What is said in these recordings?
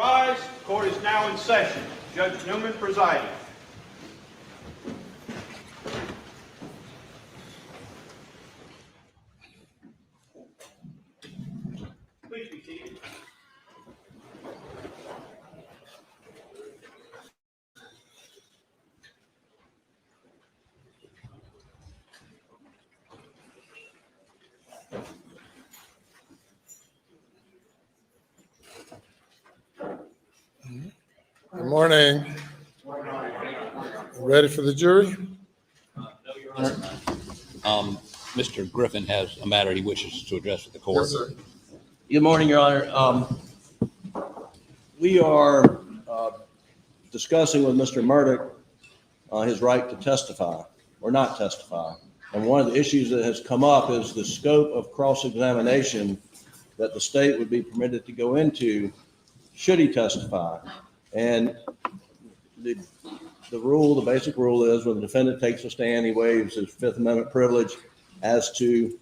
Rise. Court is now in session. Judge Newman presiding. Please be seated. Good morning. Ready for the jury? Mr. Griffin has a matter he wishes to address with the court. Yes, sir. Good morning, Your Honor. We are discussing with Mr. Murdaugh his right to testify or not testify. And one of the issues that has come up is the scope of cross-examination that the state would be permitted to go into should he testify. And the rule, the basic rule is when the defendant takes a stand, he waives his Fifth Amendment privilege as to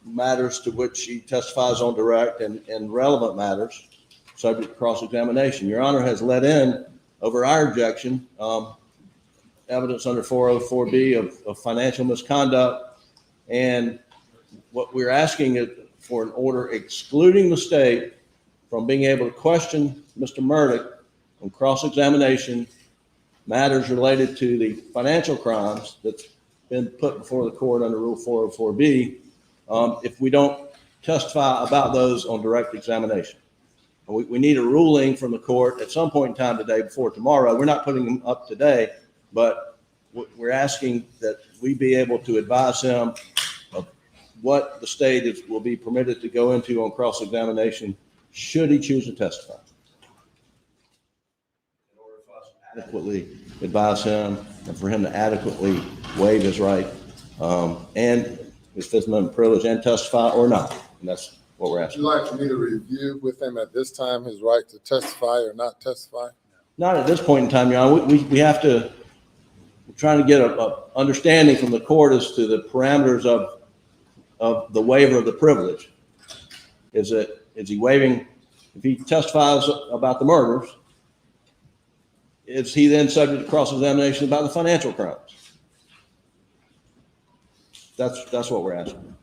matters to which he testifies on direct and relevant matters subject to cross-examination. Your Honor has let in, over our objection, evidence under 404B of financial misconduct. And what we're asking is for an order excluding the state from being able to question Mr. Murdaugh on cross-examination matters related to the financial crimes that's been put before the court under Rule 404B if we don't testify about those on direct examination. We need a ruling from the court at some point in time today before tomorrow. We're not putting them up today, but we're asking that we be able to advise him of what the state will be permitted to go into on cross-examination should he choose to testify. In order for us to adequately advise him and for him to adequately waive his right and his Fifth Amendment privilege and testify or not. And that's what we're asking. Would you like for me to review with him at this time his right to testify or not testify? Not at this point in time, Your Honor. We have to, we're trying to get a understanding from the court as to the parameters of the waiver of the privilege. Is he waiving, if he testifies about the murders, is he then subject to cross-examination about the financial crimes? That's what we're asking.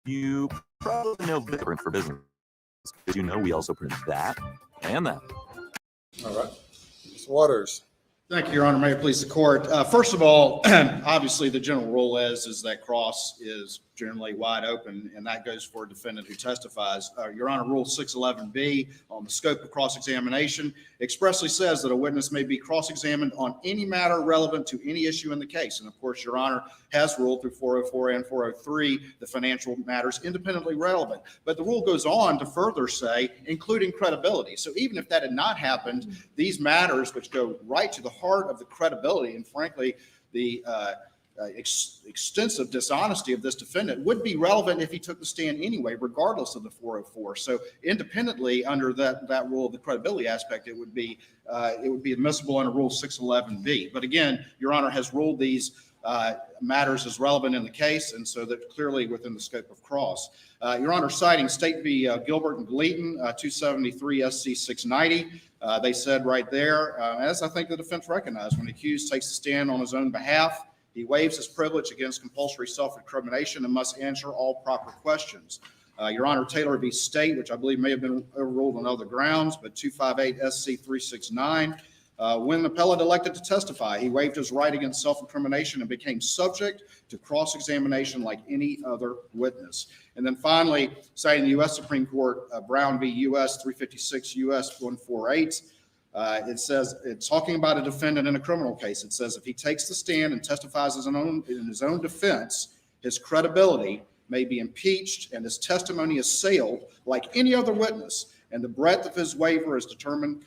You probably know Bitcoin for business. Did you know we also print that and that? All right. Mr. Waters. Thank you, Your Honor. May it please the court. First of all, obviously the general rule is that cross is generally wide open, and that goes for a defendant who testifies. Your Honor, Rule 611B on the scope of cross-examination expressly says that a witness may be cross-examined on any matter relevant to any issue in the case. And of course, Your Honor has ruled through 404 and 403 the financial matters independently relevant. But the rule goes on to further say, including credibility. So even if that had not happened, these matters, which go right to the heart of the credibility and frankly, the extensive dishonesty of this defendant would be relevant if he took the stand anyway, regardless of the 404. So independently under that rule of the credibility aspect, it would be admissible under Rule 611B. But again, Your Honor has ruled these matters as relevant in the case, and so that clearly within the scope of cross. Your Honor, citing State v. Gilbert and Gleaton, 273 SC 690, they said right there, as I think the defense recognized, when the accused takes the stand on his own behalf, he waives his privilege against compulsory self-incrimination and must answer all proper questions. Your Honor, Taylor v. State, which I believe may have been overruled on other grounds, but 258 SC 369, when the appellant elected to testify, he waived his right against self-incrimination and became subject to cross-examination like any other witness. And then finally, citing the U.S. Supreme Court, Brown v. U.S. 356 U.S. 148, it says, it's talking about a defendant in a criminal case. It says if he takes the stand and testifies in his own defense, his credibility may be impeached and his testimony assailed like any other witness. And the breadth of his waiver is determined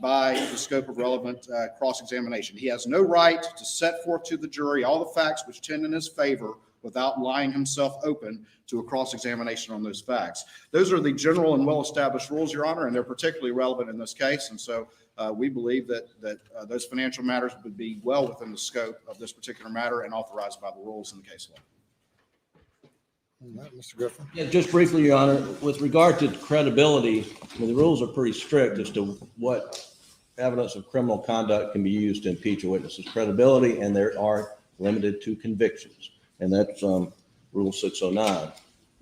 by the scope of relevant cross-examination. He has no right to set forth to the jury all the facts which tend in his favor without lying himself open to a cross-examination on those facts. Those are the general and well-established rules, Your Honor, and they're particularly relevant in this case. And so we believe that those financial matters would be well within the scope of this particular matter and authorized by the rules in the case law. All right, Mr. Griffin. Yeah, just briefly, Your Honor, with regard to credibility, I mean, the rules are pretty strict as to what evidence of criminal conduct can be used to impeach a witness's credibility, and there are limited to convictions. And that's Rule 609.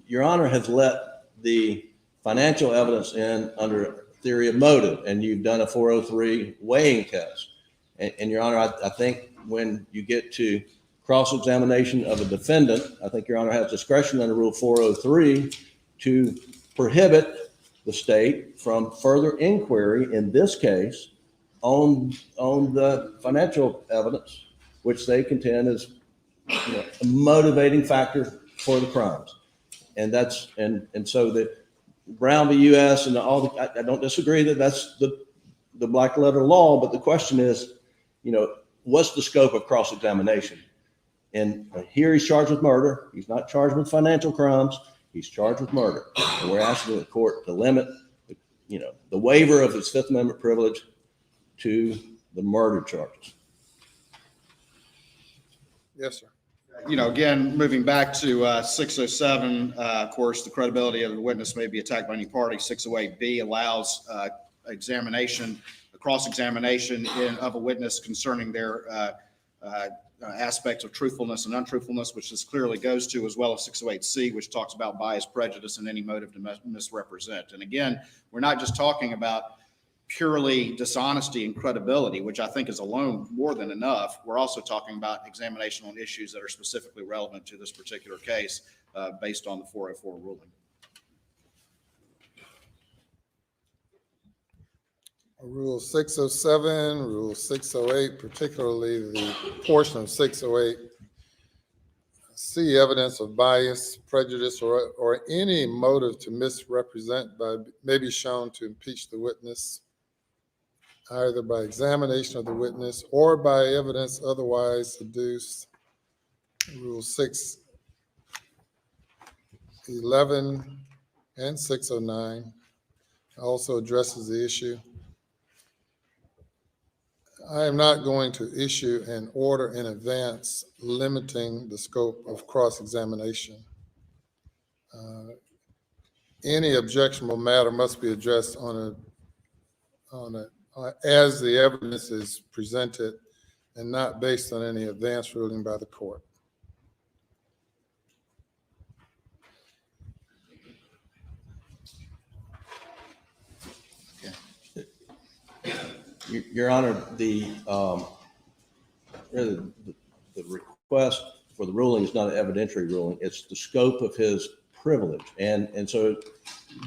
Your Honor has let the financial evidence in under theory of motive, and you've done a 403 weighing test. And Your Honor, I think when you get to cross-examination of a defendant, I think Your Honor has discretion under Rule 403 to prohibit the state from further inquiry in this case on the financial evidence, which they contend is a motivating factor for the crimes. And that's and so that Brown v. U.S. and all the, I don't disagree that that's the black letter law, but the question is, what's the scope of cross-examination? And here he's charged with murder. He's not charged with financial crimes. He's charged with murder. And we're asking the court to limit, the waiver of his Fifth Amendment privilege to the murder charges. Yes, sir. Again, moving back to 607, of course, the credibility of the witness may be attacked by any party. 608B allows examination, cross-examination of a witness concerning their aspects of truthfulness and untruthfulness, which this clearly goes to, as well as 608C, which talks about bias, prejudice, and any motive to misrepresent. And again, we're not just talking about purely dishonesty and credibility, which I think is alone more than enough. We're also talking about examination on issues that are specifically relevant to this particular case based on the 404 ruling. Rule 607, Rule 608, particularly the portion of 608, see evidence of bias, prejudice, or any motive to misrepresent may be shown to impeach the witness, either by examination of the witness or by evidence otherwise adduced. Rule 611 and 609 also addresses the issue. I am not going to issue an order in advance limiting the scope of cross-examination. Any objectionable matter must be addressed as the evidence is presented and not based on any advance ruling by the court. Your Honor, the request for the ruling is not an evidentiary ruling. It's the scope of his privilege. And so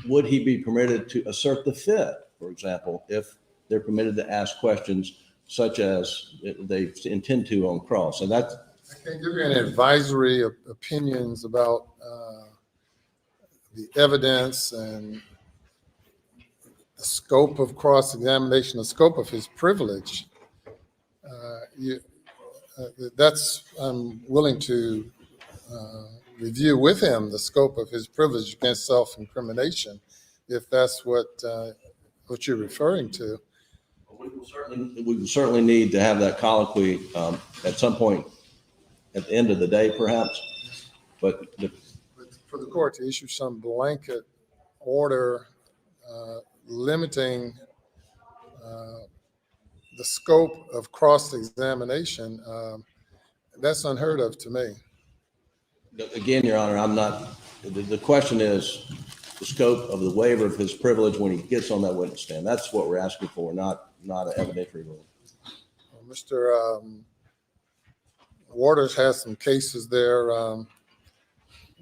would he be permitted to assert the Fifth, for example, if they're permitted to ask questions such as they intend to on cross? And that's, I can't give you any advisory opinions about the evidence and the scope of cross-examination, the scope of his privilege. I'm willing to review with him the scope of his privilege against self-incrimination, if that's what you're referring to. we will certainly need to have that colloquy at some point at the end of the day, perhaps. But for the court to issue some blanket order limiting the scope of cross-examination, that's unheard of to me. again, Your Honor, I'm not, the question is the scope of the waiver of his privilege when he gets on that witness stand. That's what we're asking for, not an evidentiary ruling. Mr. Waters has some cases there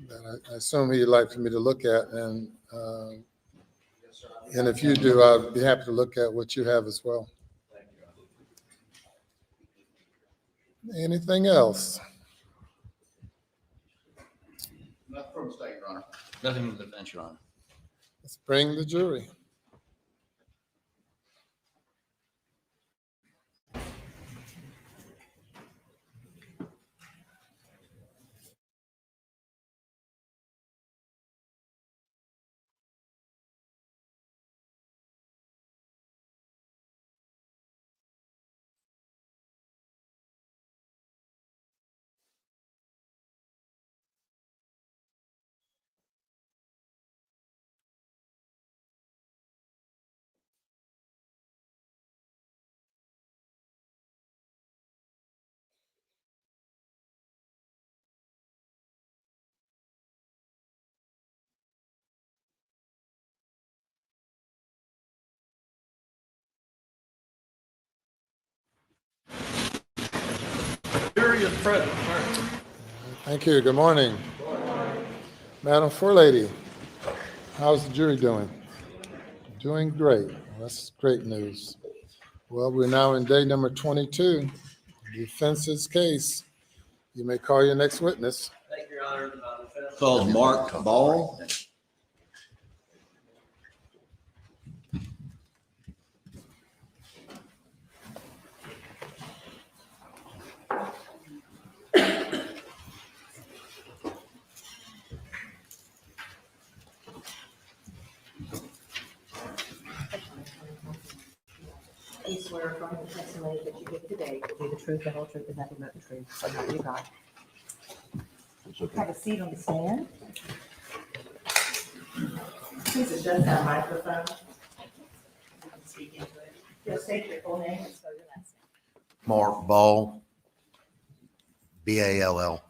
that I assume he'd like for me to look at, and if you do, I'd be happy to look at what you have as well. Anything else? Nothing from the state, Your Honor. Nothing from the bench, Your Honor. Let's bring the jury. Thank you. Good morning. Madam Forlady, how's the jury doing? Doing great. Well, that's great news. Well, we're now in day number 22, defense's case. You may call your next witness. Thank you, Your Honor. Defense calls Mark Ball. You swear affirm the testimony that you give today will be the truth, the whole truth, and nothing but the truth. So help you God. Have a seat on the stand. Please adjust that microphone. Speak into it. Just state your full name and spell your last name. Mark Ball, B-A-L-L.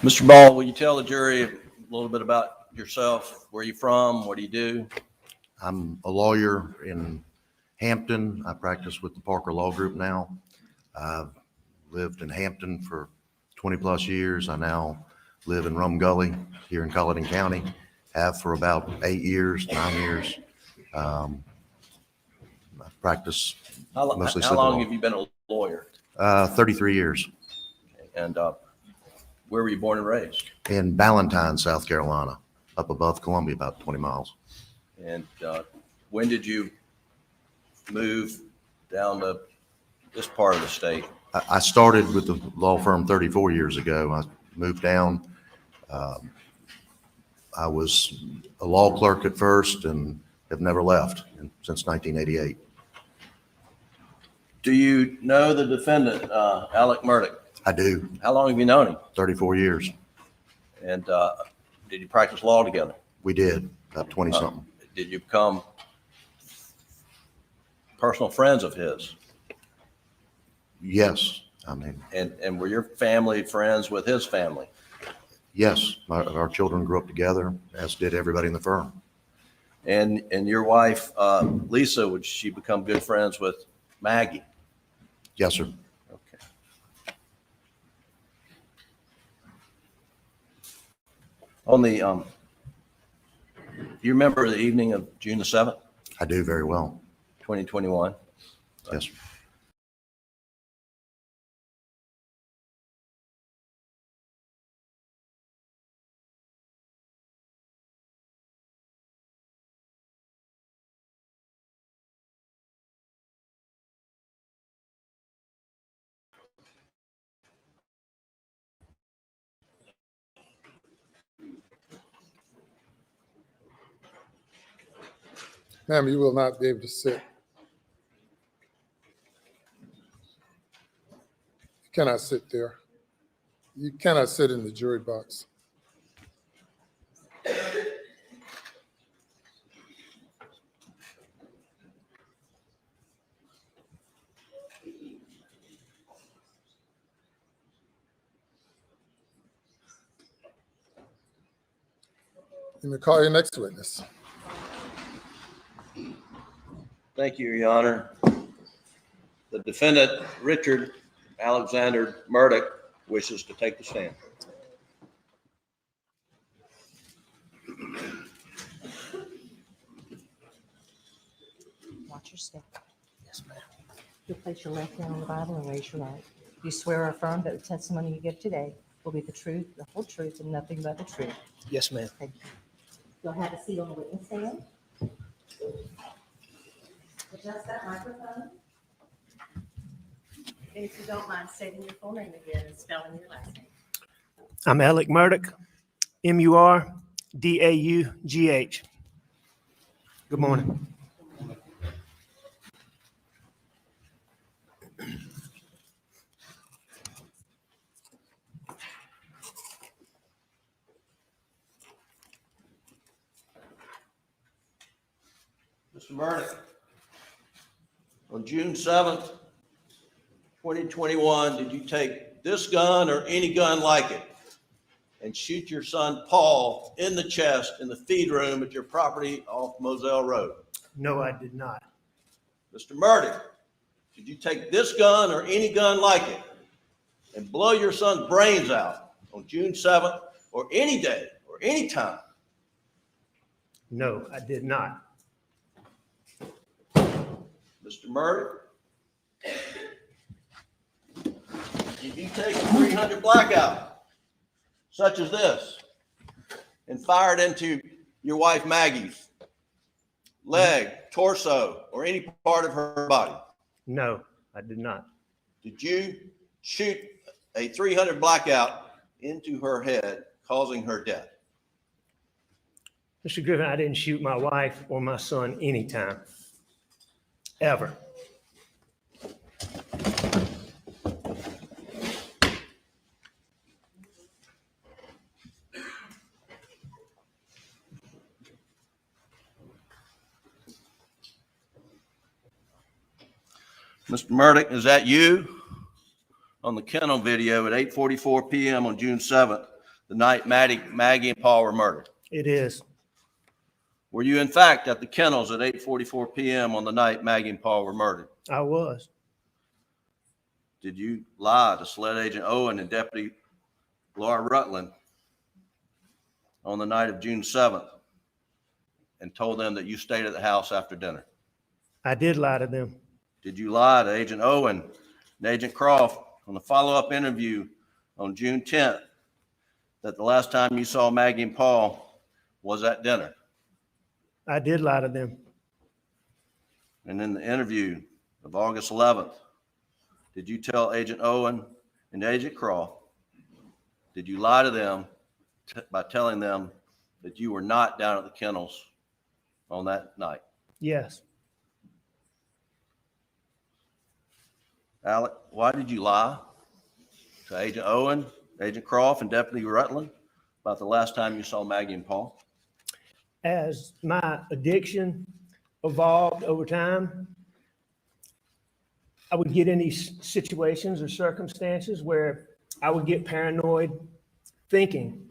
Mr. Ball, will you tell the jury a little bit about yourself? Where are you from? What do you do? I'm a lawyer in Hampton. I practice with the Parker Law Group now. I've lived in Hampton for 20 plus years. I now live in Rum Gully here in Culleton County. Have for about 9 years. I practice mostly How civil long law. have you been a lawyer? 33 years And where were you born and raised? in Ballantyne, South Carolina, up above Columbia, about 20 miles. And when did you move down to this part of the state? I started with the law firm 34 years ago. I moved down. I was a law clerk at first and have never left since 1988. Do you know the defendant, Alec Murdaugh? I do, How long have you known him? 34 years. And did you practice law together? We did, about 20 something. Did you become personal friends of his? Yes, I mean, And were your family friends with his family? yes, our children grew up together, as did everybody in the firm. And your wife, Lisa, would she become good friends with Maggie? Yes, sir. Okay. On the, do you remember the evening of June the 7th, I do very well. 2021? Yes, sir. Ma'am, you will not be able to sit. You cannot sit there. You cannot sit in the jury box. You may call your next witness. Thank you, Your Honor. The defendant, Richard Alexander Murdaugh, wishes to take the stand. Watch your step. Yes, ma'am. You'll place your left hand on the Bible and raise your right. You swear or affirm that the testimony you give today will be the truth, the whole truth, and nothing but the truth. Yes, ma'am. Thank you. You'll have a seat on the witness stand. Adjust that microphone. And if you don't mind stating your full name again and spelling your last name. I'm Alec Murdaugh, Murdaugh. Good morning. Mr. Murdaugh, on June 7th, 2021, did you take this gun or any gun like it and shoot your son Paul in the chest in the feed room at your property off Moselle Road? No, I did not. Mr. Murdaugh, did you take this gun or any gun like it and blow your son's brains out on June 7th or any day or any time? No, I did not. Mr. Murdaugh, did you take a 300 blackout such as this and fire it into your wife Maggie's leg, torso, or any part of her body? No, I did not. Did you shoot a 300 blackout into her head, causing her death? Mr. Griffin, I didn't shoot my wife or my son anytime, ever. Mr. Murdaugh, is that you on the kennel video at 8:44 p.m. on June 7th, the night Maggie and Paul were murdered? It is. Were you in fact at the kennels at 8:44 p.m. on the night Maggie and Paul were murdered? I was. Did you lie to SLED Agent Owen and Deputy Laura Rutland on the night of June 7th and told them that you stayed at the house after dinner? I did lie to them. Did you lie to Agent Owen and Agent Croft on the follow-up interview on June 10th that the last time you saw Maggie and Paul was at dinner? I did lie to them. And in the interview of August 11th, did you tell Agent Owen and Agent Croft, did you lie to them by telling them that you were not down at the kennels on that night? Yes. Alec, why did you lie to Agent Owen, Agent Croft, and Deputy Rutland about the last time you saw Maggie and Paul? As my addiction evolved over time, I would get in these situations or circumstances where I would get paranoid thinking.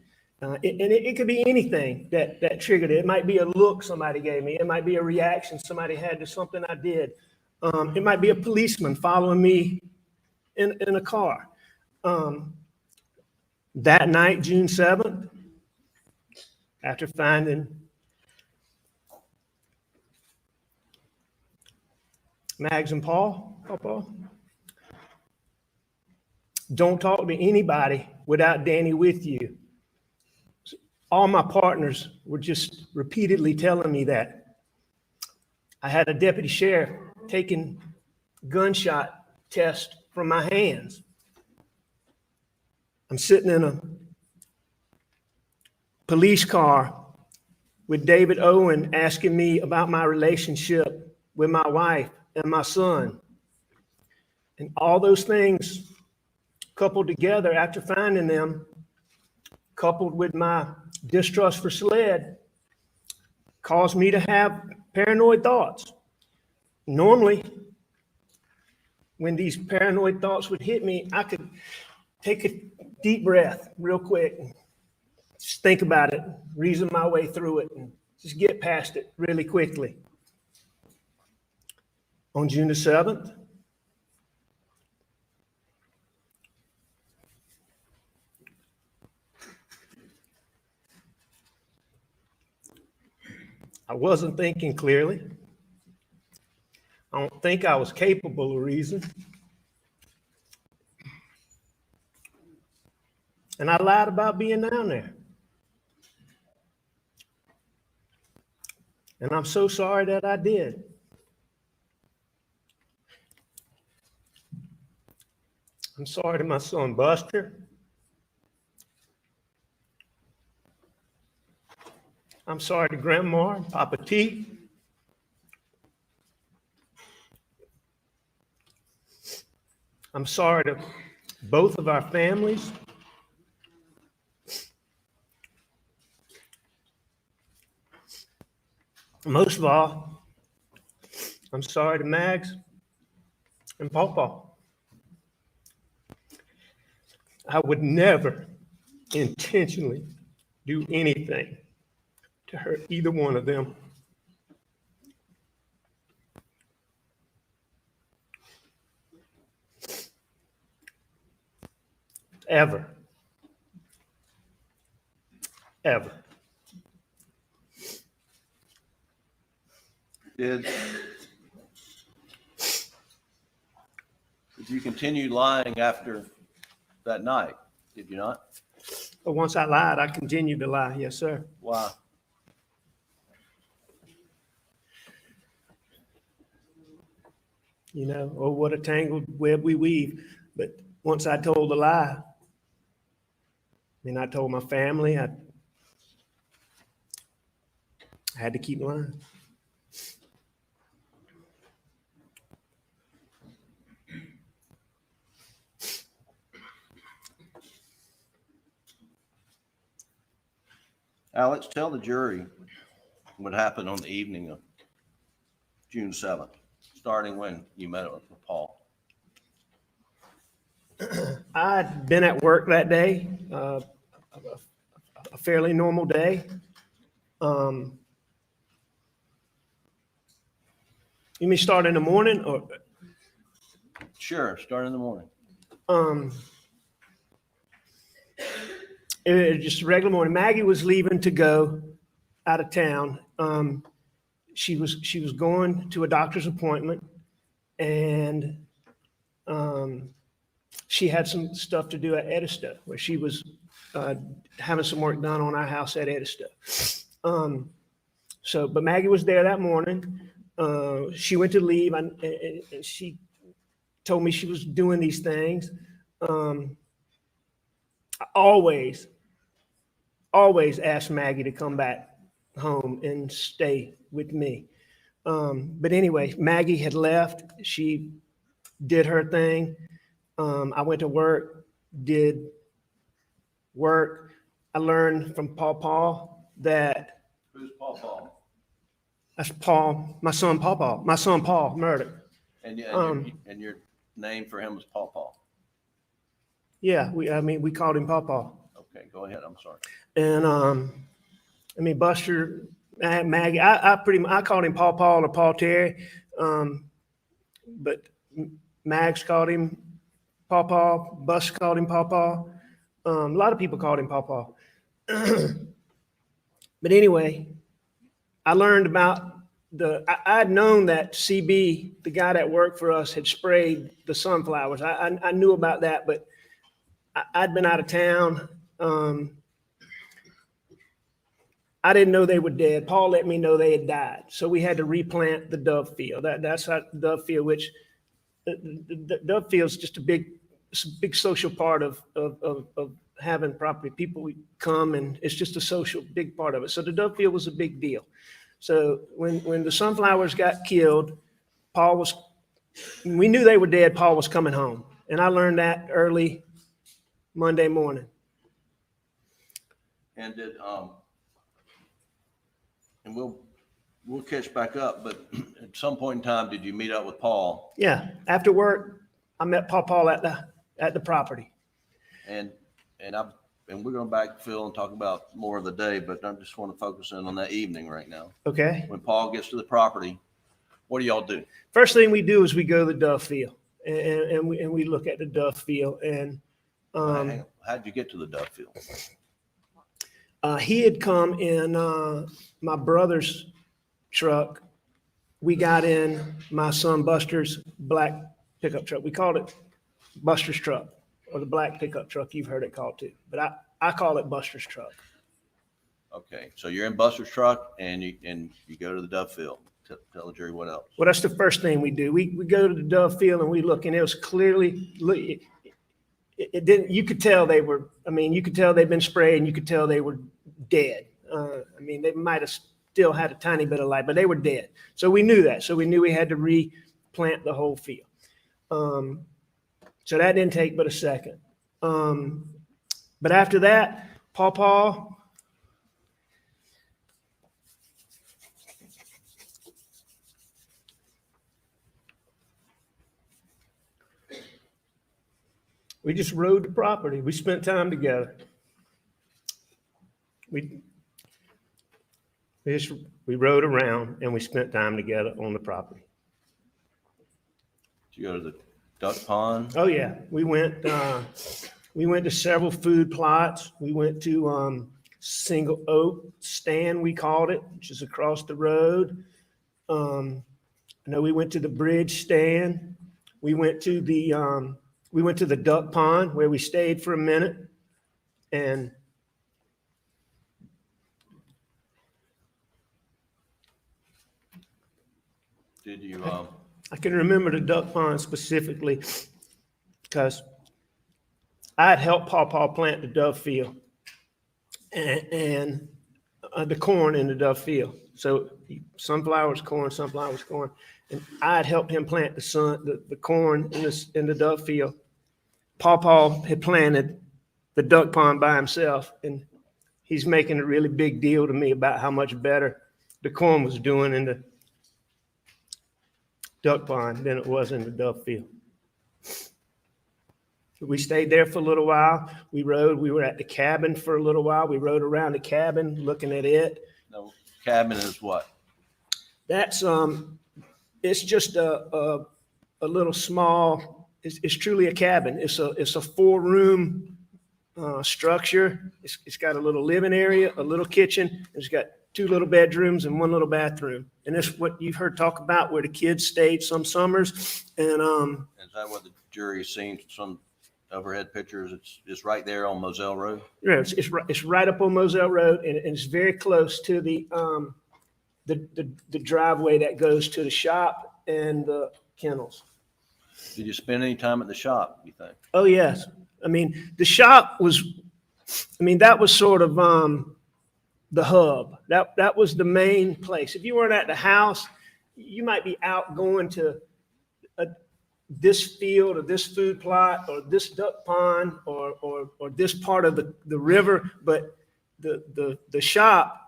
It could be anything that triggered it. It might be a look somebody gave me. It might be a reaction somebody had to something I did. It might be a policeman following me in a car. That night, June 7th, after finding Mags and Papa, don't talk to anybody without Danny with you. All my partners were just repeatedly telling me that. I had a deputy sheriff taking gunshot tests from my hands. I'm sitting in a police car with David Owen asking me about my relationship with my wife and my son. And all those things coupled together after finding them, coupled with my distrust for SLED, caused me to have paranoid thoughts. Normally, when these paranoid thoughts would hit me, I could take a deep breath real quick and just think about it, reason my way through it, and just get past it really quickly. On June the 7th, I wasn't thinking clearly. I don't think I was capable of reason. And I lied about being down there. And I'm so sorry that I did. I'm sorry to my son Buster. I'm sorry to Grandma and Papa T. I'm sorry to both of our families. Most of all, I'm sorry to Mags and Pawpaw. I would never intentionally do anything to hurt either one of them. ever. Ever. Did you continue lying after that night? Did you not? But once I lied, I continued to lie. Yes, sir. Why? You know, oh, what a tangled web we weave. But once I told a lie, I told my family, I had to keep lying. Alex, tell the jury what happened on the evening of June 7th, starting when you met with Paul. I'd been at work that day, a fairly normal day. You mean start in the morning or? Sure, start in the morning. It was just a regular morning. Maggie was leaving to go out of town. She was going to a doctor's appointment, and she had some stuff to do at Edista, where she was having some work done on our house at Edista. But Maggie was there that morning. She went to leave, and she told me she was doing these things. I always asked Maggie to come back home and stay with me. But anyway, Maggie had left. She did her thing. I went to work, did work. I learned from Paul that. Who's Paul? That's Paul, my son Paul, Murdaugh. And your name for him was Paul. Yeah, we called him Paul. Okay, go ahead. I'm sorry. And Buster, Maggie, I called him Paul or Paul Terry, but Mags called him Paul. Buster called him Paul. A lot of people called him Paul. But anyway, I learned about I'd known that CB, the guy that worked for us, had sprayed the sunflowers. I knew about that, but I'd been out of town. I didn't know they were dead. Paul let me know they had died. So we had to replant the dove field. That's how dove field, which the dove field is just a big social part of having property. People come, and it's just a social big part of it. So the dove field was a big deal. So when the sunflowers got killed, we knew they were dead. Paul was coming home. And I learned that early Monday morning. And and we'll catch back up, but at some point in time, did you meet up with Paul? Yeah. After work, I met Paul at the property. And we're going to backfill and talk about more of the day, but I just want to focus in on that evening right now. Okay. When Paul gets to the property, what do y'all do? First thing we do is we go to the dove field, and we look at the dove field. And How'd you get to the dove field? he had come in my brother's truck. We got in my son Buster's black pickup truck. We called it Buster's truck, or the black pickup truck. You've heard it called too, but I call it Buster's truck. Okay, so you're in Buster's truck, and you go to the dove field. Tell the jury what else. Well, that's the first thing we do. We go to the dove field and we look, and it was clearly it didn't. You could tell they were. You could tell they'd been sprayed, and you could tell they were dead. They might have still had a tiny bit of life, but they were dead. So we knew that. So we knew we had to replant the whole field. So that didn't take but a second. But after that, Paul. We just rode the property. We spent time together. We rode around and we spent time together on the property. Did you go to the duck pond? Oh yeah, we went. We went to several food plots. We went to Single Oak Stand, we called it, which is across the road. I know we went to the Bridge Stand. We went to the duck pond where we stayed for a minute. And Did you, I can remember the duck pond specifically because I had helped Paw plant the dove field and the corn in the dove field. So sunflowers, corn, and I had helped him plant the corn in the dove field. Paw had planted the duck pond by himself, and he's making a really big deal to me about how much better the corn was doing in the duck pond than it was in the dove field. We stayed there for a little while. We were at the cabin for a little while. We rode around the cabin looking at it. no, cabin is what? That's it's just a little small, it's truly a cabin. It's a 4-room structure. It's got a little living area, a little kitchen. It's got 2 little bedrooms and 1 little bathroom. And that's what you've heard talk about where the kids stayed some summers. And Is that what the jury's seen, some overhead pictures? It's right there on Moselle Road? yeah, it's right up on Moselle Road, and it's very close to the driveway that goes to the shop and the kennels. Did you spend any time at the shop, you think? Oh, yes. I mean, the shop was, that was sort of the hub. That was the main place. If you weren't at the house, you might be out going to this field or this food plot or this duck pond or this part of the river, but the shop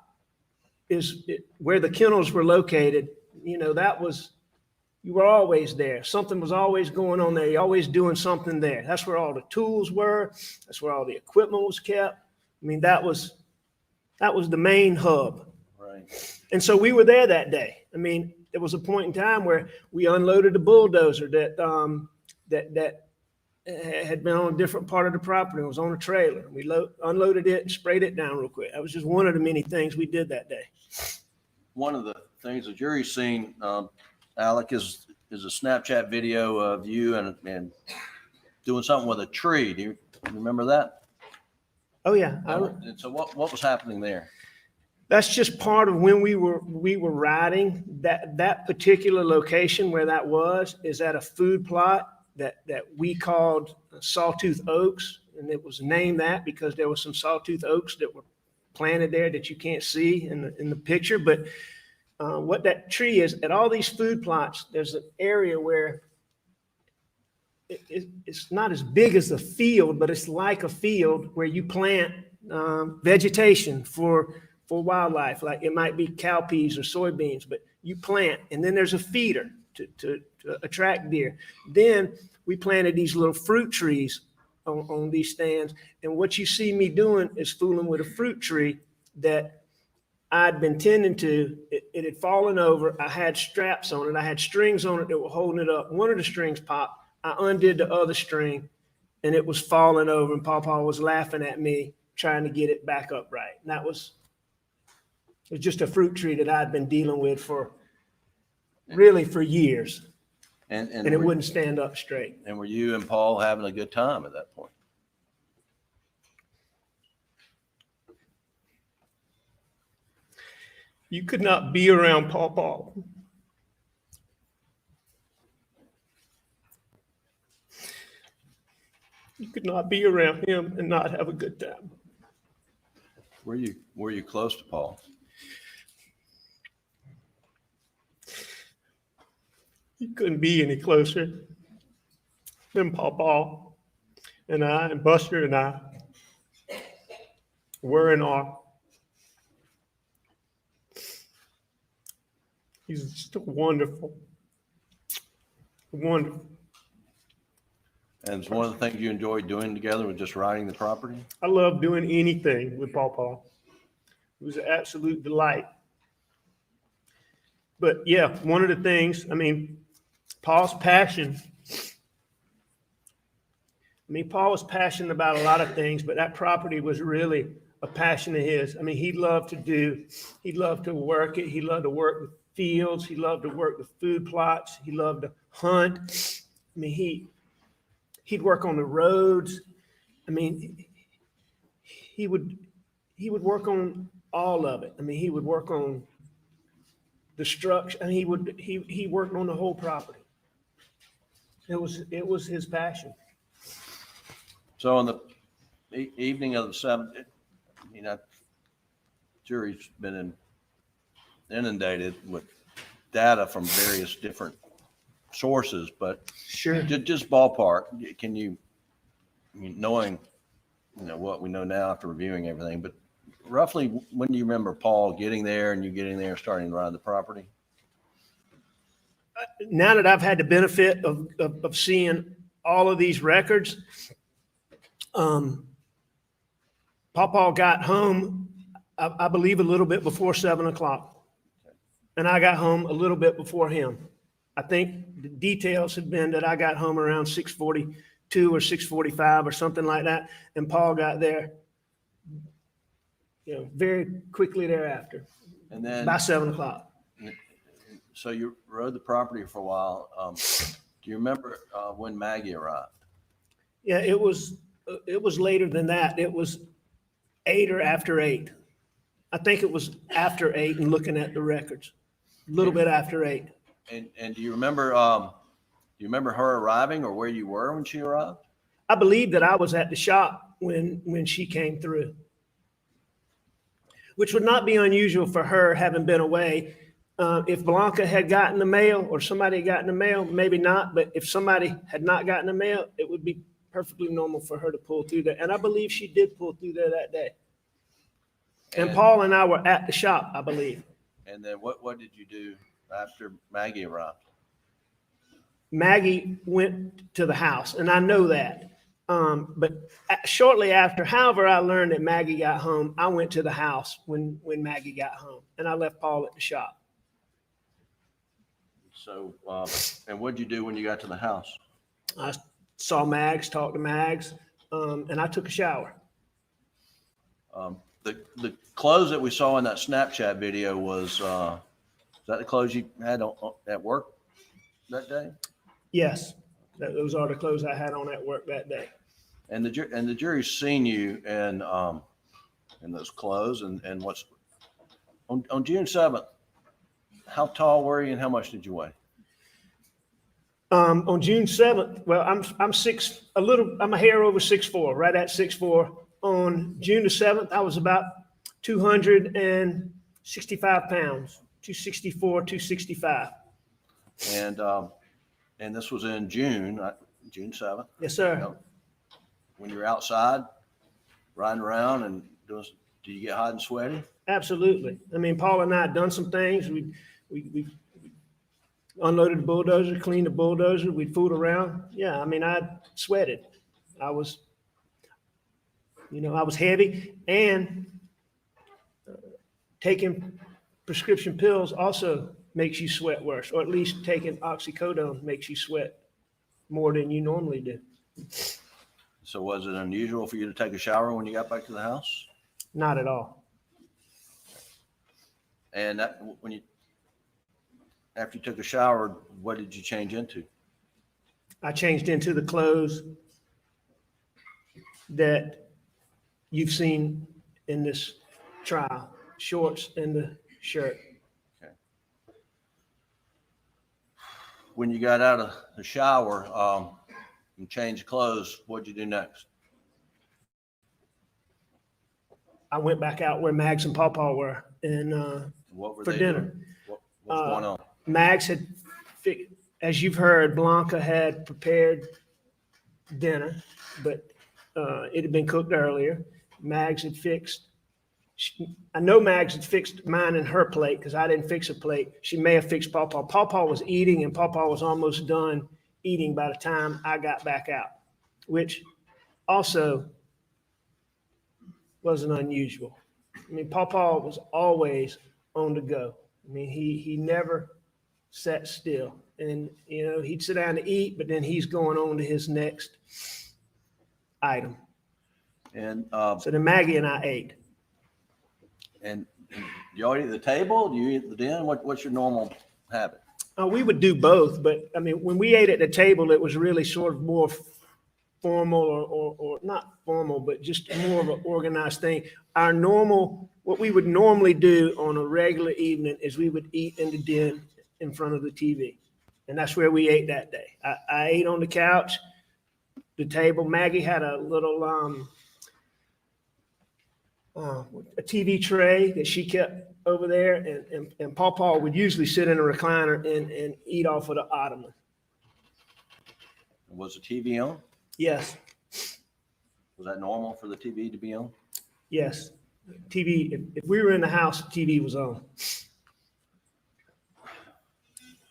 is where the kennels were located. That was, you were always there. Something was always going on there. You're always doing something there. That's where all the tools were. That's where all the equipment was kept. That was the main hub. Right. And so we were there that day. There was a point in time where we unloaded a bulldozer that had been on a different part of the property. It was on a trailer. We unloaded it and sprayed it down real quick. That was just one of the many things we did that day. One of the things the jury's seen, Alec, is a Snapchat video of you and doing something with a tree. Do you remember that? Oh yeah. And so what was happening there? That's just part of when we were riding. That particular location where that was is at a food plot that we called Sawtooth Oaks, and it was named that because there were some sawtooth oaks that were planted there that you can't see in the picture. But what that tree is, at all these food plots, there's an area where it's not as big as a field, but it's like a field where you plant vegetation for wildlife. Like it might be cowpeas or soybeans, but you plant, and then there's a feeder to attract deer. Then we planted these little fruit trees on these stands. And what you see me doing is fooling with a fruit tree that I'd been tending to. It had fallen over. I had straps on it. I had strings on it that were holding it up. One of the strings popped. I undid the other string, and it was falling over, and Pawpaw was laughing at me trying to get it back upright. And it was just a fruit tree that I'd been dealing with for years, and it wouldn't stand up straight. And were you and Paul having a good time at that point? You could not be around Pawpaw You could not be around him and not have a good time. Were you close to Paul? You couldn't be any closer than Pawpaw and I and Buster and I were and are. He's just wonderful. Wonderful. And it's one of the things you enjoyed doing together was just riding the property? I love doing anything with Pawpaw. It was an absolute delight. But yeah, one of the things, Paul's passion I mean, Paul was passionate about a lot of things, but that property was really a passion of his. I mean, he loved to work it. He loved to work with fields. He loved to work with food plots. He loved to hunt. I mean, he'd work on the roads. I mean, he would work on all of it. I mean, he would work on the structure, and he worked on the whole property. It was his passion. So on the evening of the 7th, jury's been inundated with data from various different sources, but Sure. just ballpark, can you, knowing, what we know now after reviewing everything, but roughly when do you remember Paul getting there and you getting there, starting to ride the property? Now that I've had the benefit of seeing all of these records, Paul got home, I believe, a little bit before 7 o'clock. And I got home a little bit before him. I think the details had been that I got home around 6:42 or 6:45 or something like that. And Paul got there, very quickly thereafter, And then, by 7 o'clock. so you rode the property for a while. Do you remember when Maggie arrived? Yeah, it was later than that. It was 8 or after 8. I think it was after 8 and looking at the records, a little bit after 8. And do you remember her arriving or where you were when she arrived? I believe that I was at the shop when she came through, which would not be unusual for her having been away. If Blanca had gotten the mail or somebody had gotten the mail, maybe not. But if somebody had not gotten the mail, it would be perfectly normal for her to pull through there. And I believe she did pull through there that day. And Paul and I were at the shop, I believe. And then what did you do after Maggie arrived? Maggie went to the house, and I know that. But shortly after, however, I learned that Maggie got home, I went to the house when Maggie got home, and I left Paul at the shop. So, and what'd you do when you got to the house? I saw Mags, talked to Mags, and I took a shower. The clothes that we saw in that Snapchat video was that the clothes you had at work that day? Yes, those are the clothes I had on at work that day. And the jury's seen you in those clothes and what's on June 7th. How tall were you and how much did you weigh? On June 7th, well, I'm a hair over 6'4", right at 6'4". On June the 7th, I was about 265 pounds, 264, 265. And this was in June 7th. Yes, sir. When you're outside riding around and do you get hot and sweaty? Absolutely. I mean, Paul and I had done some things. We unloaded the bulldozer, cleaned the bulldozer. We fooled around. Yeah, I mean, I sweated. I was heavy, and taking prescription pills also makes you sweat worse, or at least taking oxycodone makes you sweat more than you normally do. So was it unusual for you to take a shower when you got back to the house? Not at all. And after you took a shower, what did you change into? I changed into the clothes that you've seen in this trial, shorts and the shirt. Okay. When you got out of the shower and changed clothes, what'd you do next? I went back out where Mags and Pawpaw were, and What were for they dinner. doing? What's going on? Mags had, as you've heard, Blanca had prepared dinner, but it had been cooked earlier. Mags had fixed. I know Mags had fixed mine and her plate because I didn't fix a plate. She may have fixed Pawpaw. Pawpaw was eating, and Pawpaw was almost done eating by the time I got back out, which also wasn't unusual. I mean, Pawpaw was always on the go. I mean, he never sat still, and he'd sit down to eat, but then he's going on to his next item. And, So then Maggie and I ate. and you all eat at the table? Do you eat at the den? What's your normal habit? We would do both, but I mean, when we ate at the table, it was really sort of more formal or not formal, but just more of an organized thing. What we would normally do on a regular evening is we would eat in the den in front of the TV. And that's where we ate that day. I ate on the couch, the table. Maggie had a little, a TV tray that she kept over there, and Paw would usually sit in a recliner and eat off of the ottoman. Was the TV on? Yes, Was that normal for the TV to be on? yes. TV, if we were in the house, TV was on.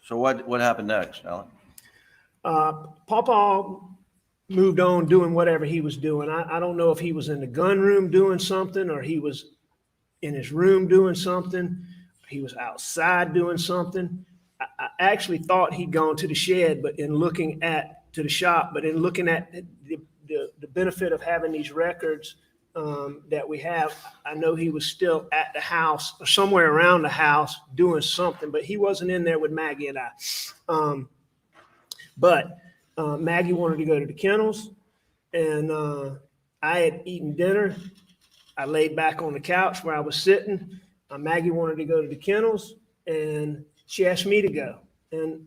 So what happened next, Alan? Paw moved on doing whatever he was doing. I don't know if he was in the gun room doing something or he was in his room doing something. He was outside doing something. I actually thought he'd gone to the shed, but in looking at the shop, but in looking at the benefit of having these records that we have, I know he was still at the house or somewhere around the house doing something, but he wasn't in there with Maggie and I. But Maggie wanted to go to the kennels, and I had eaten dinner. I laid back on the couch where I was sitting. Maggie wanted to go to the kennels, and she asked me to go, and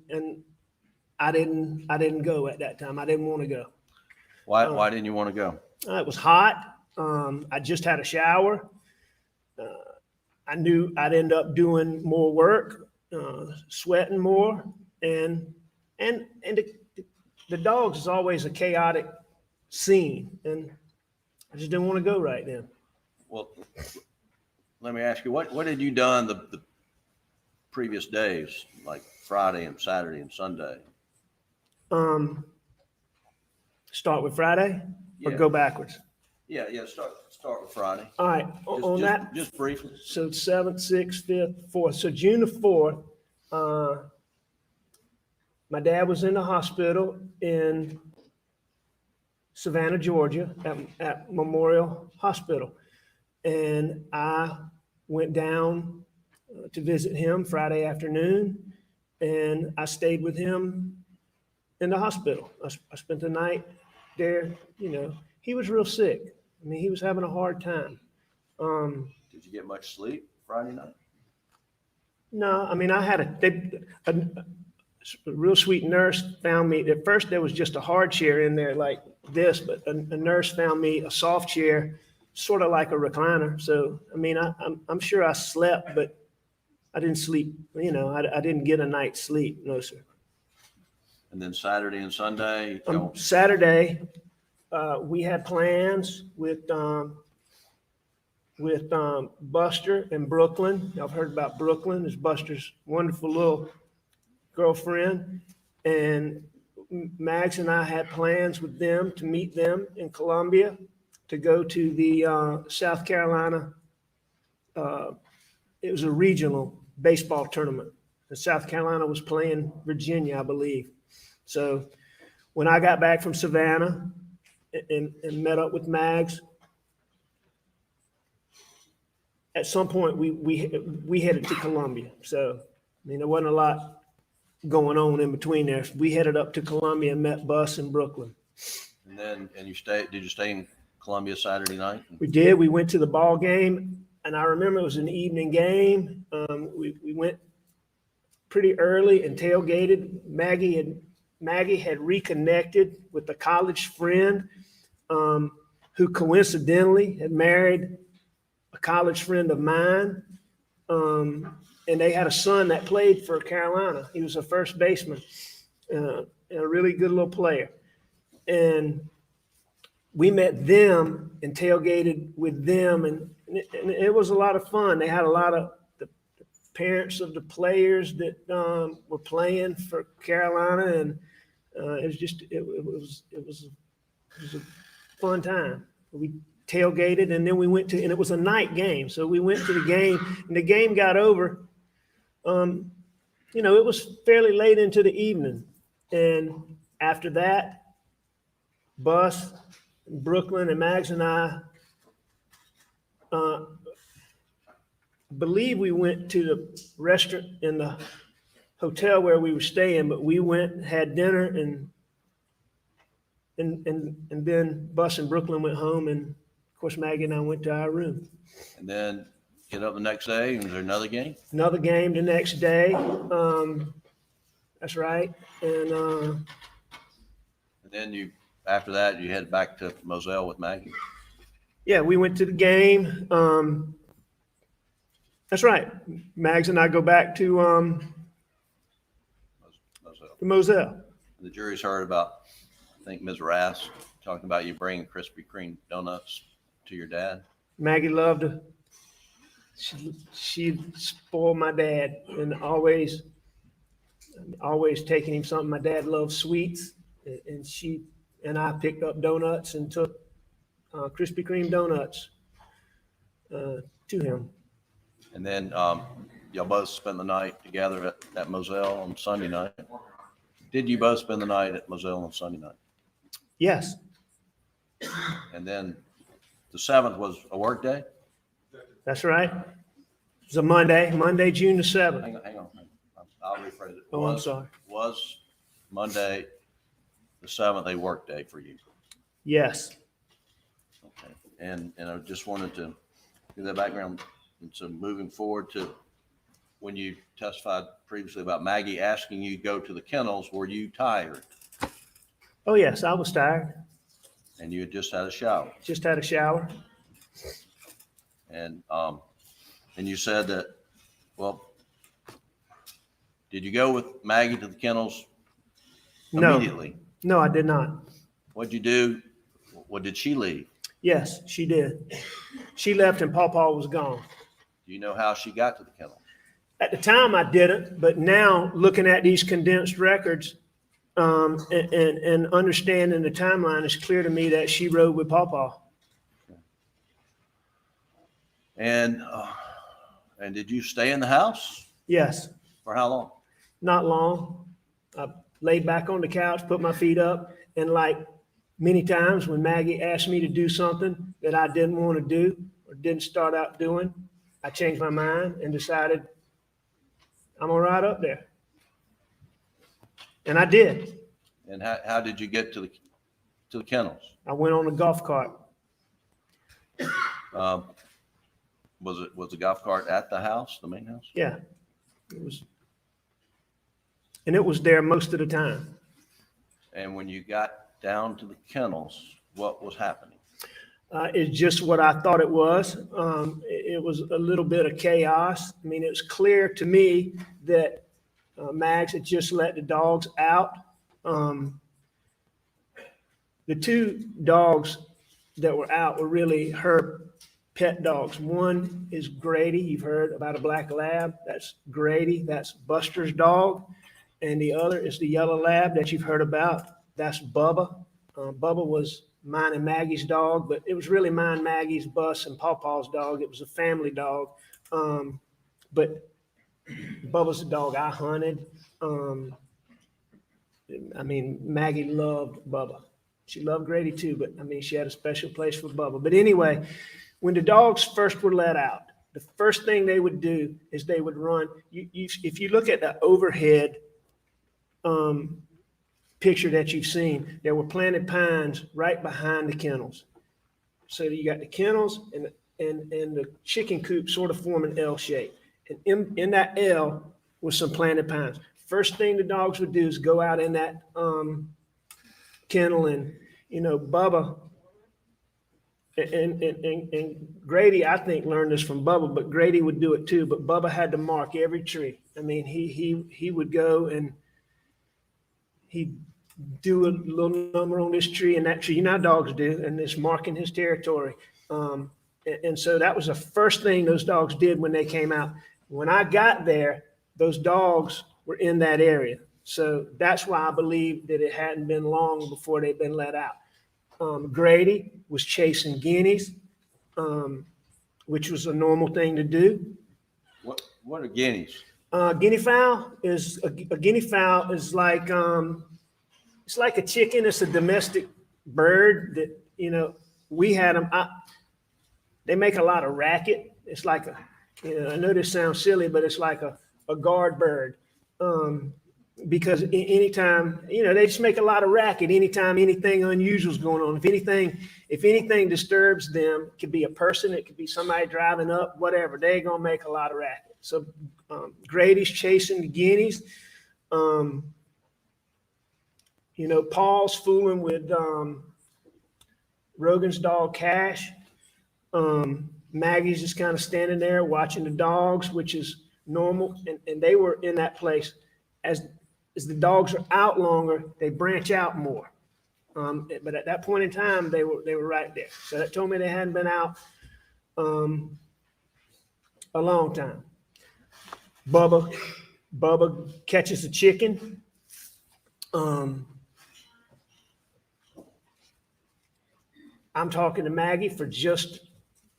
I didn't go at that time. I didn't want to go. Why didn't you want to go? It was hot. I just had a shower. I knew I'd end up doing more work, sweating more, and the dogs is always a chaotic scene, and I just didn't want to go right then. Well, let me ask you, what had you done the previous days, like Friday and Saturday and Sunday? Start with Friday or Yeah. go backwards? Yeah, start with Friday. All right, on that. Just briefly. So 7th, 6th, 5th, 4th. So June the 4th, my dad was in the hospital in Savannah, Georgia, at Memorial Hospital. And I went down to visit him Friday afternoon, and I stayed with him in the hospital. I spent the night there. You know, he was real sick. I mean, he was having a hard time. Did you get much sleep Friday night? No, I mean, I had a real sweet nurse found me. At first, there was just a hard chair in there like this, but a nurse found me a soft chair, sort of like a recliner. So, I mean, I'm sure I slept, but I didn't sleep. You know, I didn't get a night's sleep. No, sir. And then Saturday and Sunday? Saturday, we had plans with Buster and Brooklyn. Y'all have heard about Brooklyn. It's Buster's wonderful little girlfriend. And Max and I had plans with them to meet them in Columbia to go to the South Carolina. It was a regional baseball tournament. And South Carolina was playing Virginia, I believe. So when I got back from Savannah and met up with Mags, at some point we headed to Columbia. So, I mean, there wasn't a lot going on in between there. We headed up to Columbia and met Bus in Brooklyn. And then, did you stay in Columbia Saturday night? We did. We went to the ball game, and I remember it was an evening game. We went pretty early and tailgated. Maggie had reconnected with a college friend who coincidentally had married a college friend of mine. And they had a son that played for Carolina. He was a first baseman, and a really good little player. And we met them and tailgated with them, and it was a lot of fun. They had a lot of the parents of the players that were playing for Carolina, and it was a fun time. We tailgated, and then we went to, and it was a night game, so we went to the game, and the game got over. You know, it was fairly late into the evening, and after that, Bus Brooklyn and Mags and I believe we went to the restaurant in the hotel where we were staying, but we went, had dinner, and then Bus and Brooklyn went home, and of course Maggie and I went to our room. And then get up the next day, and was there another game? Another game the next day. That's right. And And then after that, you head back to Moselle with Maggie. yeah, we went to the game. That's right. Mags and I go back to Moselle. Moselle. The jury's heard about, I think, Ms. Rass talking about you bringing Krispy Kreme donuts to your dad. Maggie loved her. She spoiled my dad and always taking him something. My dad loved sweets, and she and I picked up donuts and took Krispy Kreme donuts to him. And then y'all both spent the night together at Moselle on Sunday night. Did you both spend the night at Moselle on Sunday night? Yes, And then the 7th was a work day? that's right. It was a Monday, June the 7th. Hang on. I'll rephrase it. Oh, I'm sorry. Was Monday the 7th a work day for you? Yes. Okay. And I just wanted to give that background. And so moving forward to when you testified previously about Maggie asking you to go to the kennels, were you tired? Oh, yes, I was tired. And you had just had a shower? Just had a shower. And you said that, well, did you go with Maggie to the kennels No. immediately? No, I did not. What'd you do? What did she leave? Yes, she did. She left and Pawpaw was gone. Do you know how she got to the kennel? At the time, I didn't, but now looking at these condensed records and understanding the timeline, it's clear to me that she rode with Pawpaw. And did you stay in the house Yes, for how long? not long. I laid back on the couch, put my feet up, and like many times when Maggie asked me to do something that I didn't want to do or didn't start out doing, I changed my mind and decided I'm gonna ride up there. And I did. And how did you get to the kennels? I went on a golf cart. Was the golf cart at the house, the main house? Yeah, it was. And it was there most of the time. And when you got down to the kennels, what was happening? It's just what I thought it was. It was a little bit of chaos. I mean, it was clear to me that Mags had just let the dogs out. The two dogs that were out were really her pet dogs. One is Grady. You've heard about a black lab. That's Grady. That's Buster's dog. And the other is the yellow lab that you've heard about. That's Bubba. Bubba was mine and Maggie's dog, but it was really mine, Maggie's, Bus, and Pawpaw's dog. It was a family dog. But Bubba's the dog I hunted. I mean, Maggie loved Bubba. She loved Grady too, but I mean, she had a special place for Bubba. But anyway, when the dogs first were let out, the first thing they would do is they would run. If you look at the overhead picture that you've seen, there were planted pines right behind the kennels. So you got the kennels and the chicken coop sort of form an L shape. And in that L was some planted pines. First thing the dogs would do is go out in that kennel, and Bubba and Grady, I think, learned this from Bubba, but Grady would do it too. But Bubba had to mark every tree. I mean, he would go and he'd do a little number on this tree and that tree. You know how dogs do, and it's marking his territory. And so that was the first thing those dogs did when they came out. When I got there, those dogs were in that area. So that's why I believe that it hadn't been long before they'd been let out. Grady was chasing guineas, which was a normal thing to do. What are guineas? Guinea fowl is a guinea fowl is like it's like a chicken. It's a domestic bird that, we had them. They make a lot of racket. It's like I know this sounds silly, but it's like a guard bird. Because anytime, they just make a lot of racket anytime anything unusual is going on. If anything disturbs them, it could be a person, it could be somebody driving up, whatever, they're going to make a lot of racket. So Grady's chasing the guineas. Paul's fooling with Rogan's dog Cash. Maggie's just kind of standing there watching the dogs, which is normal. And they were in that place. As the dogs are out longer, they branch out more. But at that point in time, they were right there. So that told me they hadn't been out a long time. Bubba catches a chicken. I'm talking to Maggie for just,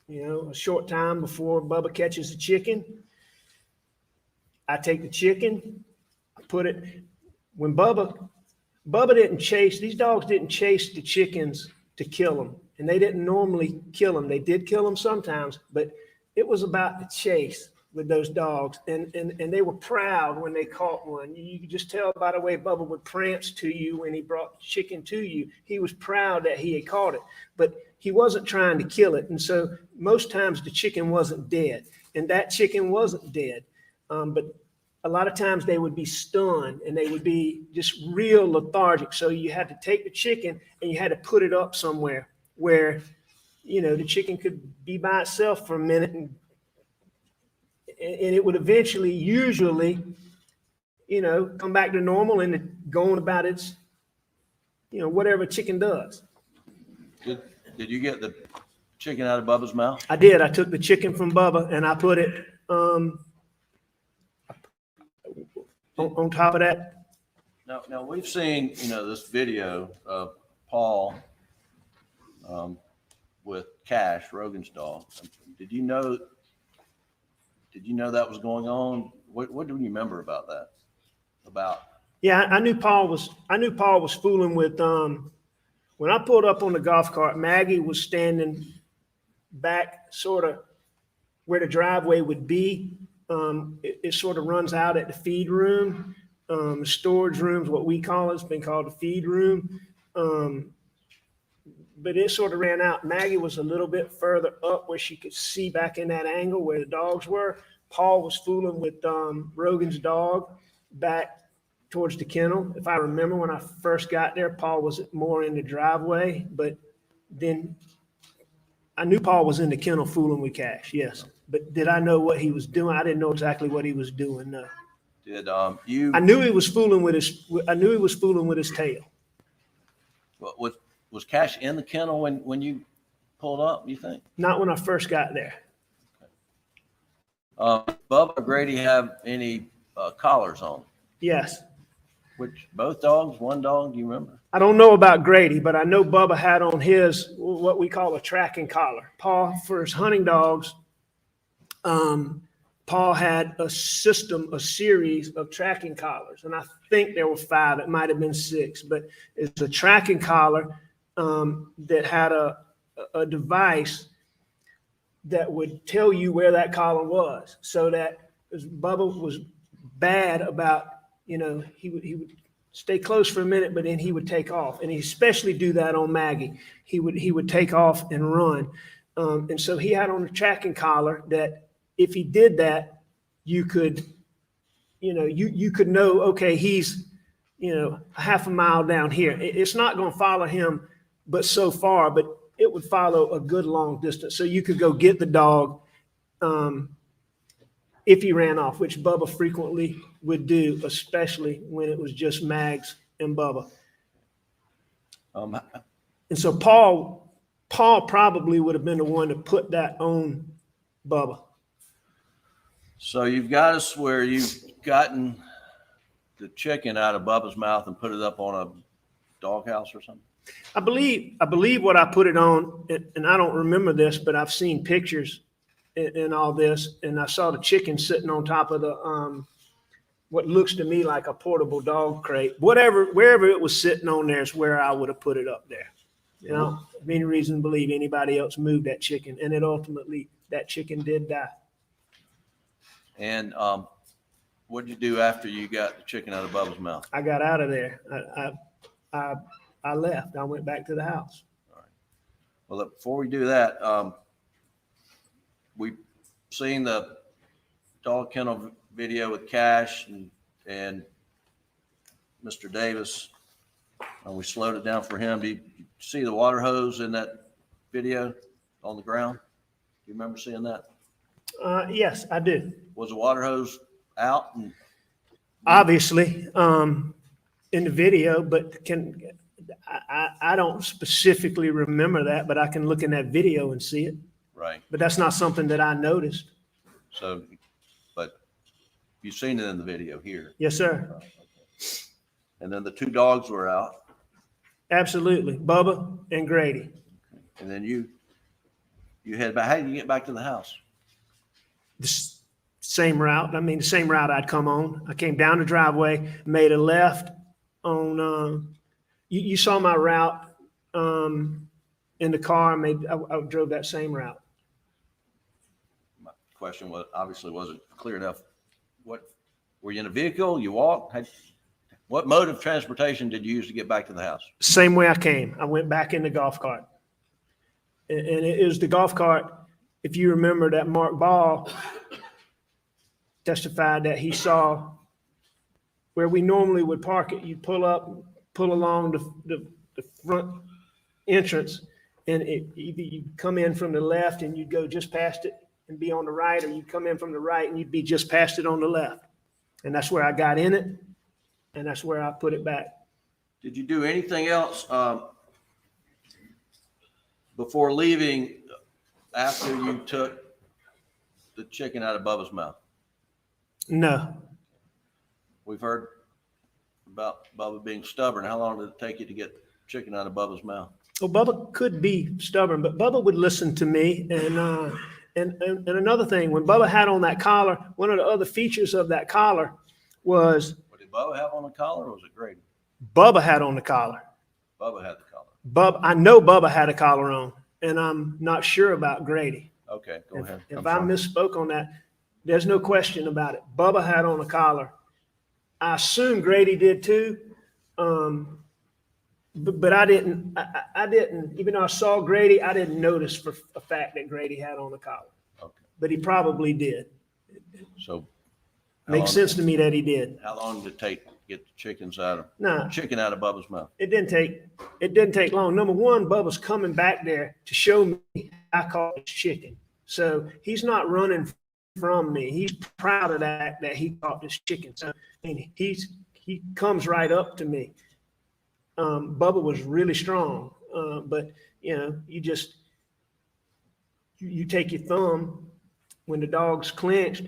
a short time before Bubba catches the chicken. I take the chicken, I put it, when Bubba didn't chase, these dogs didn't chase the chickens to kill them. And they didn't normally kill them. They did kill them sometimes, but it was about the chase with those dogs. And they were proud when they caught one. You could just tell by the way Bubba would prance to you when he brought the chicken to you. He was proud that he had caught it, but he wasn't trying to kill it. And so most times the chicken wasn't dead, and that chicken wasn't dead. But a lot of times they would be stunned and they would be just real lethargic. So you had to take the chicken and you had to put it up somewhere where, the chicken could be by itself for a minute and it would eventually, usually, come back to normal and go on about its, whatever a chicken does. Did you get the chicken out of Bubba's mouth? I did. I took the chicken from Bubba and I put it on top of that. Now we've seen, this video of Paul with Cash, Rogan's dog. Did you know that was going on? What do you remember about that? Yeah, I knew Paul was fooling with when I pulled up on the golf cart, Maggie was standing back sort of where the driveway would be. It sort of runs out at the feed room. Storage room's what we call it. It's been called the feed room. But it sort of ran out. Maggie was a little bit further up where she could see back in that angle where the dogs were. Paul was fooling with Rogan's dog back towards the kennel. If I remember when I first got there, Paul was more in the driveway, but then I knew Paul was in the kennel fooling with Cash, yes. But did I know what he was doing? I didn't know exactly what he was doing, no. I knew he was fooling with his tail. Was Cash in the kennel when you pulled up, you think? Not when I first got there. Bubba or Grady have any collars on? Yes. Which, both dogs, one dog, do you remember? I don't know about Grady, but I know Bubba had on his, what we call a tracking collar. Paul, for his hunting dogs, Paul had a series of tracking collars. And I think there were 5, it might've been 6, but it's a tracking collar that had a device that would tell you where that collar was, so that Bubba was bad about, he would stay close for a minute, but then he would take off, and he especially do that on Maggie. He would take off and run, and so he had on a tracking collar that if he did that, you could, you could know, okay, he's, a half a mile down here. It's not going to follow him, but so far, but it would follow a good long distance, so you could go get the dog if he ran off, which Bubba frequently would do, especially when it was just Mags and Bubba. And so Paul probably would have been the one to put that on Bubba. So you've got us where you've gotten the chicken out of Bubba's mouth and put it up on a doghouse or something? I believe what I put it on, and I don't remember this, but I've seen pictures and all this, and I saw the chicken sitting on top of the what looks to me like a portable dog crate. Wherever it was sitting on there is where I would have put it up there. You know, have any reason to believe anybody else moved that chicken, and it ultimately, that chicken did die. And what did you do after you got the chicken out of Bubba's mouth? I got out of there. I left. I went back to the house. Well, look, before we do that, we've seen the dog kennel video with Cash and Mr. Davis, and we slowed it down for him. Do you see the water hose in that video on the ground? Do you remember seeing that? Yes, I do. Was the water hose out? And Obviously, in the video, but I don't specifically remember that, but I can look in that video and see it. right. But that's not something that I noticed. So, but you've seen it in the video here. Yes, sir. And then the two dogs were out. Absolutely. Bubba and Grady. And then you head back. How did you get back to the house? The same route. I mean, the same route I'd come on. I came down the driveway, made a left on, you saw my route in the car. I drove that same route. My question was obviously wasn't clear enough. What were you in a vehicle? You walked? What mode of transportation did you use to get back to the house? Same way I came. I went back in the golf cart. And it was the golf cart, if you remember, that Mark Ball testified that he saw where we normally would park it. You'd pull up, pull along the front entrance, and either you'd come in from the left and you'd go just past it and be on the right, or you'd come in from the right and you'd be just past it on the left. And that's where I got in it, and that's where I put it back. Did you do anything else before leaving after you took the chicken out of Bubba's mouth? No. We've heard about Bubba being stubborn. How long did it take you to get chicken out of Bubba's mouth? Well, Bubba could be stubborn, but Bubba would listen to me. And another thing, when Bubba had on that collar, one of the other features of that collar was What did Bubba have on the collar, or was it Grady? Bubba had on the collar. Bubba had the collar. I know Bubba had a collar on, and I'm not sure about Grady. Okay, go ahead. If I'm I sorry. misspoke on that, there's no question about it. Bubba had on a collar. I assume Grady did too. But I didn't, even though I saw Grady, I didn't notice for a fact that Grady had on a collar. Okay. But he probably did. So how Makes long- sense to me that he did. How long did it take to get the chicken out of Bubba's mouth? It didn't take long. Number one, Bubba's coming back there to show me I caught his chicken. So he's not running from me. He's proud of that he caught this chicken. So he comes right up to me. Bubba was really strong, but you take your thumb when the dog's clenched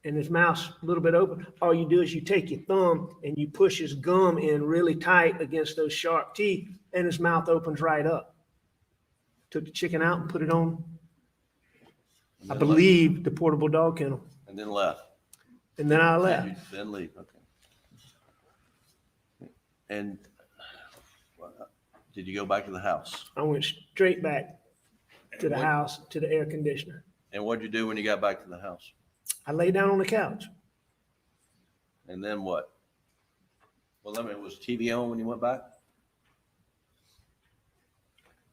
and his mouth's a little bit open. All you do is you take your thumb and you push his gum in really tight against those sharp teeth, and his mouth opens right up. Took the chicken out and put it on, And I then believe, the portable dog kennel, left. And then left. and then I left. Then leave. Okay. And did you go back to the house? I went straight back to the house, to the air conditioner. And what did you do when you got back to the house? I lay down on the couch. And then what? Well, was TV on when you went back?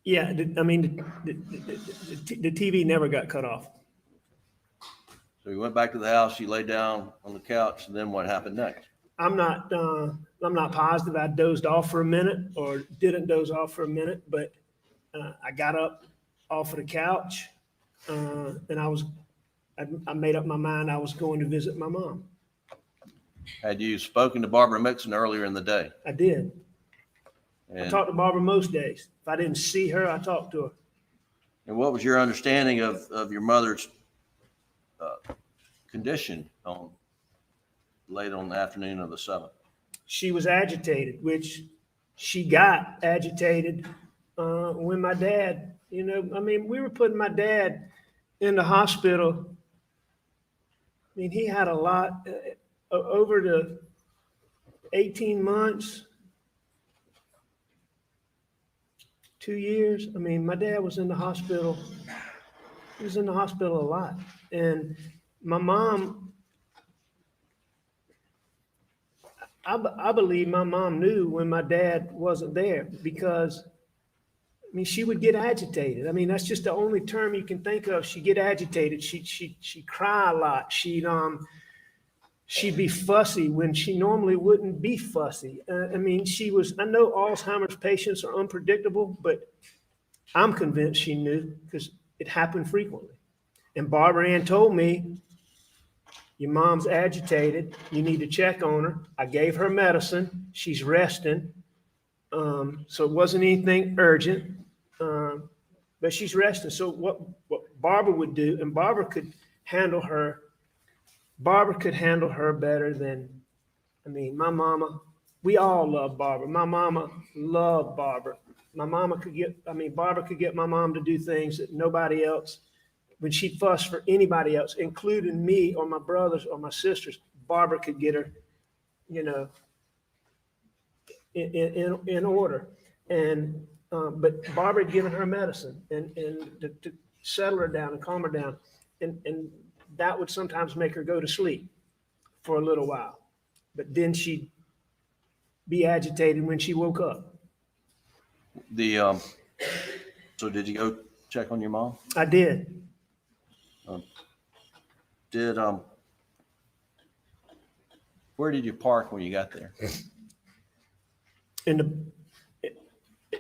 Yeah, the TV never got cut off. So you went back to the house, you lay down on the couch, and then what happened next? I'm not positive I dozed off for a minute or didn't doze off for a minute, but I got up off of the couch and I made up my mind I was going to visit my mom. Had you spoken to Barbara Mixon earlier in the day? I did. I And, talked to Barbara most days. If I didn't see her, I talked to her. and what was your understanding of your mother's condition late on the afternoon of the 7th? She was agitated, which she got agitated when my dad, we were putting my dad in the hospital. I mean, he had a lot over the 18 months. 2 years. I mean, my dad was in the hospital. He was in the hospital a lot. And my mom, I believe my mom knew when my dad wasn't there because, I mean, she would get agitated. I mean, that's just the only term you can think of. She'd get agitated. She'd cry a lot. She'd be fussy when she normally wouldn't be fussy. I mean, I know Alzheimer's patients are unpredictable, but I'm convinced she knew because it happened frequently. And Barbara Ann told me, your mom's agitated. You need to check on her. I gave her medicine. She's resting. So it wasn't anything urgent, but she's resting. So what Barbara would do, and Barbara could handle her better than, I mean, my mama, we all love Barbara. My mama loved Barbara. Barbara could get my mom to do things that nobody else, when she'd fuss for anybody else, including me or my brothers or my sisters, Barbara could get her, you know, in order. And, but Barbara had given her medicine and to settle her down and calm her down. And that would sometimes make her go to sleep for a little while. But then she'd be agitated when she woke up. So did you go check on your mom? I did. Where did you park when you got there?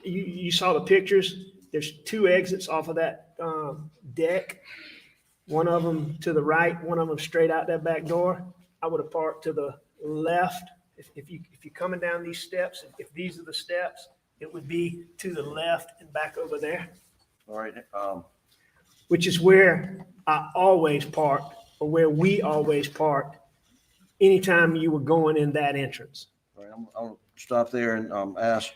You saw the pictures. There's 2 exits off of that deck. One of them to the right, one of them straight out that back door. I would have parked to the left. If you're coming down these steps, if these are the steps, it would be to the left and back over there. All right. Which is where I always parked, or where we always parked, anytime you were going in that entrance. All right, I'll stop there and ask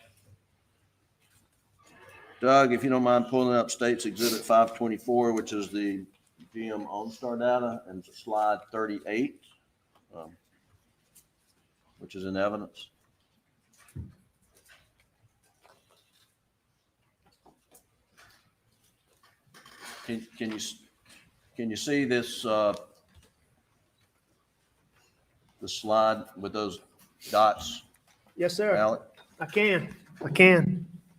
Doug, if you don't mind pulling up State's Exhibit 524, which is the GM OnStar data, and slide 38, which is in evidence. Can you see this the slide with those dots? Yes, sir. Alec? I can.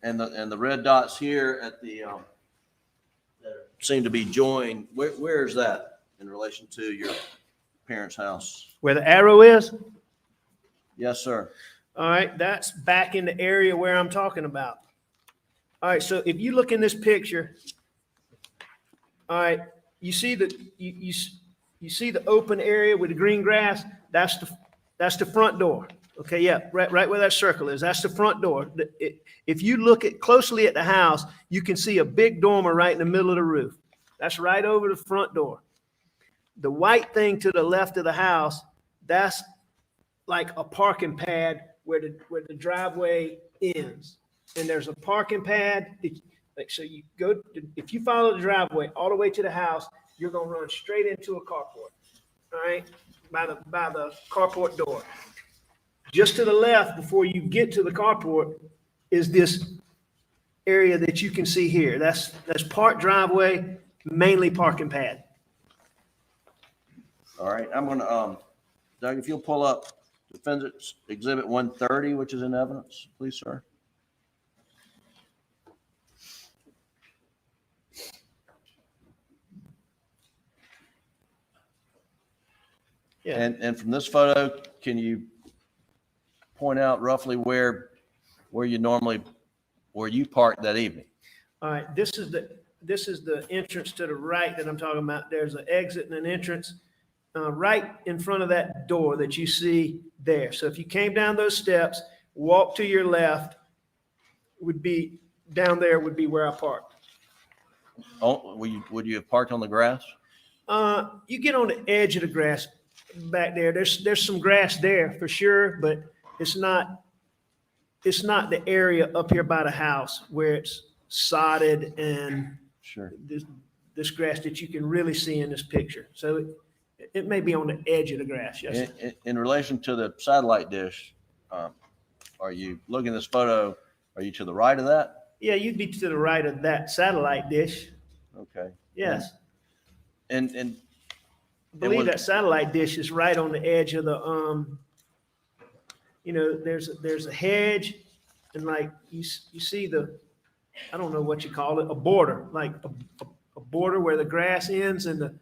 And the red dots here at the that seem to be joined. Where is that in relation to your parents' house? Where the arrow is? Yes, sir. All right, that's back in the area where I'm talking about. All right, so if you look in this picture, all right, you see you see the open area with the green grass? That's the front door. Okay, yeah, right where that circle is. That's the front door. If you look closely at the house, you can see a big dormer right in the middle of the roof. That's right over the front door. The white thing to the left of the house, that's like a parking pad where the driveway ends. And there's a parking pad. So you go, if you follow the driveway all the way to the house, you're gonna run straight into a carport. All right, by the carport door. Just to the left, before you get to the carport, is this area that you can see here. That's part driveway, mainly parking pad. All right, I'm gonna Doug, if you'll pull up Defendant's Exhibit 130, which is in evidence, please, sir. Yeah. And from this photo, can you point out roughly where you parked that evening? All right, this is the entrance to the right that I'm talking about. There's an exit and an entrance right in front of that door that you see there. So if you came down those steps, walk to your left, would be down there would be where I parked. Oh, would you have parked on the grass? You get on the edge of the grass back there. There's some grass there for sure, but it's not the area up here by the house where it's sodded and Sure. this grass that you can really see in this picture. So it may be on the edge of the grass. Yes. In relation to the satellite dish, are you looking at this photo? Are you to the right of that? Yeah, you'd be to the right of that satellite dish. Okay. Yes. And I believe was- that satellite dish is right on the edge of the, there's a hedge and like you see I don't know what you call it, a border, like a border where the grass ends and the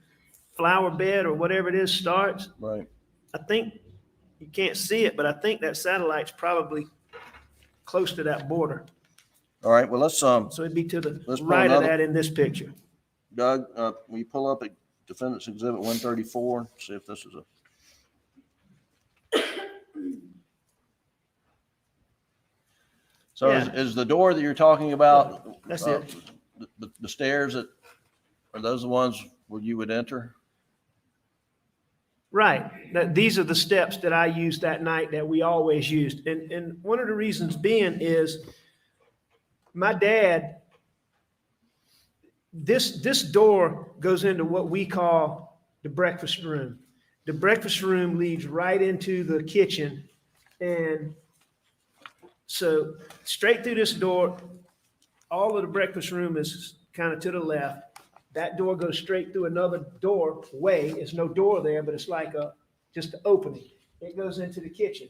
flower bed or whatever it is starts. right. I think you can't see it, but I think that satellite's probably close to that border. All right, well, let's, So it'd be to the Let's pull right of another- that in this picture. Doug, will you pull up a Defendant's Exhibit 134, see if this is a. So is the door that you're talking about? That's it. The stairs are those the ones where you would enter? Right. These are the steps that I used that night that we always used. And one of the reasons being is my dad, this door goes into what we call the breakfast room. The breakfast room leads right into the kitchen. And so straight through this door, all of the breakfast room is kind of to the left. That door goes straight through another doorway. There's no door there, but it's like just an opening. It goes into the kitchen.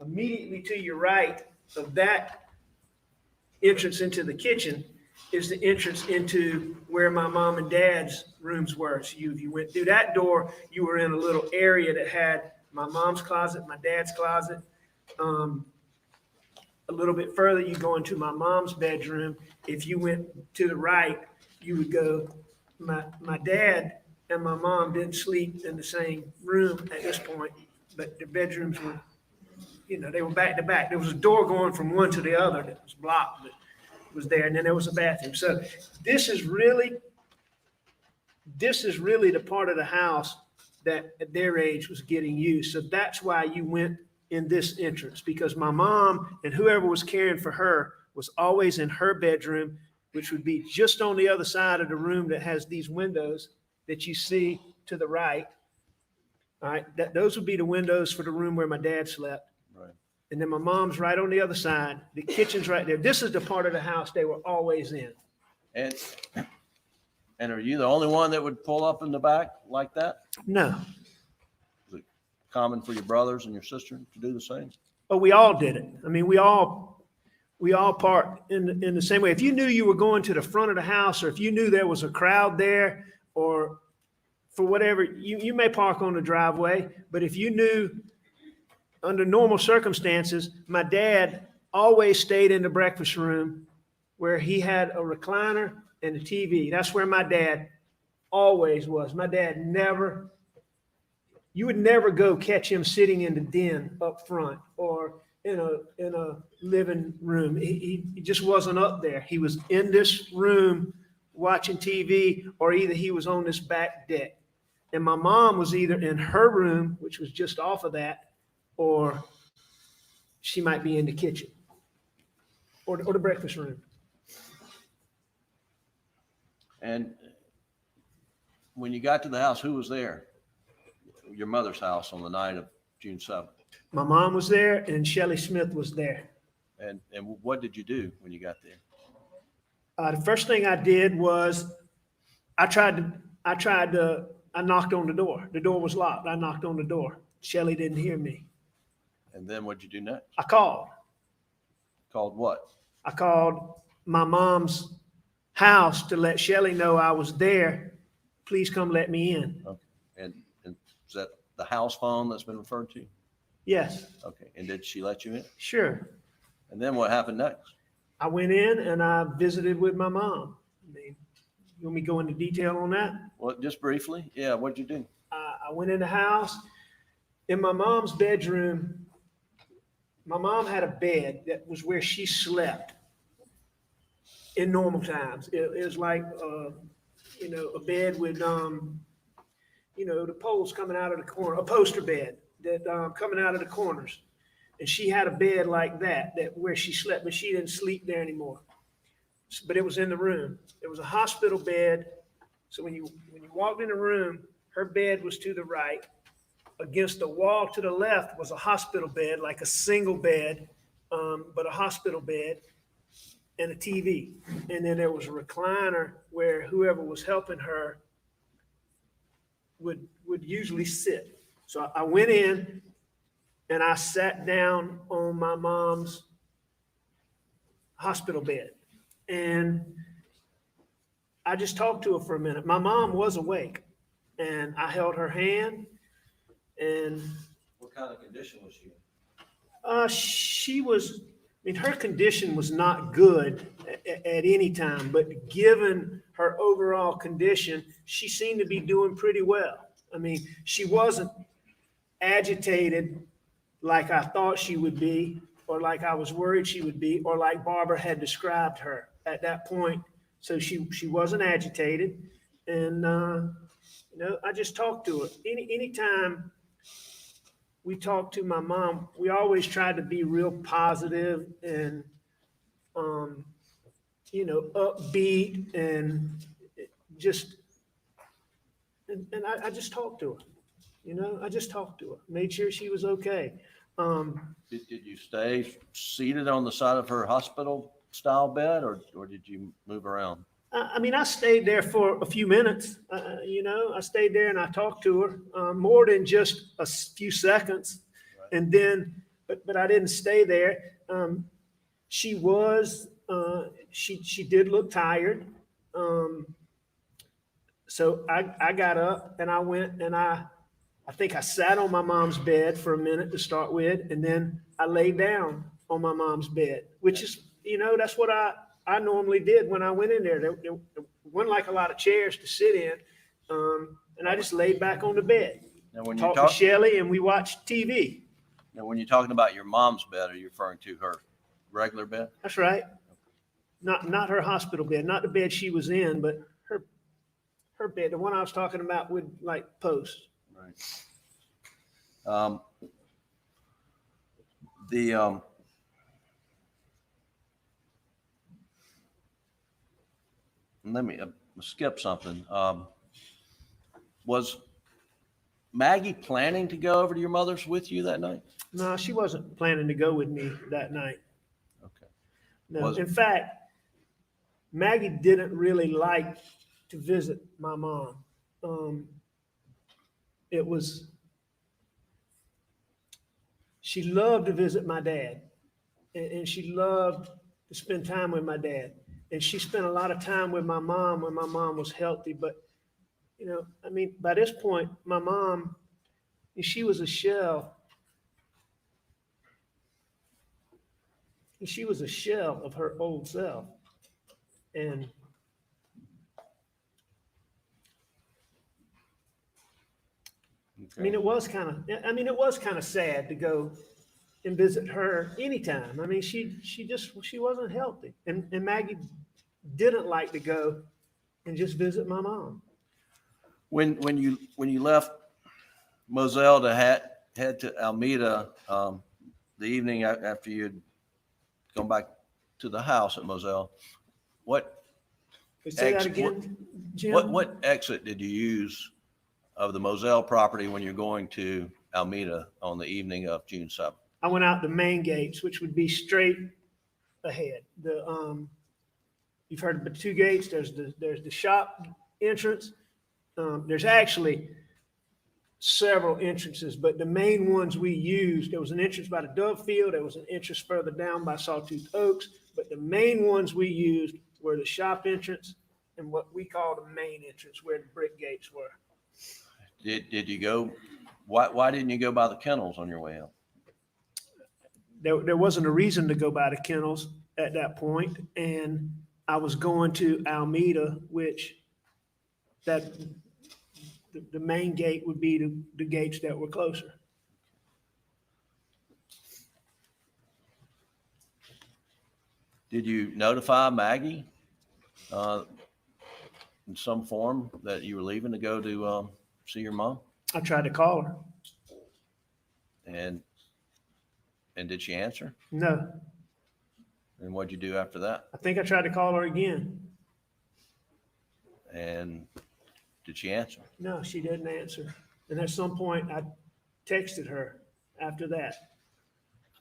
Immediately to your right of that entrance into the kitchen is the entrance into where my mom and dad's rooms were. So if you went through that door, you were in a little area that had my mom's closet, my dad's closet. A little bit further, you go into my mom's bedroom. If you went to the right, you would go, my dad and my mom didn't sleep in the same room at this point, but their bedrooms were, they were back to back. There was a door going from one to the other that was blocked, but it was there. And then there was a bathroom. So this is really the part of the house that at their age was getting used. So that's why you went in this entrance, because my mom and whoever was caring for her was always in her bedroom, which would be just on the other side of the room that has these windows that you see to the right. All right, those would be the windows for the room where my dad slept. Right. And then my mom's right on the other side. The kitchen's right there. This is the part of the house they were always in. And are you the only one that would pull up in the back like that? No, Is it common for your brothers and your sister to do the same? but we all did it. I mean, we all parked in the same way. If you knew you were going to the front of the house, or if you knew there was a crowd there, or for whatever, you may park on the driveway. But if you knew under normal circumstances, my dad always stayed in the breakfast room where he had a recliner and a TV. That's where my dad always was. My dad you would never go catch him sitting in the den up front or in a living room. He just wasn't up there. He was in this room watching TV, or either he was on this back deck. And my mom was either in her room, which was just off of that, or she might be in the kitchen or the breakfast room. And when you got to the house, who was there? Your mother's house on the night of June 7th. My mom was there and Shelley Smith was there. And what did you do when you got there? The first thing I did was I knocked on the door. The door was locked. I knocked on the door. Shelley didn't hear me. And then what'd you do next? I called. Called what? I called my mom's house to let Shelley know I was there. Please come let me in. Okay. And is that the house phone that's been referred to? Yes, Okay. And did she let you in? sure. And then what happened next? I went in and I visited with my mom. I mean, you want me to go into detail on that? Well, just briefly. Yeah. What'd you do? I went in the house. In my mom's bedroom, my mom had a bed that was where she slept in normal times. It was like, a bed with, the poles coming out of the corner, a poster bed that coming out of the corners. And she had a bed like that where she slept, but she didn't sleep there anymore. But it was in the room. It was a hospital bed. So when you walked in the room, her bed was to the right. Against the wall to the left was a hospital bed, like a single bed, but a hospital bed. and a TV. And then there was a recliner where whoever was helping her would usually sit. So I went in and I sat down on my mom's hospital bed. And I just talked to her for a minute. My mom was awake, and I held her hand. And What kind of condition was she in? she was, I mean, her condition was not good at any time, but given her overall condition, she seemed to be doing pretty well. I mean, she wasn't agitated like I thought she would be, or like I was worried she would be, or like Barbara had described her at that point. So she wasn't agitated. And, I just talked to her. Anytime we talked to my mom, we always tried to be real positive and, upbeat and just, and I just talked to her. I just talked to her, made sure she was okay. Did you stay seated on the side of her hospital style bed or did you move around? I stayed there for a few minutes. I stayed there and I talked to her more than just a few seconds. Right. And then, but I didn't stay there. She did look tired. So I got up and I went and I think I sat on my mom's bed for a minute to start with, and then I laid down on my mom's bed, which is, that's what I normally did when I went in there. There wasn't like a lot of chairs to sit in, and I just laid back on the bed. Now, when you Talked talk, to Shelly, and we watched TV. now when you're talking about your mom's bed, are you referring to her regular bed? That's right. Not her hospital bed, not the bed she was in, but her bed, the one I was talking about with like posts. Right. Let me skip something. Was Maggie planning to go over to your mother's with you that night? No, she wasn't planning to go with me that night. Okay. No, in fact, Maggie didn't really like to visit my mom. She loved to visit my dad, and she loved to spend time with my dad. And she spent a lot of time with my mom when my mom was healthy. But, by this point, my mom, she was a shell. She was a shell of her old self. And Okay. it was kind of sad to go and visit her anytime. She wasn't healthy. And Maggie didn't like to go and just visit my mom. When you left Moselle to head to Almeda the evening after you'd gone back to the house at Moselle, Say that again, Jim? what exit did you use of the Moselle property when you're going to Almeda on the evening of June 7th? I went out the main gates, which would be straight ahead. You've heard of the two gates. There's the shop entrance. There's actually several entrances, but the main ones we used, there was an entrance by the Dove Field. There was an entrance further down by Sawtooth Oaks, but the main ones we used were the shop entrance and what we call the main entrance, where the brick gates were. Did you go? Why didn't you go by the kennels on your way out? There wasn't a reason to go by the kennels at that point, and I was going to Almeda, which the main gate would be the gates that were closer. Did you notify Maggie in some form that you were leaving to go to see your mom? I tried to call her. And did she answer? No. And what'd you do after that? I think I tried to call her again. And did she answer? No, she didn't answer. And at some point, I texted her after that.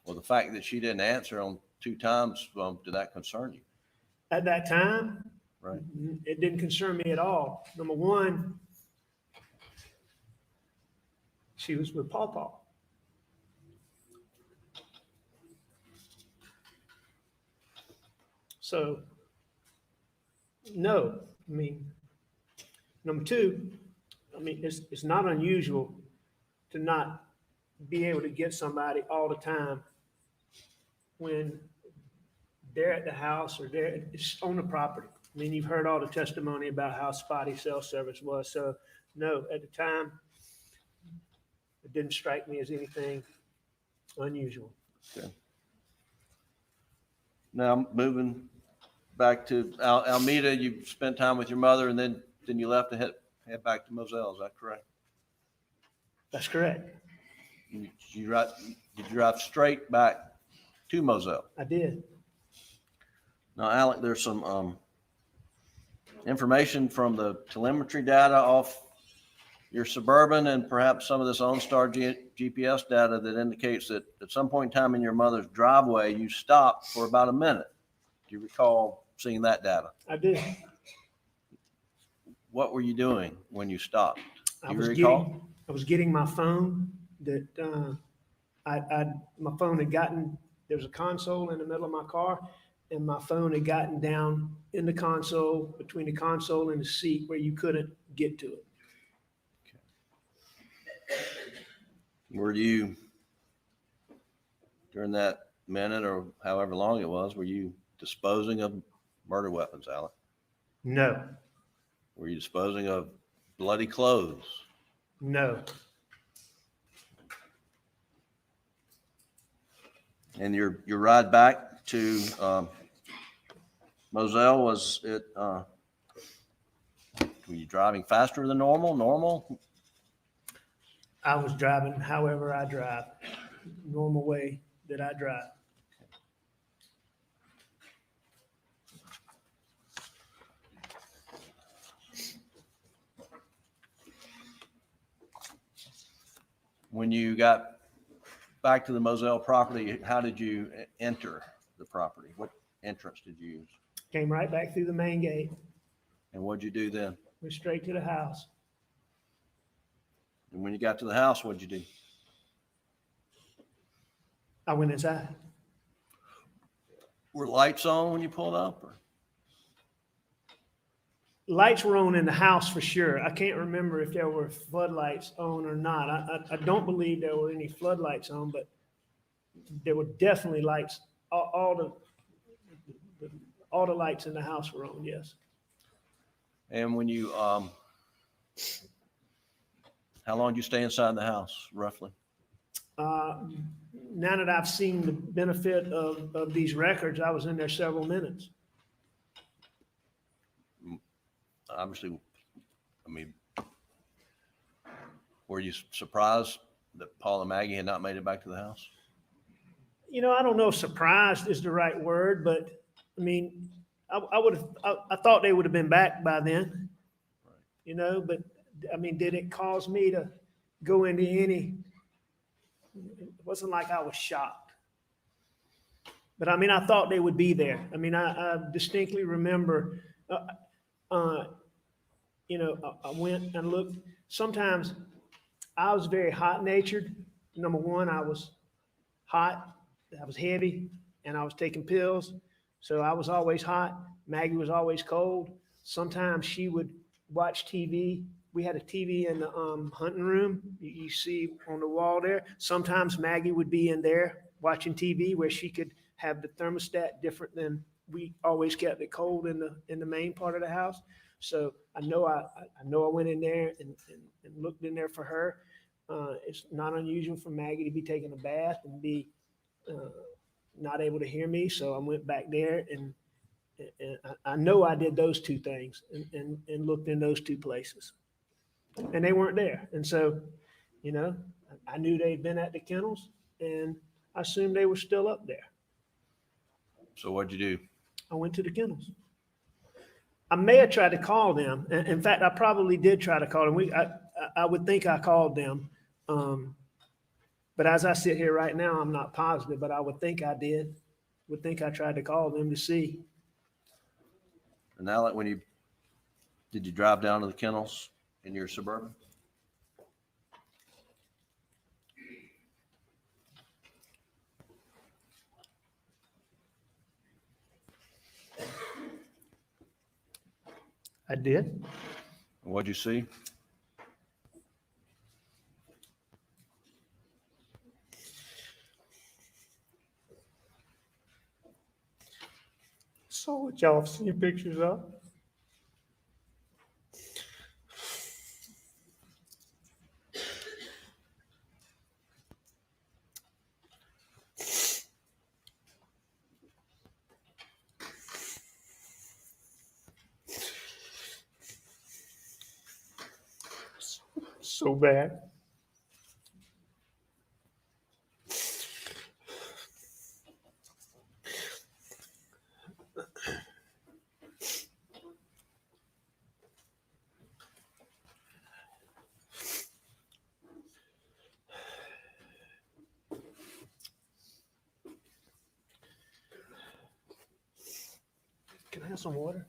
Well, the fact that she didn't answer on 2 times, did that concern you? At that time, Right. it didn't concern me at all. Number one, she was with Paw Paw. So, no, I mean, number two, I mean, it's not unusual to not be able to get somebody all the time when they're at the house or they're it's on the property. I mean, you've heard all the testimony about how spotty cell service was. So, no, at the time, it didn't strike me as anything unusual. Okay. Now, moving back to Almeda, you spent time with your mother and then you left to head back to Moselle. Is that correct? That's correct. Did you drive straight back to Moselle? I did. Now, Alec, there's some information from the telemetry data off your Suburban and perhaps some of this OnStar GPS data that indicates that at some point in time in your mother's driveway, you stopped for about a minute. Do you recall seeing that data? I did. What were you doing when you stopped? Do I you was recall? getting my phone that my phone had gotten, there was a console in the middle of my car and my phone had gotten down in the console, between the console and the seat where you couldn't get to it. Were you, during that minute or however long it was, were you disposing of murder weapons, Alec? No, Were you disposing of bloody clothes? no. And your ride back to Moselle, was it, were you driving faster than normal? I was driving however I drive, normal way that I drive. When you got back to the Moselle property, how did you enter the property? What entrance did you use? Came right back through the main gate, And what'd you do then? went straight to the house. And when you got to the house, what'd you do? I went inside. Were lights on when you pulled up? Or? Lights were on in the house for sure. I can't remember if there were floodlights on or not. I don't believe there were any floodlights on, but there were definitely lights. All the lights in the house were on, yes. And when you, how long did you stay inside the house, roughly? Now that I've seen the benefit of these records, I was in there several minutes. Obviously, I mean, were you surprised that Paul and Maggie had not made it back to the house? You know, I don't know if surprised is the right word, but I mean, I thought they would have been back by then, you know, but I mean, did it cause me to go into any, it wasn't like I was shocked. But I mean, I thought they would be there. I mean, I distinctly remember, you know, I went and looked. Sometimes I was very hot natured. Number one, I was hot, I was heavy, and I was taking pills. So I was always hot. Maggie was always cold. Sometimes she would watch TV. We had a TV in the hunting room. You see on the wall there. Sometimes Maggie would be in there watching TV where she could have the thermostat different than we always kept it cold in the main part of the house. So I know I went in there and looked in there for her. It's not unusual for Maggie to be taking a bath and be not able to hear me. So I went back there and I know I did those two things and looked in those two places. And they weren't there. And so, you know, I knew they'd been at the kennels and I assumed they were still up there. So what'd you do? I went to the kennels. I may have tried to call them. In fact, I probably did try to call them. I would think I called them. But as I sit here right now, I'm not positive, but I would think I did. Would think I tried to call them to see. And now, like, did you drive down to the kennels in your Suburban? I did. What'd you see? Saw what y'all have seen pictures of. So bad. Can I have some water?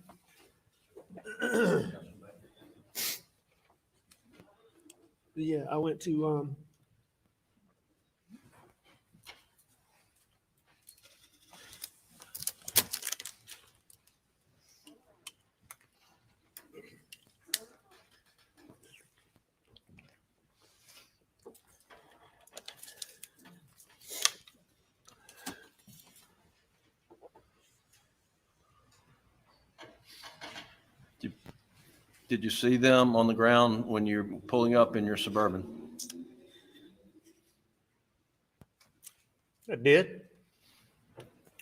Yeah, I went to Did you see them on the ground when you're pulling up in your Suburban? I did.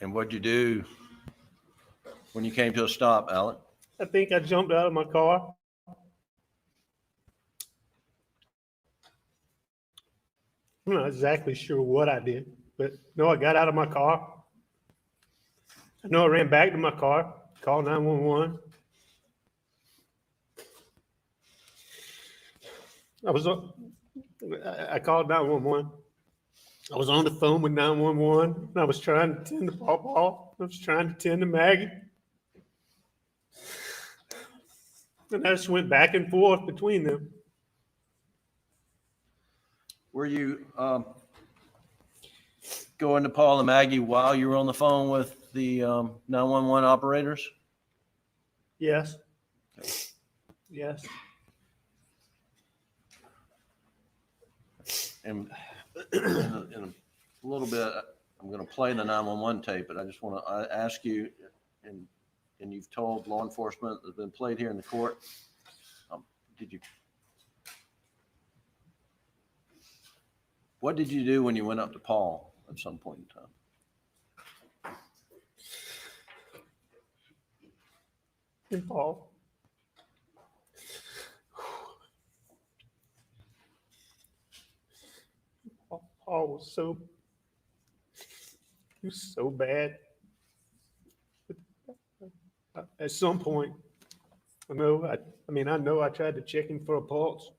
And what'd you do when you came to a stop, Alec? I think I jumped out of my car. I'm not exactly sure what I did, but no, I got out of my car. I know I ran back to my car, called 911. I called 911. I was on the phone with 911, and I was trying to tend to Paw. I was trying to tend to Maggie. And I just went back and forth between them. Were you going to Paul and Maggie while you were on the phone with the 911 operators? Yes. Yes. And in a little bit, I'm going to play the 911 tape, but I just want to ask you, and you've told law enforcement that's been played here in the court, what did you do when you went up to Paul at some point in time? And Paul. Paul was so bad. At some point, I know I tried to check him for a pulse.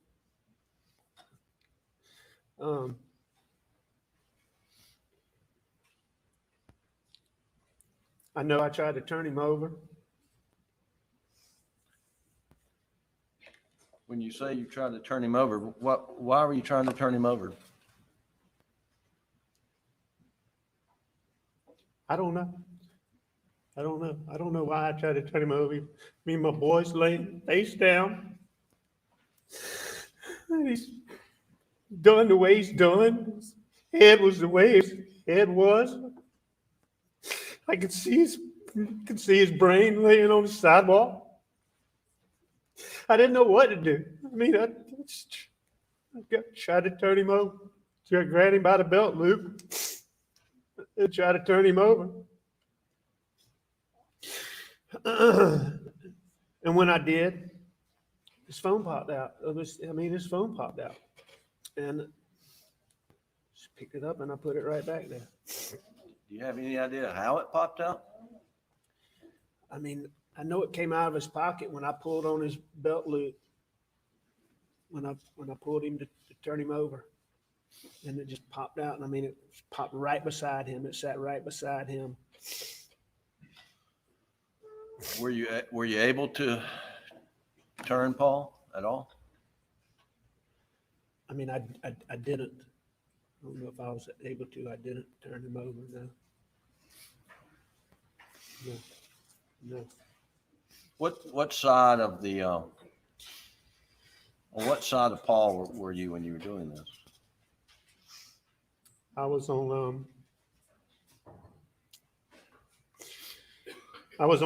I know I tried to turn him over. When you say you tried to turn him over, why were you trying to turn him over? I don't know. I don't know why I tried to turn him over. Me and my boys laying face down. And he's done the way he's done. His head was the way his head was. I could see his brain laying on the sidewalk. I didn't know what to do. I mean, I tried to turn him over. So I grabbed him by the belt loop and tried to turn him over. And when I did, his phone popped out. His phone popped out. And just picked it up and I put it right back there. Do you have any idea how it popped out? I mean, I know it came out of his pocket when I pulled on his belt loop. When I pulled him to turn him over. And it just popped out. And I mean, it popped right beside him. It sat right beside him. Were you able to turn Paul at all? I mean, I didn't. I don't know if I was able to. I didn't turn him over, no. No. What side of the on what side of Paul were you when you were doing this? I was on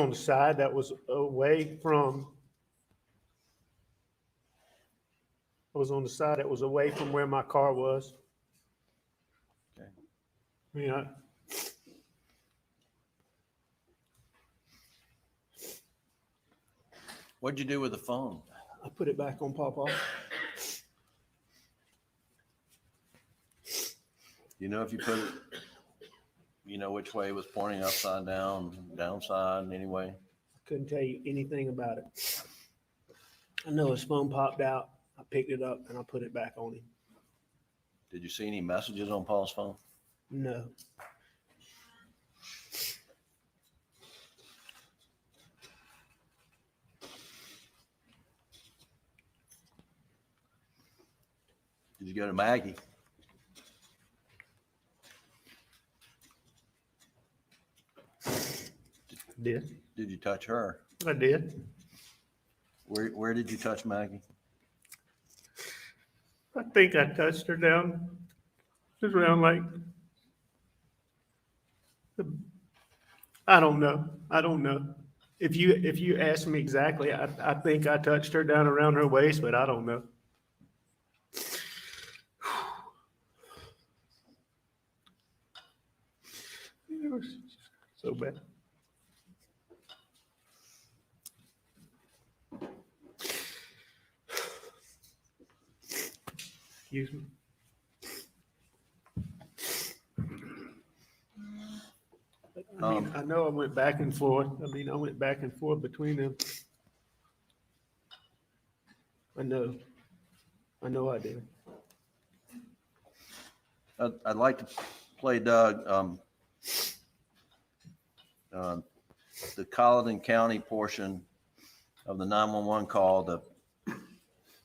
the side that was away from where my car was. Okay. Yeah. What'd you do with the phone? I put it back on Pawpaw. You know, if you put it, you know which way it was pointing, upside down, downside, anyway? I couldn't tell you anything about it. I know his phone popped out. I picked it up and I put it back on him. Did you see any messages on Paul's phone? No. Did you go to Maggie? Did. Did you touch her? I did. Where did you touch Maggie? I think I touched her down just around like, I don't know. If you ask me exactly, I think I touched her down around her waist, but I don't know. It was so bad. Excuse me. I mean, I know I went back and forth. I went back and forth between them. I know I did. I'd like to play Doug, the Colleton County portion of the 911 call,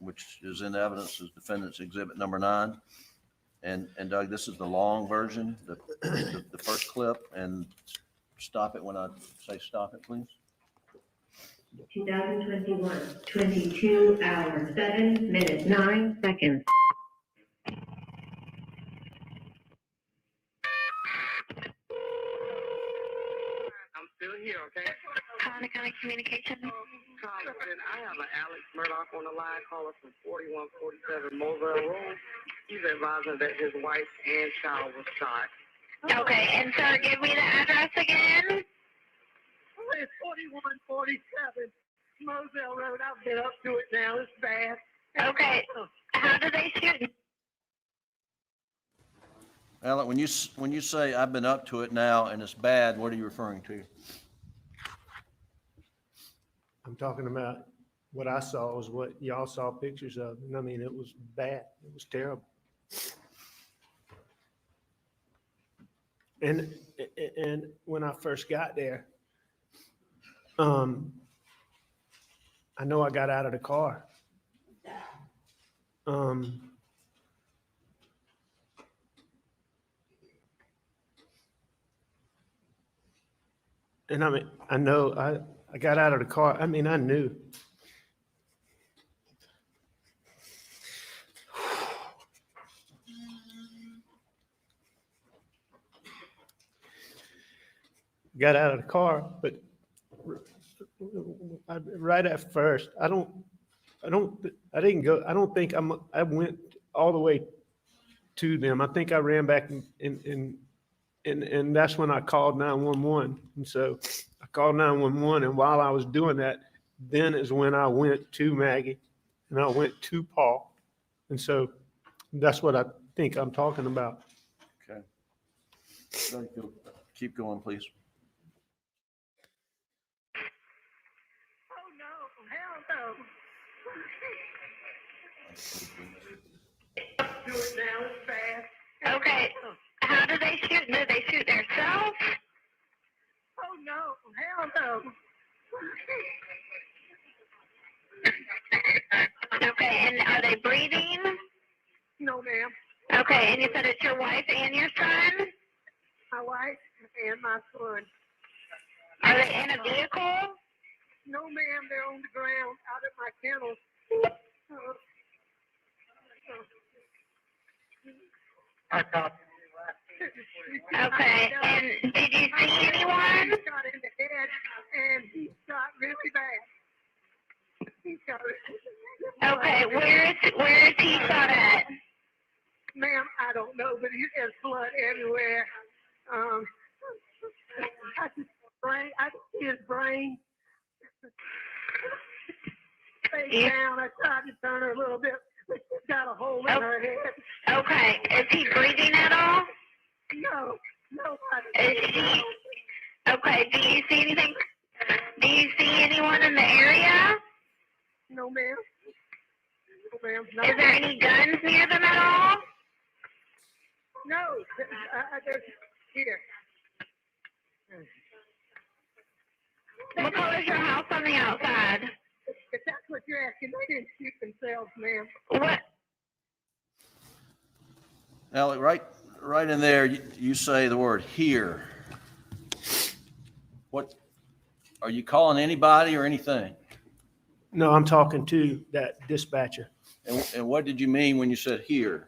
which is in evidence as defendant's exhibit number 9. And Doug, this is the long version, the first clip, and stop it when I say stop it, please. 2021, 22 hours, 7 minutes, 9 seconds. I'm still here, okay? County Communications. Congressman, I have an Alex Murdaugh on the line, caller from 4147 Murdaugh Road. He's advising that his wife and child was shot. Okay, and sir, give me the address again. It's 4147 Moselle Road. I've been up to it now. It's bad. Okay, how did they shoot? Alan, when you say I've been up to it now and it's bad, what are you referring to? I'm talking about what I saw was what y'all saw pictures of. And I mean, it was bad. It was terrible. And when I first got there, I know I got out of the car. And I mean, I know I got out of the car. I mean, I knew. Got out of the car, but right at first, I don't think I went all the way to them. I think I ran back and that's when I called 911. And so I called 911, and while I was doing that, then is when I went to Maggie and I went to Paul. And so that's what I think I'm talking about. Okay. Keep going, please. Oh, no. Hell no. Do it now. It's bad. Okay, how did they shoot? Did they shoot themselves? Oh, no. Hell no. Okay, and are they breathing? No, ma'am. Okay, and you said it's your wife and your son? My wife and my son. Are they in a vehicle? No, ma'am, they're on the ground out at my kennel. Okay, and did you see anyone? He shot in the head, and he shot really bad. He shot Okay, where is he shot at? Ma'am, I don't know, but there's blood everywhere. I can see his brain. Face down. I tried to turn her a little bit, but she's got a hole in her head. Okay, is he breathing at all? No, nobody. Is he? Okay, do you see anything? Do you see anyone in the area? No, ma'am. No, ma'am. Is there any guns near them at all? No, there's here. What color is your house on the outside? If that's what you're asking, they didn't shoot themselves, ma'am. What? Alec, right in there, you say the word here. What, are you calling anybody or anything? No, I'm talking to that dispatcher. And what did you mean when you said here?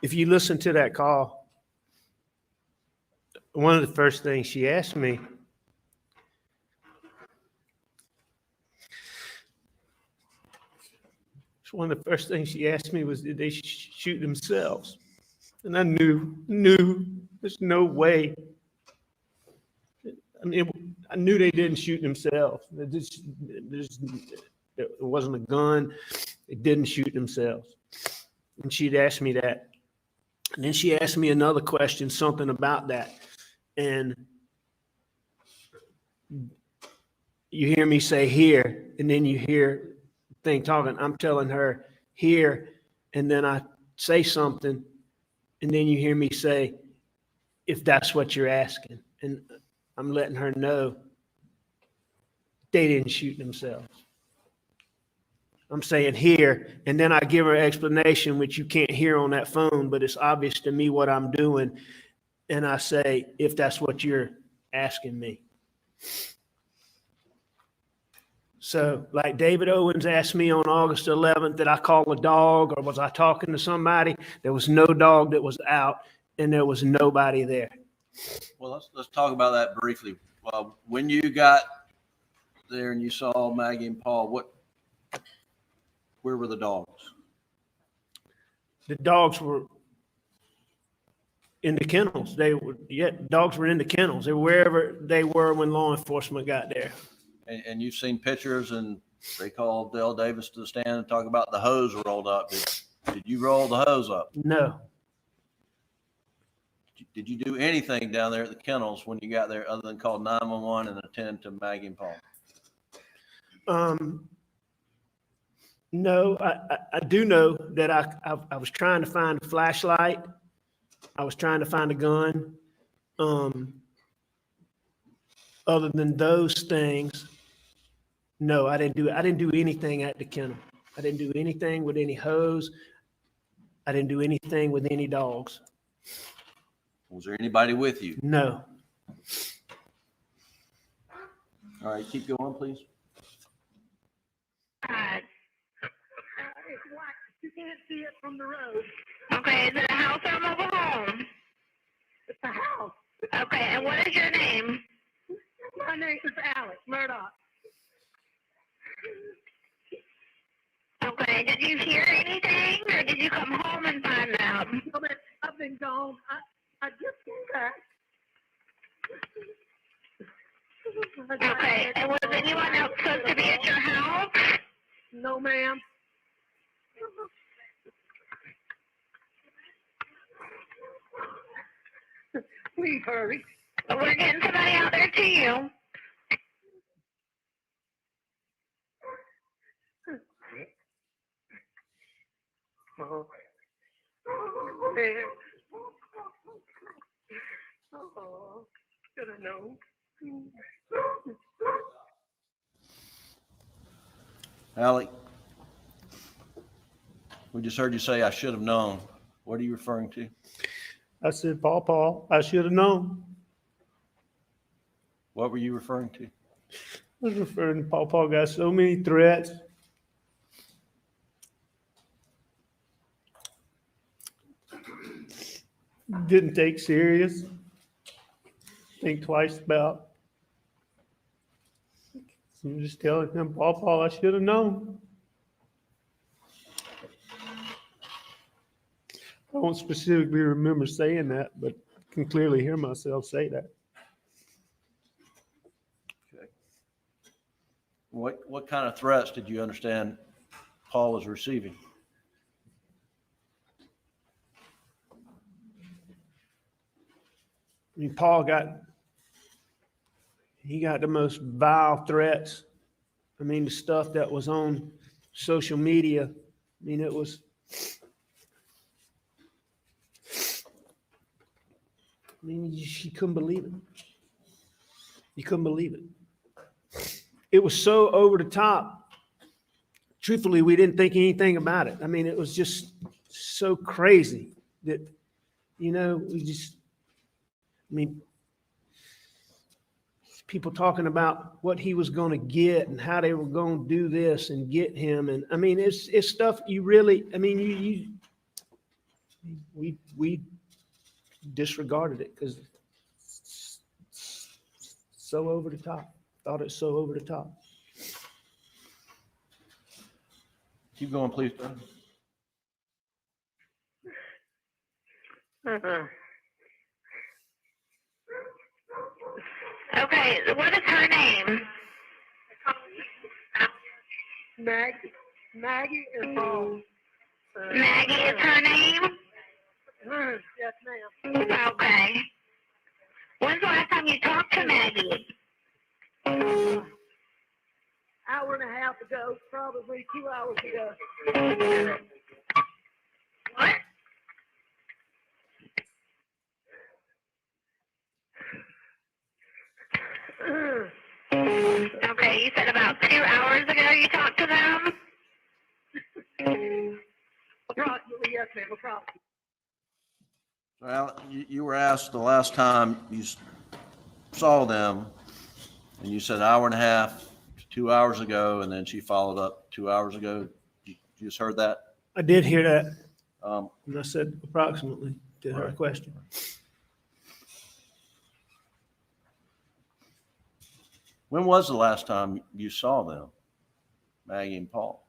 If you listen to that call, one of the first things she asked me, was, did they shoot themselves? And I knew there's no way. I mean, I knew they didn't shoot themselves. It wasn't a gun. They didn't shoot themselves. And she'd asked me that. And then she asked me another question, something about that. And you hear me say here, and then you hear the thing talking. I'm telling her here, and then I say something, and then you hear me say, if that's what you're asking. And I'm letting her know they didn't shoot themselves. I'm saying here, and then I give her an explanation, which you can't hear on that phone, but it's obvious to me what I'm doing. And I say, if that's what you're asking me. So like David Owens asked me on August 11th, did I call a dog or was I talking to somebody? There was no dog that was out and there was nobody there. Well, let's talk about that briefly. Well, when you got there and you saw Maggie and Paul, where were the dogs? The dogs were in the kennels. Dogs were in the kennels. They were wherever they were when law enforcement got there. And you've seen pictures, and they called Dale Davis to the stand and talk about the hose rolled up. Did you roll the hose up? No. Did you do anything down there at the kennels when you got there other than call 911 and attend to Maggie and Paul? No, I do know that I was trying to find a flashlight. I was trying to find a gun. Other than those things, no, I didn't do anything at the kennel. I didn't do anything with any hose. I didn't do anything with any dogs. Was there anybody with you? No. All right, keep going, please. It's white. You can't see it from the road. Okay, is it a house or a mobile home? It's a house. Okay, and what is your name? My name is Alex Murdaugh. Okay, did you hear anything or did you come home and find out? I've been gone. I just came back. Okay, and was anyone else supposed to be at your house? No, ma'am. Please hurry. We're getting somebody out there to you. Oh, man. Oh, should have known. Alec, we just heard you say, I should have known. What are you referring to? I said, Paul, I should have known. What were you referring to? I was referring to Paul got so many threats. Didn't take serious. Think twice about. So I'm just telling him, Paul, I should have known. I don't specifically remember saying that, but can clearly hear myself say that. Okay. What kind of threats did you understand Paul was receiving? I mean, he got the most vile threats. I mean, the stuff that was on social media. I mean, it was. I mean, you couldn't believe it. You couldn't believe it. It was so over the top. Truthfully, we didn't think anything about it. I mean, it was just so crazy that, we just, I mean, people talking about what he was going to get and how they were going to do this and get him. And I mean, it's stuff you really, I mean, we disregarded it because it's so over the top. Thought it's so over the top. Keep going, please. Okay, what is her name? Maggie and Paul. Maggie is her name? Yes, ma'am. Okay. When's the last time you talked to Maggie? Hour and a half ago, probably 2 hours ago. What? Okay, you said about 2 hours ago you talked to them? Approximately, yes, ma'am, approximately. Well, you were asked the last time you saw them, and you said an hour and a half, 2 hours ago, and then she followed up 2 hours ago. You just heard that? I did hear that. And I said approximately to her Right. question. When was the last time you saw them, Maggie and Paul?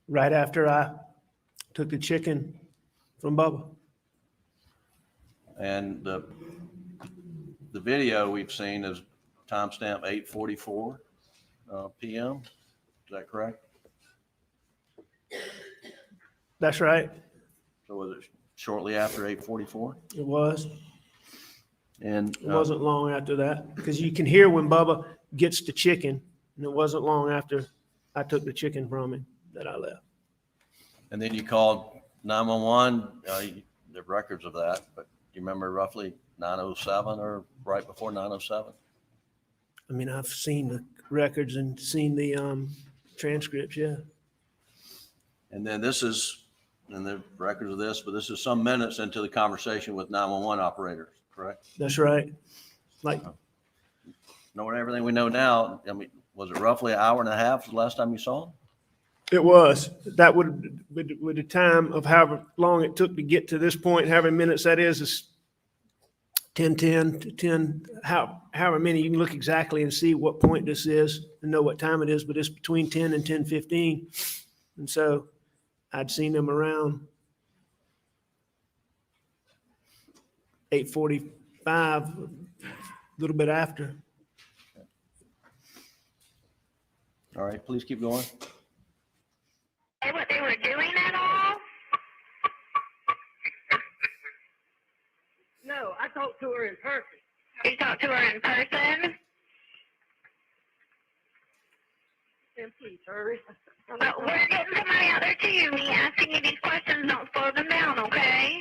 Right after I took the chicken from Bubba. And the video we've seen is timestamp 8:44 p.m. Is that correct? That's right. So was it shortly after 8:44? It was. And It wasn't long after that because you can hear when Bubba gets the chicken, and it wasn't long after I took the chicken from him that I left. And then you called 911. The records of that, but do you remember roughly 9:07 or right before 9:07? I mean, I've seen the records and seen the transcripts, yeah. And then this is, and the records of this, but this is some minutes into the conversation with 911 operators, correct? That's right. Like, Knowing everything we know now, I mean, was it roughly an hour and a half the last time you saw him? it was. That would, with the time of however long it took to get to this point, however many minutes that is 10:10 to 10, however many, you can look exactly and see what point this is and know what time it is, but it's between 10 and 10:15. And so I'd seen them around 8:45, a little bit after. All right, please keep going. What they were doing at all? No, I talked to her in person. You talked to her in person? And please hurry. But we're getting to my other two. Me asking you these questions, don't slow them down, okay?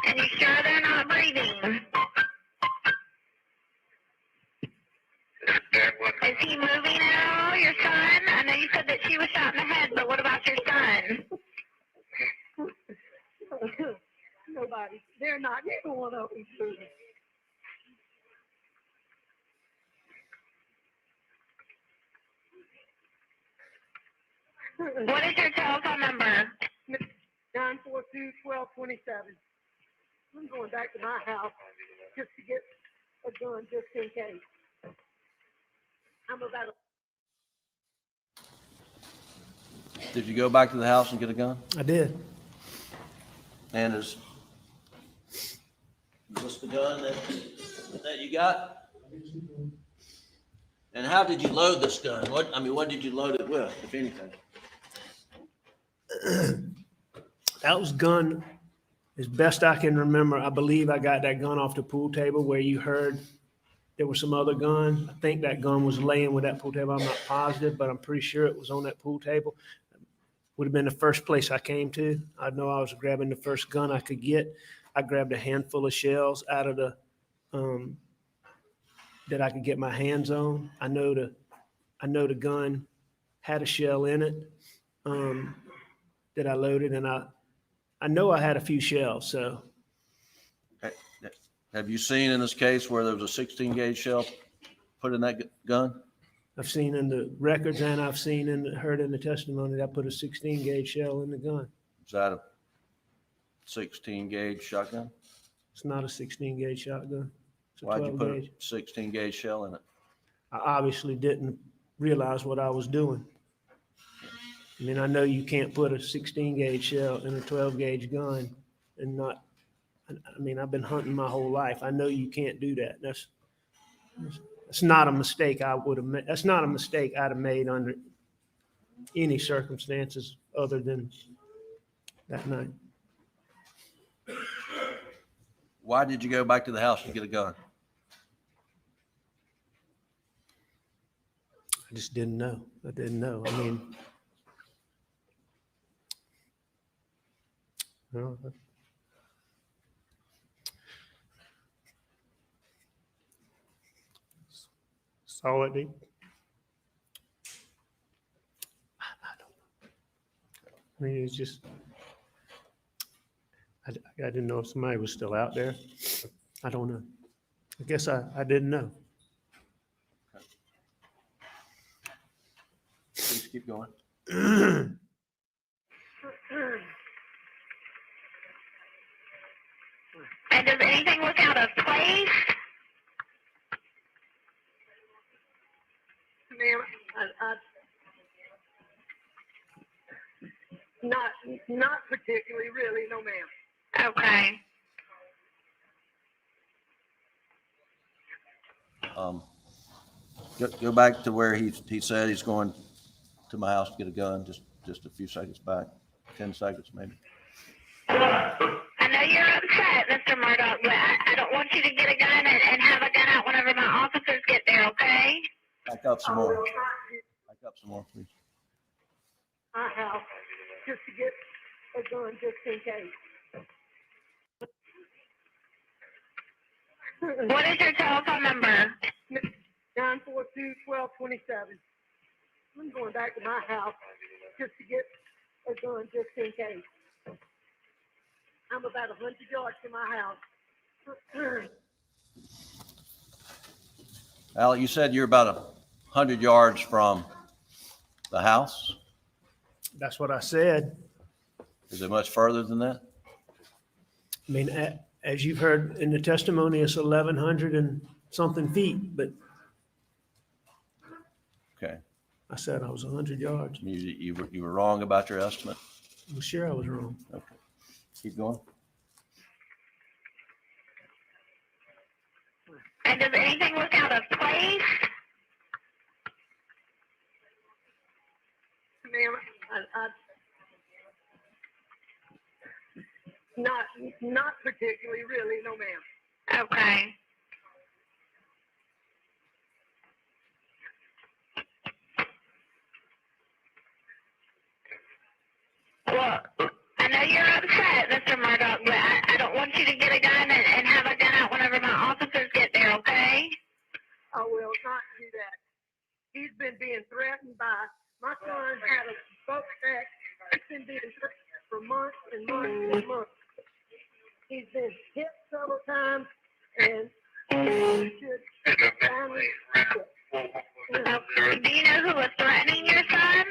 And you sure they're not breathing? Is he moving at all, your son? I know you said that she was shot in the head, but what about your son? Nobody. They're not. Neither one of them moving. What is your telephone number? 942-1227. I'm going back to my house just to get a gun just in case. I'm about Did you go back to the house and get a gun? I did. And is this the gun that you got? And how did you load this gun? What did you load it with, if anything? That was gun, as best I can remember. I believe I got that gun off the pool table where you heard there was some other gun. I think that gun was laying with that pool table. I'm not positive, but I'm pretty sure it was on that pool table. Would have been the first place I came to. I know I was grabbing the first gun I could get. I grabbed a handful of shells out of the that I could get my hands on. I know the gun had a shell in it that I loaded, and I know I had a few shells. So, Have you seen in this case where there was a 16 gauge shell put in that gun? I've seen in the records and I've seen and heard in the testimony that I put a 16 gauge shell in the gun. Is that a 16 gauge shotgun? It's not a 16 gauge shotgun. It's a Why'd you 12 put gauge. a 16 gauge shell in it? I obviously didn't realize what I was doing. I mean, I know you can't put a 16 gauge shell in a 12 gauge gun and not, I mean, I've been hunting my whole life. I know you can't do that. That's not a mistake I would have made. That's not a mistake I'd have made under any circumstances other than that night. Why did you go back to the house to get a gun? I just didn't know. I didn't know. I mean, no, saw it. I don't know. I mean, it's just, I didn't know if somebody was still out there. I don't know. I guess I didn't know. Please keep going. And does anything look out of place? ma'am, not particularly, really, no, ma'am. Okay. Go back to where he said he's going to my house to get a gun, just a few seconds back, 10 seconds maybe. I know you're upset, Mr. Murdaugh, but I don't want you to get a gun and have a gun out whenever my officers get there, okay? Back up some more. Back up some more, please. My house, just to get a gun, just in case. What is your telephone number? 942-1227. I'm going back to my house just to get a gun, just in case. I'm about 100 yards from my house. Alec, you said you're about 100 yards from the house. That's what I said. Is it much further than that? I mean, as you've heard in the testimony, it's 1,100 and something feet, but Okay. I said I was 100 yards. You were wrong about your estimate. I'm sure I was wrong. Okay. Keep going. And does anything look out of place? Ma'am, not particularly, really, no, ma'am. Okay. Well, I know you're upset, Mr. Murdaugh, but I don't want you to get a gun I will not do that. He's been being threatened by, my son had a boat wreck. He's been being threatened for months and months and months. He's been hit several times and he should finally quit. Do you know who was threatening your son?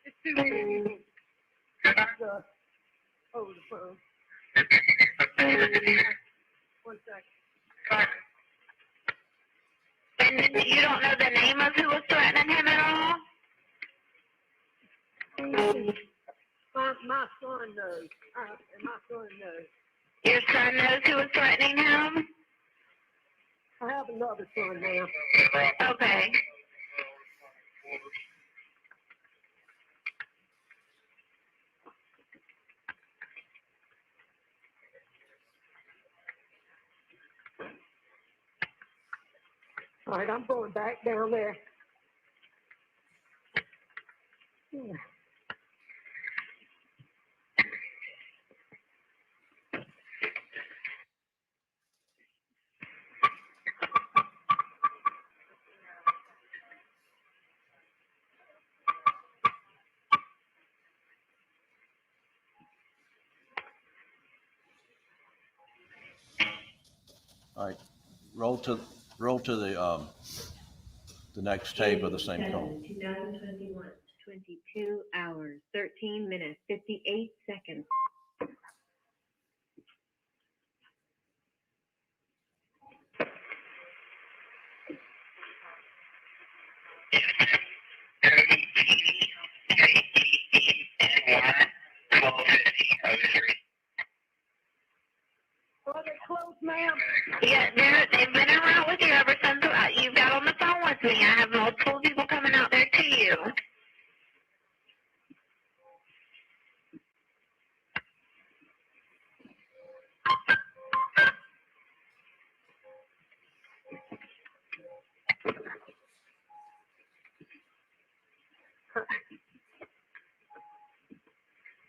It's too easy. Over the phone. One second. And you don't know the name of who was threatening him at all? My son knows. And my son knows. Your son knows who was threatening him? I have another son now. Okay. All right, I'm going back down there. All right, roll to the next tape of the same call. 2021, 22 hours, 13 minutes, 58 seconds. Are they close, ma'am? Yeah, they've been around with you ever since you got on the phone with me. I have multiple people coming out there to you.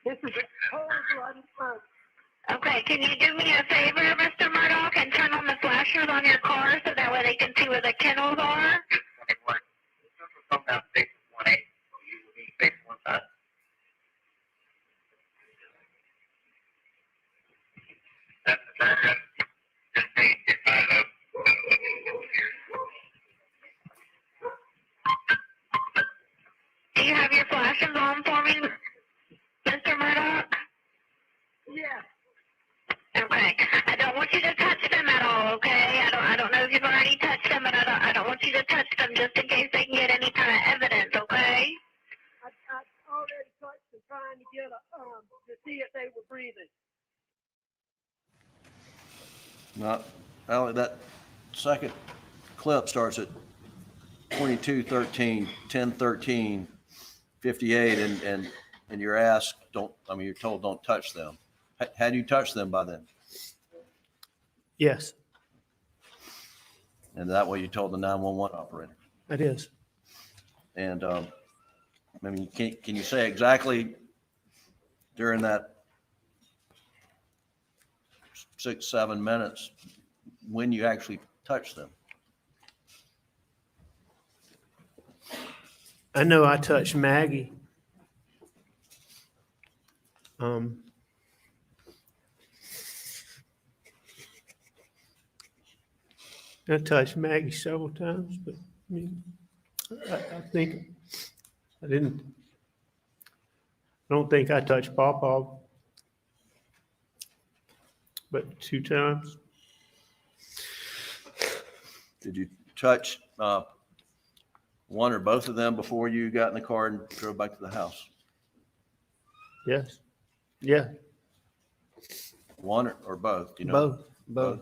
This is a whole bloody fun. Okay, can you do me a favor, Mr. Murdaugh, and turn on the flashers on your car so that way they can see where the kennels are? Do you have your flashers on for me, Mr. Murdaugh? Yeah. Okay. I don't want you to touch them at all, okay? I don't know if you've already touched them, but I don't want you to touch them just in case they can get any kind of evidence, okay? I already touched them trying to get to see if they were breathing. Not, Ally, that second clip starts at 22:13, 10:13, 58, and you're asked, you're told don't touch them. Had you touched them by then? Yes, And that way you told the 911 operator. it is. And, can you say exactly during that 6-7 minutes when you actually touched them? I know I touched Maggie. I touched Maggie several times, but I mean, I think I didn't. I don't think I touched Pawpaw, but 2 times. Did you touch one or both of them before you got in the car and drove back to the house? Yes. Yeah. One or both? Do you know? Both.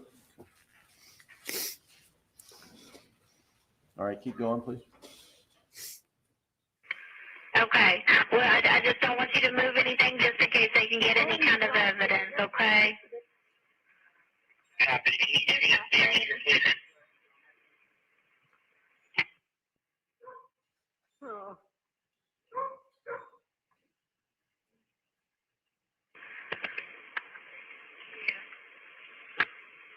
All right, keep going, please. Okay. Well, I just don't want you to move anything just in case they can get any kind of evidence, okay? Oh.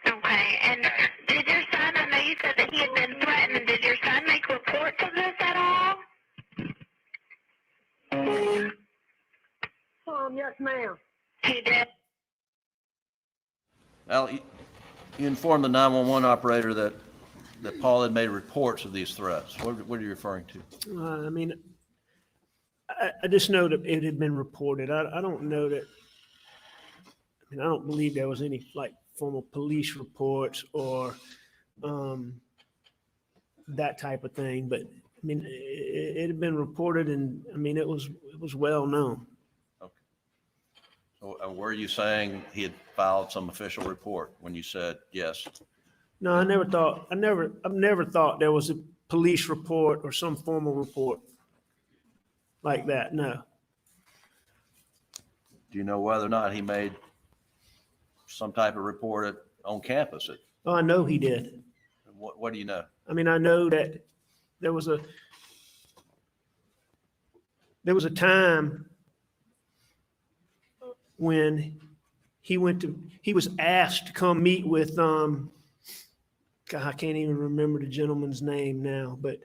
Okay, And did your son, I know you said that he had been threatened, did your son make reports of this at all? Yes, ma'am. He did. Al, you informed the 911 operator that Paul had made reports of these threats. What are you referring to? I mean, I just know that it had been reported. I don't know that, I mean, I don't believe there was any like formal police reports or that type of thing, but I mean, it had been reported and I mean, it was well known. Okay. So were you saying he had filed some official report when you said yes? No, I've never thought there was a police report or some formal report like that. No. Do you know whether or not he made some type of report on campus? Oh, I know he did. What do you know? I mean, I know that there was a time when he was asked to come meet with, God, I can't even remember the gentleman's name now, but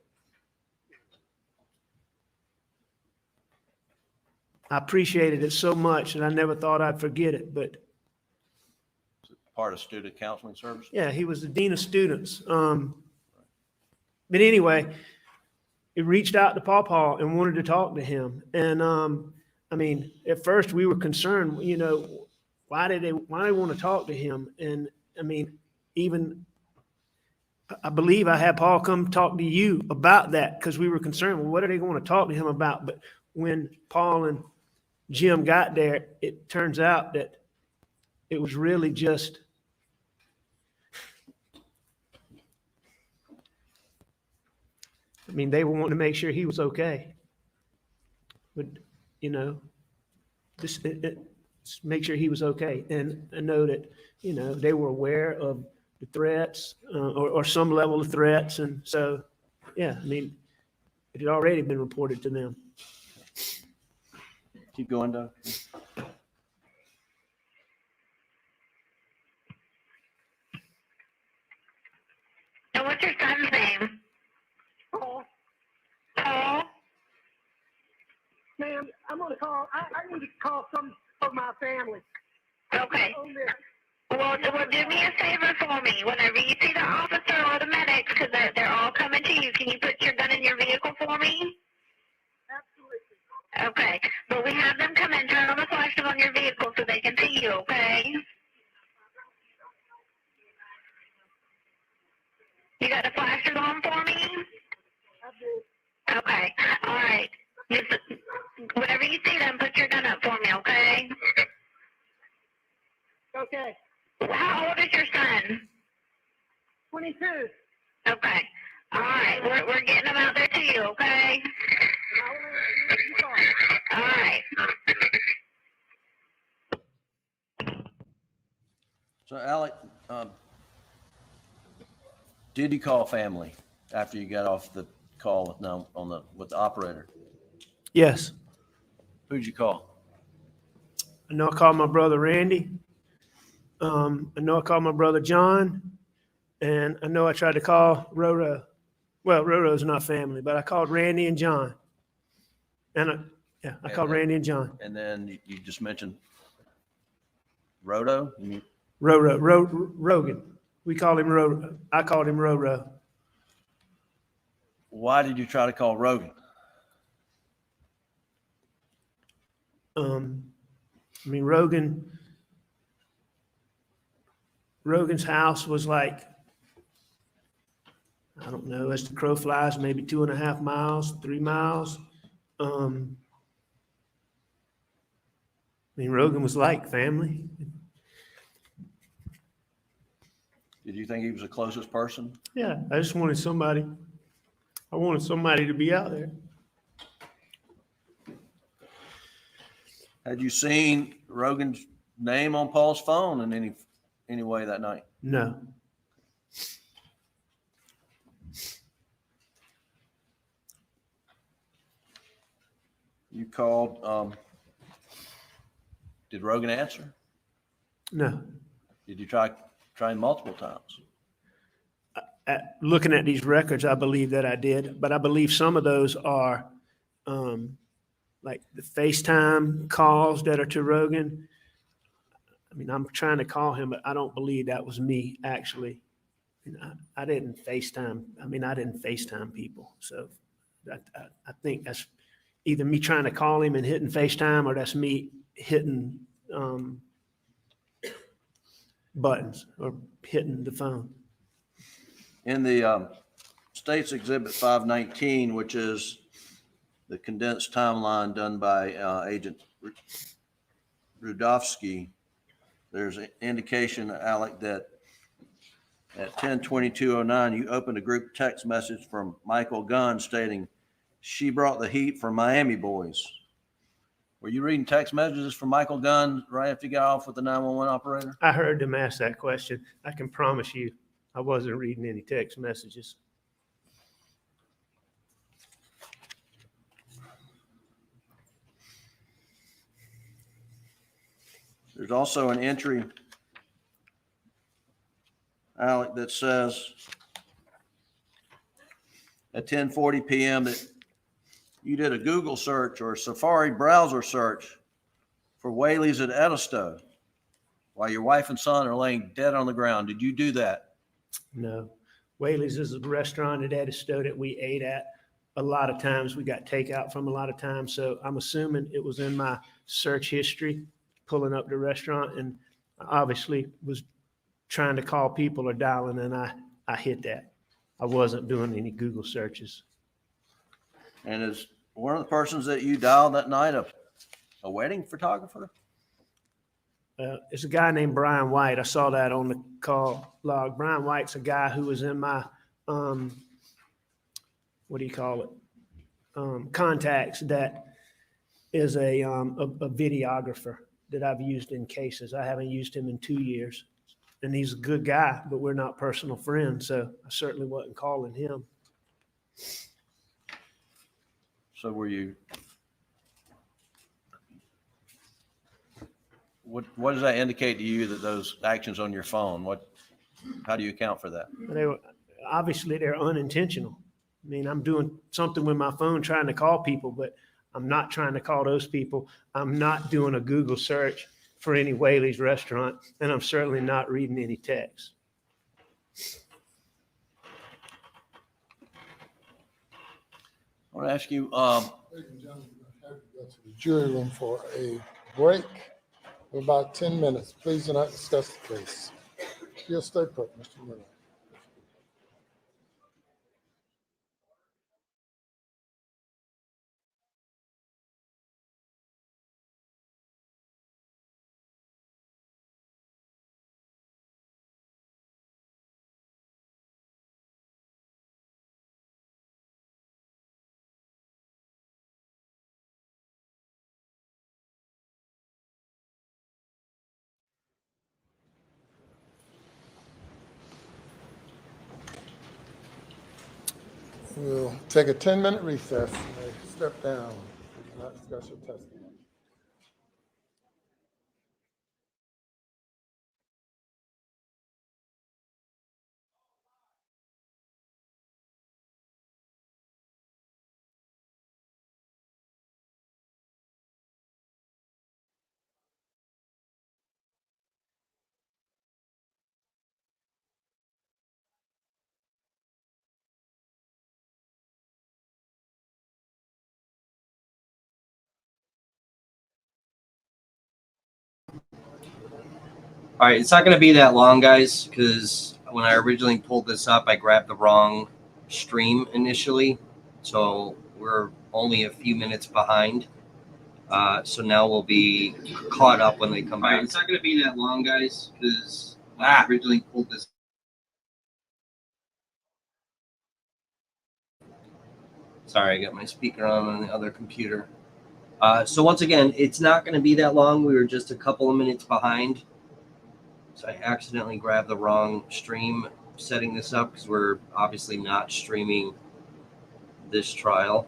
I appreciated it so much and I never thought I'd forget it, but Part of student counseling service? yeah, he was the dean of students. But anyway, he reached out to Pawpaw and wanted to talk to him. And I mean, at first we were concerned, you know, why they want to talk to him? And I mean, even I believe I had Paul come talk to you about that because we were concerned, well, what are they going to talk to him about? But when Paul and Jim got there, it turns out that it was really just I mean, they were wanting to make sure he was okay. But, you know, just make sure he was okay. And I know that, you know, they were aware of the threats or some level of threats. And so, yeah, I mean, it had already been reported to them. Keep going, Doug. And what's your son's name? Paul, Paul? ma'am, I'm gonna call, I need to call some of my family. Okay. On this. Well, do me a favor for me. Whenever you see the officer or the medics, because they're all coming to you, can you put your gun in your vehicle for me? Absolutely. Okay. But we have them come in, turn on the flashes on your vehicle so they can see you, okay? You got the flashes on for me? I do. Okay. All right. Whenever you see them, put your gun up for me, okay? Okay. How old is your son? 22. Okay. All right. We're getting them out there to you, okay? All right. So, Alec, did you call family after you got off the call with the operator? Yes. Who'd you call? I know I called my brother Randy. I know I called my brother John. And I know I tried to call Roro. Well, Roro's not family, but I called Randy and John. And I called Randy and John. And then you just mentioned Rodo? Rogan. We called him Roro. I called him Roro. Why did you try to call Rogan? I mean, Rogan's house was like, I don't know, as the crow flies, maybe 2.5 miles, 3 miles. I mean, Rogan was like family. Did you think he was the closest person? Yeah, I just wanted somebody. I wanted somebody to be out there. Had you seen Rogan's name on Paul's phone in any way that night? No. You called, did Rogan answer? No. Did you try him multiple times? looking at these records, I believe that I did, but I believe some of those are like the FaceTime calls that are to Rogan. I mean, I'm trying to call him, but I don't believe that was me, actually. I didn't FaceTime. I mean, I didn't FaceTime people. So I think that's either me trying to call him and hitting FaceTime, or that's me hitting buttons or hitting the phone. In the State's Exhibit 519, which is the condensed timeline done by Agent Rudofsky, there's an indication, Alec, that at 10:22:09, you opened a group text message from Michael Gunn stating, "She brought the heat for Miami boys." Were you reading text messages from Michael Gunn right after you got off with the 911 operator? I heard them ask that question. I can promise you I wasn't reading any text messages. There's also an entry, Alec, that says at 10:40 p.m. that you did a Google search or a Safari browser search for Whaley's at Edisto while your wife and son are laying dead on the ground. Did you do that? No. Whaley's is a restaurant at Edisto that we ate at a lot of times. We got takeout from a lot of times. So I'm assuming it was in my search history, pulling up the restaurant, and I obviously was trying to call people or dialing, and I hit that. I wasn't doing any Google searches. And is one of the persons that you dialed that night a wedding photographer? It's a guy named Brian White. I saw that on the call log. Brian White's a guy who was in my, what do you call it? Contacts, that is a videographer that I've used in cases. I haven't used him in 2 years. And he's a good guy, but we're not personal friends. So I certainly wasn't calling him. So were you, what does that indicate to you, that those actions on your phone? How do you account for that? Obviously they're unintentional. I mean, I'm doing something with my phone trying to call people, but I'm not trying to call those people. I'm not doing a Google search for any Whaley's restaurant, and I'm certainly not reading any text. I want to ask you, Ladies and gentlemen, we're going to have to go to the jury room for a break of about 10 minutes. Please do not discuss the case. You'll stay put, Mr. Murdaugh. We'll take a 10-minute recess. Step down. Please do not discuss your testimony. All right, it's not going to be that long, guys, because when I originally pulled this up, I grabbed the wrong stream initially. So we're only a few minutes behind. So now we'll be caught up when they come back. All right, it's not going to be that long, guys, because when I originally pulled this. Sorry, I got my speaker on the other computer. So once again, it's not going to be that long. We were just a couple of minutes behind. So I accidentally grabbed the wrong stream setting this up, because we're obviously not streaming this trial.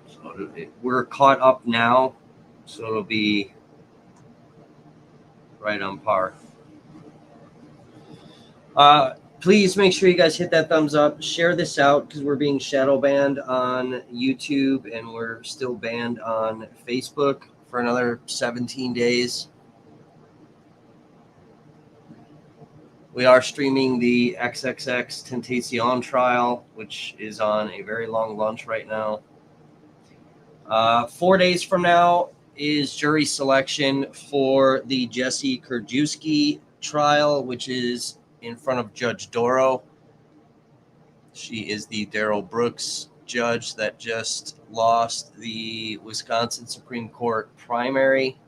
So we're caught up now. So it'll be right on par. Please make sure you guys hit that thumbs up. Share this out because we're being shadow banned on YouTube and we're still banned on Facebook for another 17 days. We are streaming the XXX Tentacion trial, which is on a very long lunch right now. 4 days from now is jury selection for the Jesse Krajewski trial, which is in front of Judge Doro. She is the Darrell Brooks judge that just lost the Wisconsin Supreme Court primary.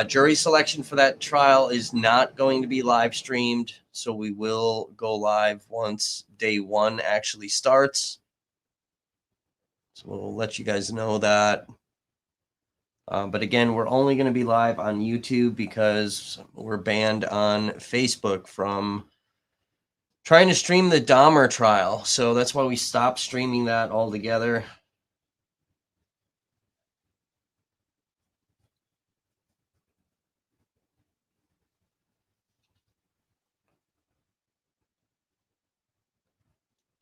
Jury selection for that trial is not going to be live streamed, so we will go live once day one actually starts. So we'll let you guys know that. But again, we're only going to be live on YouTube because we're banned on Facebook from trying to stream the Dahmer trial. So that's why we stopped streaming that altogether.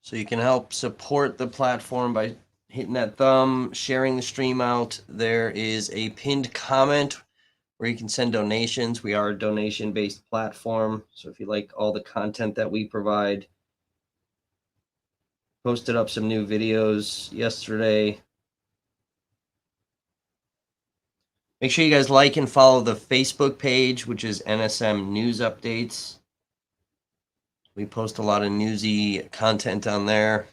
So you can help support the platform by hitting that thumb, sharing the stream out. There is a pinned comment where you can send donations. We are a donation-based platform. So if you like all the content that we provide, posted up some new videos yesterday. Make sure you guys like and follow the Facebook page, which is NSM News Updates. We post a lot of newsy content on there.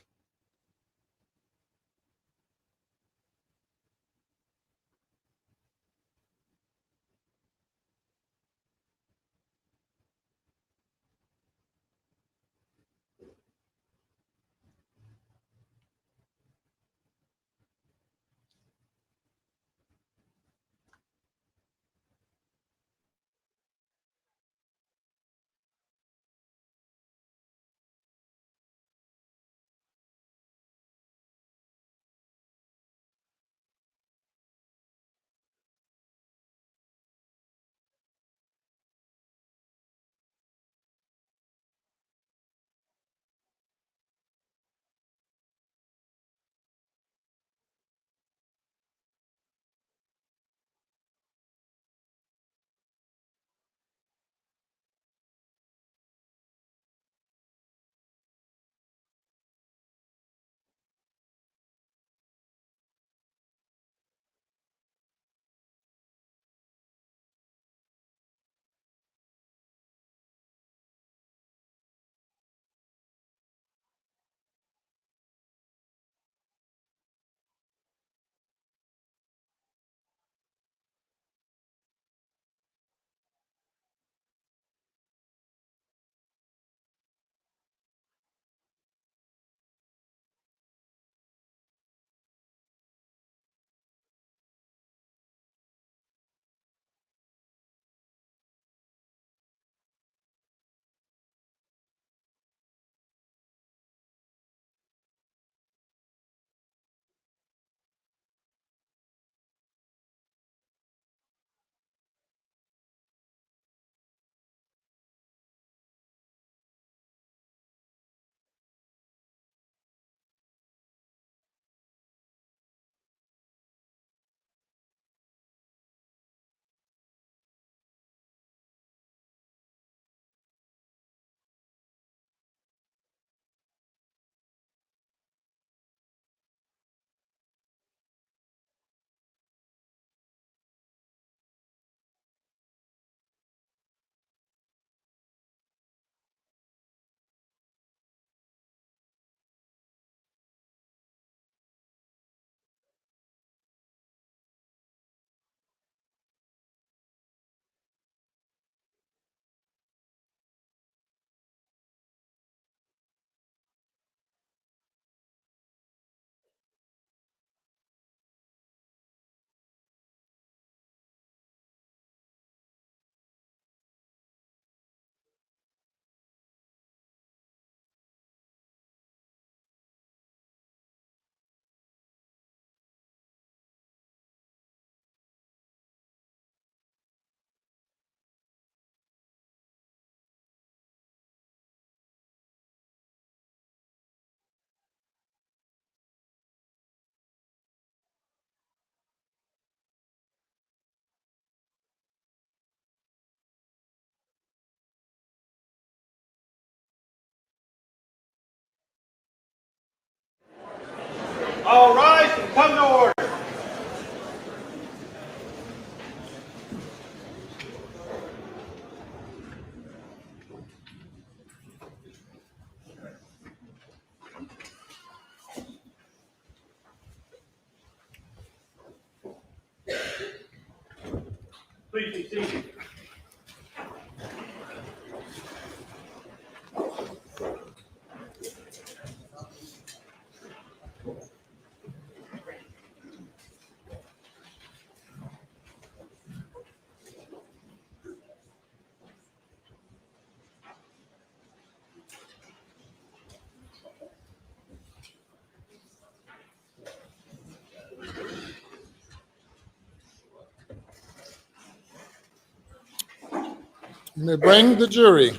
Please be seated. You may bring the jury.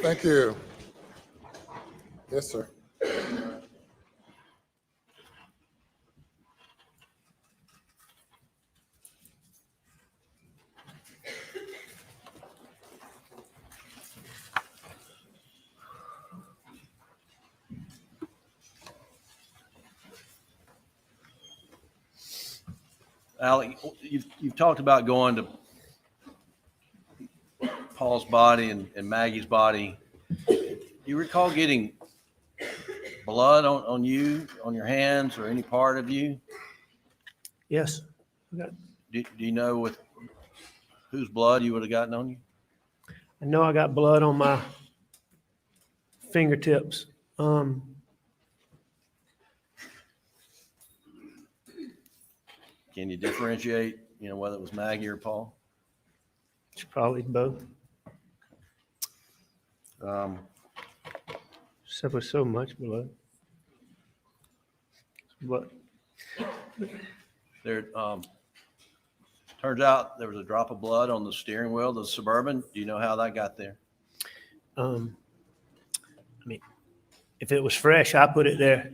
Thank you. Yes, sir. Alec, you've talked about going to Paul's body and Maggie's body. Do you recall getting blood on you, on your hands, or any part of you? Yes. Do you know with whose blood you would have gotten on you? I know I got blood on my fingertips. Can you differentiate, whether it was Maggie or Paul? It's probably both. Except with so much blood. But There, turns out there was a drop of blood on the steering wheel of the Suburban. Do you know how that got there? I mean, if it was fresh, I put it there.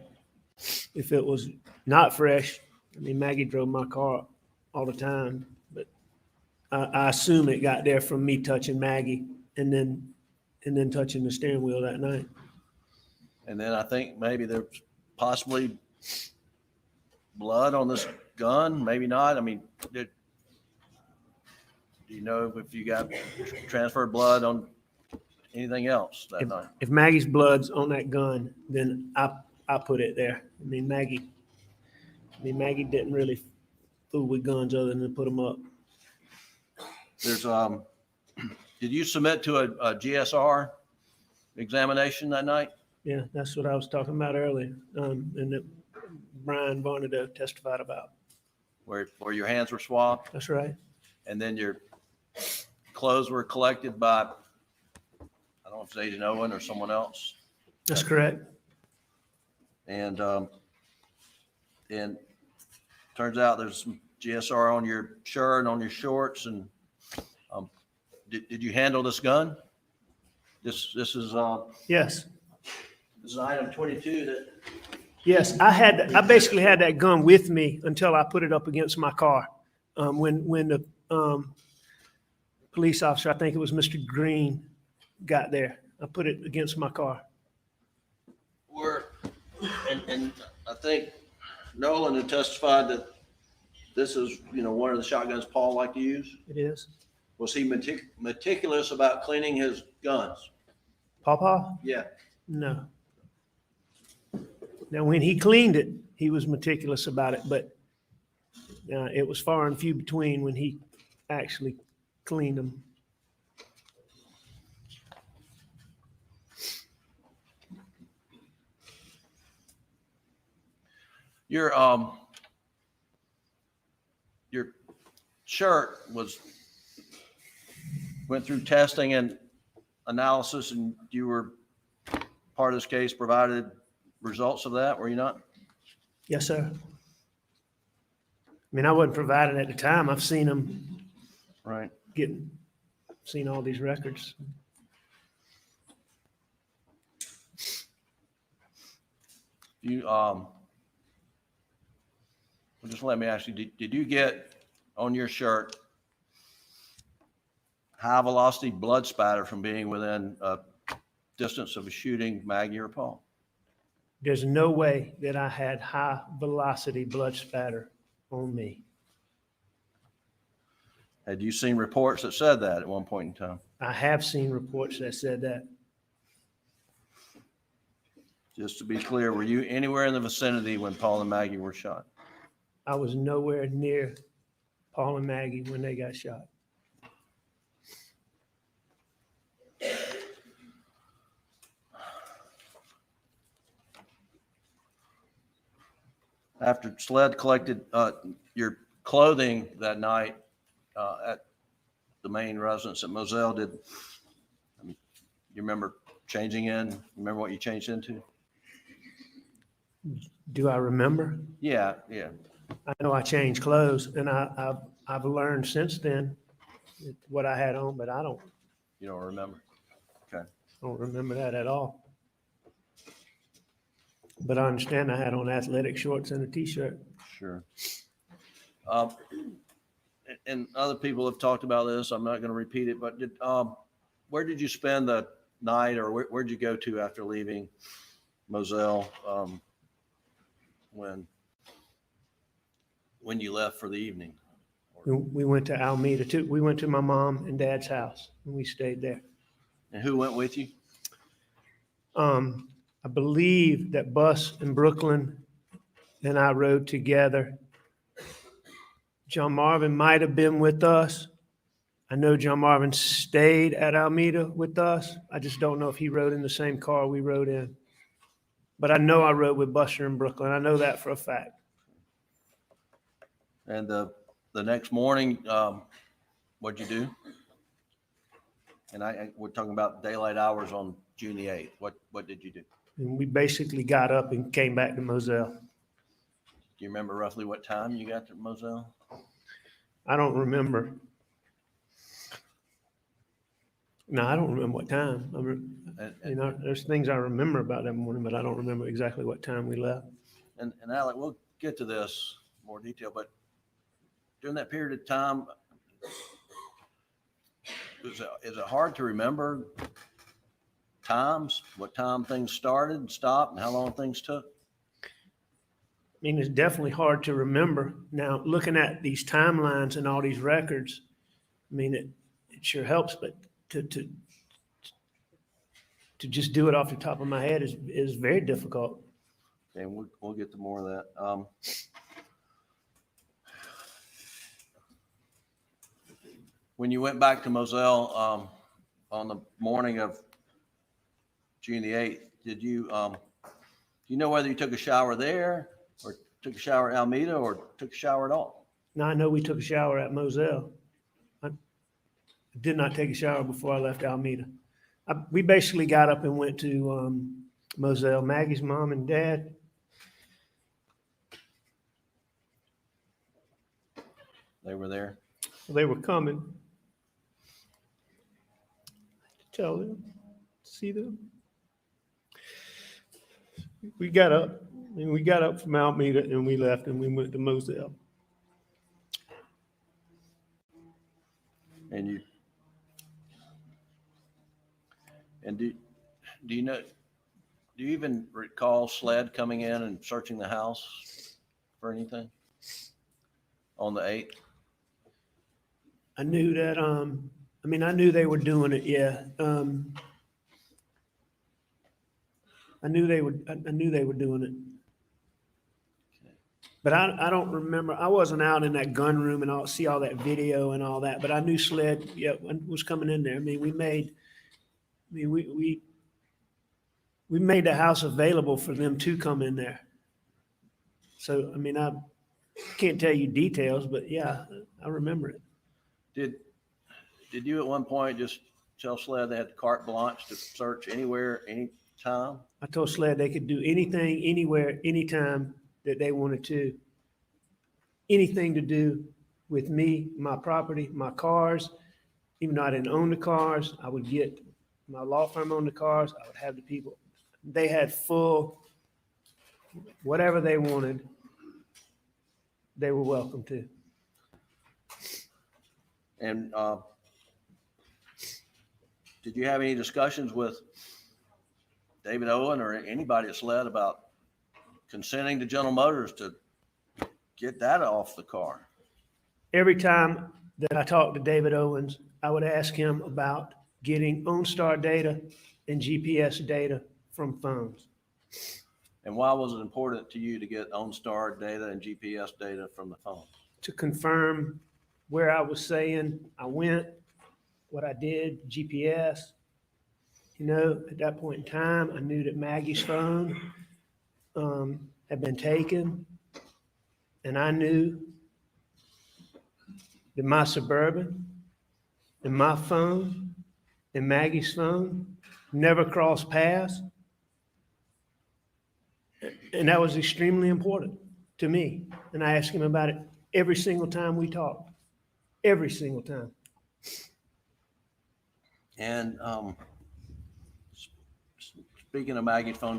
If it was not fresh, Maggie drove my car all the time, but I assume it got there from me touching Maggie and then touching the steering wheel that night. And then I think maybe there's possibly blood on this gun, maybe not. Do you know if you got transferred blood on anything else that night? If Maggie's blood's on that gun, then I put it there. Maggie didn't really fool with guns other than to put them up. There's did you submit to a GSR examination that night? Yeah, that's what I was talking about earlier, and that Brian Barnadoe testified about. Where your hands were swabbed? That's right. And then your clothes were collected by, I don't know if it's Agent Owen or someone else. That's correct. And turns out there's some GSR on your shirt and on your shorts. And did you handle this gun? This is Yes. This is item 22 that. Yes, I basically had that gun with me until I put it up against my car. When the police officer, I think it was Mr. Green, got there, I put it against my car. And I think Nolan had testified that this is, one of the shotguns Paul liked to use. It is. Was he meticulous about cleaning his guns? Pawpaw? Yeah. No. Now, when he cleaned it, he was meticulous about it, but it was far and few between when he actually cleaned them. Your your shirt went through testing and analysis, and you were part of this case, provided results of that, were you not? Yes, sir. I mean, I wasn't provided at the time. I've seen them Right. seen all these records. You, well, just let me ask you, did you get on your shirt high velocity blood spatter from being within a distance of a shooting, Maggie or Paul? There's no way that I had high velocity blood spatter on me. Had you seen reports that said that at one point in time? I have seen reports that said that. Just to be clear, were you anywhere in the vicinity when Paul and Maggie were shot? I was nowhere near Paul and Maggie when they got shot. After SLED collected your clothing that night at the main residence at Moselle, you remember changing in? Remember what you changed into? Do I remember? Yeah. I know I changed clothes, and I've learned since then what I had on, but I don't. You don't remember? Okay. I don't remember that at all. But I understand I had on athletic shorts and a t-shirt. Sure. And other people have talked about this. I'm not going to repeat it, but where did you spend the night, or where'd you go to after leaving Moselle when you left for the evening? We went to Alameda too. We went to my mom and dad's house, and we stayed there. And who went with you? I believe that Bus and Brooklyn and I rode together. John Marvin might have been with us. I know John Marvin stayed at Alameda with us. I just don't know if he rode in the same car we rode in. But I know I rode with Buster in Brooklyn. I know that for a fact. And the next morning, what'd you do? And we're talking about daylight hours on June the 8th. What did you do? And we basically got up and came back to Moselle. Do you remember roughly what time you got to Moselle? I don't remember. No, I don't remember what time. There's things I remember about that morning, but I don't remember exactly what time we left. And Alec, we'll get to this in more detail, but during that period of time, is it hard to remember times, what time things started and stopped, and how long things took? I mean, it's definitely hard to remember. Now, looking at these timelines and all these records, I mean, it sure helps, but to just do it off the top of my head is very difficult. And we'll get to more of that. When you went back to Moselle on the morning of June the 8th, do you know whether you took a shower there, or took a shower at Alameda, or took a shower at all? Now, I know we took a shower at Moselle. I did not take a shower before I left Alameda. We basically got up and went to Moselle. Maggie's mom and dad. They were there? They were coming. Tell them, see them. We got up, and we got up from Alameda, and we left, and we went to Moselle. And do you know? Do you even recall SLED coming in and searching the house for anything on the 8th? I knew that. I knew they were doing it. Yeah. I knew they were doing it. But I don't remember. I wasn't out in that gun room and see all that video and all that. But I knew SLED, was coming in there. I mean, we made the house available for them to come in there. So, I mean, can't tell you details, but yeah, I remember it. Did you at one point just tell SLED they had carte blanche to search anywhere, anytime? I told SLED they could do anything, anywhere, anytime that they wanted to. Anything to do with me, my property, my cars. Even though I didn't own the cars, I would get my law firm owned the cars. I would have the people. They had full, whatever they wanted, they were welcome to. And did you have any discussions with David Owen or anybody at SLED about consenting to General Motors to get that off the car? Every time that I talked to David Owens, I would ask him about getting OnStar data and GPS data from phones. And why was it important to you to get OnStar data and GPS data from the phone? To confirm where I was saying I went, what I did, GPS. You know, at that point in time, I knew that Maggie's phone had been taken, and I knew that my Suburban and my phone and Maggie's phone never crossed paths. And that was extremely important to me. And I asked him about it every single time we talked, every single time. And speaking of Maggie's phone,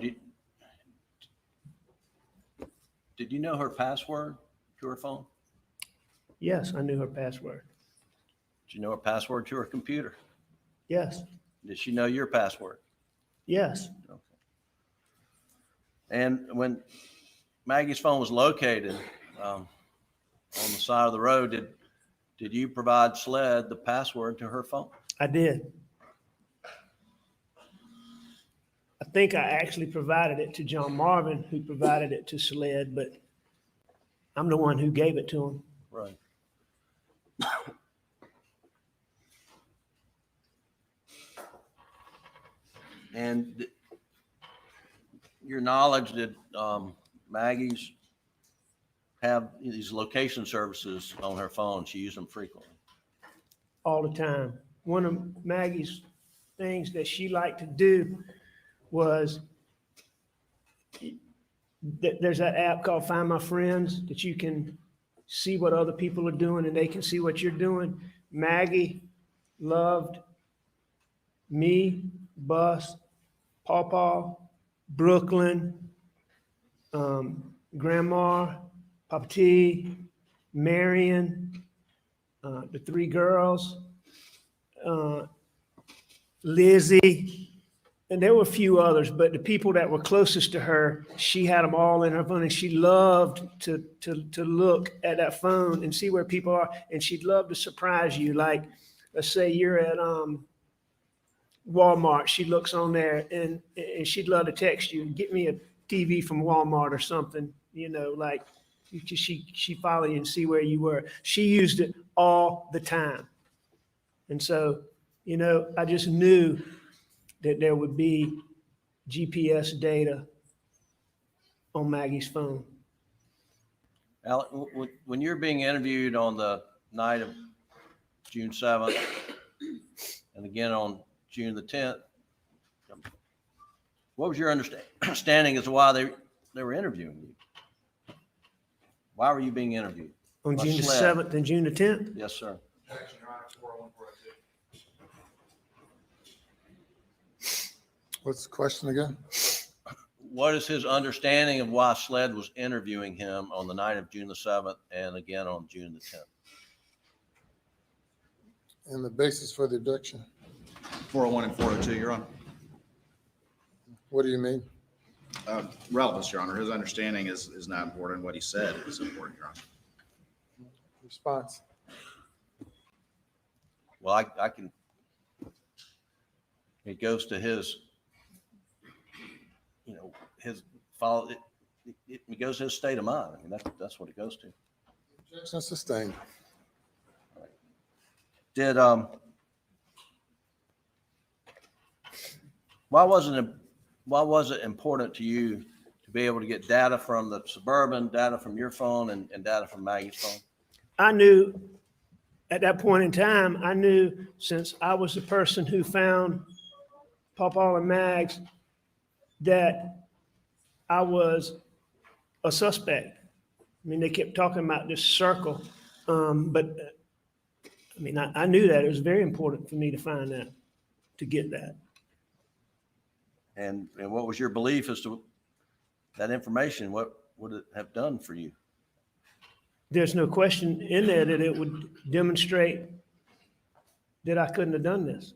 did you know her password to her phone? Yes, I knew her password. Did you know her password to her computer? Yes, Did she know your password? yes. Okay. And when Maggie's phone was located on the side of the road, did you provide SLED the password to her phone? I did. I think I actually provided it to John Marvin, who provided it to SLED, but I'm the one who gave it to him. Right. And your knowledge that Maggie's have these location services on her phone, she used them frequently. All the time. One of Maggie's things that she liked to do was there's that app called Find My Friends that you can see what other people are doing and they can see what you're doing. Maggie loved me, Bus, Pawpaw, Brooklyn, Grandma, Papa T, Marion, the three girls, Lizzie, and there were a few others, but the people that were closest to her, she had them all in her phone, and she loved to look at that phone and see where people are, and she'd love to surprise you. Like, let's say you're at Walmart, she looks on there, and she'd love to text you, get me a TV from Walmart or something, you know, like she follow you and see where you were. She used it all the time. And so, you know, I just knew that there would be GPS data on Maggie's phone. Alec, when you're being interviewed on the night of June 7th and again on June the 10th, what was your understanding as to why they were interviewing you? Why were you being interviewed? On By June the SLED? 7th and June the 10th? Yes, sir. What's the question again? What is his understanding of why SLED was interviewing him on the night of June the 7th and again on June the 10th? And the basis for the objection? 401 and 402, Your Honor. What do you mean? Relevance, Your Honor. His understanding is not important. What he said is important, Your Honor. Response. Well, I can, it goes to his, you know, his follow, it goes to his state of mind. I mean, that's what it goes to. Objection sustained. Did, why was it important to you to be able to get data from the Suburban, data from your phone, and data from Maggie's phone? I knew at that point in time, I knew since I was the person who found Pawpaw and Mags that I was a suspect. I mean, they kept talking about this circle, but I mean, I knew that it was very important for me to find that, to get that. And what was your belief as to that information? What would it have done for you? There's no question in there that it would demonstrate that I couldn't have done this.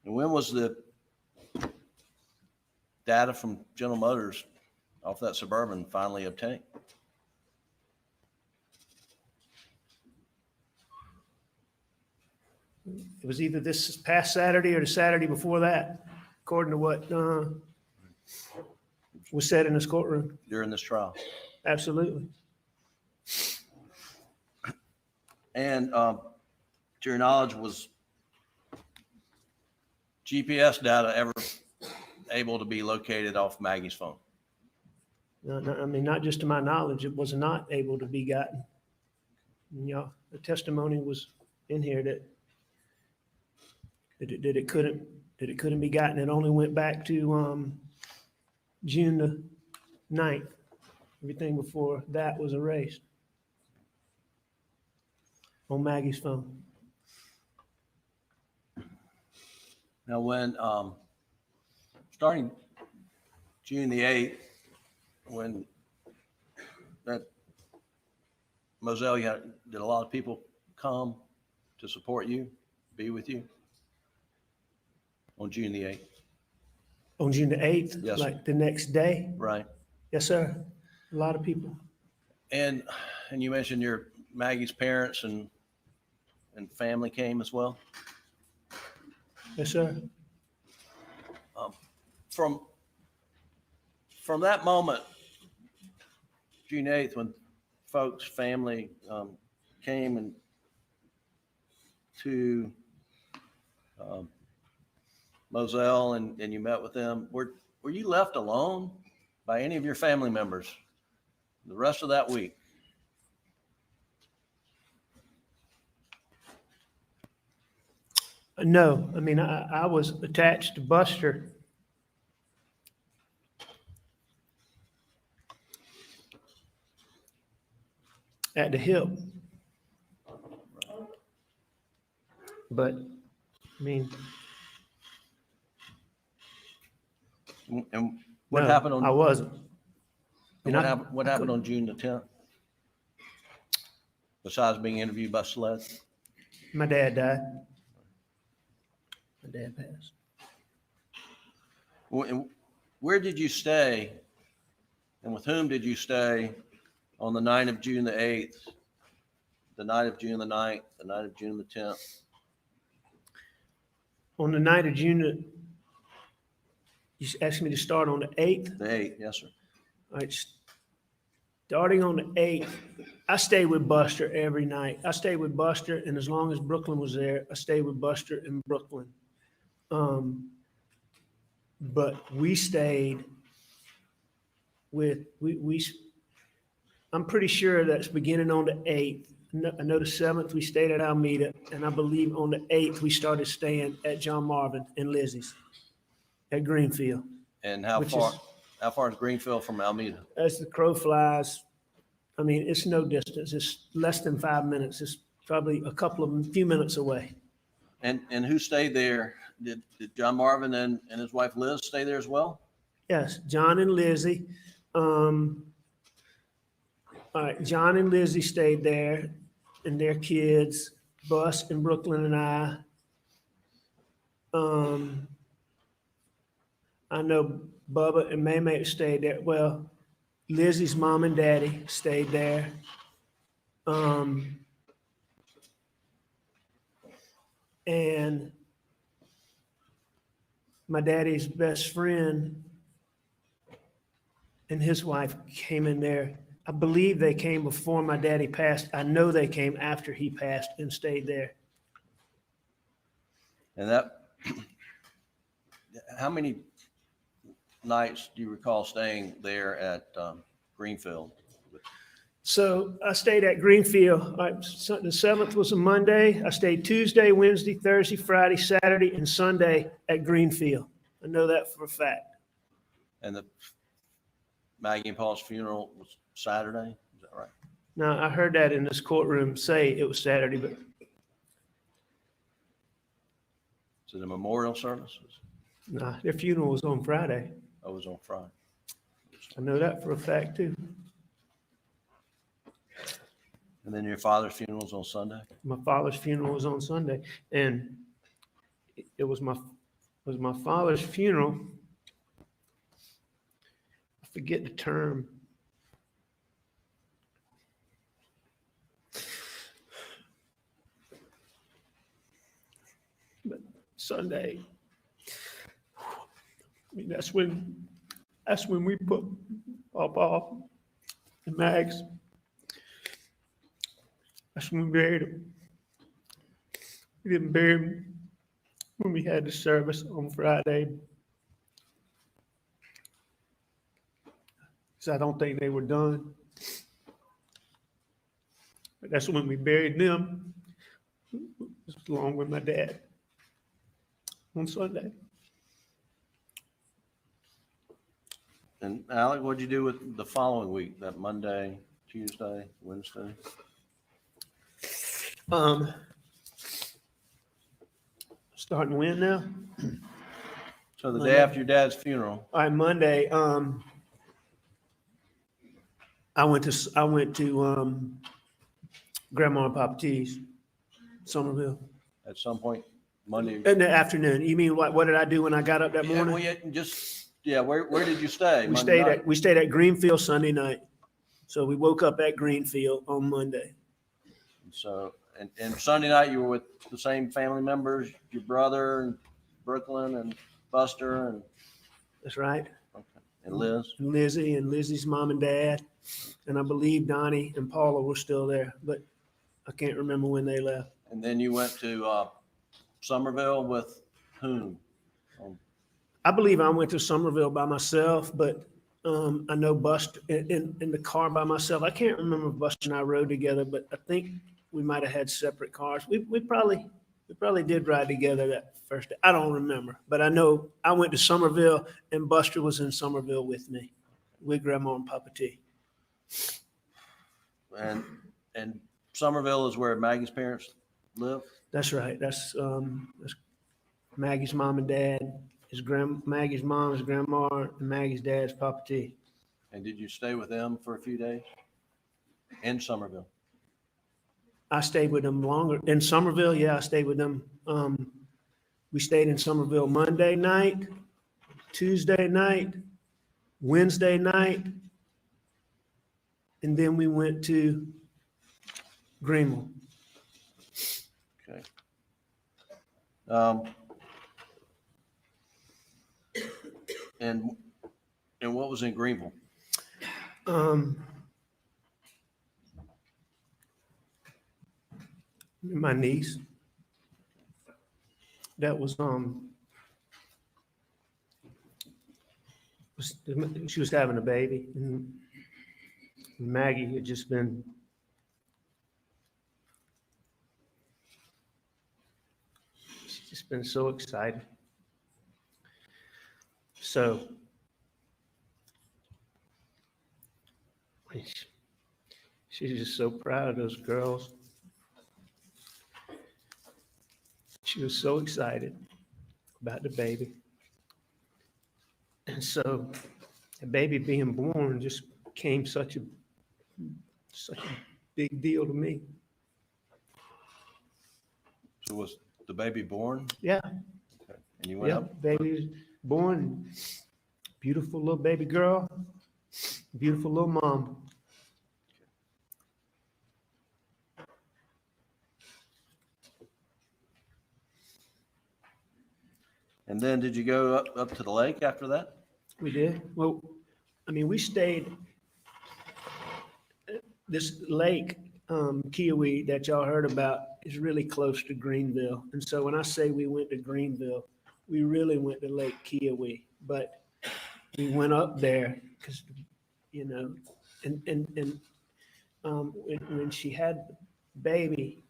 And when was the data from General Motors off that Suburban finally obtained? It was either this past Saturday or the Saturday before that, according to what was said in this courtroom. During this trial? Absolutely. And to your knowledge, was GPS data ever able to be located off Maggie's phone? No, I mean, not just to my knowledge, it was not able to be gotten. You know, the testimony was in here that it couldn't be gotten. It only went back to June the 9th. Everything before that was erased on Maggie's phone. Now, when starting June the 8th, when that Moselle, did a lot of people come to support you, be with you on June the 8th? On June the 8th, Yes, like the next day? right. Yes, sir. A lot of people. And you mentioned your Maggie's parents and family came as well. Yes, sir. From that moment, June 8th, when folks, family came and to Moselle and you met with them, were you left alone by any of your family members the rest of that week? No, I mean, I was attached to Buster at the hip. But, I mean. And what no, happened on? I wasn't. And what happened on June the 10th? Besides being interviewed by SLED? My dad died. My dad passed. And where did you stay and with whom did you stay on the night of June the 8th, the night of June the 9th, the night of June the 10th? On the night of June, you asked me to start on the 8th? The 8th, yes, sir. All right, starting on the 8th, I stayed with Buster every night. I stayed with Buster, and as long as Brooklyn was there, I stayed with Buster in Brooklyn. But we stayed with, I'm pretty sure that's beginning on the 8th. I know the 7th we stayed at Alameda, and I believe on the 8th we started staying at John Marvin and Lizzie's at Greenfield. And how far is Greenfield from Alameda? As the crow flies, I mean, it's no distance. It's less than 5 minutes. It's probably a few minutes away. And who stayed there? Did John Marvin and his wife Liz stay there as well? Yes, John and Lizzie. All right, John and Lizzie stayed there, and their kids, Bus and Brooklyn and I. I know Bubba and Maymay stayed there. Well, Lizzie's mom and daddy stayed there. And my daddy's best friend and his wife came in there. I believe they came before my daddy passed. I know they came after he passed and stayed there. And that, how many nights do you recall staying there at Greenfield? So I stayed at Greenfield. The 7th was a Monday. I stayed Tuesday, Wednesday, Thursday, Friday, Saturday, and Sunday at Greenfield. I know that for a fact. And the Maggie and Paul's funeral was Saturday? Is that right? Now, I heard that in this courtroom say it was Saturday, but So the memorial services? nah, their funeral was on Friday. I was on Friday. I know that for a fact too. And then your father's funeral's on Sunday? My father's funeral was on Sunday, and it was my father's funeral. I forget the term. But Sunday, I mean, that's when we put Papa and Max. That's when we buried him. We didn't bury him when we had the service on Friday, because I don't think they were done. But that's when we buried them, along with my dad, on Sunday. And Alec, what'd you do with the following week, that Monday, Tuesday, Wednesday? Starting when now? So the day after your dad's funeral, All right, Monday, I went to Grandma and Papa T's, Somerville, at some point, Monday. in the afternoon. You mean what did I do when I got up that Yeah, morning? well, yeah, where did you stay? We stayed at Greenfield Sunday night. So we woke up at Greenfield on Monday. So, and Sunday night you were with the same family members, your brother and Brooklyn and Buster and. That's right. Okay. And Liz? And Lizzie and Lizzie's mom and dad. And I believe Donnie and Paula were still there, but I can't remember when they left. And then you went to Somerville with whom? I believe I went to Somerville by myself, but I know Buster in the car by myself. I can't remember if Buster and I rode together, but I think we might have had separate cars. We probably did ride together that first day. I don't remember, but I know I went to Somerville and Buster was in Somerville with me, with Grandma and Papa T. And Somerville is where Maggie's parents live? That's right. That's Maggie's mom and dad. Maggie's mom is Grandma, and Maggie's dad's Papa T. And did you stay with them for a few days in Somerville? I stayed with them longer. In Somerville, yeah, I stayed with them. We stayed in Somerville Monday night, Tuesday night, Wednesday night, and then we went to Greenville. Okay. And what was in Greenville? My niece. That was she was having a baby, and Maggie had just been so excited. So she's just so proud of those girls. She was so excited about the baby. And so the baby being born just became such a big deal to me. So was the baby born? Yeah. Okay. And you went up? Baby's born. Beautiful little baby girl. Beautiful little mom. And then did you go up to the lake after that? We did. Well, I mean, we stayed this lake, Kiowee, that y'all heard about is really close to Greenville. And so when I say we went to Greenville, we really went to Lake Kiowee, but we went up there because, you know, when she had the baby,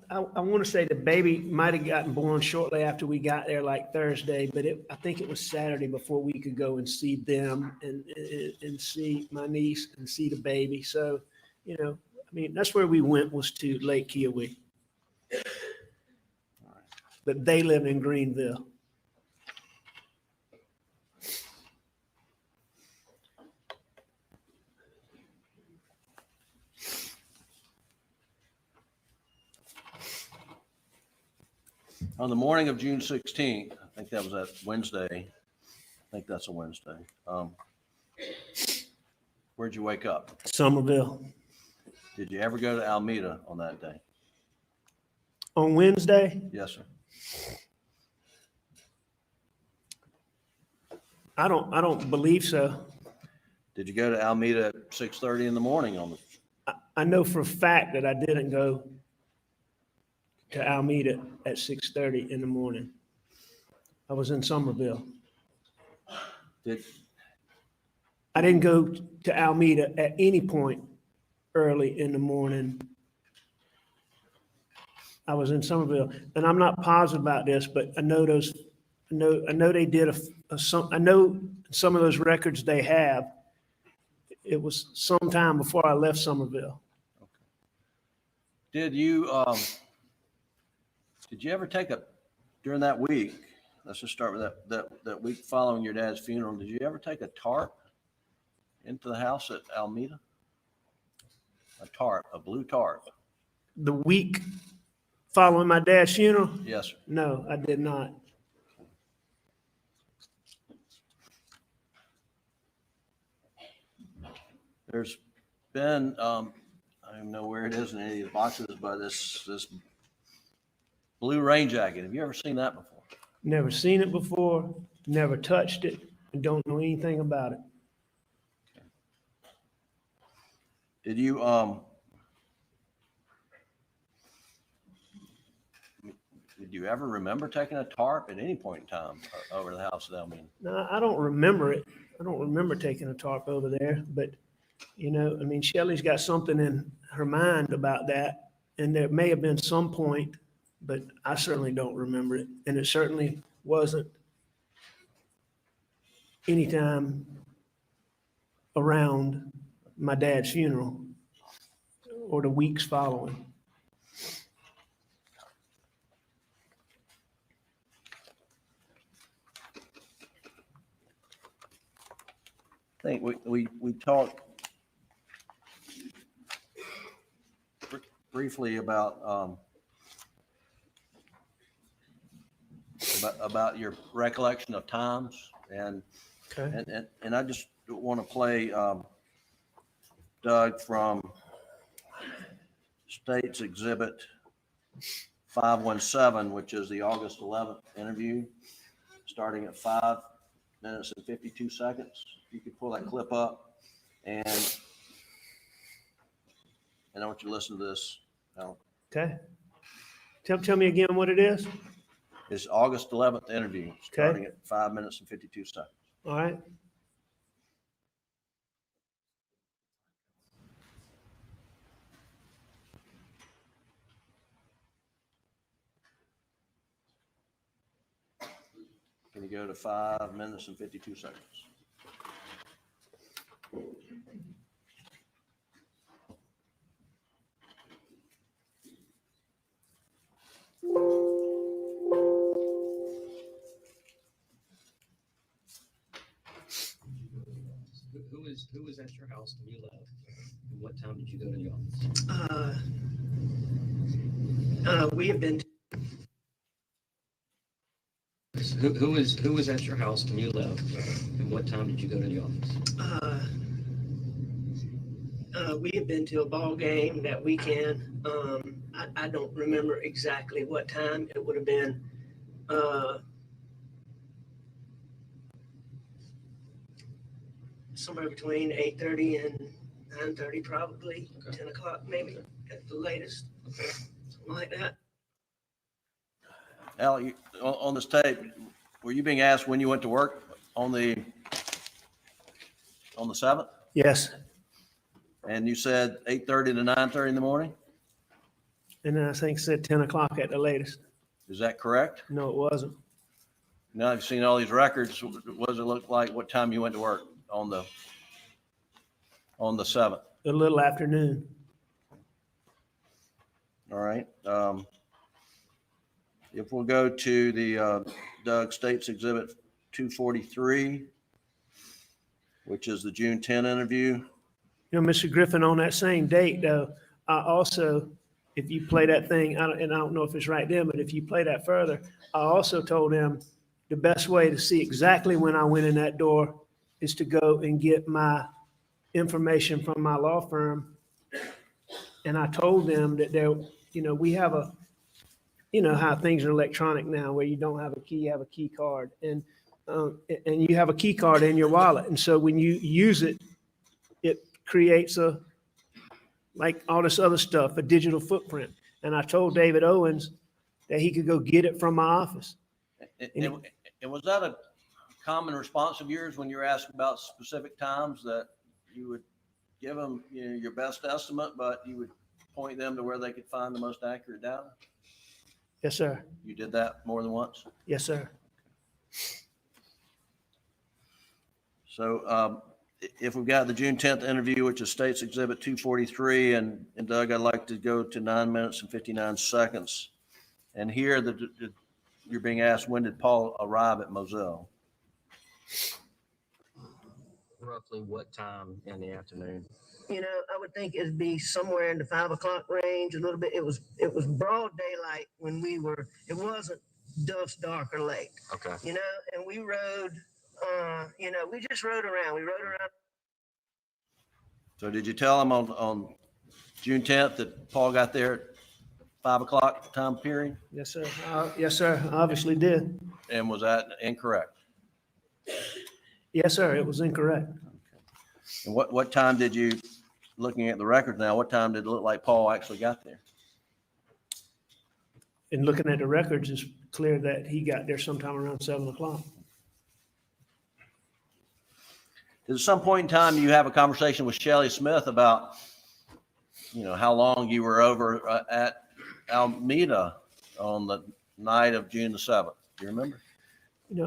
I want to say the baby might have gotten born shortly after we got there, like Thursday, but I think it was Saturday before we could go and see them and see my niece and see the baby. So, you know, I mean, that's where we went, was to Lake Kiowee. But they live in Greenville. On the morning of June 16th, I think that was that Wednesday. I think that's a Wednesday. Where'd you wake up? Somerville. Did you ever go to Alameda on that day? On Wednesday? Yes, sir. I don't believe so. Did you go to Alameda at 6:30 in the morning on the? I know for a fact that I didn't go to Alameda at 6:30 in the morning. I was in Somerville. I didn't go to Alameda at any point early in the morning. I was in Somerville, and I'm not positive about this, but I know they did I know some of those records they have. It was sometime before I left Somerville. Did you ever take during that week? Let's just start with that week following your dad's funeral. Did you ever take a tarp into the house at Alameda? A tarp, a blue tarp. The week following my dad's funeral? Yes, sir. No, I did not. There's been, I don't even know where it is in any of the boxes, but this blue rain jacket. Have you ever seen that before? Never seen it before, never touched it, and don't know anything about it. Did you ever remember taking a tarp at any point in time over to the house of Alameda? No, I don't remember it. I don't remember taking a tarp over there, but you know, I mean, Shelley's got something in her mind about that, and there may have been some point, but I certainly don't remember it, and it certainly wasn't anytime around my dad's funeral or the weeks following. I think we talked briefly about your recollection of times, and Okay. and I just want to play Doug from State's Exhibit 517, which is the August 11th interview, starting at 5 minutes and 52 seconds. You could pull that clip up, and I want you to listen to this. Okay. Tell me again what it is. It's August 11th interview, starting at 5 minutes and 52 seconds. All right. Can you go to 5 minutes and 52 seconds? Who was at your house when you left? And what time did you go to the office? We have been. Who was at your house when you left? And what time did you go to the office? We had been to a ball game that weekend. I don't remember exactly what time. It would have been somewhere between 8:30 and 9:30, probably 10 o'clock, maybe at the latest, something like that. Al, on this tape, were you being asked when you went to work on the 7th? Yes. And you said 8:30 to 9:30 in the morning? And then I think said 10 o'clock at the latest. Is that correct? No, it wasn't. Now I've seen all these records. What does it look like? What time you went to work on the 7th? A little afternoon. All right. If we'll go to the Doug States Exhibit 243, which is the June 10 interview. You know, Mr. Griffin, on that same date, though, I also, if you play that thing, and I don't know if it's right then, but if you play that further, I also told him the best way to see exactly when I went in that door is to go and get my information from my law firm. And I told them that we have a, how things are electronic now, where you don't have a key, you have a key card, and you have a key card in your wallet. And so when you use it, it creates like all this other stuff, a digital footprint. And I told David Owens that he could go get it from my office. And was that a common response of yours when you were asked about specific times, that you would give them your best estimate, but you would point them to where they could find the most accurate data? Yes, sir. You did that more than once? Yes, sir. So if we've got the June 10th interview, which is States Exhibit 243, and Doug, I'd like to go to 9 minutes and 59 seconds. And here you're being asked, when did Paul arrive at Moselle? Roughly what time in the afternoon? I would think it'd be somewhere in the 5 o'clock range, a little bit. It was broad daylight when it wasn't dusk, dark, or late. Okay. And we rode, we just rode around. We rode around. So did you tell him on June 10th that Paul got there at 5 o'clock time period? Yes, sir. Yes, sir. I obviously did. And was that incorrect? Yes, sir. It was incorrect. And what time did you, looking at the record now, what time did it look like Paul actually got there? And looking at the records, it's clear that he got there sometime around 7 o'clock. At some point in time, you have a conversation with Shelley Smith about, how long you were over at Almeda on the night of June the 7th. Do you remember?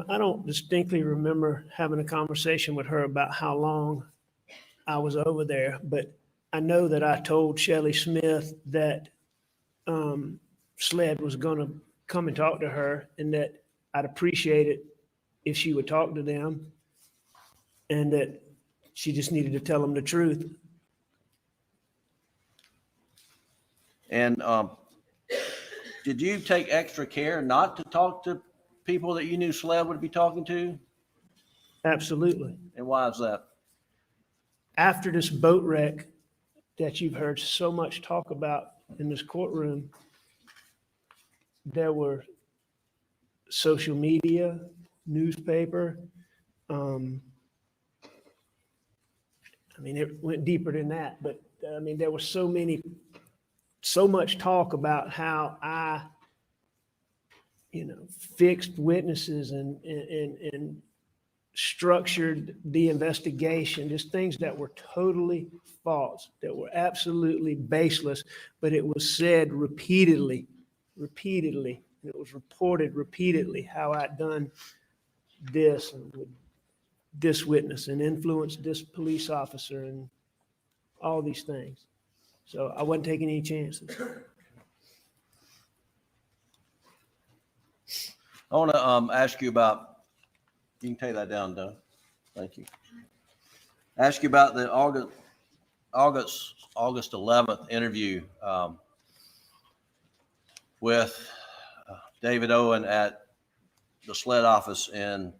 I don't distinctly remember having a conversation with her about how long I was over there, but I know that I told Shelley Smith that SLED was going to come and talk to her, and that I'd appreciate it if she would talk to them, and that she just needed to tell them the truth. And did you take extra care not to talk to people that you knew SLED would be talking to? Absolutely. And why is that? After this boat wreck that you've heard so much talk about in this courtroom, there were social media, newspaper. It went deeper than that, but there was so much talk about how I, fixed witnesses and structured the investigation, just things that were totally false, that were absolutely baseless, but it was said repeatedly. It was reported repeatedly how I'd done this and with this witness and influenced this police officer and all these things. So I wasn't taking any chances. I want to ask you about, you can take that down, Doug. Thank you. Ask you about the August 11th interview with David Owen at the SLED office in,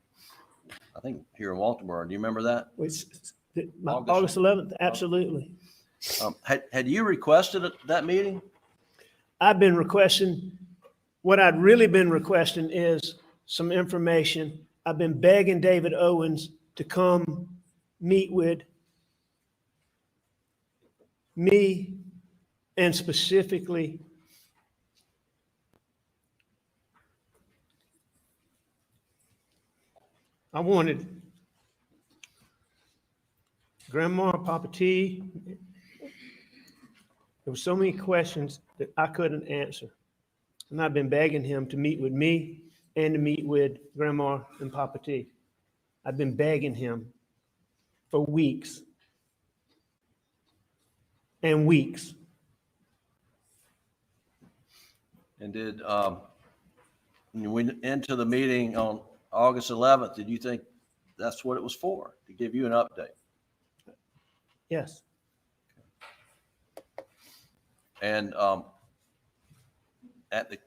I think, here in Walterboro. Do you remember that? August 11th, absolutely. Had you requested that meeting? I've been requesting, what I'd really been requesting is some information. I've been begging David Owens to come meet with me, and specifically I wanted Grandma, Papa T. There were so many questions that I couldn't answer. And I've been begging him to meet with me and to meet with Grandma and Papa T. I've been begging him for weeks and weeks. And did, when you went into the meeting on August 11th, did you think that's what it was for, to give you an update? Yes. And at the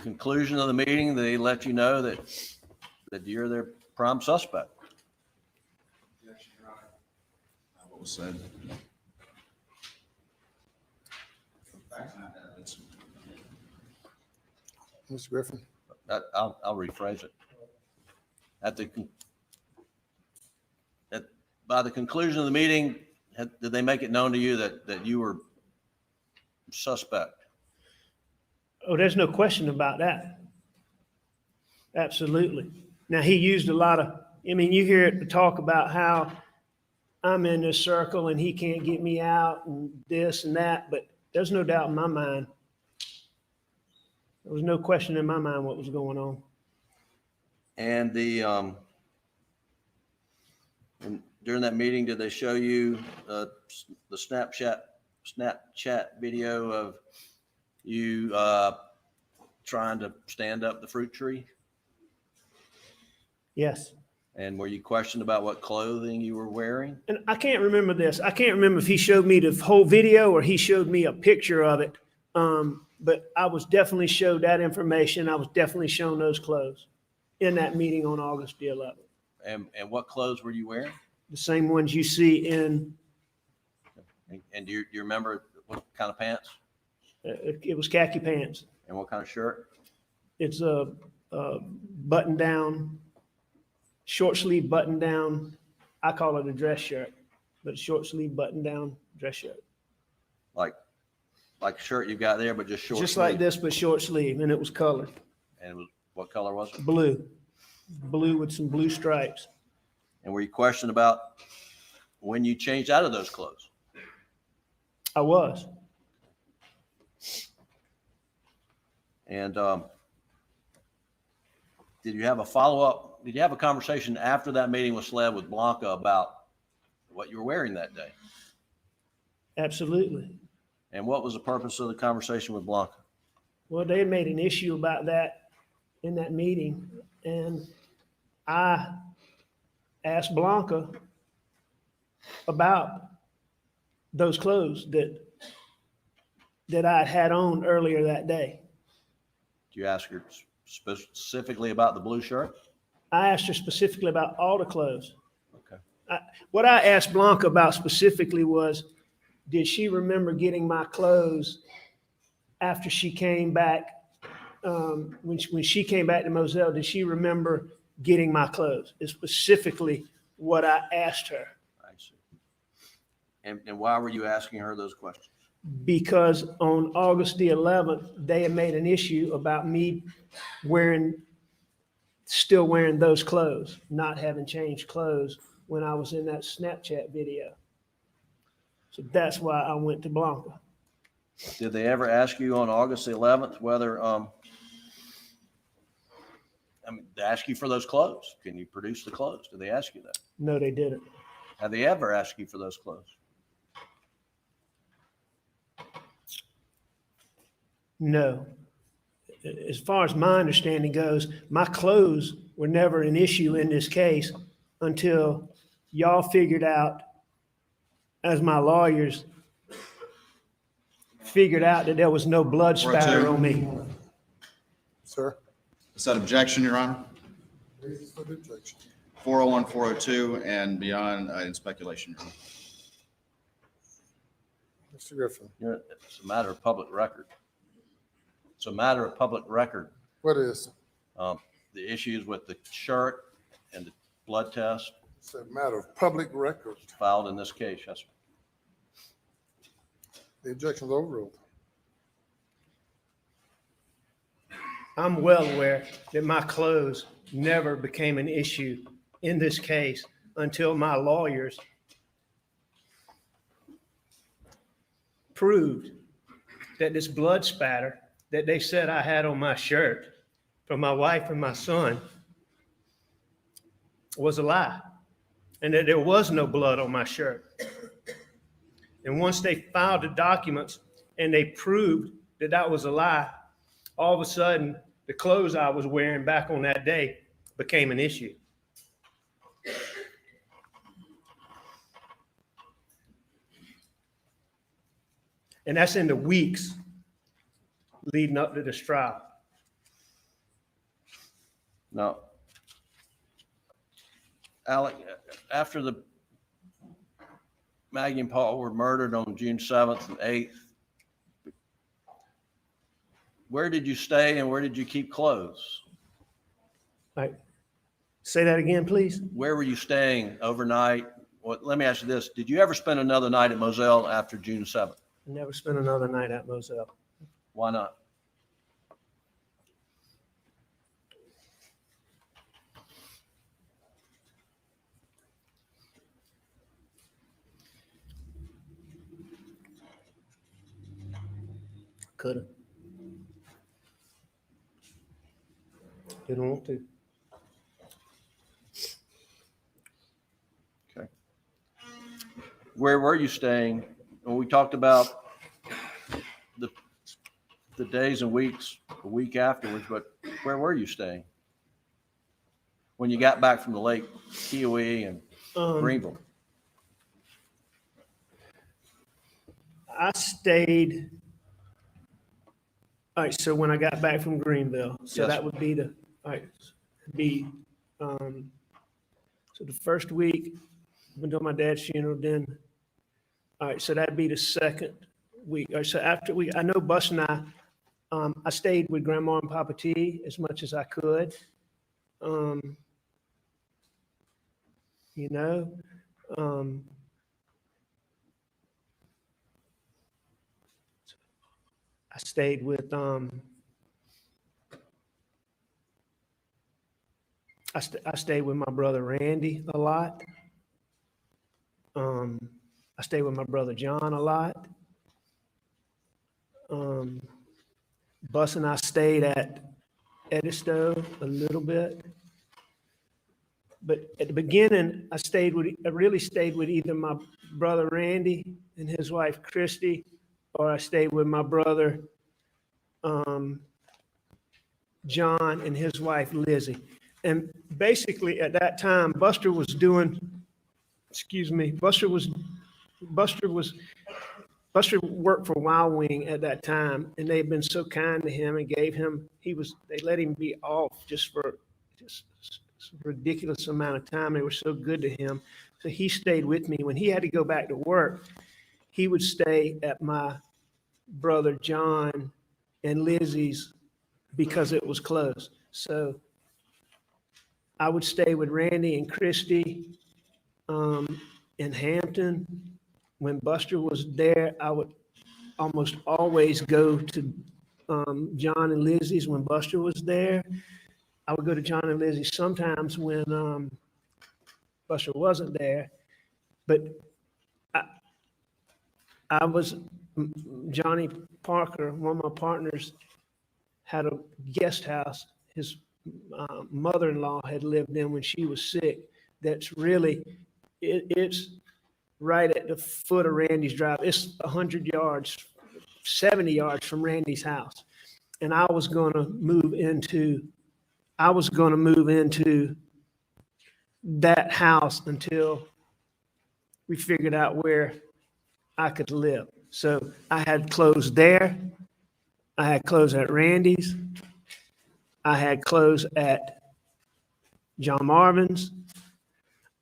conclusion of the meeting, they let you know that you're their prime suspect. What was said. Mr. Griffin? I'll rephrase it. By the conclusion of the meeting, did they make it known to you that you were suspect? Oh, there's no question about that. Absolutely. Now, he used a lot of, I mean, you hear it talk about how I'm in this circle and he can't get me out and this and that, but there's no doubt in my mind. There was no question in my mind what was going on. And and during that meeting, did they show you the Snapchat video of you trying to stand up the fruit tree? Yes. And were you questioned about what clothing you were wearing? And I can't remember this. I can't remember if he showed me the whole video or he showed me a picture of it. But I was definitely showed that information. I was definitely shown those clothes in that meeting on August the 11th. And what clothes were you wearing? The same ones you see in. And do you remember what kind of pants? It was khaki pants. And what kind of shirt? It's a button down, short sleeve button down. I call it a dress shirt, but short sleeve button down dress shirt. Like a shirt you got there, but just short. Just sleeve. like this, but short sleeve, and it was colored. And what color was it? Blue. Blue with some blue stripes. And were you questioned about when you changed out of those clothes? I was. And did you have a follow-up? Did you have a conversation after that meeting was led with Blanca about what you were wearing that day? Absolutely. And what was the purpose of the conversation with Blanca? Well, they had made an issue about that in that meeting, and I asked Blanca about those clothes that I had on earlier that day. Did you ask her specifically about the blue shirt? I asked her specifically about all the clothes. Okay. What I asked Blanca about specifically was, did she remember getting my clothes after she came back? When she came back to Moselle, did she remember getting my clothes? It's specifically what I asked her. I see. And why were you asking her those questions? Because on August the 11th, they had made an issue about me still wearing those clothes, not having changed clothes when I was in that Snapchat video. So that's why I went to Blanca. Did they ever ask you on August the 11th whether, they ask you for those clothes? Can you produce the clothes? Did they ask you that? No, they didn't. Have they ever asked you for those clothes? No. As far as my understanding goes, my clothes were never an issue in this case until y'all figured out, as my lawyers figured out, that there was no blood spatter on me. Sir? Is that objection, Your Honor? Reasons for the objection. 401, 402, and beyond in speculation, Your Honor. Mr. Griffin? It's a matter of public record. It's a matter of public record. What is? The issues with the shirt and the blood test It's a matter of public record. filed in this case, yes, sir. The objection is overruled. I'm well aware that my clothes never became an issue in this case until my lawyers proved that this blood spatter that they said I had on my shirt from my wife and my son was a lie, and that there was no blood on my shirt. And once they filed the documents and they proved that that was a lie, all of a sudden, the clothes I was wearing back on that day became an issue. And that's in the weeks leading up to this trial. Now, Alec, after the Maggie and Paul were murdered on June 7th and 8th, where did you stay and where did you keep clothes? All right. Say that again, please. Where were you staying overnight? Well, let me ask you this. Did you ever spend another night at Moselle after June 7th? I never spent another night at Moselle. Why not? Could've. Didn't want to. Okay. Where were you staying? When we talked about the days and weeks, a week afterwards, but where were you staying when you got back from the lake, Kiowee and Greenville? I stayed. All right, so when I got back from Greenville, so Yes. that would be the, all right, so the first week, went to my dad's funeral, then, all right, so that'd be the second week. All right, so after I know Bus and I stayed with Grandma and Papa T as much as I could. You know, I stayed with I stayed with my brother Randy a lot. I stayed with my brother John a lot. Bus and I stayed at Edisto a little bit. But at the beginning, I really stayed with either my brother Randy and his wife Christy, or I stayed with my brother John and his wife Lizzie. And basically at that time, Buster worked for Wild Wing at that time, and they've been so kind to him and they let him be off just for a ridiculous amount of time. They were so good to him. So he stayed with me. When he had to go back to work, he would stay at my brother John and Lizzie's because it was close. So I would stay with Randy and Christy in Hampton. When Buster was there, I would almost always go to John and Lizzie's when Buster was there. I would go to John and Lizzie sometimes when Buster wasn't there. But Johnny Parker, one of my partners, had a guest house his mother-in-law had lived in when she was sick. That's really, it's right at the foot of Randy's drive. It's 100 yards, 70 yards from Randy's house. And I was going to move into that house until we figured out where I could live. So I had clothes there. I had clothes at Randy's. I had clothes at John Marvin's.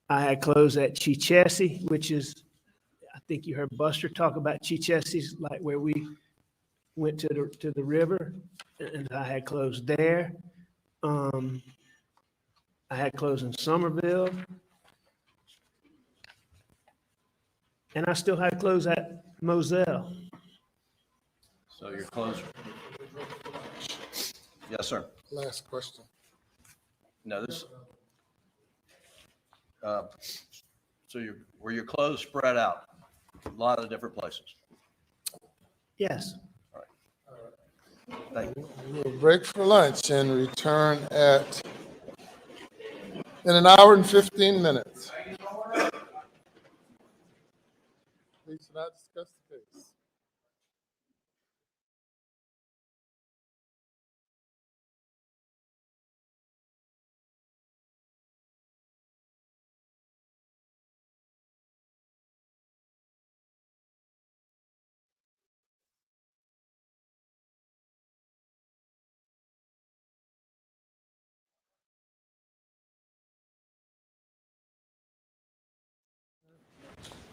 I had clothes at Chichesi, which is, I think you heard Buster talk about Chichesi's, like where we went to the river, and I had clothes there. I had clothes in Somerville. And I still had clothes at Moselle. So you're closer. Yes, sir. Last question. No, this, so were your clothes spread out? A lot of different places. Yes. Thank you. We'll break for lunch and return in an hour and 15 minutes. Please do not discuss the case.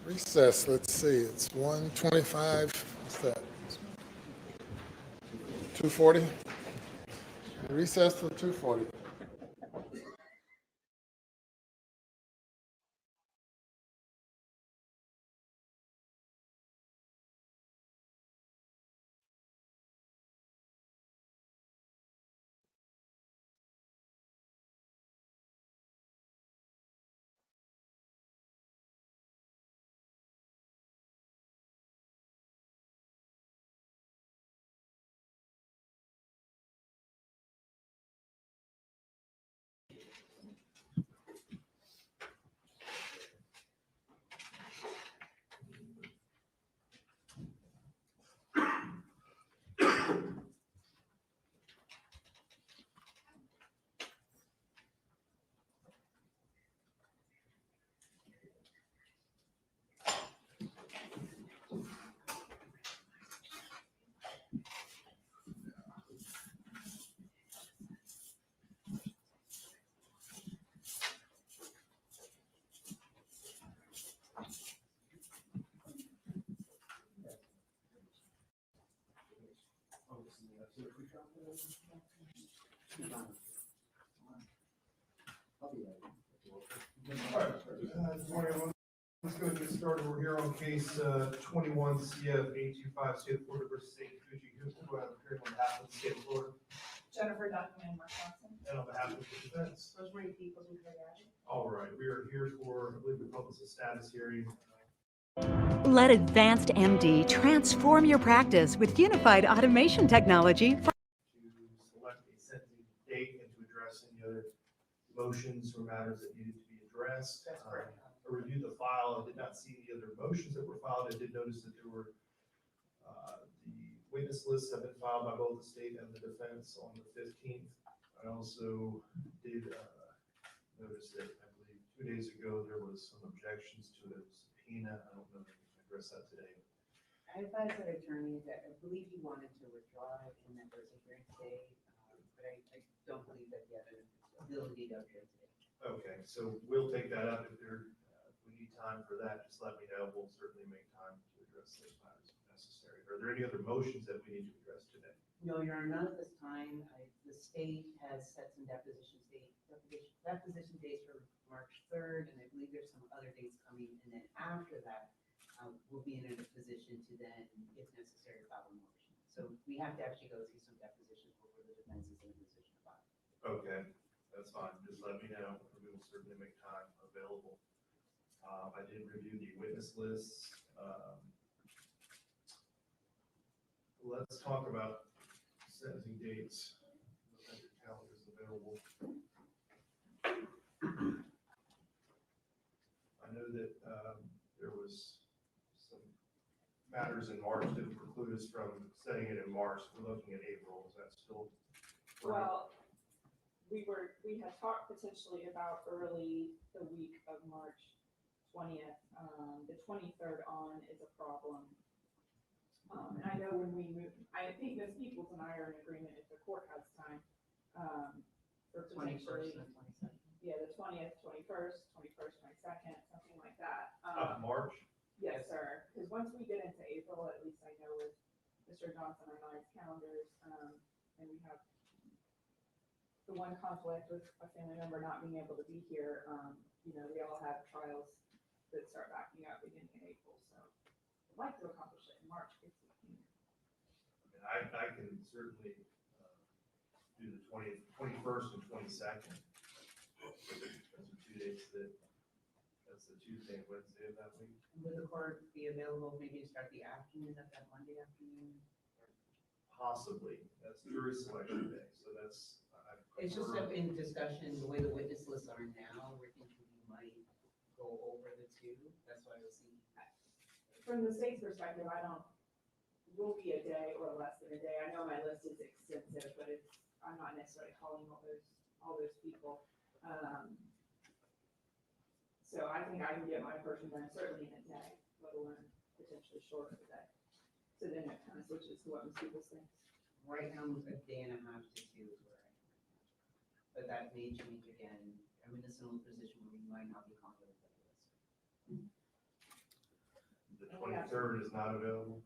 Recess, let's see, it's 1:25, what's that? 2:40? Recess till 2:40. Good morning, everyone. Let's go and get started. We're here on case 21 CF 825 State of Florida versus St. Fuji. Who will have a hearing on behalf of the state of Florida? Jennifer Duckman, Wisconsin. And on behalf of the defense? Rosemary Peoples and Craig. All right, we are here for, I believe we call this a status hearing. Let Advanced MD transform your practice with unified automation technology. To select a sentencing date and to address any other motions or matters that needed to be addressed. I reviewed the file. I did not see the other motions that were filed. I did notice that there were the witness lists have been filed by both the state and the defense on the 15th. I also did notice that I believe 2 days ago there was some objections to a subpoena. I don't know if we can address that today. I advised that attorney that I believe he wanted to withdraw it and that there's a hearing today, but I don't believe that he had an ability to appear today. Okay, so we'll take that up if we need time for that. Just let me know. We'll certainly make time to address those matters if necessary. Are there any other motions that we need to address today? No, Your Honor, none at this time. The state has set some deposition dates for March 3rd, and I believe there's some other dates coming. And then after that, we'll be in a position to then, if necessary, file a motion. So we have to actually go through some depositions before the defense is in a position about it. Okay, that's fine. Just let me know. We will certainly make time available. I did review the witness lists. Let's talk about sentencing dates. Your calendar is available. I know that there was some matters in March that would preclude us from setting it in March. We're looking at April. Is that still correct? Well, we had talked potentially about early the week of March 20th. The 23rd on is a problem. And I know when we move, I think Ms. Peoples and I are in agreement if the court has time for potentially, 21st and 22nd. yeah, the 20th, 21st, 22nd, something like that. Of March? Yes, sir. Because once we get into April, at least I know with Mr. Johnson and I's calendars, and we have the one conflict with a family member not being able to be here. We all have trials that start backing up beginning in April. So I'd like to accomplish it in March if we can. I can certainly do the 21st and 22nd. Those are 2 dates that's the Tuesday and Wednesday of that week. Would the court be available maybe to start the afternoon of that Monday afternoon? Possibly, that's jury selection day, so that's. I It's just prefer- that in discussion, the way the witness lists are now, we're thinking we might go over the two. That's why I was thinking. From the state's perspective, will be a day or less than a day. I know my list is extensive, but I'm not necessarily calling all those people. So I think I can get my portion done certainly in a day, let alone potentially short of a day. So then it kind of switches to what most people think. Right now, a day and a half to 2 is where I am. But that may change again. I'm in a similar position where we might not be confident with this. The 23rd is not available.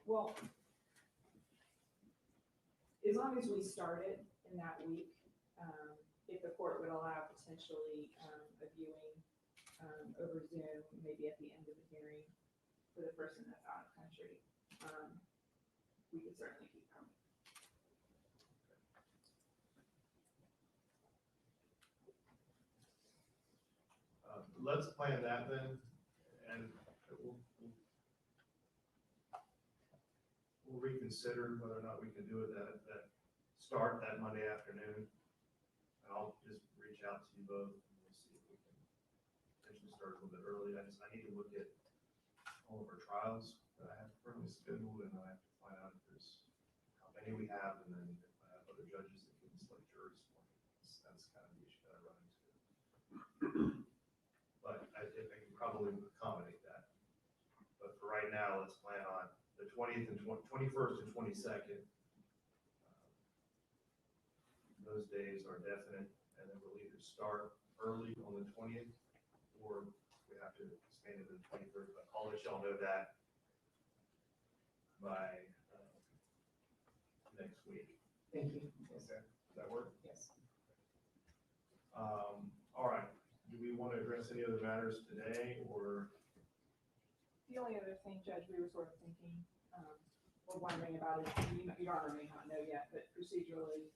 Well, as long as we start it in that week, if the court would allow potentially a viewing over Zoom, maybe at the end of the hearing for the person that's out of country, we could certainly keep coming. Let's plan that then, and we'll reconsider whether or not we can do it that start that Monday afternoon. And I'll just reach out to you both and we'll see if we can potentially start a little bit early. I need to look at all of our trials that I have currently scheduled, and I have to find out if there's how many we have, and then if I have other judges that can select juries for me. That's kind of the issue that I run into. But I think I can probably accommodate that. But for right now, let's plan on the 20th and 21st and 22nd. Those days are definite, and then we'll either start early on the 20th, or we have to expand it to the 23rd. But I'll let y'all know that by next week. Thank you. Okay, does that work? Yes. All right. Do we want to address any other matters today, or? The only other thing, Judge, we were sort of thinking, or wondering about is, Your Honor may not know yet, but procedurally,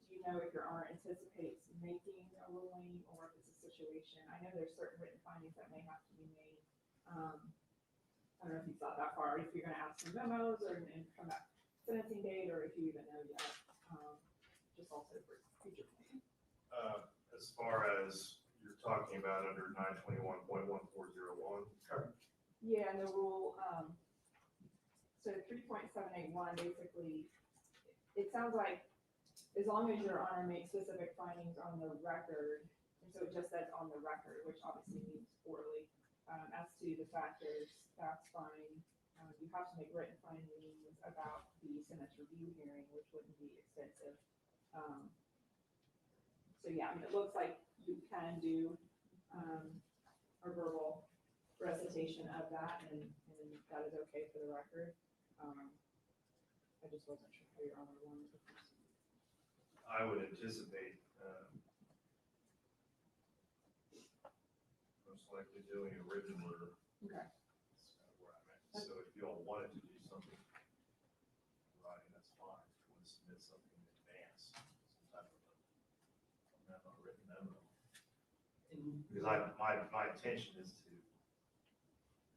do you know if Your Honor anticipates making a ruling, or if it's a situation? I know there's certain written findings that may have to be made. I don't know if you've thought that far, if you're going to ask for memos or and come back sentencing date, or if you even know yet. Just also for future planning. As far as you're talking about under 921.1401. Yeah, and the rule, so 3.781, basically, it sounds like as long as Your Honor makes specific findings on the record, and so it just says on the record, which obviously means orally, as to the factors, that's fine. You have to make written findings about the sentence review hearing, which wouldn't be extensive. So yeah, I mean, it looks like you can do a verbal recitation of that, and that is okay for the record. I just wasn't sure how Your Honor wanted to proceed. I would anticipate most likely doing a written order. Okay. That's kind of where I'm at. So if you all wanted to do something in writing, that's fine. If you want to submit something in advance, some type of a memo, written memo. Because my intention is to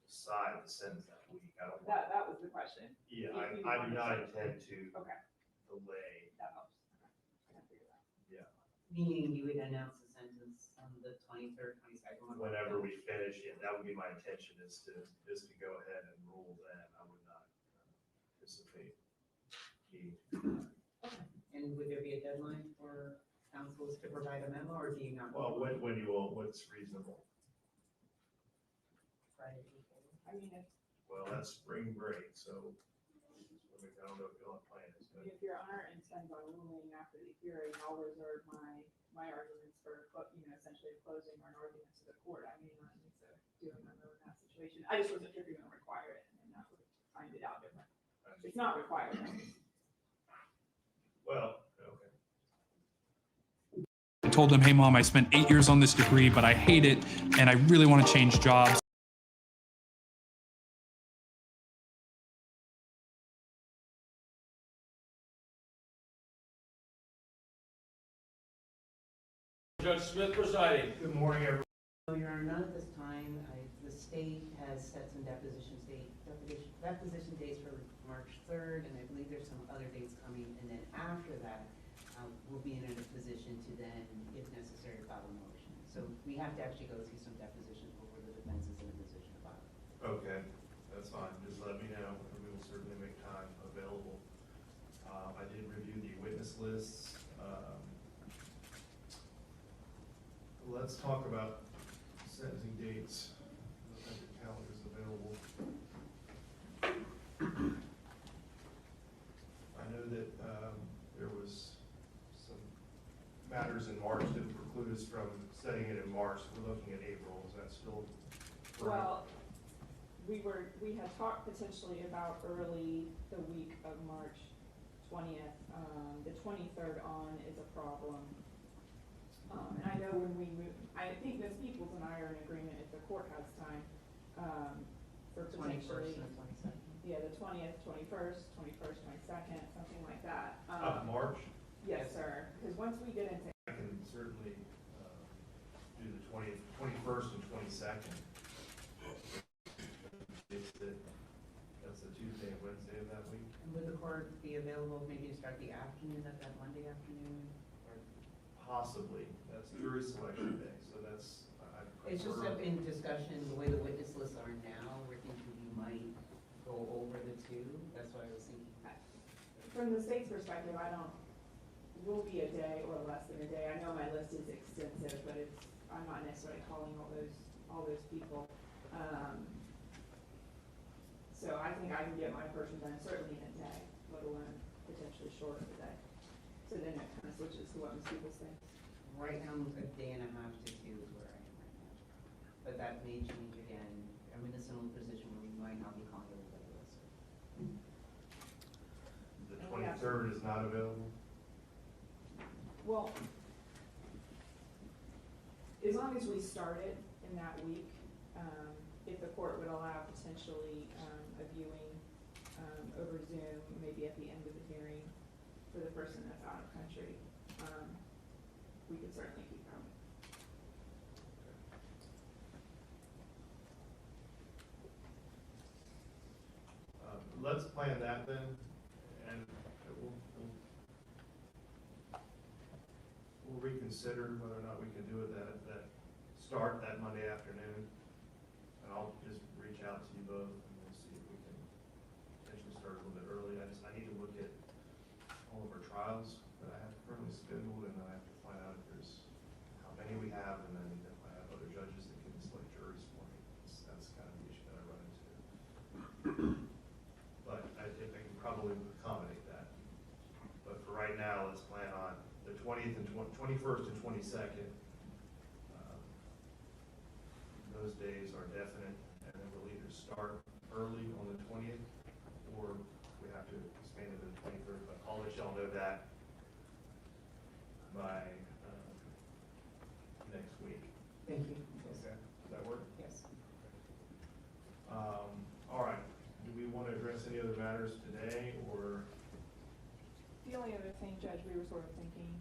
decide the sentence that week. I don't want. That was the question. Yeah, You I do wanted not to- intend to Okay, delay. that helps. Okay, I can figure that. Yeah. Meaning you would announce the sentence on the 23rd, 22nd. Whenever we finish, yeah, that would be my intention is to go ahead and rule then. I would not anticipate needing to. And would there be a deadline for counsels to provide a memo, or do you not? Well, when you will, what's reasonable? Friday. I mean, Well, that's spring break, so I don't know if you'll have plans, but if Your Honor intends on ruling after the hearing, I'll reserve my arguments for, essentially closing or an argument to the court. I may not need to do a memo in that situation. I just wasn't sure if you're going to require it, and then that would find it out different. It's not required. well, okay. I told him, hey, Mom, I spent 8 years on this degree, but I hate it, and I really want to change jobs. Smith presiding. Good morning, everyone. So, Your Honor, none at this time. The state has set some deposition dates for March 3rd, and I believe there's some other dates coming. And then after that, we'll be in a position to then, if necessary, file a motion. So we have to actually go through some depositions before the defense is in a position to file. Okay, that's fine. Just let me know, and we will certainly make time available. I did review the witness lists. Let's talk about sentencing dates. I think the calendar is available. I know that there was some matters in March that preclude us from setting it in March. We're looking at April. Is that still correct? Well, we had talked potentially about early the week of March 20th. The 23rd on is a problem. And I know when we move, I think Ms. Peoples and I are in agreement if the court has time, for potentially. 21st and 22nd. Yeah, the 20th, 21st, 22nd, something like that. Of March? Yes, sir, because once we get into. I can certainly do the 20th, 21st and 22nd. That's the Tuesday and Wednesday of that week. And would the court be available maybe to start the afternoon of that Monday afternoon? Possibly. That's jury selection day, so that's. It's just up in discussion, the way the witness lists are now, we're thinking we might go over the two. That's what I was thinking. From the state's perspective, will be a day or less than a day. I know my list is extensive, but I'm not necessarily calling all those people. So I think I can get my person done certainly in a day, let alone potentially short of a day. So then it kind of switches to what Ms. Peoples thinks. Right now, a day and a half to two is where I am right now. But that may change again. I'm in a similar position where we might not be calling everybody else. The 23rd is not available? Well, as long as we start it in that week, if the court would allow potentially a viewing over Zoom, maybe at the end of the hearing for the person that's out of country, we could certainly keep going. Let's plan that then, and we'll reconsider whether or not we can do it start that Monday afternoon. And I'll just reach out to you both and we'll see if we can potentially start a little bit early. I need to look at all of our trials that I have currently scheduled, and then I have to find out if there's how many we have, and then if I have other judges that can select juries for me. That's kind of the issue that I run into. But I think I can probably accommodate that. But for right now, let's plan on the 20th and 21st and 22nd. Those days are definite, and then we'll either start early on the 20th, or we have to expand it to the 23rd. But I'll let y'all know that by next week. Thank you. Okay, does that work? Yes. All right. Do we want to address any other matters today, or? The only other thing, Judge, we were sort of thinking,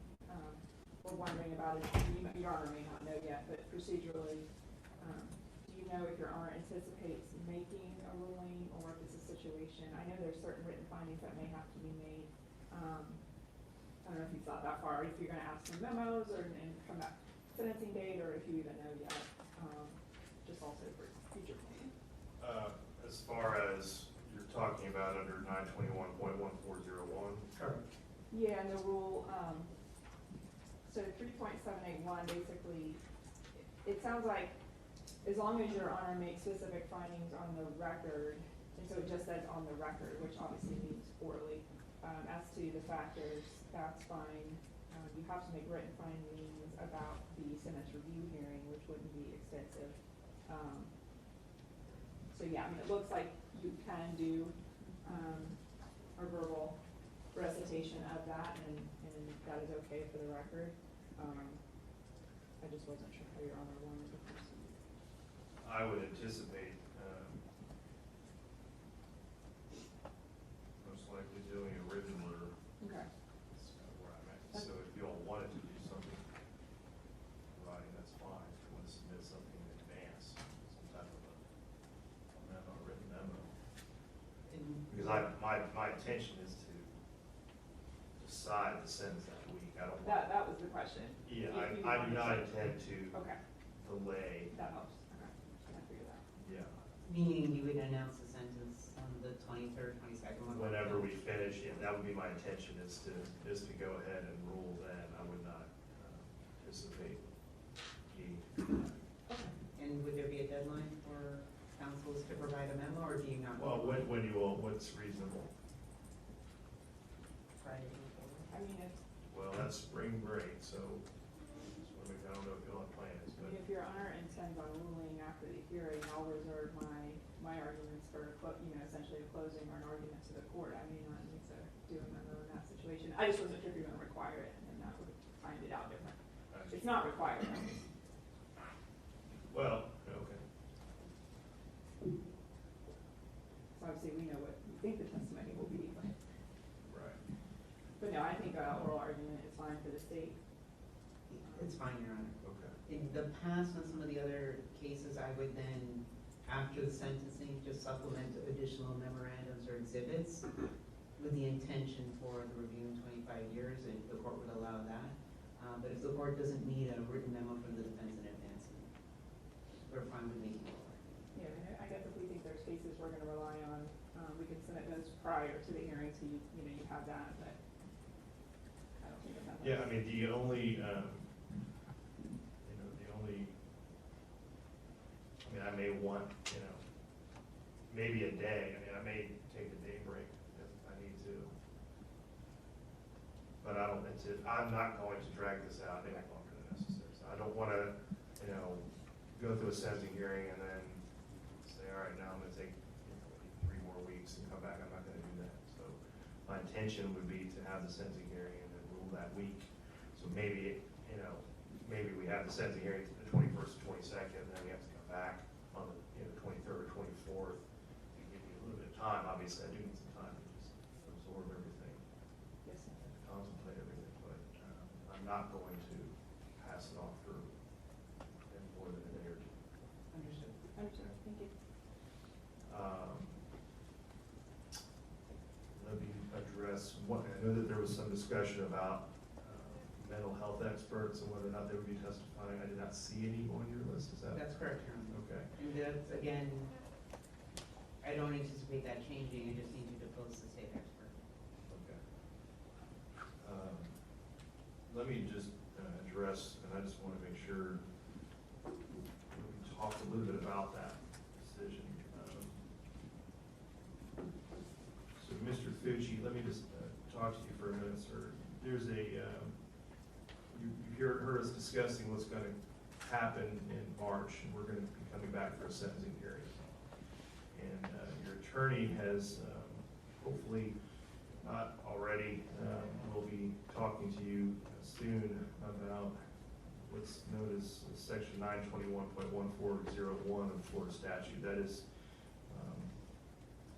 or wondering about is, Your Honor may not know yet, but procedurally, do you know if Your Honor anticipates making a ruling, or if it's a situation? I know there's certain written findings that may have to be made. I don't know if you thought that far, if you're going to ask for memos and come back sentencing date, or if you even know yet, just also for future planning. As far as you're talking about under 921.1401. Correct. Yeah, and the rule, so 3.781, basically, it sounds like as long as Your Honor makes specific findings on the record, and so it just says on the record, which obviously means orally, as to the factors, that's fine. You have to make written findings about the sentence review hearing, which wouldn't be extensive. So yeah, I mean, it looks like you can do a verbal recitation of that, and that is okay for the record. I just wasn't sure how Your Honor wanted to proceed. I would anticipate most likely doing a written order. Okay. That's kind of where I'm at. So if you all wanted to do something the sentence that week. I don't want. That was the question. Yeah, If you I do wanted not to- intend to Okay, delay. that helps. Okay, I figured that. Yeah, Meaning you would announce the sentence on the 23rd, 22nd? whenever we finish, yeah, that would be my intention is to go ahead and rule then. I would not anticipate And would there be a deadline for councils to provide a memo, or do you not? well, when you will, what's reasonable? Friday? I mean, if, Well, that's spring break, so I don't know if you'll have plans, I but mean, if your honor intends on ruling after the hearing, I'll reserve my arguments for, essentially closing or an argument to the court. I may not need to do a memo in that situation. I just wasn't sure if you're gonna require it, and then that would find it out different. It's not required. well, okay. So obviously, we know what we think the testimony will be, Right. but no, I think oral argument is fine for the state. It's fine, Your Honor. Okay. In the past, on some of the other cases, I would then, after the sentencing, just supplement additional memorandums or exhibits with the intention for the review in 25 years, if the court would allow that. But if the court doesn't need a written memo from the defense in advance, we're fine with making it work. Yeah, I mean, I guess if we think there's cases we're gonna rely on, we can submit those prior to the hearing, so you have that, but I don't think that. Yeah, I mean, the only, I may want, maybe a day. I mean, I may take a day break if I need to. But I'm not going to drag this out any longer than necessary. So I don't want to, go through a sentencing hearing and then say, all right, now I'm going to take 3 more weeks and come back. I'm not going to do that. So my intention would be to have the sentencing hearing and then rule that week. So maybe, maybe we have the sentencing hearing the 21st or 22nd, and then we have to come back on the 23rd or 24th to give you a little bit of time. Obviously, I do need some time to just absorb everything, Yes, sir. and contemplate everything, but I'm not going to pass it off for any more than a day or two. Understood. Understood, thank you. Let me address one. I know that there was some discussion about mental health experts and whether or not they would be testifying. I did not see any on your list. Is that? That's correct, Your Honor. Okay. And that's, again, I don't anticipate that changing, I just need you to post the state expert. Okay. Let me just address, and I just want to make sure we talk a little bit about that decision. So, Mr. Fucci, let me just talk to you for a minute, sir. There's you heard us discussing what's going to happen in March, and we're going to be coming back for a sentencing hearing. And your attorney has hopefully not already, will be talking to you soon about what's known as section 921.1401 of the Florida statute. That is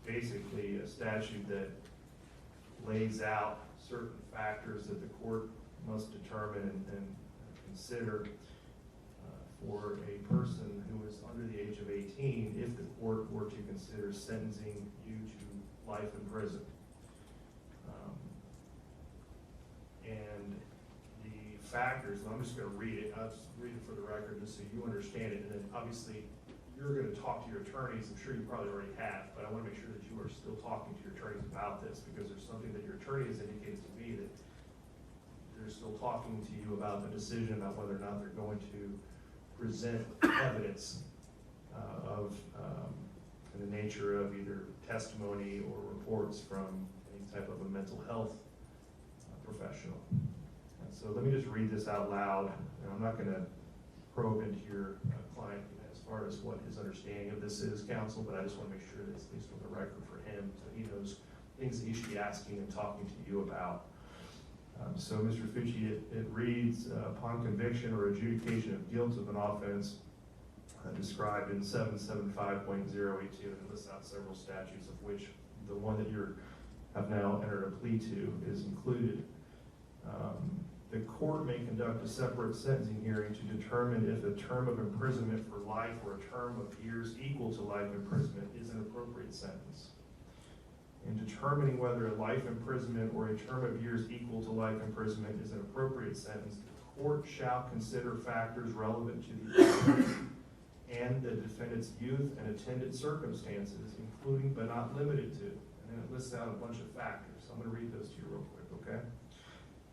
basically a statute that lays out certain factors that the court must determine and consider for a person who is under the age of 18 if the court were to consider sentencing you to life in prison. And the factors, and I'm just going to read it, I'll just read it for the record just so you understand it, and then obviously you're going to talk to your attorneys. I'm sure you probably already have, but I want to make sure that you are still talking to your attorneys about this, because there's something that your attorney has indicated to me that they're still talking to you about the decision about whether or not they're going to present evidence of in the nature of either testimony or reports from any type of a mental health professional. And so let me just read this out loud, and I'm not going to probe into your client as far as what his understanding of this is, counsel, but I just want to make sure that it's at least on the record for him, so he knows things that he should be asking and talking to you about. So, Mr. Fucci, it reads, upon conviction or adjudication of guilt of an offense described in 775.082, and it lists out several statutes, of which the one that you have now entered a plea to is included. The court may conduct a separate sentencing hearing to determine if a term of imprisonment for life or a term of years equal to life imprisonment is an appropriate sentence. In determining whether a life imprisonment or a term of years equal to life imprisonment is an appropriate sentence, the court shall consider factors relevant to the offense and the defendant's youth and attendant circumstances, including but not limited to. And then it lists out a bunch of factors. So I'm going to read those to you real quick, okay?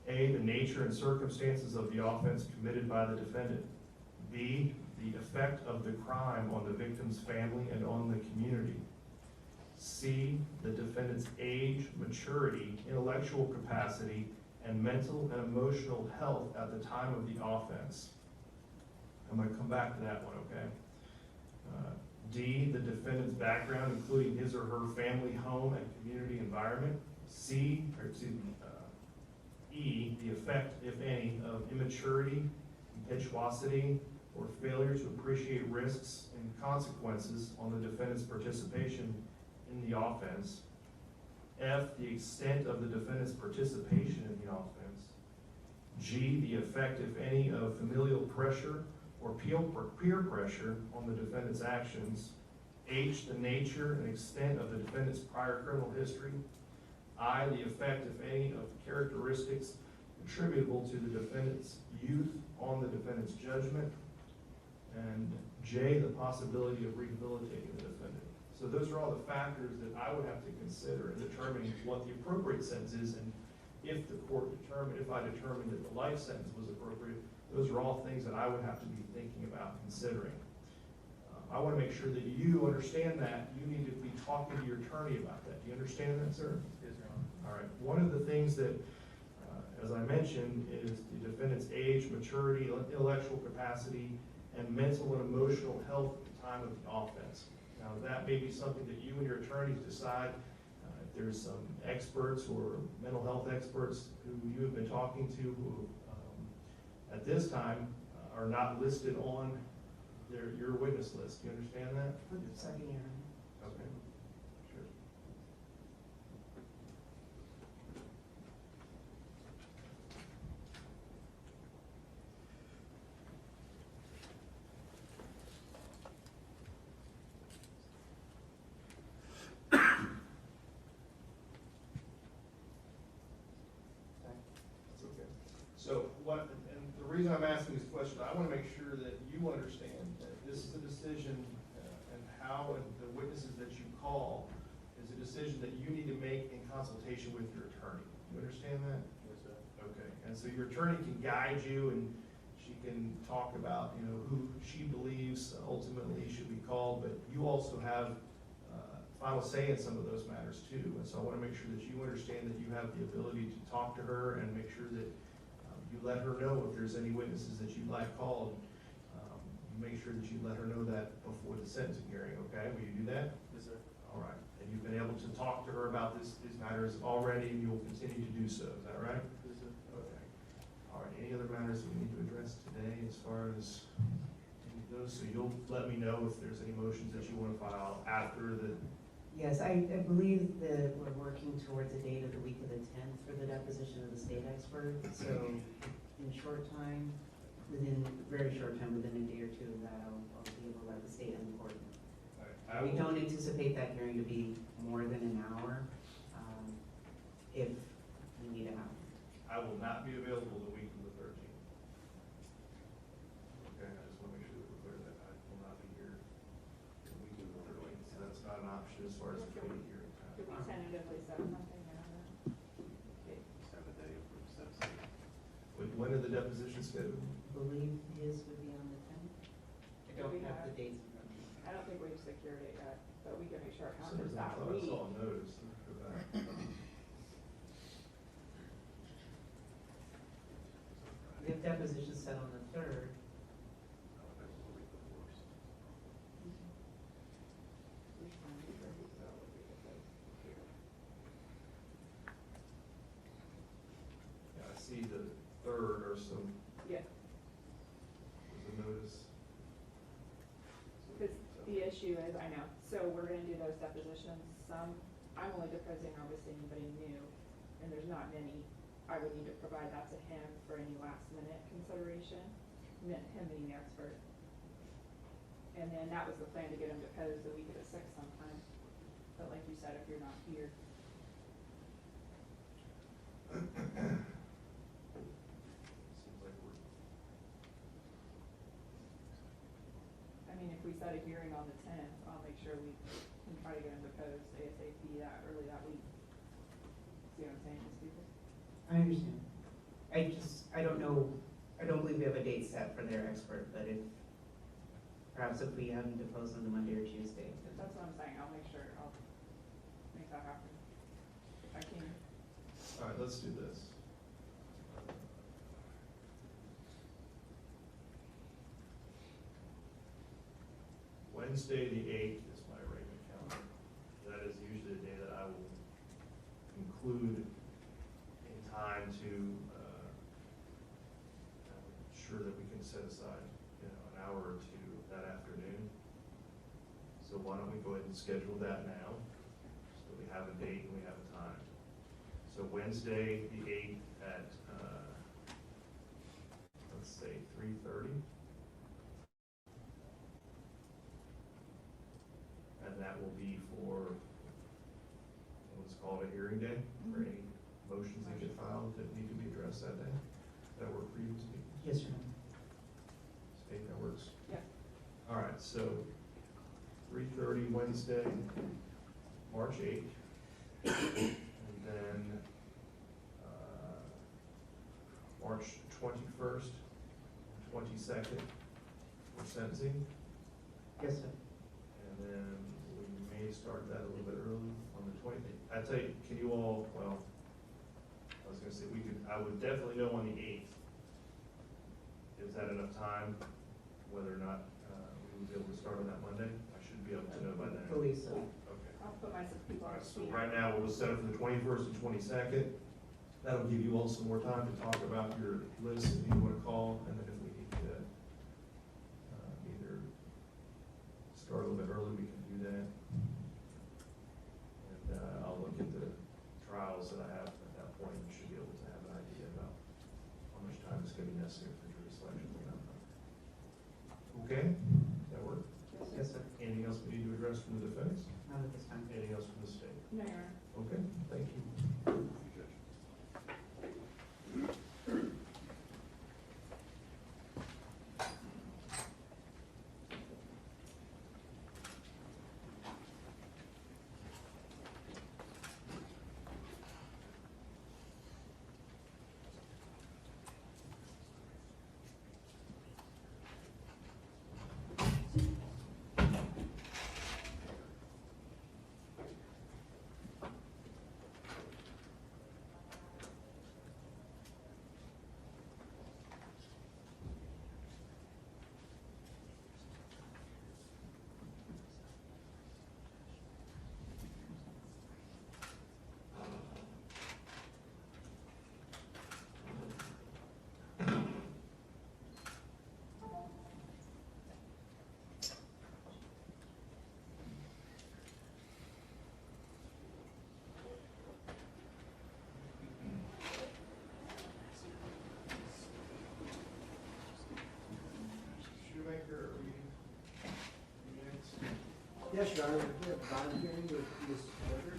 A, the nature and circumstances of the offense committed by the defendant. B, the effect of the crime on the victim's family and on the community. C, the defendant's age, maturity, intellectual capacity, and mental and emotional health at the time of the offense. I'm going to come back to that one, okay? D, the defendant's background, including his or her family, home, and community environment. E, the effect, if any, of immaturity, impetuosity, or failure to appreciate risks and consequences on the defendant's participation in the offense. F, the extent of the defendant's participation in the offense. G, the effect, if any, of familial pressure or peer pressure on the defendant's actions. H, the nature and extent of the defendant's prior criminal history. I, the effect, if any, of characteristics attributable to the defendant's youth on the defendant's judgment. And J, the possibility of rehabilitating the defendant. So those are all the factors that I would have to consider in determining what the appropriate sentence is, and if I determined that the life sentence was appropriate, those are all things that I would have to be thinking about considering. I want to make sure that you understand that. You need to be talking to your attorney about that. Do you understand that, sir? Yes, Your Honor. All right. One of the things that, as I mentioned, is the defendant's age, maturity, intellectual capacity, and mental and emotional health at the time of the offense. Now, that may be something that you and your attorneys decide. If there's some experts or mental health experts who you have been talking to who, at this time, are not listed on your witness list. Do you understand that? Sorry, Aaron. Okay. Sure. That's okay. So what, and the reason I'm asking this question, I want to make sure that you understand that this is a decision and how the witnesses that you call is a decision that you need to make in consultation with your attorney. You understand that? Yes, sir. Okay. And so your attorney can guide you, and she can talk about, who she believes ultimately should be called, but you also have final say in some of those matters too. And so I want to make sure that you understand that you have the ability to talk to her and make sure that you let her know if there's any witnesses that you'd like called. Make sure that you let her know that before the sentencing hearing, okay? Will you do that? Yes, sir. All right. And you've been able to talk to her about these matters already, and you will continue to do so. Is that right? Yes, sir. Okay. All right. Any other matters that we need to address today as far as any of those? So you'll let me know if there's any motions that you want to file after the... Yes, I believe that we're working towards a date of the week of the 10th for the deposition of the state expert. So in short time, very short time, within a day or two of that, I'll be able to let the state and the court know. Right. We don't anticipate that hearing to be more than an hour, if we need to have it. I will not be available the week of the 13th. Okay, I just want to make sure that we're clear that I will not be here the week of the 13th. So that's not an option as far as the committee hearing time. Could we tentatively set something around that? When are the depositions scheduled? I believe his would be on the 10th. I don't have the dates in front of me. I don't think we've secured it yet, but we can make sure our For some calendar's reason I that thought I week. saw a notice for that. We have depositions set on the 3rd. Yeah, I see the 3rd or some. Yeah. There's a notice. Because the issue is, I know, so we're gonna do those depositions, I'm only deposing obviously anybody new, and there's not many. I would need to provide that to him for any last minute consideration, him being the expert. And then that was the plan, to get him deposed the week of the 6th sometime. But like you said, if you're not here, Seems like we're I mean, if we set a hearing on the 10th, I'll make sure we can try to get them deposed ASAP that early that week. See what I'm saying, Ms. Stevens? I understand. I don't know, I don't believe we have a date set for their expert, but perhaps if we have them deposed on the Monday or Tuesday. That's what I'm saying, I'll make sure, I'll make that happen. If I can. All right, let's do this. Wednesday, the 8th is my regular calendar. That is usually the day that I will include in time to ensure that we can set aside, an hour or two that afternoon. So why don't we go ahead and schedule that now, so we have a date and we have a time. So Wednesday, the 8th at, let's say 3:30. And that will be for what's called a hearing day, for any motions that get filed that need to be addressed that day. That work for you, Steve? Yes, sir. Steve, that works? Yeah. All right, so 3:30 Wednesday, March 8th. And then March 21st, 22nd for sentencing. Yes, sir. And then we may start that a little bit early on the 20th. I tell you, can you all, well, I was gonna say I would definitely know on the 8th. Is that enough time, whether or not we would be able to start on that Monday? I should be able to know by then. I believe so. Okay. I'll put my people All on right, the so speaker. right now, we'll set it for the 21st and 22nd. That'll give you all some more time to talk about your list that you want to call, and then if we need to either start a little bit early, we can do that. And I'll look at the trials that I have at that point, and should be able to have an idea about how much time is going to be necessary for jury selection on that one. Okay, does that work? Yes, sir. Anything else we need to address from the defense? Not at this time. Anything else from the state? No, Your Honor. Okay, thank you. Shoemaker, are we next? Yes, Your Honor, we have bond hearing with Ms. Porter.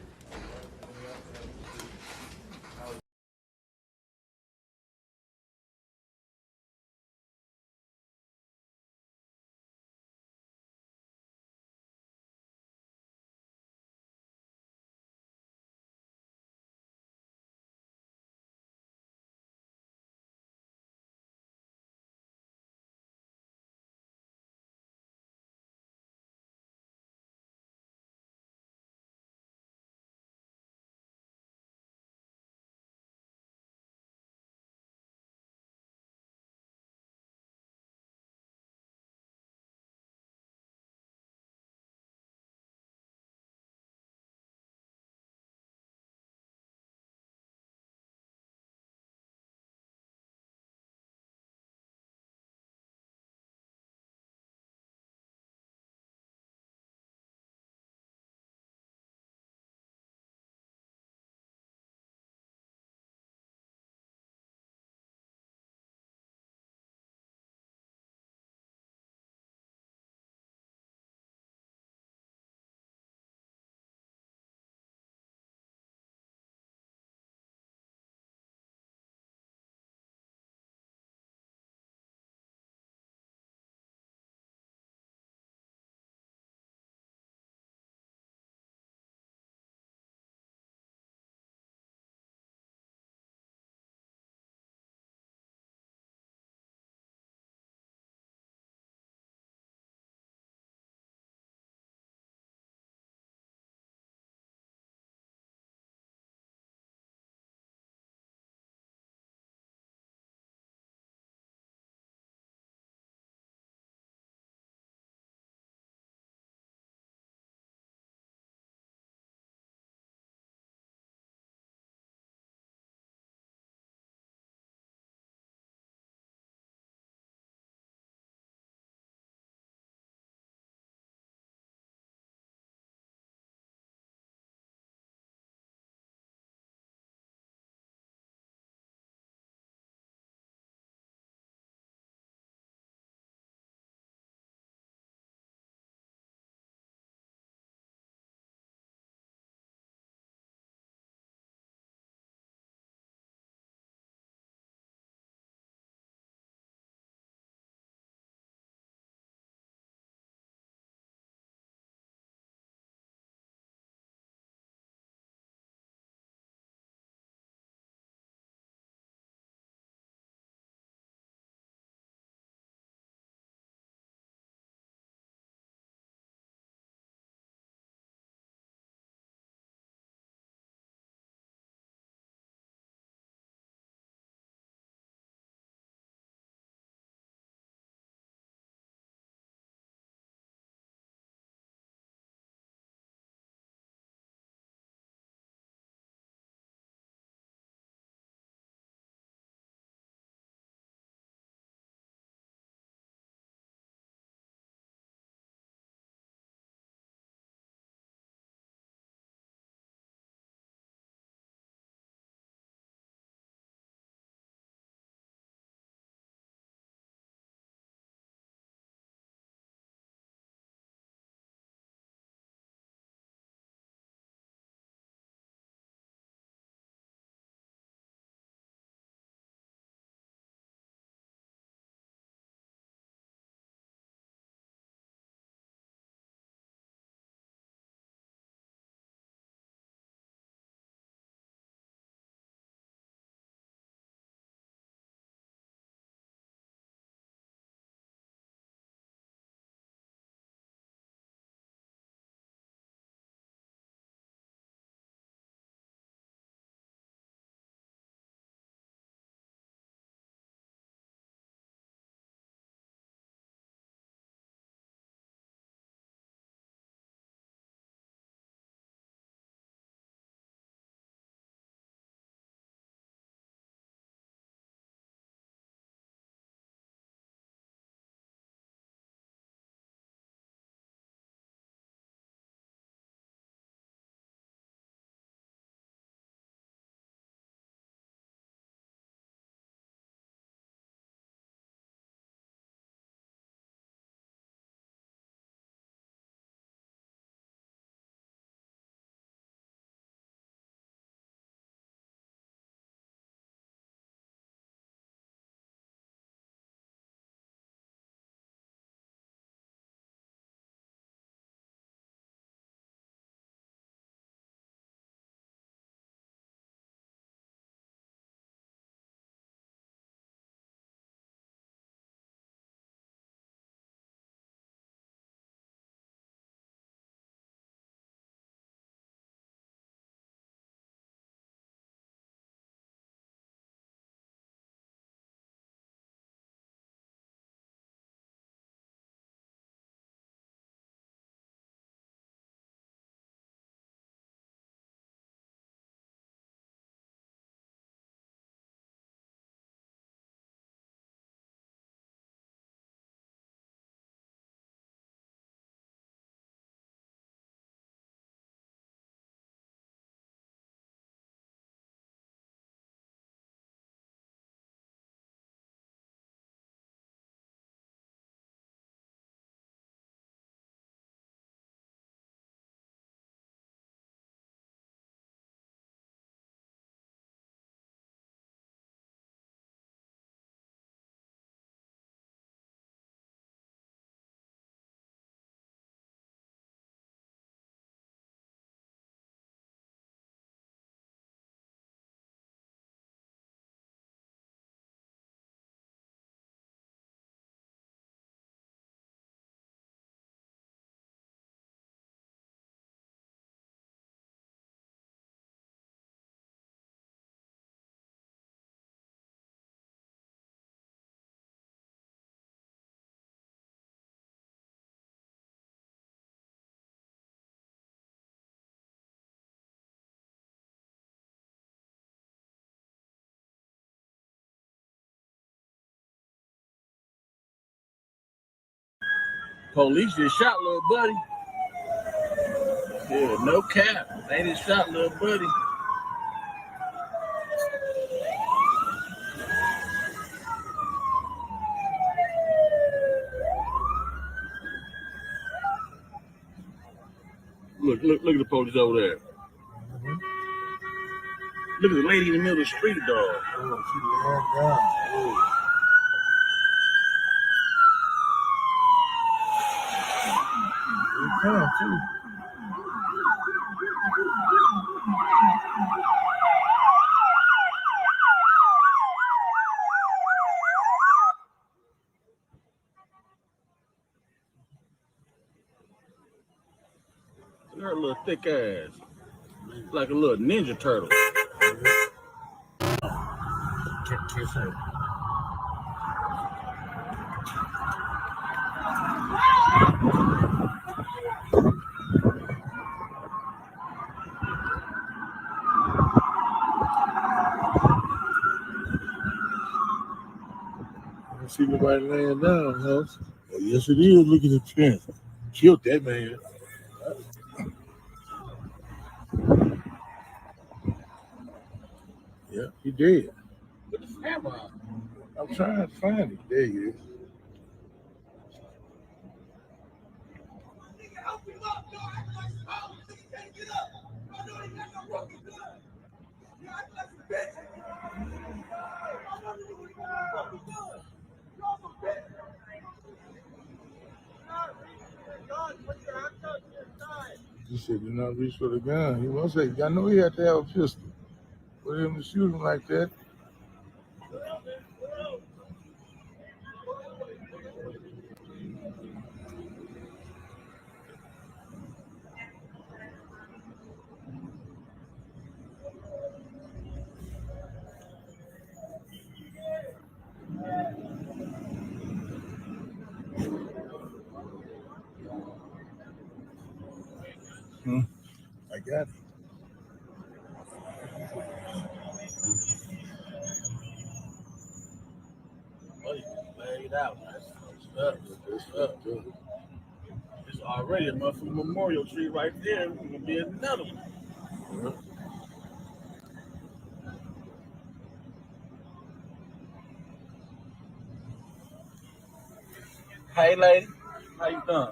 Police just shot little buddy. Yeah, no cap. They just shot little buddy. Look at the police over there. Look at the lady in the middle of the street, dog. Oh, she ran down. Oh. They come too. Look at her little thick ass. Like a little ninja turtle. Kiss her. I don't see nobody laying down, huh? Oh, yes, it is. Look at the chance. Killed that man. Yeah, he did. Put the camera on. I'm trying to find it. There he is. He said, "Do not reach for the gun." He must say, I know he had to have a pistol. For him to shoot him like that. I got it. Buddy, laid out. That's up. There's already a motherfucking memorial tree right there. There's gonna be another one. Hey, lady. How you doing?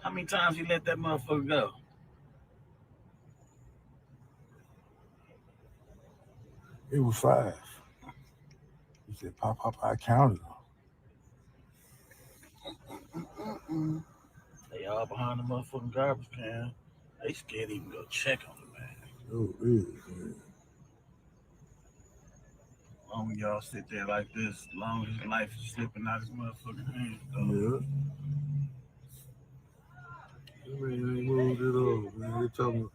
How many times you let that motherfucker go? It was 5. He said, Pop, I counted them. They all behind the motherfucking garbage can. They scared to even go check on the man. Oh, really? Man. Long as y'all sit there like this, long as his life is slipping out his motherfucking hands, though. Yeah. That man ain't moved at all, man. They talking about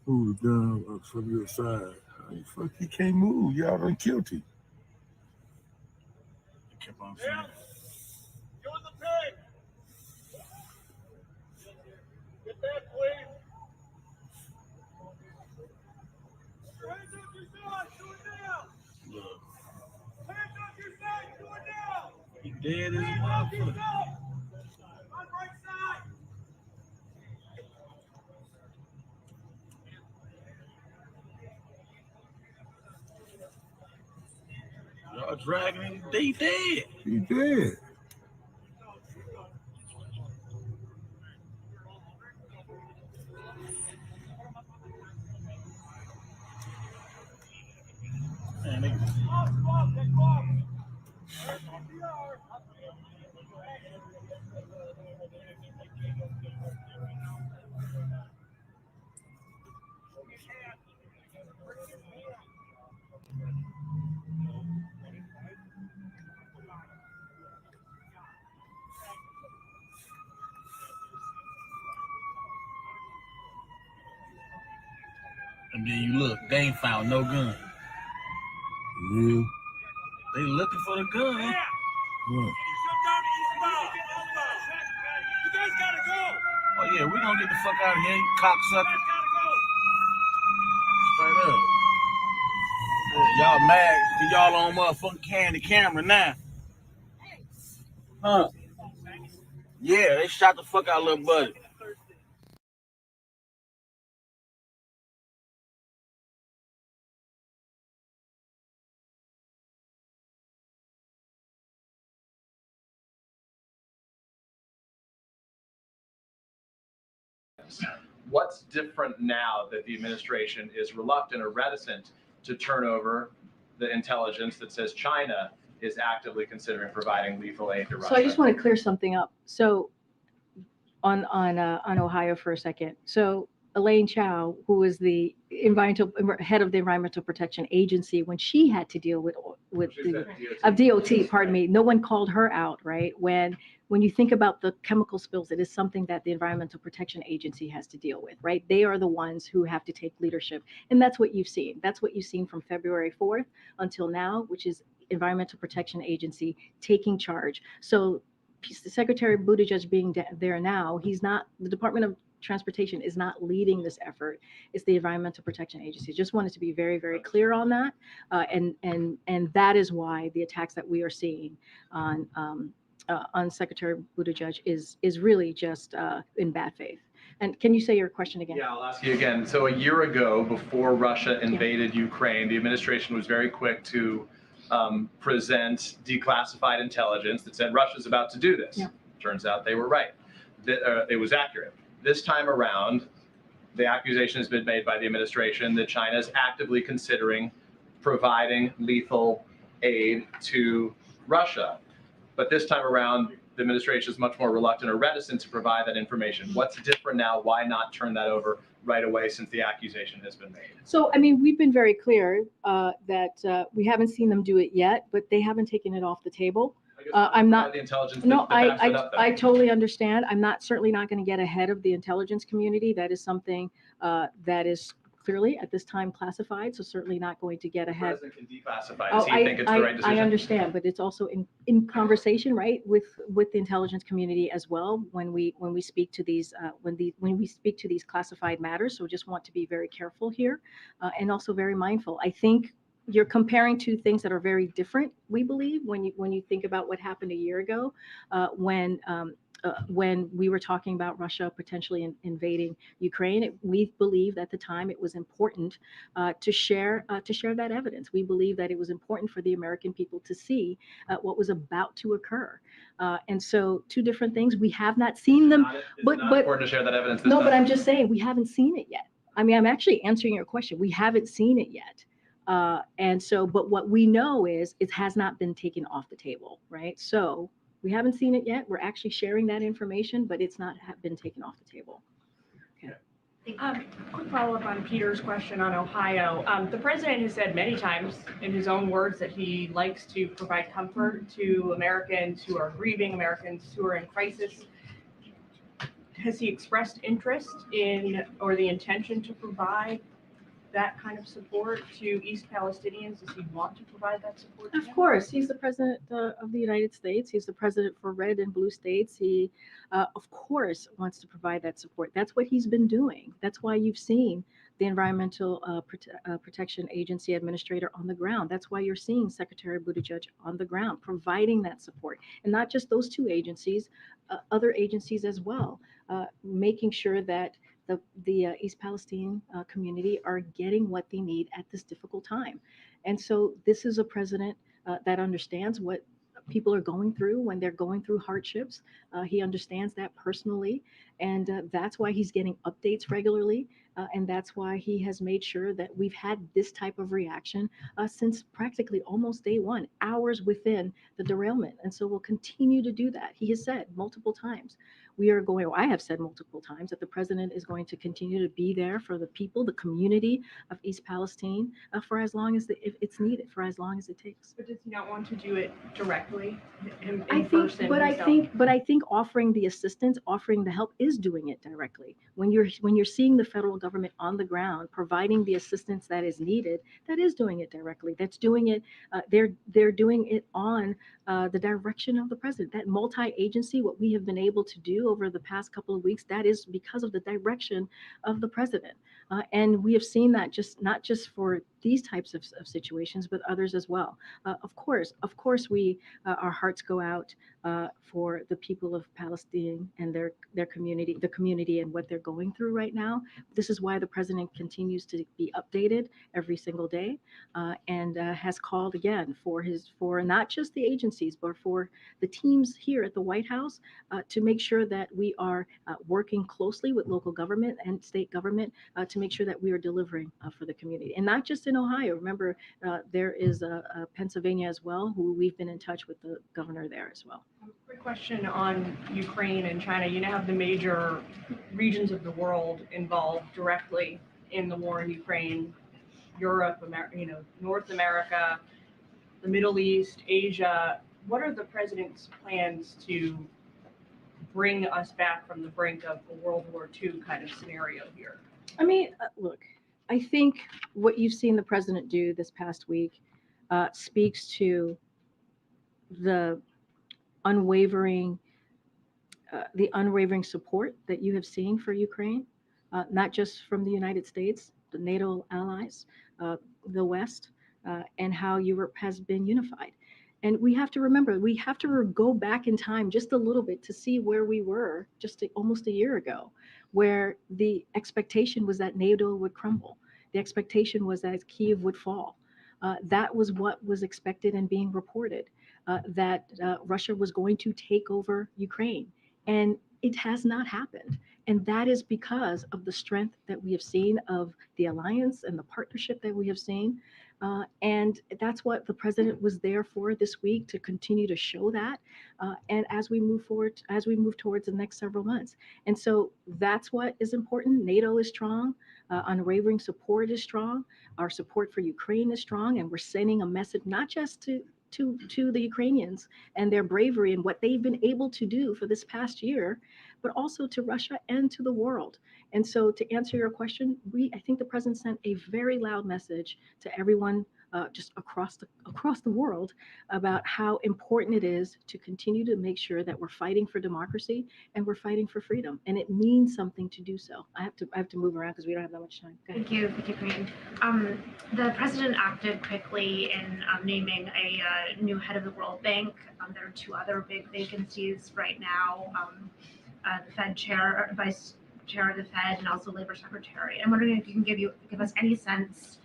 move the gun up from your side. How the fuck he can't move? Y'all done killed him. They kept on saying. Get back, please. Hands up your side, do it now. Look. Hands up your side, do it now. He dead as a Hands up your motherfucker. side. On right side. Y'all dragging him, they dead. He dead. Man, they... And then you look, they ain't found no gun. Yeah. They looking for the gun. What? You guys Yeah, we gonna get the fuck out of here, you cocksucker. Straight up. Yeah, y'all mad because y'all on motherfucking candy camera now. Huh? Yeah, they shot the fuck out of little buddy. What's different now that the administration is reluctant or reticent to turn over the intelligence that says China is actively considering providing lethal aid to Russia? So I just want to clear something up. So on Ohio for a second. So Elaine Chao, who was the head of the Environmental Protection Agency, when she had to deal with DOT, pardon me, no one called her out, right? When you think about the chemical spills, it is something that the Environmental Protection Agency has to deal with, right? They are the ones who have to take leadership. And that's what you've seen. That's what you've seen from February 4th until now, which is Environmental Protection Agency taking charge. So Secretary Buttigieg being there now, he's not, the Department of Transportation is not leading this effort. It's the Environmental Protection Agency. Just wanted to be very, very clear on that. And that is why the attacks that we are seeing on Secretary Buttigieg is really just in bad faith. And can you say your question again? Yeah, I'll ask you again. So a year ago, before Russia invaded Ukraine, the administration was very quick to present declassified intelligence that said Russia's about to do this. Yeah. Turns out they were right. It was accurate. This time around, the accusation has been made by the administration that China is actively considering providing lethal aid to Russia. But this time around, the administration is much more reluctant or reticent to provide that information. What's different now? Why not turn that over right away since the accusation has been made? So, I mean, we've been very clear that we haven't seen them do it yet, but they haven't taken it off the table. I'm not. The intelligence No, that backs it up, I totally understand. I'm certainly not going to get ahead of the intelligence community. That is something that is clearly at this time classified, so certainly not going to get ahead. The president can declassify. Does he think it's the right decision? I understand, but it's also in conversation, right, with the intelligence community as well when we speak to these when we speak to these classified matters. So just want to be very careful here and also very mindful. I think you're comparing two things that are very different, we believe, when you think about what happened a year ago when we were talking about Russia potentially invading Ukraine. We believed at the time it was important to share that evidence. We believe that it was important for the American people to see what was about to occur. And so two different things. We have not seen them. But important to share that evidence this no, time? but I'm just saying we haven't seen it yet. I mean, I'm actually answering your question. We haven't seen it yet. And so, but what we know is it has not been taken off the table, right? So we haven't seen it yet. We're actually sharing that information, but it's not been taken off the table. Okay. Quick follow-up on Peter's question on Ohio. The president has said many times in his own words that he likes to provide comfort to Americans who are grieving, Americans who are in crisis. Has he expressed interest in or the intention to provide that kind of support to East Palestinians? Does he want to provide that support? Of course, he's the president of the United States. He's the president for red and blue states. He, of course, wants to provide that support. That's what he's been doing. That's why you've seen the Environmental Protection Agency administrator on the ground. That's why you're seeing Secretary Buttigieg on the ground providing that support. And not just those two agencies, other agencies as well, making sure that the East Palestine community are getting what they need at this difficult time. And so this is a president that understands what people are going through when they're going through hardships. He understands that personally, and that's why he's getting updates regularly. And that's why he has made sure that we've had this type of reaction since practically almost day one, hours within the derailment. And so we'll continue to do that. He has said multiple times, I have said multiple times that the president is going to continue to be there for the people, the community of East Palestine for as long as it's needed, for as long as it takes. But does he not want to do it directly? I think offering the assistance, offering the help is doing it directly. When you're seeing the federal government on the ground providing the assistance that is needed, that is doing it directly. That's doing it. They're doing it on the direction of the president. That multi-agency, what we have been able to do do over the past couple of weeks, that is because of the direction of the president. And we have seen that not just for these types of situations, but others as well. Of course, our hearts go out for the people of Palestine and their community, the community, and what they're going through right now. This is why the president continues to be updated every single day, and has called again for not just the agencies, but for the teams here at the White House to make sure that we are working closely with local government and state government to make sure that we are delivering for the community, and not just in Ohio. Remember, there is Pennsylvania as well, who we've been in touch with the governor there as well. Quick question on Ukraine and China. You now have the major regions of the world involved directly in the war in Ukraine: Europe, North America, the Middle East, Asia. What are the president's plans to bring us back from the brink of a World War II kind of scenario here? I mean, look, I think what you've seen the president do this past week speaks to the unwavering support that you have seen for Ukraine, not just from the United States, the NATO allies, the West, and how Europe has been unified. And we have to remember, we have to go back in time just a little bit to see where we were almost a year ago, where the expectation was that NATO would crumble. The expectation was that Kyiv would fall. That was what was expected and being reported, that Russia was going to take over Ukraine. And it has not happened. And that is because of the strength that we have seen of the alliance and the partnership that we have seen. And that's what the president was there for this week, to continue to show that. And as we move forward, as we move towards the next several months. And so that's what is important. NATO is strong. Unwavering support is strong. Our support for Ukraine is strong. And we're sending a message not just to the Ukrainians and their bravery and what they've been able to do for this past year, but also to Russia and to the world. And so to answer your question, I think the president sent a very loud message to everyone just across the world about how important it is to continue to make sure that we're fighting for democracy and we're fighting for freedom. And it means something to do so. I have to move around because we don't have that much time. Thank you, Queen. The president acted quickly in naming a new head of the World Bank. There are two other big vacancies right now: the Fed chair, vice chair of the Fed, and also labor secretary. I'm wondering if you can give us any sense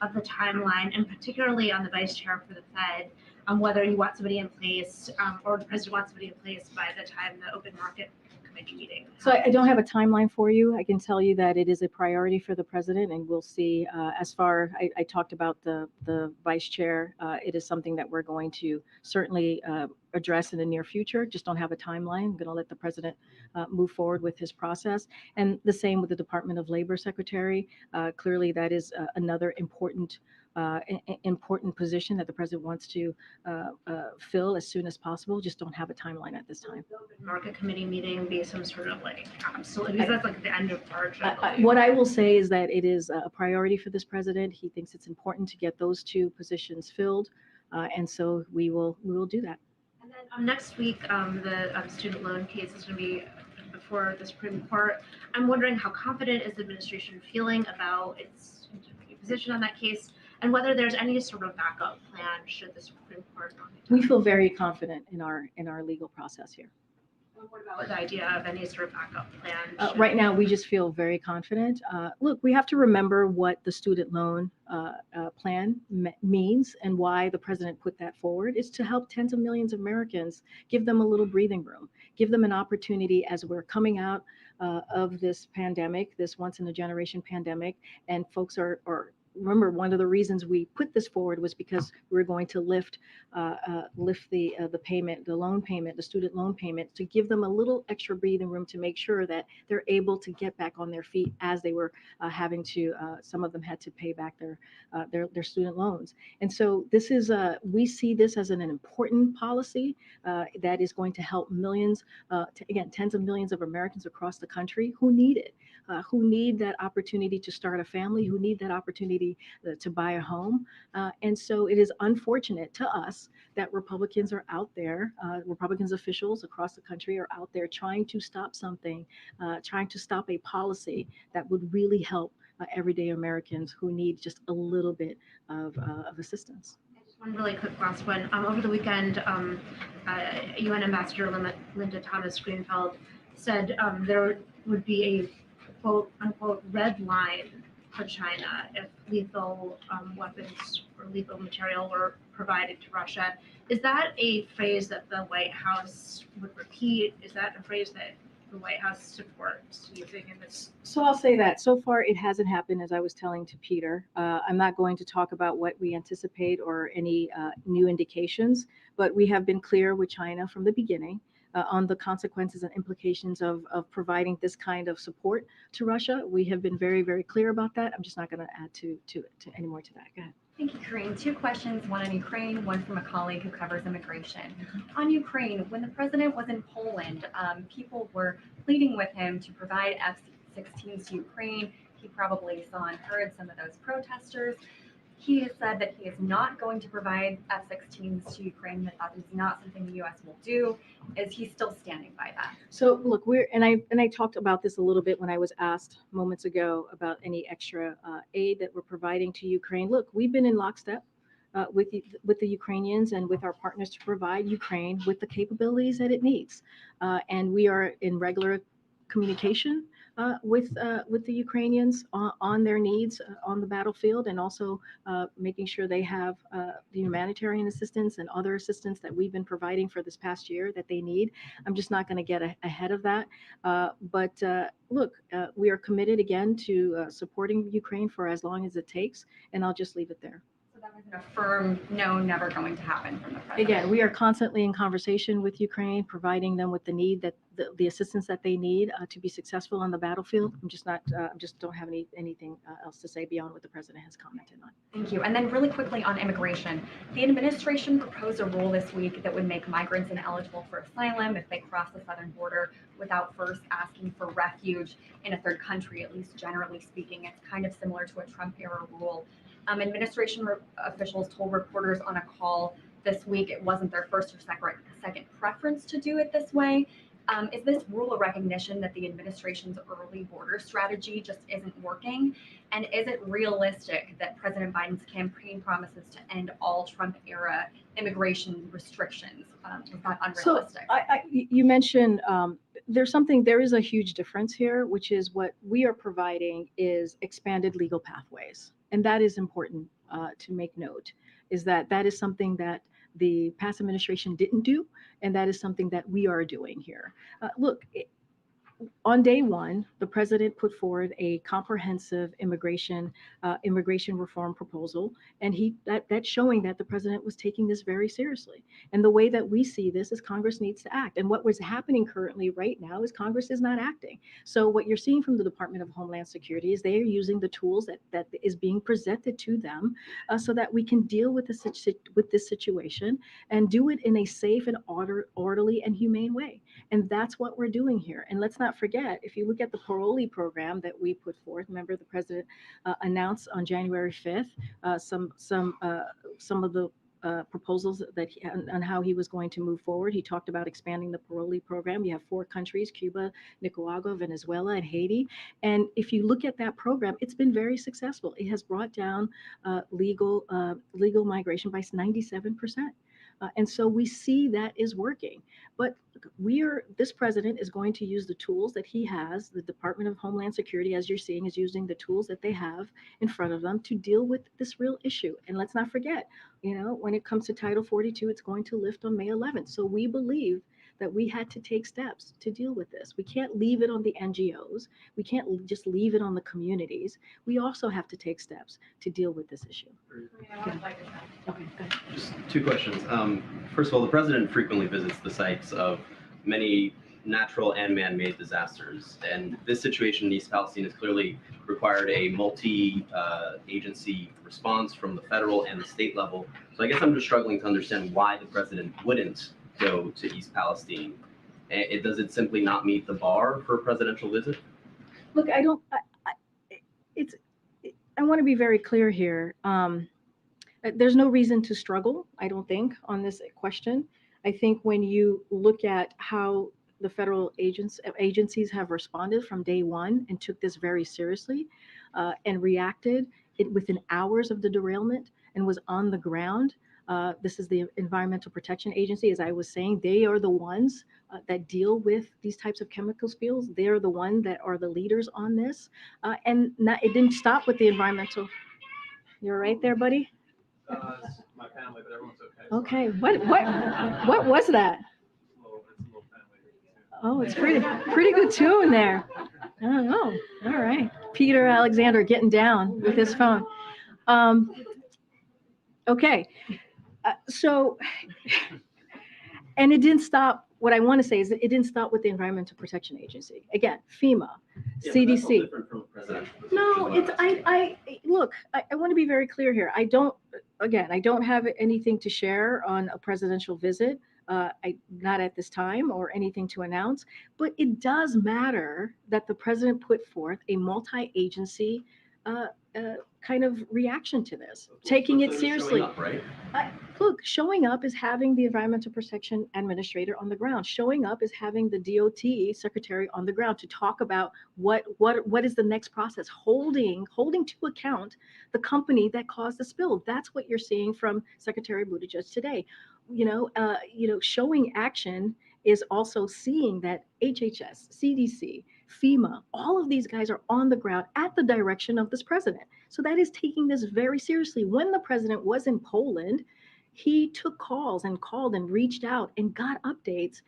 of the timeline, and particularly on the vice chair for the Fed, whether you want somebody in place, or the president wants somebody in place by the time the open market committee meeting. So I don't have a timeline for you. I can tell you that it is a priority for the president, and we'll see. I talked about the vice chair. It is something that we're going to certainly address in the near future. Just don't have a timeline. I'm going to let the president move forward with his process. And the same with the Department of Labor Secretary. Clearly, that is another important position that the president wants to fill as soon as possible. Just don't have a timeline at this time. Market committee meeting be some sort of absolutely, because that's like the end of March. What I will say is that it is a priority for this president. He thinks it's important to get those two positions filled, and so we will do that. And then next week, the student loan case is going to be before the Supreme Court. I'm wondering, how confident is the administration feeling about its position on that case, and whether there's any sort of backup plan should the Supreme Court not be done? We feel very confident in our legal process here. What about the idea of any sort of backup plan? Right now, we just feel very confident. Look, we have to remember what the student loan plan means and why the president put that forward. It's to help tens of millions of Americans, give them a little breathing room, give them an opportunity as we're coming out of this pandemic, this once-in-a-generation pandemic, and folks are remember, one of the reasons we put this forward was because we were going to lift the payment, the loan payment, the student loan payment, to give them a little extra breathing room to make sure that they're able to get back on their feet as they were having to. Some of them had to pay back their student loans, and so this is we see this as an important policy that is going to help millions, again, tens of millions of Americans across the country who need it. who need that opportunity to start a family, who need that opportunity to buy a home. And so it is unfortunate to us that Republicans are out there, Republicans officials across the country are out there trying to stop something, trying to stop a policy that would really help everyday Americans who need just a little bit of assistance. One really quick last one. Over the weekend, UN Ambassador Linda Thomas-Greenfield said there would be a quote unquote red line for China if lethal weapons or lethal material were provided to Russia. Is that a phrase that the White House would repeat? Is that a phrase that the White House supports, do you think, in this? So I'll say that so far it hasn't happened, as I was telling to Peter. I'm not going to talk about what we anticipate or any new indications, but we have been clear with China from the beginning on the consequences and implications of providing this kind of support to Russia. We have been very, very clear about that. I'm just not going to add to any more to that. Go ahead. Thank you, Corinne. 2 questions, one on Ukraine, one from a colleague who covers immigration. On Ukraine, when the president was in Poland, people were pleading with him to provide F-16s to Ukraine. He probably saw and heard some of those protesters. He has said that he is not going to provide F-16s to Ukraine, that is not something the U.S. will do. Is he still standing by that? So look, I talked about this a little bit when I was asked moments ago about any extra aid that we're providing to Ukraine. Look, we've been in lockstep with the Ukrainians and with our partners to provide Ukraine with the capabilities that it needs, and we are in regular communication with the Ukrainians on their needs on the battlefield, and also making sure they have the humanitarian assistance and other assistance that we've been providing for this past year that they need. I'm just not going to get ahead of that. But look, we are committed again to supporting Ukraine for as long as it takes, and I'll just leave it there. So that was a firm no, never going to happen from the president. Again, we are constantly in conversation with Ukraine, providing them with the need that the assistance that they need to be successful on the battlefield. I'm just not, just don't have anything else to say beyond what the president has commented on. Thank you. And then really quickly on immigration, the administration proposed a rule this week that would make migrants ineligible for asylum if they cross the southern border without first asking for refuge in a third country, at least generally speaking. It's kind of similar to a Trump-era rule. Administration officials told reporters on a call this week it wasn't their first or second preference to do it this way. Is this rule a recognition that the administration's early border strategy just isn't working? And is it realistic that President Biden's campaign promises to end all Trump-era immigration restrictions? Is that unrealistic? So you mentioned there is a huge difference here, which is what we are providing is expanded legal pathways. And that is important to make note, is that is something that the past administration didn't do, and that is something that we are doing here. Look, on day one, the president put forward a comprehensive immigration reform proposal, and that's showing that the president was taking this very seriously. And the way that we see this is Congress needs to act. And what was happening currently right now is Congress is not acting. So what you're seeing from the Department of Homeland Security is they are using the tools that is being presented to them so that we can deal with this situation and do it in a safe and orderly and humane way. And that's what we're doing here. And let's not forget, if you look at the parolee program that we put forth, remember the president announced on January 5th some of the proposals that on how he was going to move forward. He talked about expanding the parolee program. You have 4 countries, Cuba, Nicaragua, Venezuela, and Haiti. And if you look at that program, it's been very successful. It has brought down legal migration by 97%. And so we see that is working. But this president is going to use the tools that he has. The Department of Homeland Security, as you're seeing, is using the tools that they have in front of them to deal with this real issue. And let's not forget, when it comes to Title 42, it's going to lift on May 11th. So we believe that we had to take steps to deal with this. We can't leave it on the NGOs. We can't just leave it on the communities. We also have to take steps to deal with this issue. Okay, go ahead. Just 2 questions. First of all, the president frequently visits the sites of many natural and man-made disasters. And this situation in East Palestine has clearly required a multi-agency response from the federal and the state level. So I guess I'm just struggling to understand why the president wouldn't go to East Palestine. Does it simply not meet the bar for a presidential visit? Look, I don't, it's, I want to be very clear here. There's no reason to struggle, I don't think, on this question. I think when you look at how the federal agencies have responded from day one and took this very seriously and reacted within hours of the derailment and was on the ground. This is the Environmental Protection Agency, as I was saying. They are the ones that deal with these types of chemical spills. They are the ones that are the leaders on this. It didn't stop with the environmental. You're right there, buddy? It's my family, but everyone's okay. Okay, what was that? Oh, it's pretty good tune there. Oh, all right. Peter Alexander getting down with his phone. Okay, so, and it didn't stop. What I want to say is that it didn't stop with the Environmental Protection Agency. Again, FEMA, Yeah, but that's all CDC. different from a presidential position. No, it's, look, I want to be very clear here. I don't have anything to share on a presidential visit. Not at this time or anything to announce, but it does matter that the president put forth a multi-agency kind of reaction to this, taking it seriously. Showing up, right? Look, showing up is having the Environmental Protection Administrator on the ground. Showing up is having the DOT Secretary on the ground to talk about what is the next process, holding to account the company that caused the spill. That's what you're seeing from Secretary Buttigieg today. Showing action is also seeing that HHS, CDC, FEMA, all of these guys are on the ground at the direction of this president. So that is taking this very seriously. When the president was in Poland, he took calls and called and reached out and got updates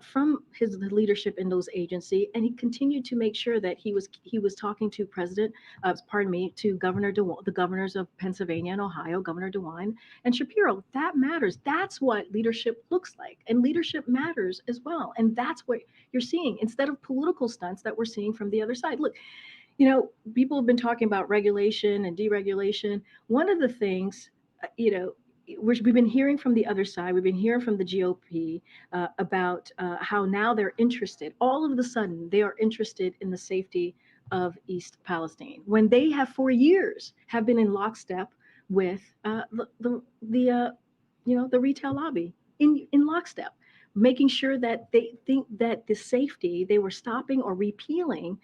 from his leadership in those agencies, and he continued to make sure that he was talking to to the governors of Pennsylvania and Ohio, Governor DeWine and Shapiro. That matters. That's what leadership looks like, and leadership matters as well. And that's what you're seeing instead of political stunts that we're seeing from the other side. Look, people have been talking about regulation and deregulation. One of the things, we've been hearing from the other side, we've been hearing from the GOP about how now they're interested, all of a sudden, they are interested in the safety of East Palestine, when they have for years have been in lockstep with the retail lobby, in lockstep, making sure that they think that the safety, they were stopping or repealing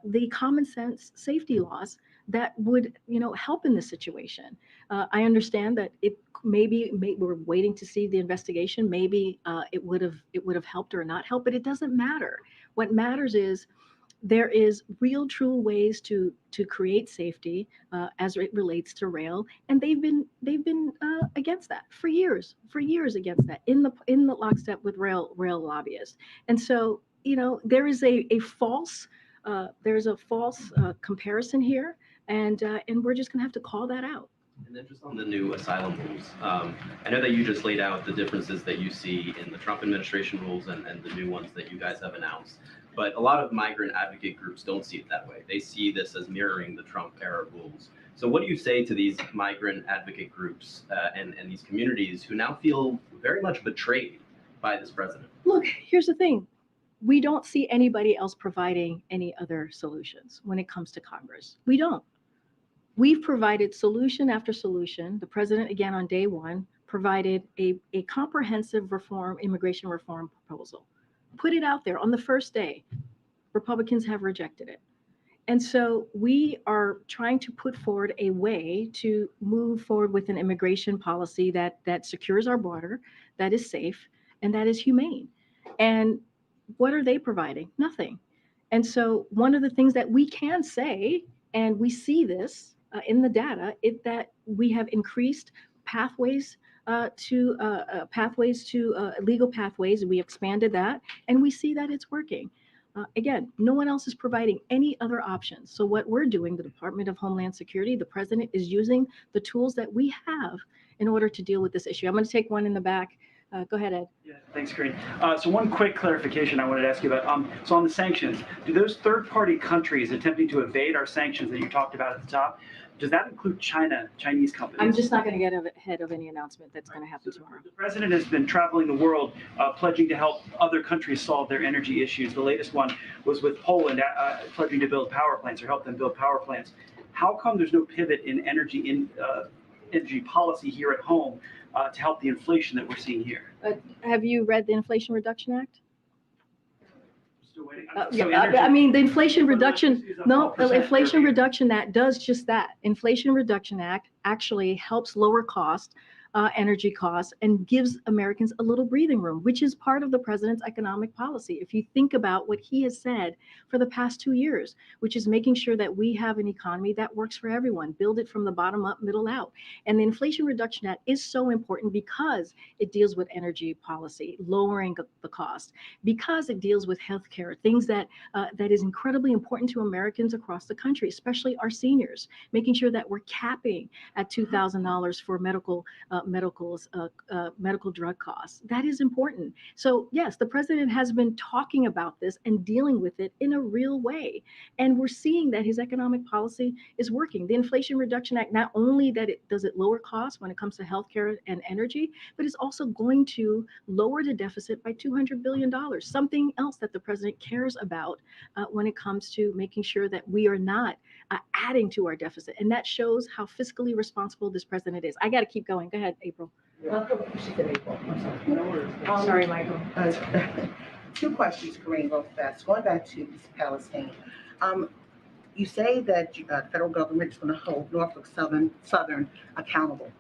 the common sense safety laws that would, help in this situation. I understand that it maybe we're waiting to see the investigation. Maybe it would have helped or not helped, but it doesn't matter. What matters is there is real, true ways to create safety as it relates to rail, and they've been against that for years against that in the lockstep with rail lobbyists. And so there is a false comparison here, and we're just gonna have to call that out. And then just on the new asylum rules, I know that you just laid out the differences that you see in the Trump administration rules and the new ones that you guys have announced. But a lot of migrant advocate groups don't see it that way. They see this as mirroring the Trump era rules. So what do you say to these migrant advocate groups and these communities who now feel very much betrayed by this president? Look, here's the thing. We don't see anybody else providing any other solutions when it comes to Congress. We don't. We've provided solution after solution. The president, again, on day one, provided a comprehensive immigration reform proposal. Put it out there on the first day. Republicans have rejected it. And so we are trying to put forward a way to move forward with an immigration policy that secures our border, that is safe, and that is humane. And what are they providing? Nothing. And so one of the things that we can say, and we see this in the data, is that we have increased pathways to legal pathways. We expanded that, and we see that it's working. Again, no one else is providing any other options. So what we're doing, the Department of Homeland Security, the president is using the tools that we have in order to deal with this issue. I'm going to take one in the back Go ahead, Ed. Yeah, thanks, Corinne. So one quick clarification I wanted to ask you about. So on the sanctions, do those third-party countries attempting to evade our sanctions that you talked about at the top, does that include Chinese companies? I'm just not going to get ahead of any announcement that's going to happen tomorrow. The president has been traveling the world, pledging to help other countries solve their energy issues. The latest one was with Poland, pledging to build power plants or help them build power plants. How come there's no pivot in energy policy here at home to help the inflation that we're seeing here? Have you read the Inflation Reduction Act? Still waiting. I mean, the Inflation Reduction, no, the 12% Inflation Reduction Act does just that. Inflation Reduction Act actually helps lower cost, energy costs, and gives Americans a little breathing room, which is part of the president's economic policy. If you think about what he has said for the past 2 years, which is making sure that we have an economy that works for everyone, build it from the bottom up, middle out. And the Inflation Reduction Act is so important because it deals with energy policy, lowering the cost, because it deals with healthcare, things that is incredibly important to Americans across the country, especially our seniors, making sure that we're capping at $2,000 for medical drug costs. That is important. So yes, the president has been talking about this and dealing with it in a real way. And we're seeing that his economic policy is working. The Inflation Reduction Act, not only that it does it lower costs when it comes to healthcare and energy, but it's also going to lower the deficit by $200 billion, something else that the president cares about when it comes to making sure that we are not adding to our deficit. And that shows how fiscally responsible this president is. I got to keep going. Go ahead, April. She said April. I'm sorry. Sorry, Michael. 2 questions, Corinne, real fast. Going back to East Palestine. You say that the federal government is going to hold Norfolk Southern accountable.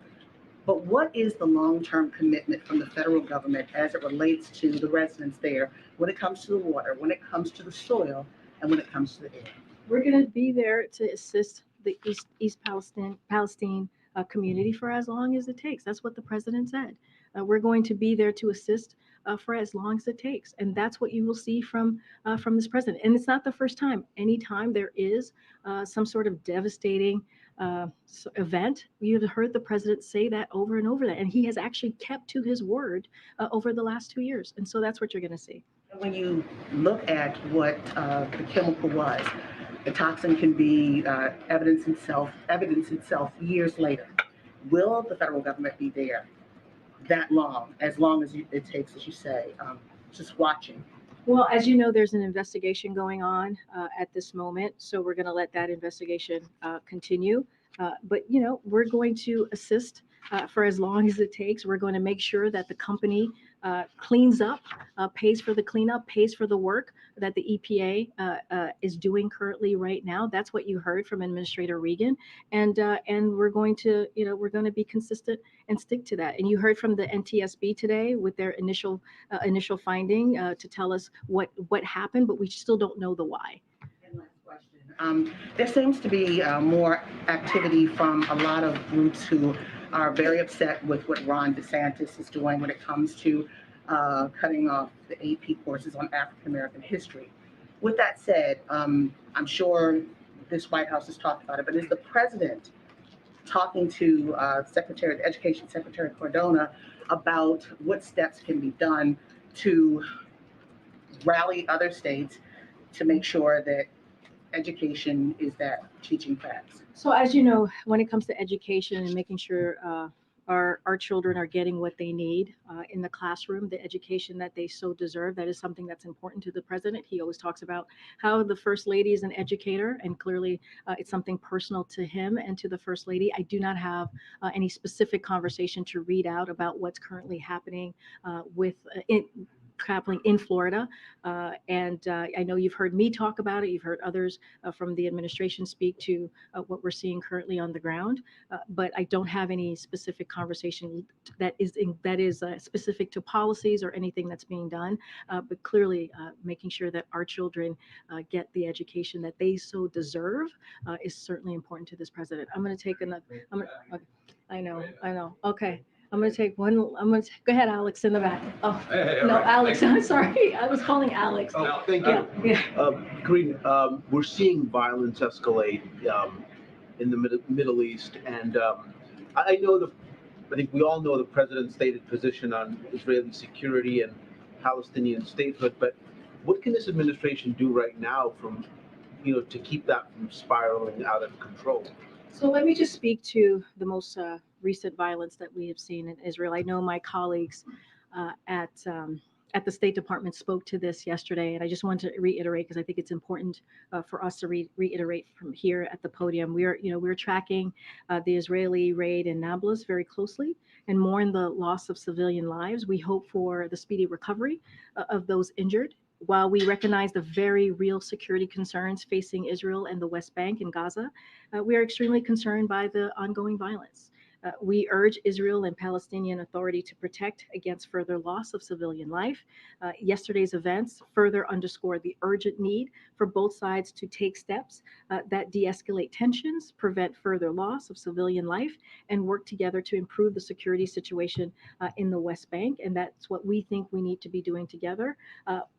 But what is the long-term commitment from the federal government as it relates to the residents there when it comes to the water, when it comes to the soil, and when it comes to the air? We're going to be there to assist the East Palestine community for as long as it takes. That's what the president said. We're going to be there to assist for as long as it takes, and that's what you will see from this president. And it's not the first time. Anytime there is some sort of devastating event, you've heard the president say that over and over, and he has actually kept to his word over the last 2 years. And so that's what you're going to see. When you look at what the chemical was, the toxin can be evidence itself years later. Will the federal government be there that long, as it takes, as you say, just watching? Well, as you know, there's an investigation going on at this moment, so we're going to let that investigation continue. But, you know, we're going to assist for as long as it takes. We're going to make sure that the company cleans up, pays for the cleanup, pays for the work that the EPA is doing currently right now. That's what you heard from Administrator Regan, and we're going to, you know, we're going to be consistent and stick to that. And you heard from the NTSB today with their initial finding to tell us what happened, but we still don't know the why. There seems to be more activity from a lot of groups who are very upset with what Ron DeSantis is doing when it comes to cutting off the AP courses on African American history. With that said, I'm sure this White House has talked about it, but is the president talking to the Education Secretary Cardona about what steps can be done to rally other states to make sure that education is that teaching facts? So as you know, when it comes to education and making sure our children are getting what they need in the classroom, the education that they so deserve, that is something that's important to the president. He always talks about how the First Lady is an educator, and clearly it's something personal to him and to the First Lady. I do not have any specific conversation to read out about what's currently happening happening in Florida. And I know you've heard me talk about it. You've heard others from the administration speak to what we're seeing currently on the ground. But I don't have any specific conversation that is specific to policies or anything that's being done. But clearly making sure that our children get the education that they so deserve is certainly important to this president. I'm going to take another. I know. Okay. I'm going to take one. Go ahead, Alex, in the back. Oh, Hey, no, right. Alex, I'm sorry. I was calling Alex. Oh, thank you. Yeah. Green, we're seeing violence escalate in the Middle East, and I know the I think we all know the president's stated position on Israeli security and Palestinian statehood, but what can this administration do right now to keep that from spiraling out of control? So let me just speak to the most recent violence that we have seen in Israel. I know my colleagues at the State Department spoke to this yesterday, and I just want to reiterate because I think it's important for us to reiterate from here at the podium. We're tracking the Israeli raid in Nablus very closely, and mourn the loss of civilian lives. We hope for the speedy recovery of those injured. While we recognize the very real security concerns facing Israel and the West Bank and Gaza, we are extremely concerned by the ongoing violence. We urge Israel and Palestinian Authority to protect against further loss of civilian life. Yesterday's events further underscore the urgent need for both sides to take steps that de-escalate tensions, prevent further loss of civilian life, and work together to improve the security situation in the West Bank. And that's what we think we need to be doing together.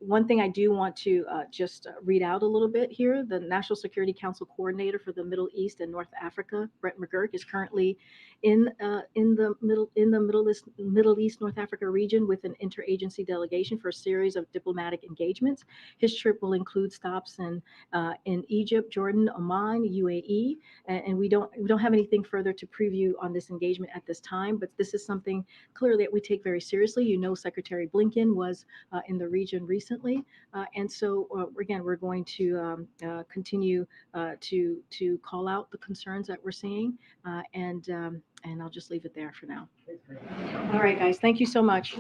One thing I do want to just read out a little bit here. The National Security Council Coordinator for the Middle East and North Africa, Brett McGurk, is currently in the Middle East North Africa region with an interagency delegation for a series of diplomatic engagements. His trip will include stops in Egypt, Jordan, Oman, UAE, and we don't have anything further to preview on this engagement at this time. But this is something clearly that we take very seriously. Secretary Blinken was in the region recently, and so again, we're going to continue to call out the concerns that we're seeing, and I'll just leave it there for now. All right, guys, thank you so much.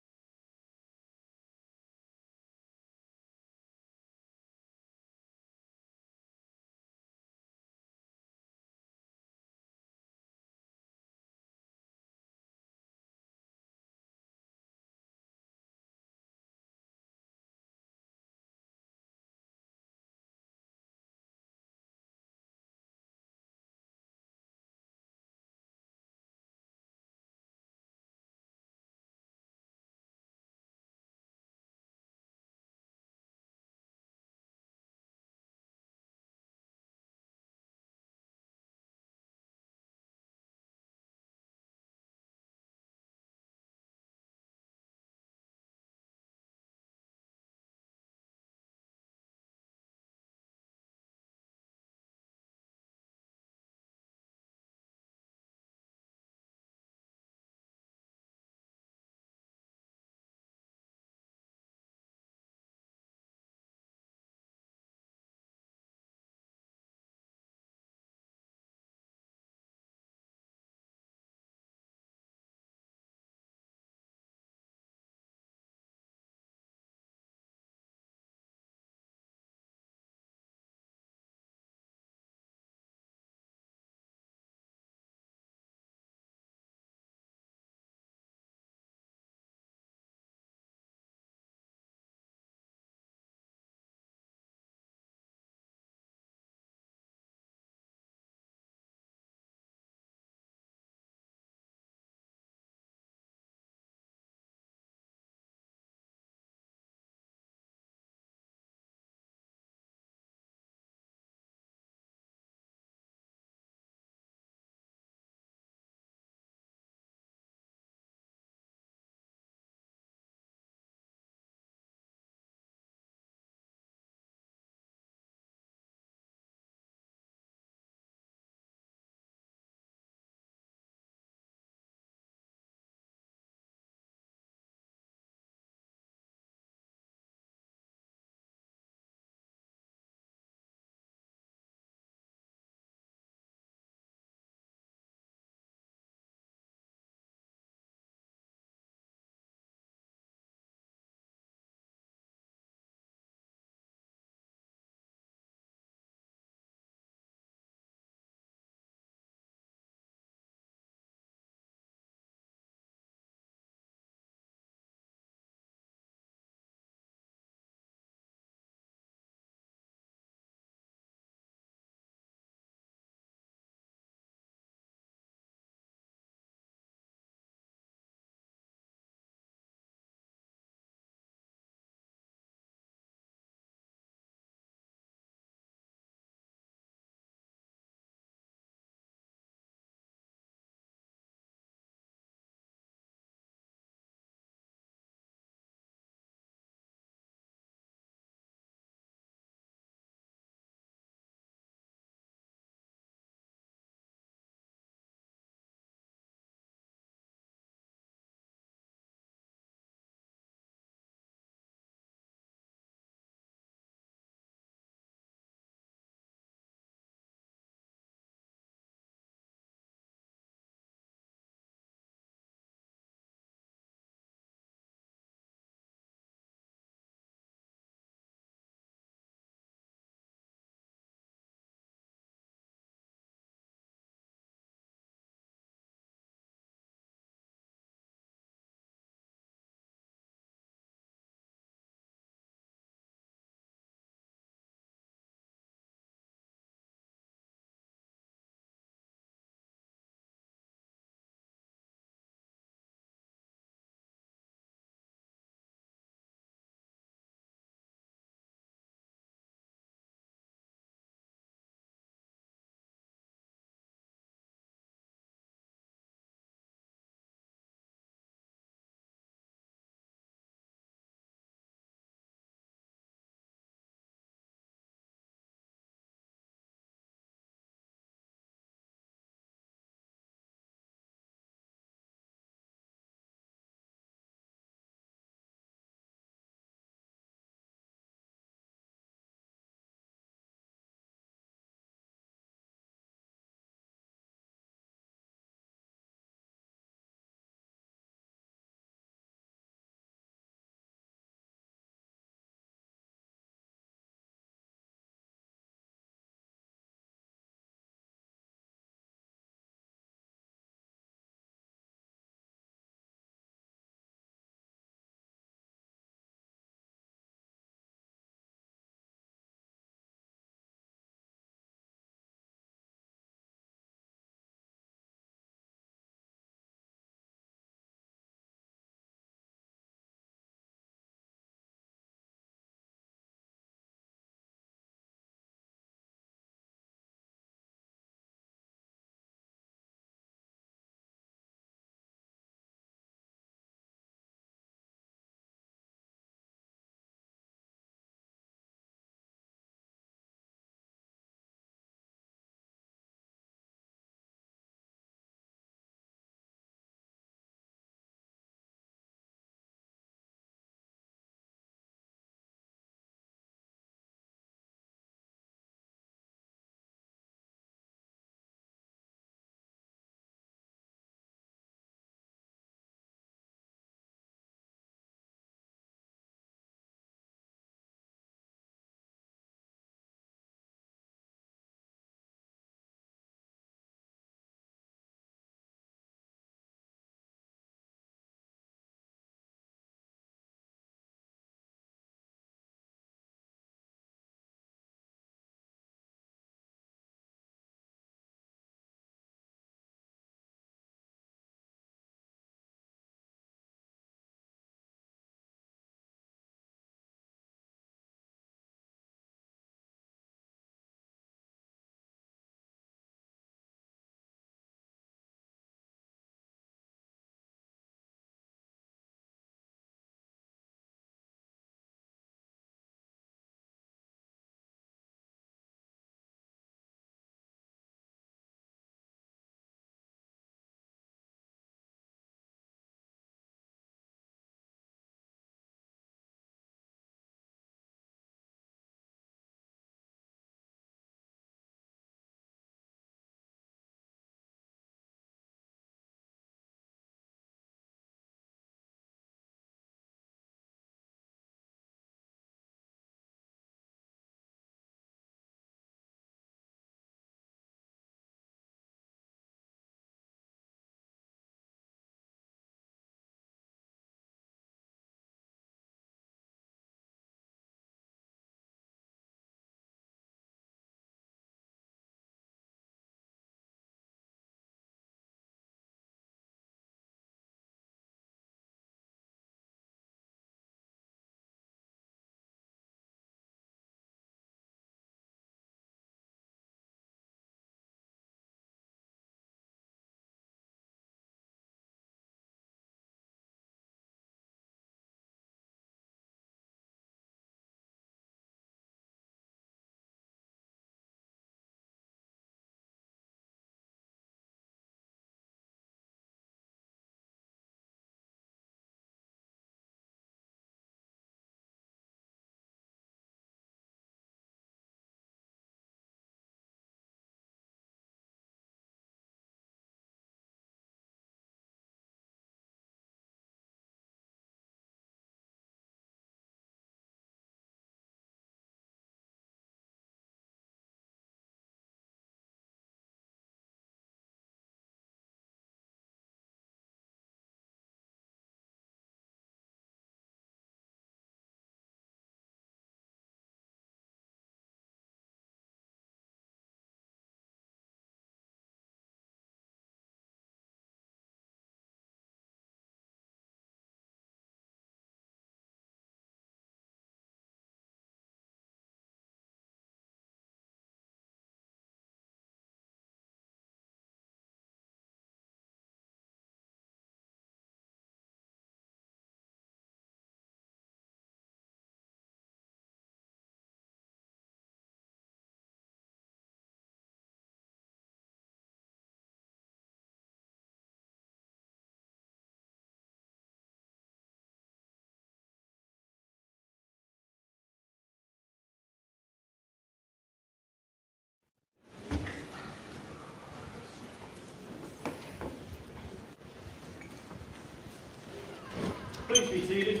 be seated.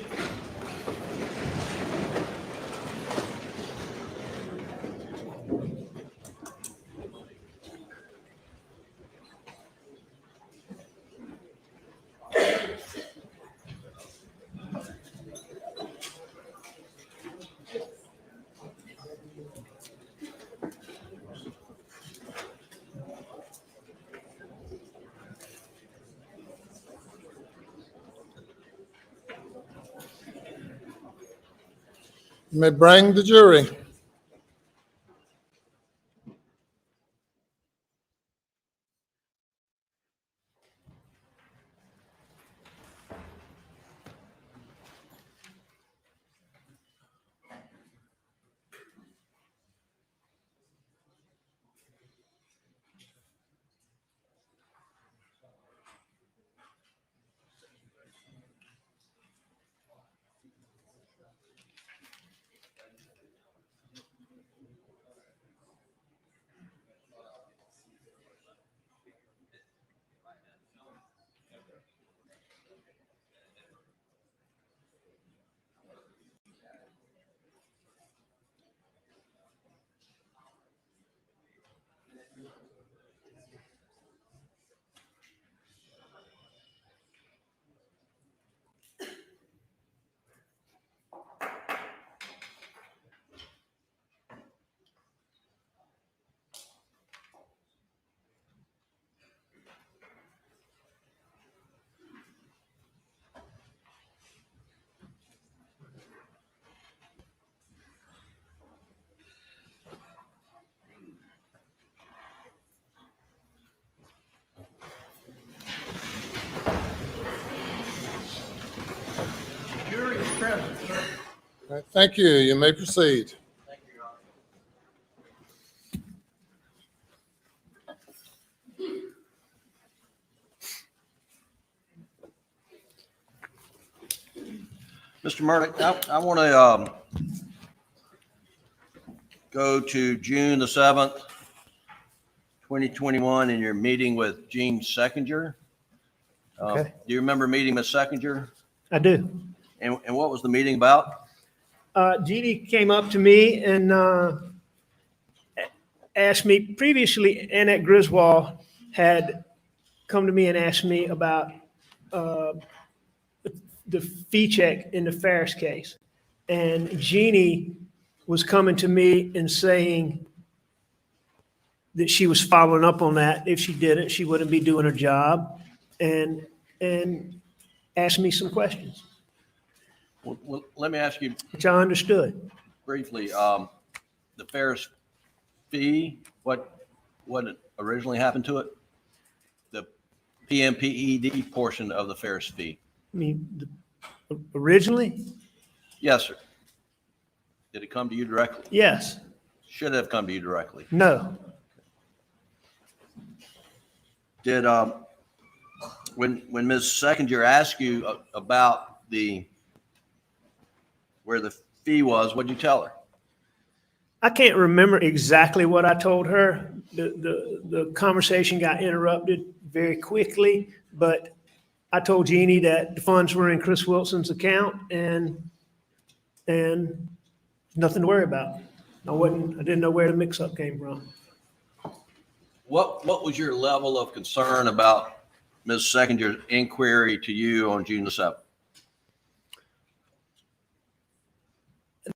You may bring the jury. Jury is present, sir. All right, thank you. You may proceed. Mr. Murdaugh, I want to go to June the 7th, 2021, in your meeting with Gene Seckinger. Okay. Do you remember meeting Ms. Seckinger? I do. And what was the meeting about? Jeannie came up to me and asked me, previously Annette Griswold had come to me and asked me about the fee check in the Ferris case. And Jeannie was coming to me and saying that she was following up on that. If she didn't, she wouldn't be doing her job, and asked me some questions, Well, let me ask you which I understood. briefly, the Ferris fee, what originally happened to it? The PMPED portion of the Ferris fee. I mean, originally, Yes, sir. Did it come to you directly? yes, Should have come to you directly. no. Did, when Ms. Seckinger asked you about where the fee was, what'd you tell her? I can't remember exactly what I told her. The conversation got interrupted very quickly, but I told Jeannie that the funds were in Chris Wilson's account and nothing to worry about. I didn't know where the mix-up came from. What was your level of concern about Ms. Seckinger's inquiry to you on June the 7th?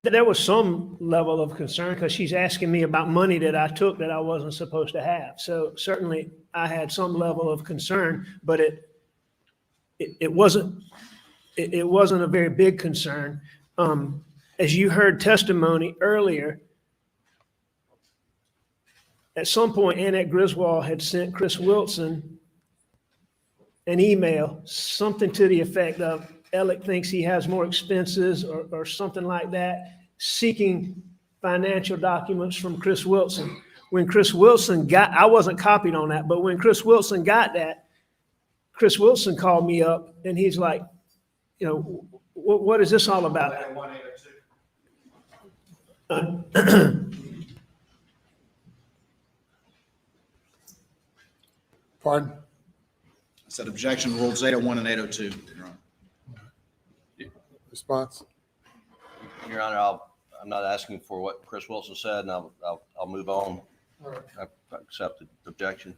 There was some level of concern because she's asking me about money that I took that I wasn't supposed to have. So certainly I had some level of concern, but it wasn't a very big concern. As you heard testimony earlier, at some point Annette Griswold had sent Chris Wilson an email, something to the effect of, Alec thinks he has more expenses or something like that, seeking financial documents from Chris Wilson. When Chris Wilson I wasn't copied on that, but when Chris Wilson got that, Chris Wilson called me up and he's like, you know, what is this all about? Pardon? I said objection rules 801 and 802, Your Honor. Response? Your Honor, I'm not asking for what Chris Wilson said, and I'll move on. I accept the objection.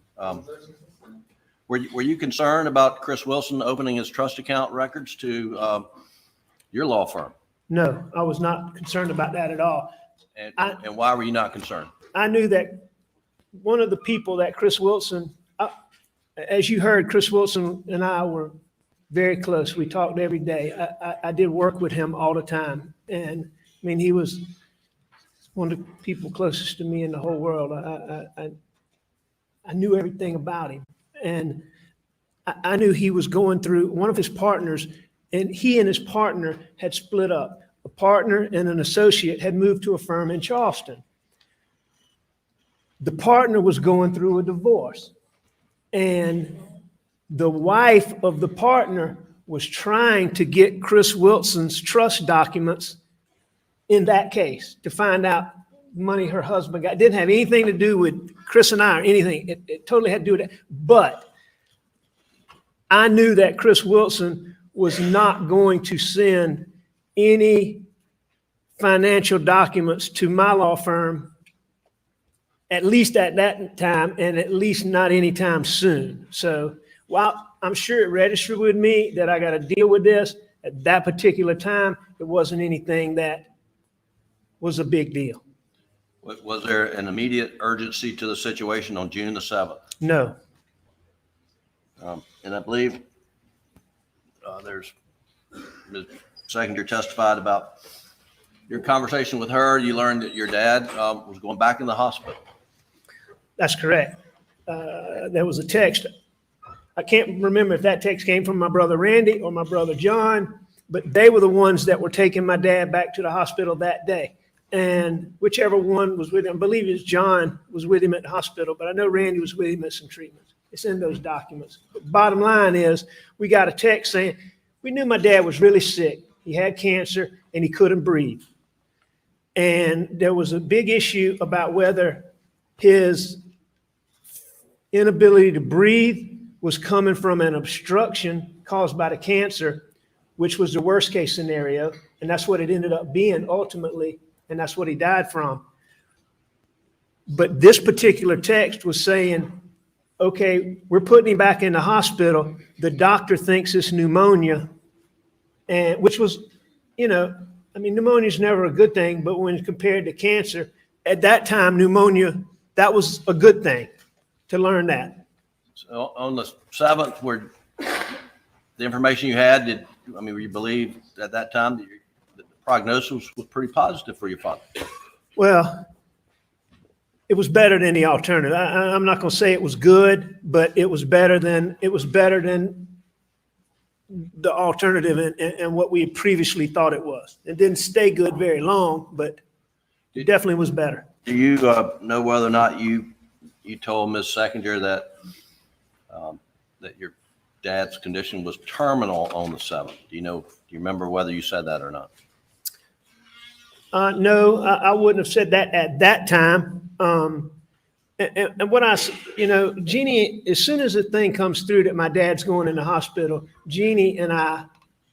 Were you concerned about Chris Wilson opening his trust account records to your law firm? No, I was not concerned about that at all. And why were you not concerned? I knew that one of the people that Chris Wilson, as you heard, Chris Wilson and I were very close. We talked every day. I did work with him all the time. And I mean, he was one of the people closest to me in the whole world. I knew everything about him. And I knew he was going through one of his partners, and he and his partner had split up. A partner and an associate had moved to a firm in Charleston. The partner was going through a divorce, and the wife of the partner was trying to get Chris Wilson's trust documents in that case to find out money her husband got. It didn't have anything to do with Chris and I or anything. It totally had to do with that. But I knew that Chris Wilson was not going to send any financial documents to my law firm, at least at that time, and at least not anytime soon. So while I'm sure it registered with me that I got to deal with this, at that particular time, it wasn't anything that was a big deal. Was there an immediate urgency to the situation on June the 7th? No. And I believe there's Ms. Seconder testified about your conversation with her. You learned that your dad was going back in the hospital. That's correct. There was a text. I can't remember if that text came from my brother Randy or my brother John, but they were the ones that were taking my dad back to the hospital that day. And whichever one was with him, I believe it's John was with him at the hospital, but I know Randy was with him at some treatments. It's in those documents. But bottom line is, we got a text saying, we knew my dad was really sick. He had cancer and he couldn't breathe. And there was a big issue about whether his inability to breathe was coming from an obstruction caused by the cancer, which was the worst case scenario. And that's what it ended up being ultimately. And that's what he died from. But this particular text was saying, okay, we're putting him back in the hospital. The doctor thinks it's pneumonia, and which was, you know, I mean, pneumonia is never a good thing, but when compared to cancer, at that time, pneumonia, that was a good thing to learn that. So on the 7th, where the information you had, were you believe at that time that the prognosis was pretty positive for your father? Well, it was better than the alternative. I'm not going to say it was good, but it was better than the alternative and what we had previously thought it was. It didn't stay good very long, but it definitely was better. Do you know whether or not you told Ms. Seconder that that your dad's condition was terminal on the 7th? Do you remember whether you said that or not? No, I wouldn't have said that at that time. And what Jeannie, as soon as the thing comes through that my dad's going in the hospital, Jeannie and I,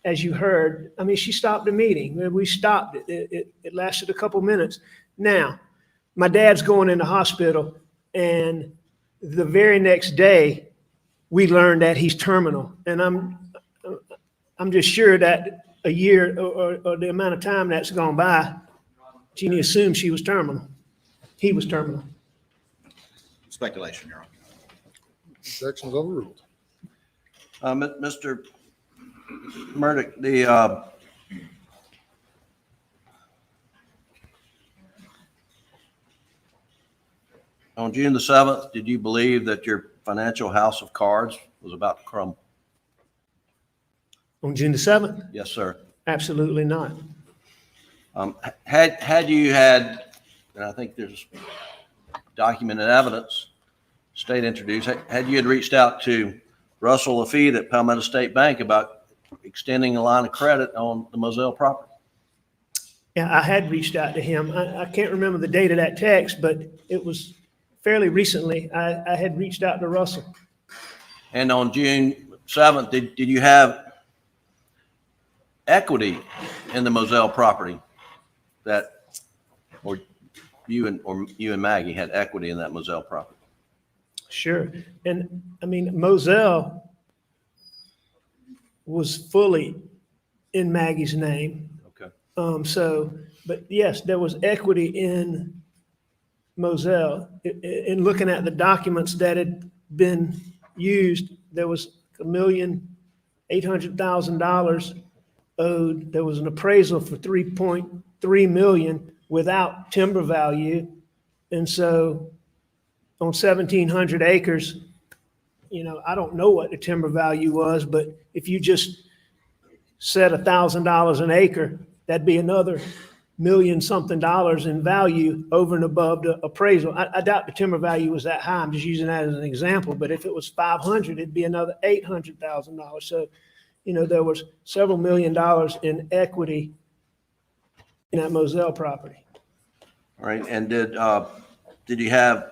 as you heard, she stopped the meeting. We stopped it. It lasted a couple minutes. Now, my dad's going in the hospital, and the very next day, we learned that he's terminal. And I'm just sure that a year or the amount of time that's gone by, Jeannie assumed she was terminal. He was terminal. Speculation, Your Honor. Objection is overruled. Mr. Murdaugh, on June the 7th, did you believe that your financial house of cards was about to crumble? On June the 7th? Yes, sir. Absolutely not. Had you had, and I think there's documented evidence, state introduced, had you had reached out to Russell Lafitte at Palmetto State Bank about extending a line of credit on the Moselle property? Yeah, I had reached out to him. I can't remember the date of that text, but it was fairly recently. I had reached out to Russell. And on June 7th, did you have equity in the Moselle property that, or you and Maggie had equity in that Moselle property? Sure. And I mean, Moselle was fully in Maggie's name. Okay. But yes, there was equity in Moselle. In looking at the documents that had been used, there was $1,800,000 owed. There was an appraisal for $3.3 million without timber value. And so on 1,700 acres, I don't know what the timber value was, but if you just set $1,000 an acre, that'd be another $1,000,000-something in value over and above the appraisal. I doubt the timber value was that high. I'm just using that as an example. But if it was 500, it'd be another $800,000. So, there was several $1,000,000 in equity in that Moselle property. All right. And did you have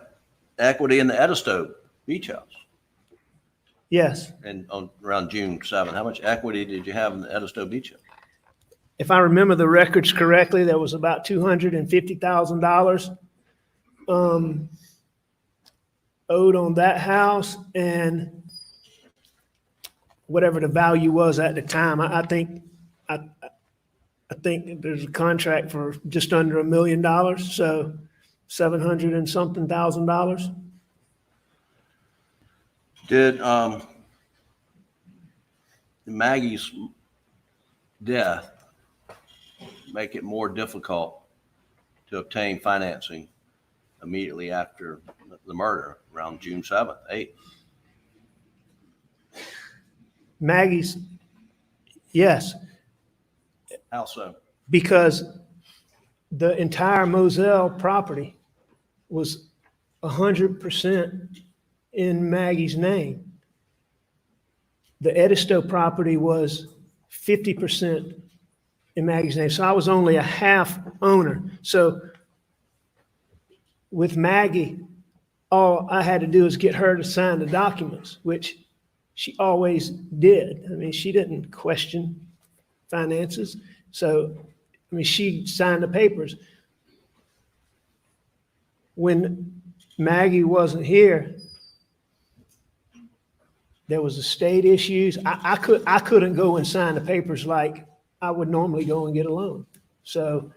equity in the Edisto Beach House? Yes. And around June 7th, how much equity did you have in the Edisto Beach House? If I remember the records correctly, there was about $250,000 owed on that house, and whatever the value was at the time. I think there's a contract for just under $1 million, so $700 and something thousand. Did Maggie's death make it more difficult to obtain financing immediately after the murder around June 7th, 8th? Maggie's, yes. How so? Because the entire Moselle property was 100% in Maggie's name. The Edisto property was 50% in Maggie's name. So I was only a half owner. So with Maggie, all I had to do is get her to sign the documents, which she always did. I mean, she didn't question finances. So, I mean, she signed the papers. When Maggie wasn't here, there was estate issues. I couldn't go and sign the papers like I would normally go and get a loan. So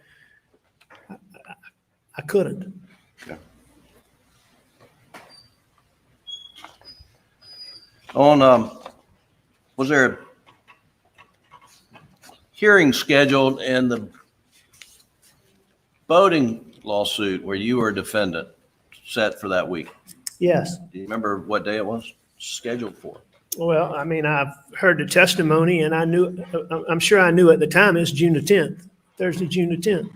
I couldn't. Okay. Was there a hearing scheduled in the boating lawsuit where you were a defendant set for that week? Yes. Do you remember what day it was scheduled for? Well, I mean, I've heard the testimony, and I'm sure I knew at the time it's June the 10th, Thursday, June the 10th.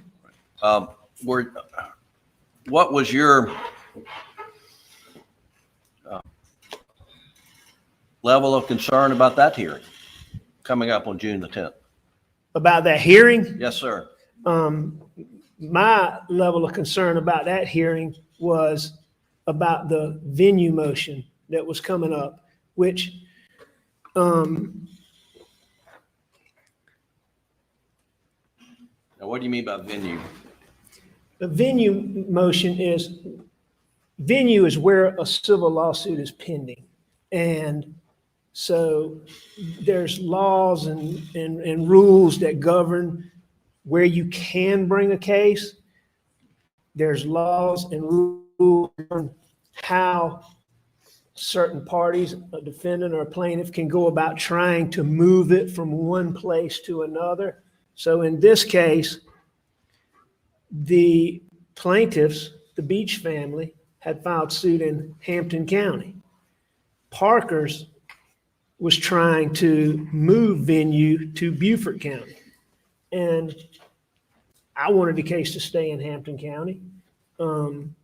What was your level of concern about that hearing coming up on June the 10th? About that hearing? Yes, sir. My level of concern about that hearing was about the venue motion that was coming up, which Now, what do you mean by venue? the venue motion is, venue is where a civil lawsuit is pending. And so there's laws and rules that govern where you can bring a case. There's laws and rules on how certain parties, a defendant or a plaintiff, can go about trying to move it from one place to another. So in this case, the plaintiffs, the Beach family, had filed suit in Hampton County. Parker's was trying to move venue to Beaufort County. And I wanted the case to stay in Hampton County. And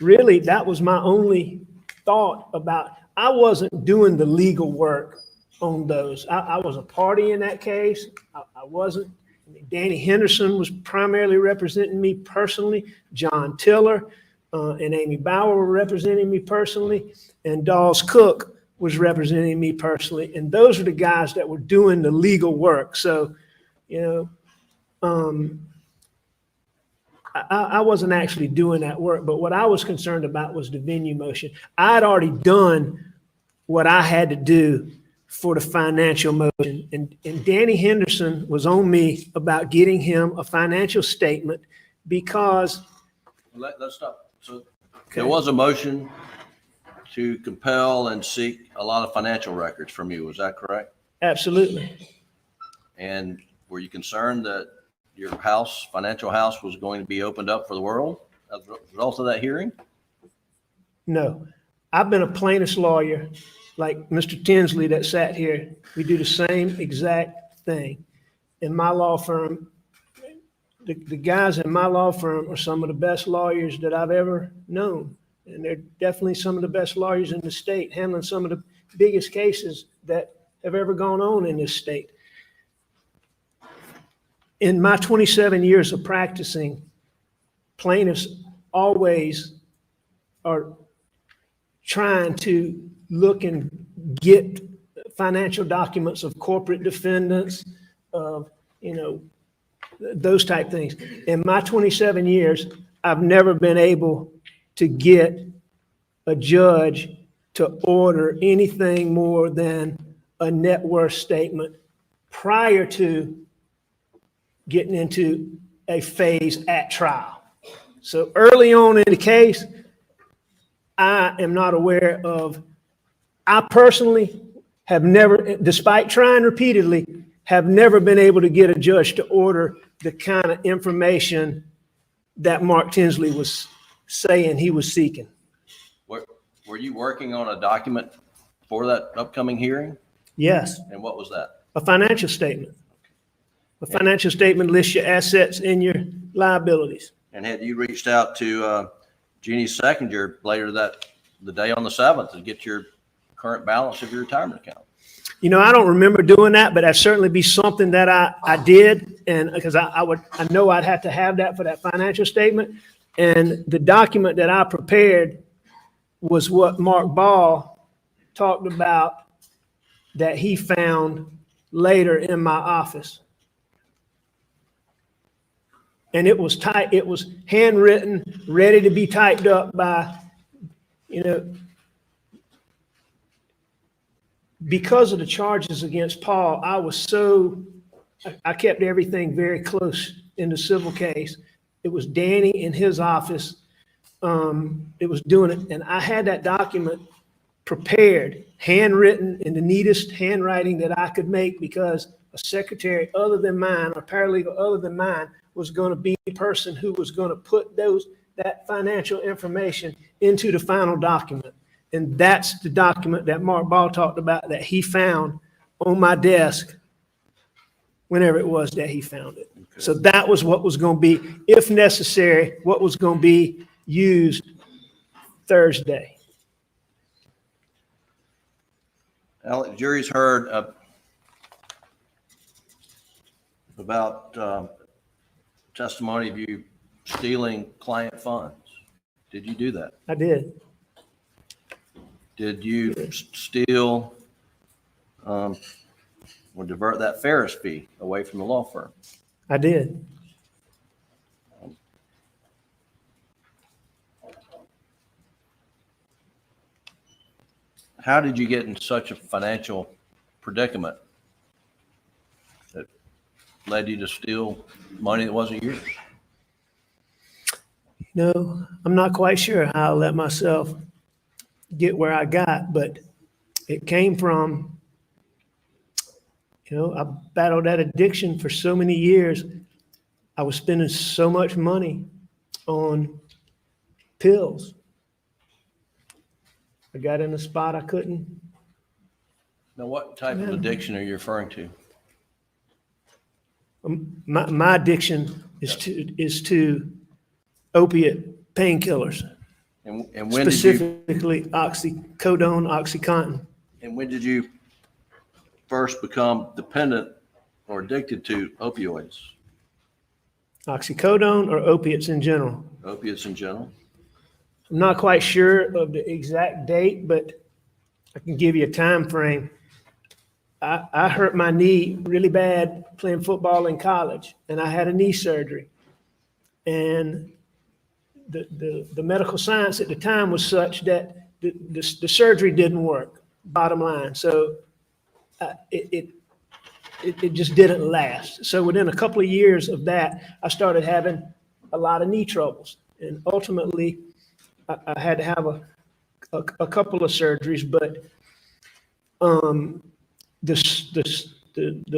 really, that was my only thought about. I wasn't doing the legal work on those. I was a party in that case. I wasn't. Danny Henderson was primarily representing me personally. John Tiller and Amy Bauer were representing me personally. And Dawes Cook was representing me personally, and those are the guys that were doing the legal work. So, you know, I wasn't actually doing that work, but what I was concerned about was the venue motion. I had already done what I had to do for the financial motion, and Danny Henderson was on me about getting him a financial statement because. Let's stop. So there was a motion to compel and seek a lot of financial records from you. Was that correct? Absolutely. And were you concerned that your house, financial house, was going to be opened up for the world as a result of that hearing? No, I've been a plaintiff's lawyer like Mr. Tinsley that sat here. We do the same exact thing. In my law firm, the guys in my law firm are some of the best lawyers that I've ever known. And they're definitely some of the best lawyers in the state, handling some of the biggest cases that have ever gone on in this state. In my 27 years of practicing, plaintiffs always are trying to look and get financial documents of corporate defendants, of, you know, those type things. In my 27 years, I've never been able to get a judge to order anything more than a net worth statement prior to getting into a phase at trial. So early on in the case, I am not aware of, I personally have never, despite trying repeatedly, have never been able to get a judge to order the kind of information that Mark Tinsley was saying he was seeking. Were you working on a document for that upcoming hearing? Yes. And what was that? A financial statement. A financial statement lists your assets and your liabilities. And had you reached out to Jeannie Seconder later the day on the 7th to get your current balance of your retirement account? You know, I don't remember doing that, but that'd certainly be something that I did. And because I know I'd have to have that for that financial statement. And the document that I prepared was what Mark Ball talked about that he found later in my office. And it was it was handwritten, ready to be typed up by, you know, because of the charges against Paul, I kept everything very close in the civil case. It was Danny in his office. It was doing it. And I had that document prepared, handwritten in the neatest handwriting that I could make, because a secretary other than mine, or paralegal other than mine, was going to be the person who was going to put that financial information into the final document. And that's the document that Mark Ball talked about that he found on my desk whenever it was that he found it. Okay. So that was what was going to be, if necessary, what was going to be used Thursday. Alex, the jury's heard about testimony of you stealing client funds. Did you do that? I did. Did you steal or divert that Ferris fee away from the law firm? I did. How did you get in such a financial predicament that led you to steal money that wasn't yours? No, I'm not quite sure how I let myself get where I got, but it came from, you know, I battled that addiction for so many years. I was spending so much money on pills. I got in a spot I couldn't. Now, what type of addiction are you referring to? My addiction is to opiate painkillers. And when specifically oxycodone, OxyContin. And when did you first become dependent or addicted to opioids? Oxycodone or opiates in general? Opiates in general. I'm not quite sure of the exact date, but I can give you a time frame. I hurt my knee really bad playing football in college, and I had a knee surgery. And the medical science at the time was such that the surgery didn't work, bottom line. So it just didn't last. So within a couple of years of that, I started having a lot of knee troubles. And ultimately, I had to have a couple of surgeries, but the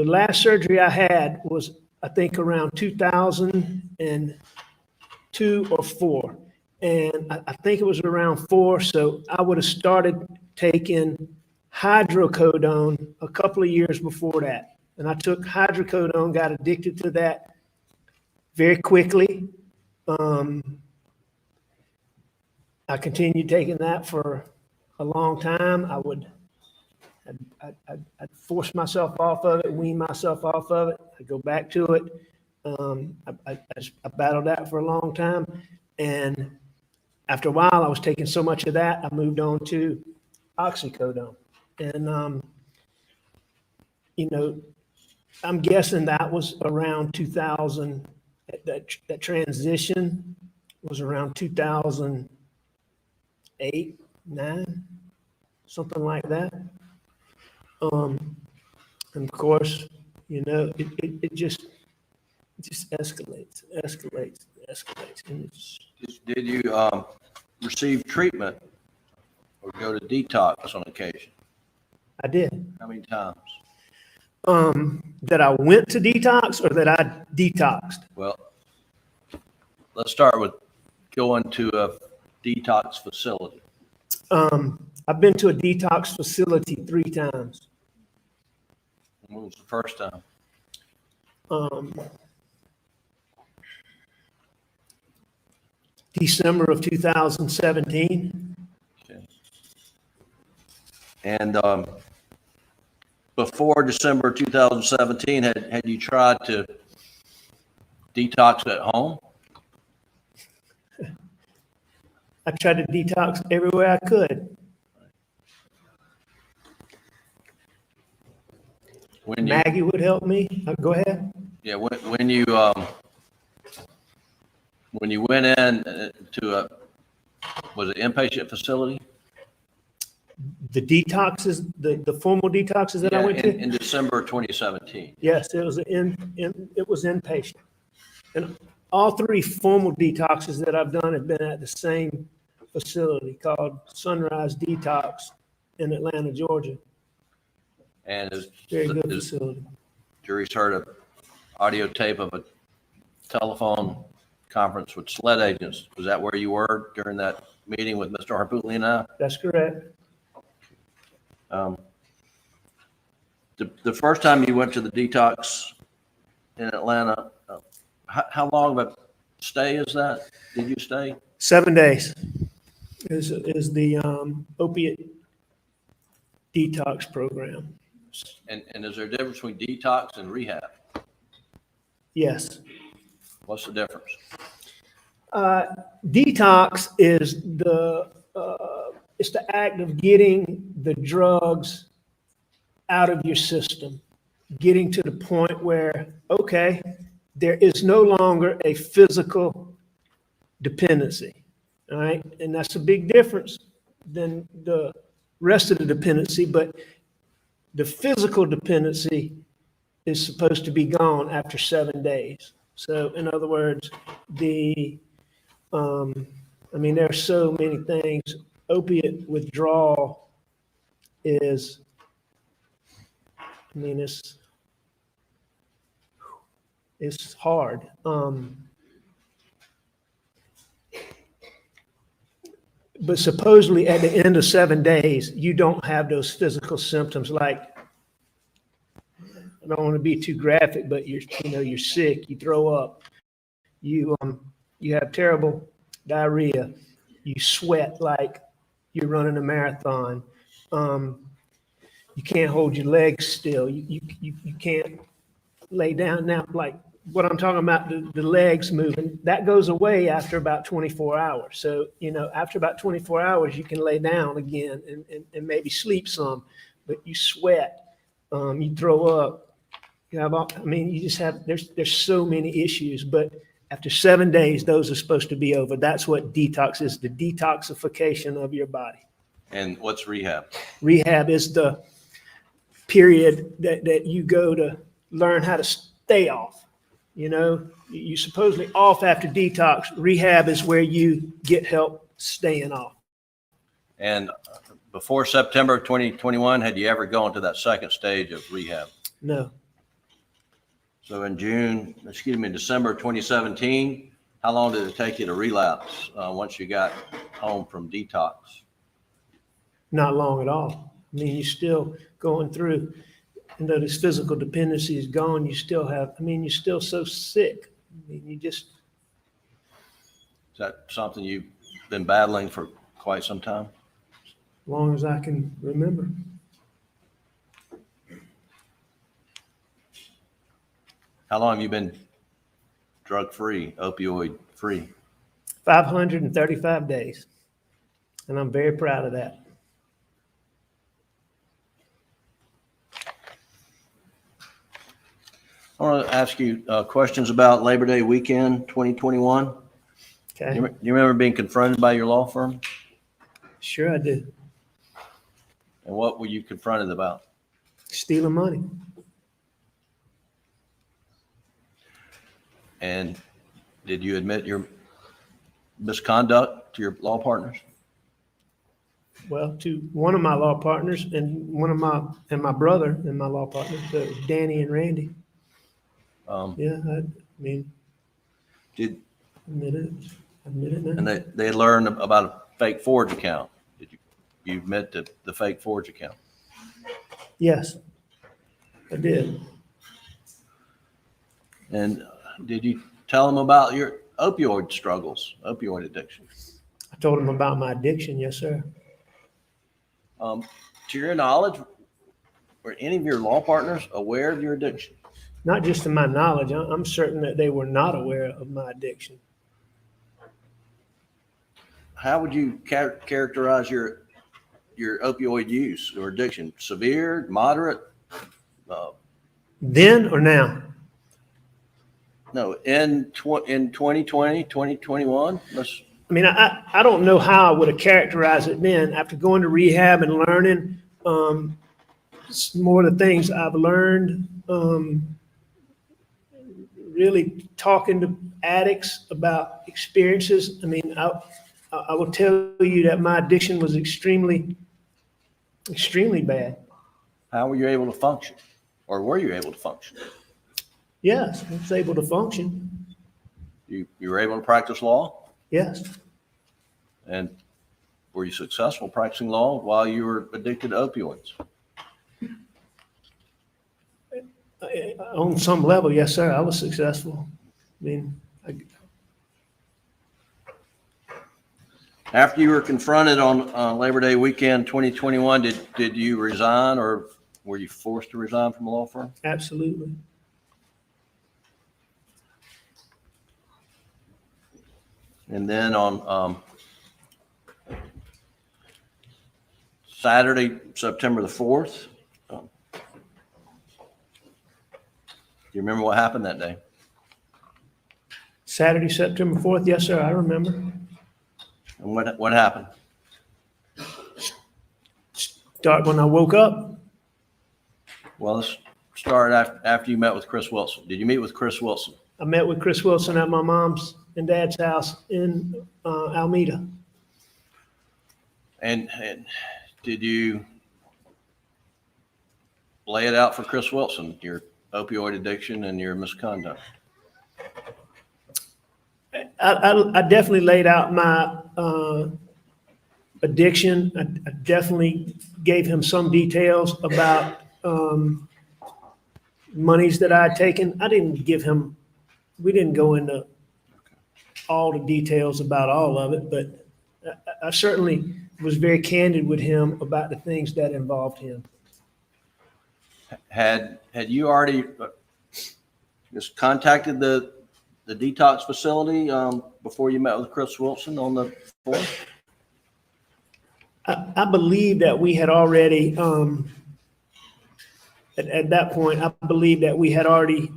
last surgery I had was, I think, around 2002 or 4. And I think it was around 4. So I would have started taking hydrocodone a couple of years before that. And I took hydrocodone, got addicted to that very quickly. I continued taking that for a long time. I'd force myself off of it, wean myself off of it. I'd go back to it. I battled that for a long time. And after a while, I was taking so much of that, I moved on to oxycodone. And, I'm guessing that was around 2000, that transition was around 2008, 9, something like that. And of course, it just escalates. And Did you receive treatment or go to detox on occasion? I did. How many times? That I went to detox or that I detoxed? Well, let's start with going to a detox facility. I've been to a detox facility 3 times. When was the first time? December of 2017. Okay. And before December 2017, had you tried to detox at home? I tried to detox everywhere I could. Maggie would help me. Go ahead. Yeah, when you went in to was it inpatient facility? The detoxes, the formal detoxes that I went to? In December 2017. Yes, it was inpatient. And all 3 formal detoxes that I've done have been at the same facility called Sunrise Detox in Atlanta, Georgia. And very good facility. Jury's heard an audio tape of a telephone conference with SLED agents. Was that where you were during that meeting with Mr. Harpootli and I? That's correct. The first time you went to the detox in Atlanta, how long of a stay is that? Did you stay? 7 days is the opiate detox program. And is there a difference between detox and rehab? Yes. What's the difference? Detox is it's the act of getting the drugs out of your system, getting to the point where, okay, there is no longer a physical dependency, all right? And that's a big difference than the rest of the dependency, but the physical dependency is supposed to be gone after 7 days. So in other words, there are so many things. Opiate withdrawal is, it's hard. But supposedly at the end of 7 days, you don't have those physical symptoms like, I don't want to be too graphic, but you're sick, you throw up, you have terrible diarrhea, you sweat like you're running a marathon, you can't hold your legs still, you can't lay down now. Like what I'm talking about, the legs moving, that goes away after about 24 hours. So, after about 24 hours, you can lay down again and maybe sleep some, but you sweat, you throw up, you just have, there's so many issues, but after 7 days, those are supposed to be over. That's what detox is, the detoxification of your body. And what's rehab? Rehab is the period that you go to learn how to stay off. You're supposedly off after detox. Rehab is where you get help staying off. And before September of 2021, had you ever gone to that second stage of rehab? No. So in December 2017, how long did it take you to relapse once you got home from detox? Not long at all. You're still going through, this physical dependency is gone. You still have, you're still so sick. Is that something you've been battling for quite some time? As long as I can remember. How long have you been drug-free, opioid-free? 535 days. And I'm very proud of that. I want to ask you questions about Labor Day weekend 2021. Okay. You remember being confronted by your law firm? Sure I do. And what were you confronted about? Stealing money. And did you admit your misconduct to your law partners? Well, to one of my law partners and my brother and my law partners, Danny and Randy. Yeah, Did admit it now. and they learned about a fake forge account? Did you admit to the fake forge account? Yes, I did. And did you tell them about your opioid struggles, opioid addiction? I told them about my addiction. Yes, sir. To your knowledge, were any of your law partners aware of your addiction? Not just to my knowledge. I'm certain that they were not aware of my addiction. How would you characterize your opioid use or addiction? Severe, moderate? Then or now? No, in 2020, 2021? I don't know how I would have characterized it then. After going to rehab and learning more of the things I've learned, really talking to addicts about experiences. I will tell you that my addiction was extremely, extremely bad. How were you able to function? Or were you able to function? Yes, I was able to function. You were able to practice law? Yes. And were you successful practicing law while you were addicted to opioids? On some level, yes, sir, I was successful. After you were confronted on Labor Day weekend 2021, did you resign or were you forced to resign from a law firm? Absolutely. And then on Saturday, September the 4th, do you remember what happened that day? Saturday, September 4th, yes, sir, I remember. And what happened? Start when I woke up. Well, let's start after you met with Chris Wilson. Did you meet with Chris Wilson? I met with Chris Wilson at my mom's and dad's house in Alameda. And did you lay it out for Chris Wilson, your opioid addiction and your misconduct? I definitely laid out my addiction. I definitely gave him some details about monies that I had taken. I didn't give him, we didn't go into all the details about all of it, but I certainly was very candid with him about the things that involved him. Had you already just contacted the detox facility before you met with Chris Wilson on the 4th? I believe that we had already, at that point, I believe that we had already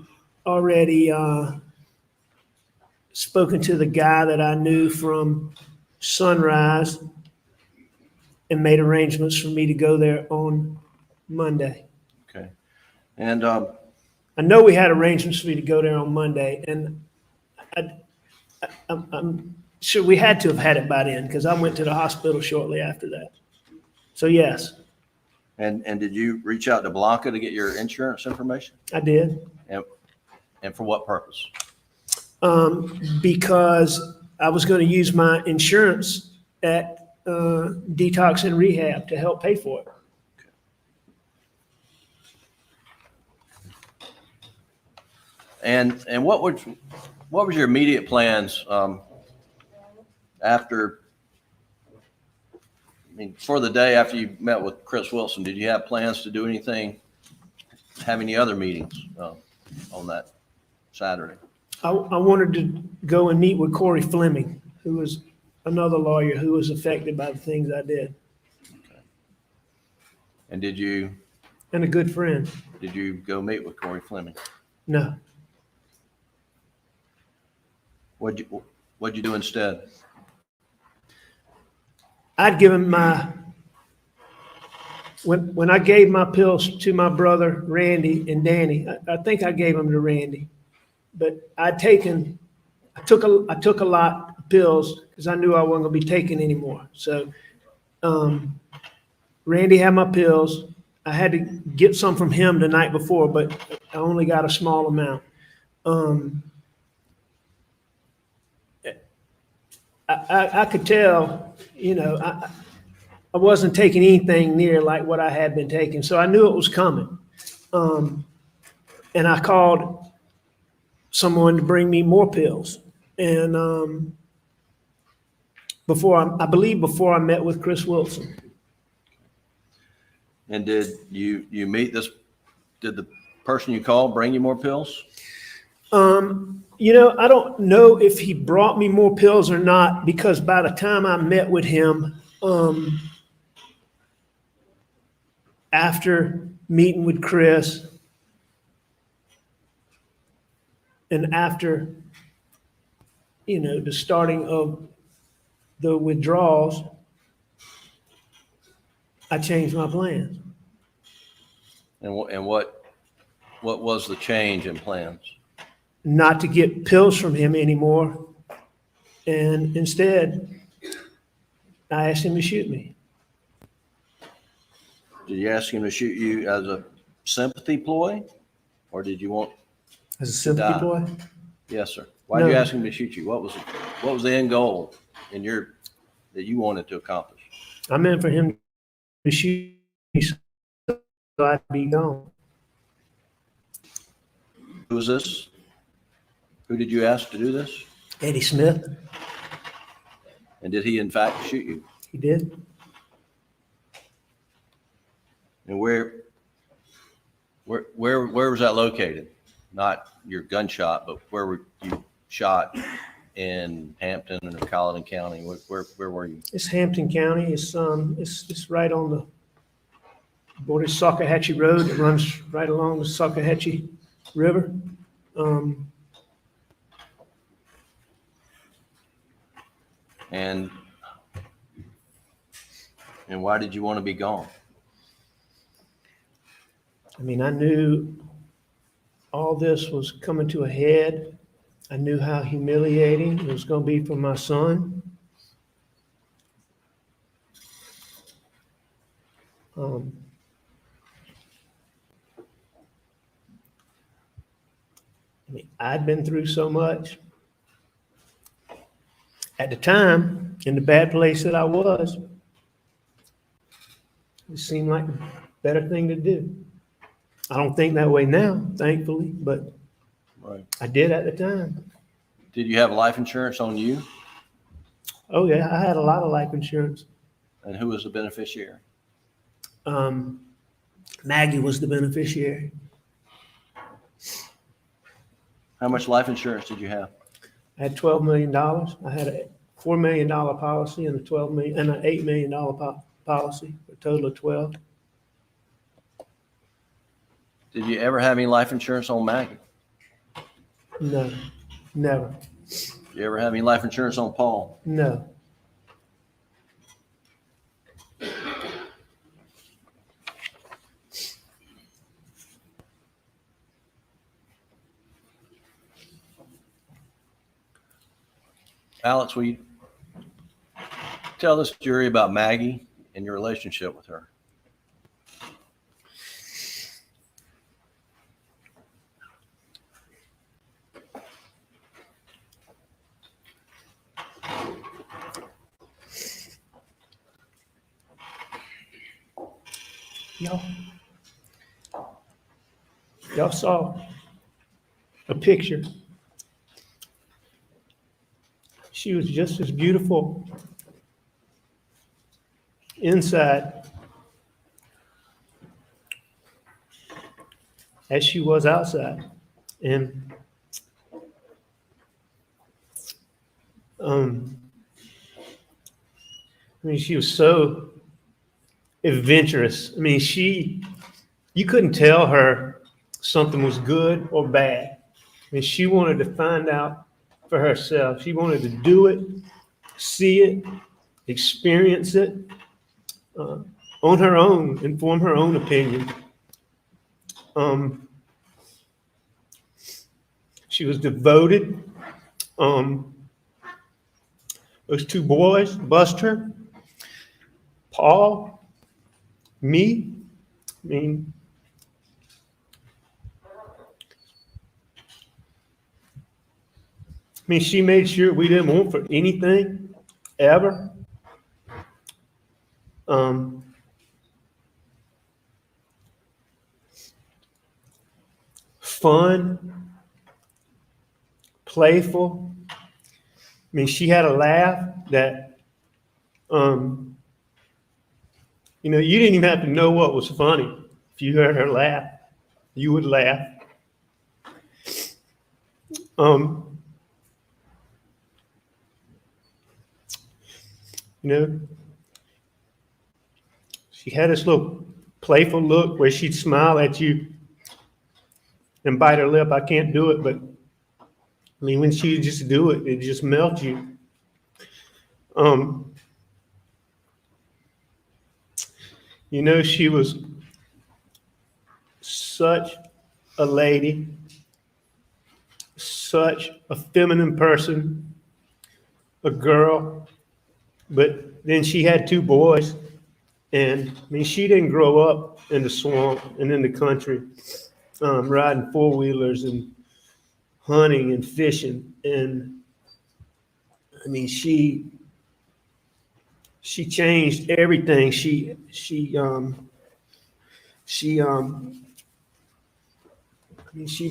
spoken to the guy that I knew from Sunrise and made arrangements for me to go there on Monday. Okay. And I know we had arrangements for me to go there on Monday, and I'm sure we had to have had it by then because I went to the hospital shortly after that. So yes, and did you reach out to Blanca to get your insurance information? I did. And for what purpose? Because I was going to use my insurance at Detox and Rehab to help pay for it. And what was your immediate plans after? I mean, for the day after you met with Chris Wilson, did you have plans to do anything? Have any other meetings on that Saturday? I wanted to go and meet with Corey Fleming, who was another lawyer who was affected by the things I did. Okay. And did you? And a good friend. Did you go meet with Corey Fleming? No. What'd you do instead? I'd given when I gave my pills to my brother Randy and Danny, I think I gave them to Randy, but I took a lot of pills because I knew I wasn't going to be taking anymore. So Randy had my pills. I had to get some from him the night before, but I only got a small amount. I could tell, I wasn't taking anything near like what I had been taking, so I knew it was coming. And I called someone to bring me more pills. And I believe before I met with Chris Wilson. And did you meet did the person you called bring you more pills? I don't know if he brought me more pills or not, because by the time I met with him, after meeting with Chris and after, the starting of the withdrawals, I changed my plans. And what was the change in plans? Not to get pills from him anymore. And instead, I asked him to shoot me. Did you ask him to shoot you as a sympathy ploy, or did you want As a sympathy ploy? Yes, sir. Why did you ask him to shoot you? What was the end goal that you wanted to accomplish? I meant for him to shoot me so I'd be gone. Who was this? Who did you ask to do this? Eddie Smith. And did he in fact shoot you? He did. And where was that located? Not your gunshot, but where were you shot? In Hampton or Colleton County? Where were you? It's Hampton County. It's right on the border of Salkehatchie Road that runs right along the Salkehatchie River. And why did you want to be gone? I mean, I knew all this was coming to a head. I knew how humiliating it was going to be for my son. I mean, I'd been through so much. At the time, in the bad place that I was, it seemed like a better thing to do. I don't think that way now, thankfully, but right. I did at the time. Did you have life insurance on you? Oh yeah, I had a lot of life insurance. And who was the beneficiary? Maggie was the beneficiary. How much life insurance did you have? I had $12 million. I had a $4 million policy and a $8 million policy, a total of 12. Did you ever have any life insurance on Maggie? No, never. Did you ever have any life insurance on Paul? No. Alex, will you tell this jury about Maggie and your relationship with her? Y'all saw a picture. She was just as beautiful inside as she was outside. And I mean, she was so adventurous. I mean, you couldn't tell her something was good or bad. I mean, she wanted to find out for herself. She wanted to do it, see it, experience it on her own and form her own opinion. She was devoted. Those two boys, Buster, Paul, me. I mean, she made sure we didn't want for anything, ever. Fun, playful. I mean, she had a laugh that, you didn't even have to know what was funny. If you heard her laugh, you would laugh. She had this little playful look where she'd smile at you and bite her lip. I can't do it, but I mean, when she would just do it, it just melt you. She was such a lady, such a feminine person, a girl, but then she had two boys. And I mean, she didn't grow up in the swamp and in the country, riding four-wheelers and hunting and fishing. And I mean, she changed everything. She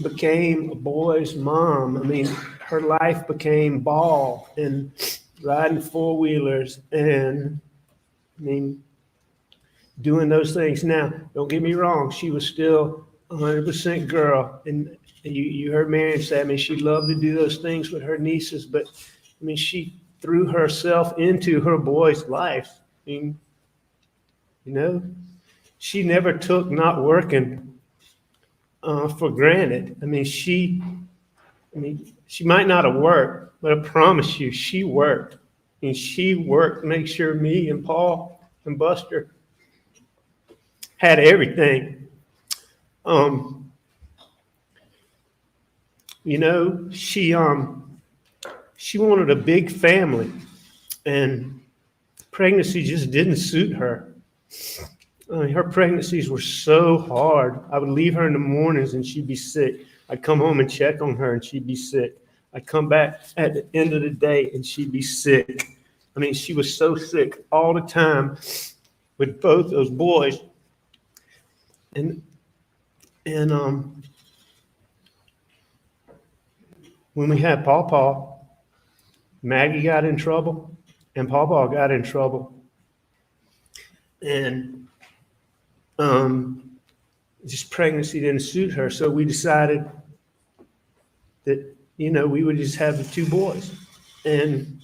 became a boy's mom. I mean, her life became ball and riding four-wheelers and, I mean, doing those things. Now, don't get me wrong, she was still 100% girl. And you heard Marion say, I mean, she loved to do those things with her nieces, but I mean, she threw herself into her boy's life. I mean, she never took not working for granted. I mean, she might not have worked, but I promise you, she worked. And she worked to make sure me and Paul and Buster had everything. She wanted a big family, and pregnancy just didn't suit her. Her pregnancies were so hard. I would leave her in the mornings and she'd be sick. I'd come home and check on her and she'd be sick. I'd come back at the end of the day and she'd be sick. I mean, she was so sick all the time with both those boys. And when we had Paw, Maggie got in trouble and Paw got in trouble. And just pregnancy didn't suit her. So we decided that, you know, we would just have the two boys. And,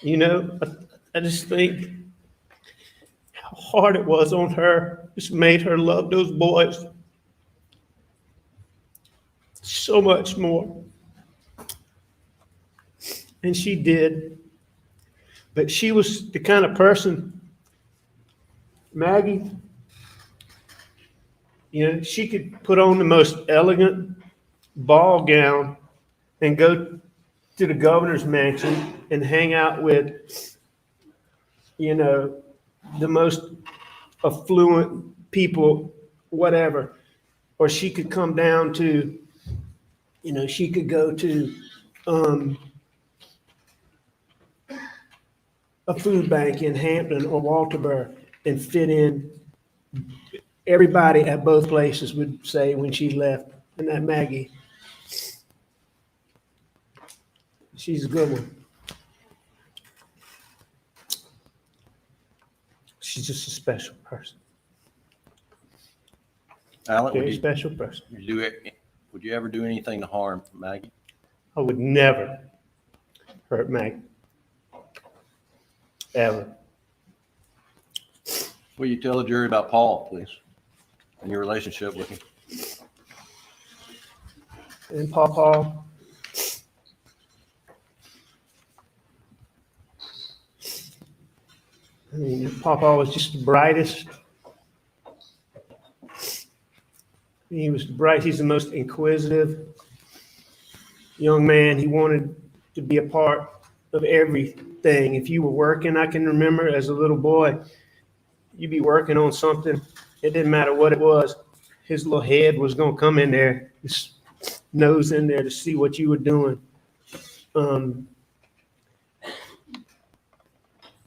you know, I just think how hard it was on her, just made her love those boys so much more. And she did. But she was the kind of person, Maggie, you know, she could put on the most elegant ball gown and go to the governor's mansion and hang out with, you know, the most affluent people, whatever. Or she could come down to, you know, she could go to a food bank in Hampton or Walterboro and fit in. Everybody at both places would say when she left, and that Maggie, she's a good one. She's just a special person. Alan, Very special person. Would you ever do anything to harm Maggie? I would never hurt Maggie. Ever. Will you tell the jury about Paul, please, and your relationship with him? And Paul, I mean, Paul was just the brightest. He was bright. He's the most inquisitive young man. He wanted to be a part of everything. If you were working, I can remember as a little boy, you'd be working on something. It didn't matter what it was. His little head was going to come in there, his nose in there to see what you were doing.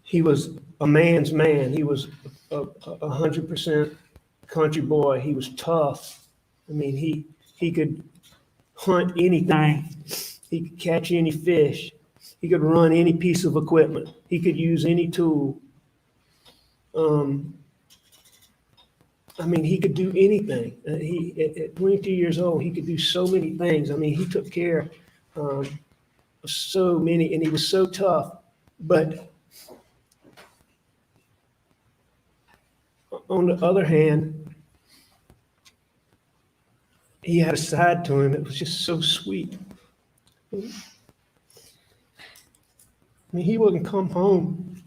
He was a man's man. He was a 100% country boy. He was tough. I mean, he could hunt anything. He could catch any fish. He could run any piece of equipment. He could use any tool. I mean, he could do anything. At 22 years old, he could do so many things. I mean, he took care of so many, and he was so tough. But on the other hand, he had a side to him that was just so sweet. I mean, he wouldn't come home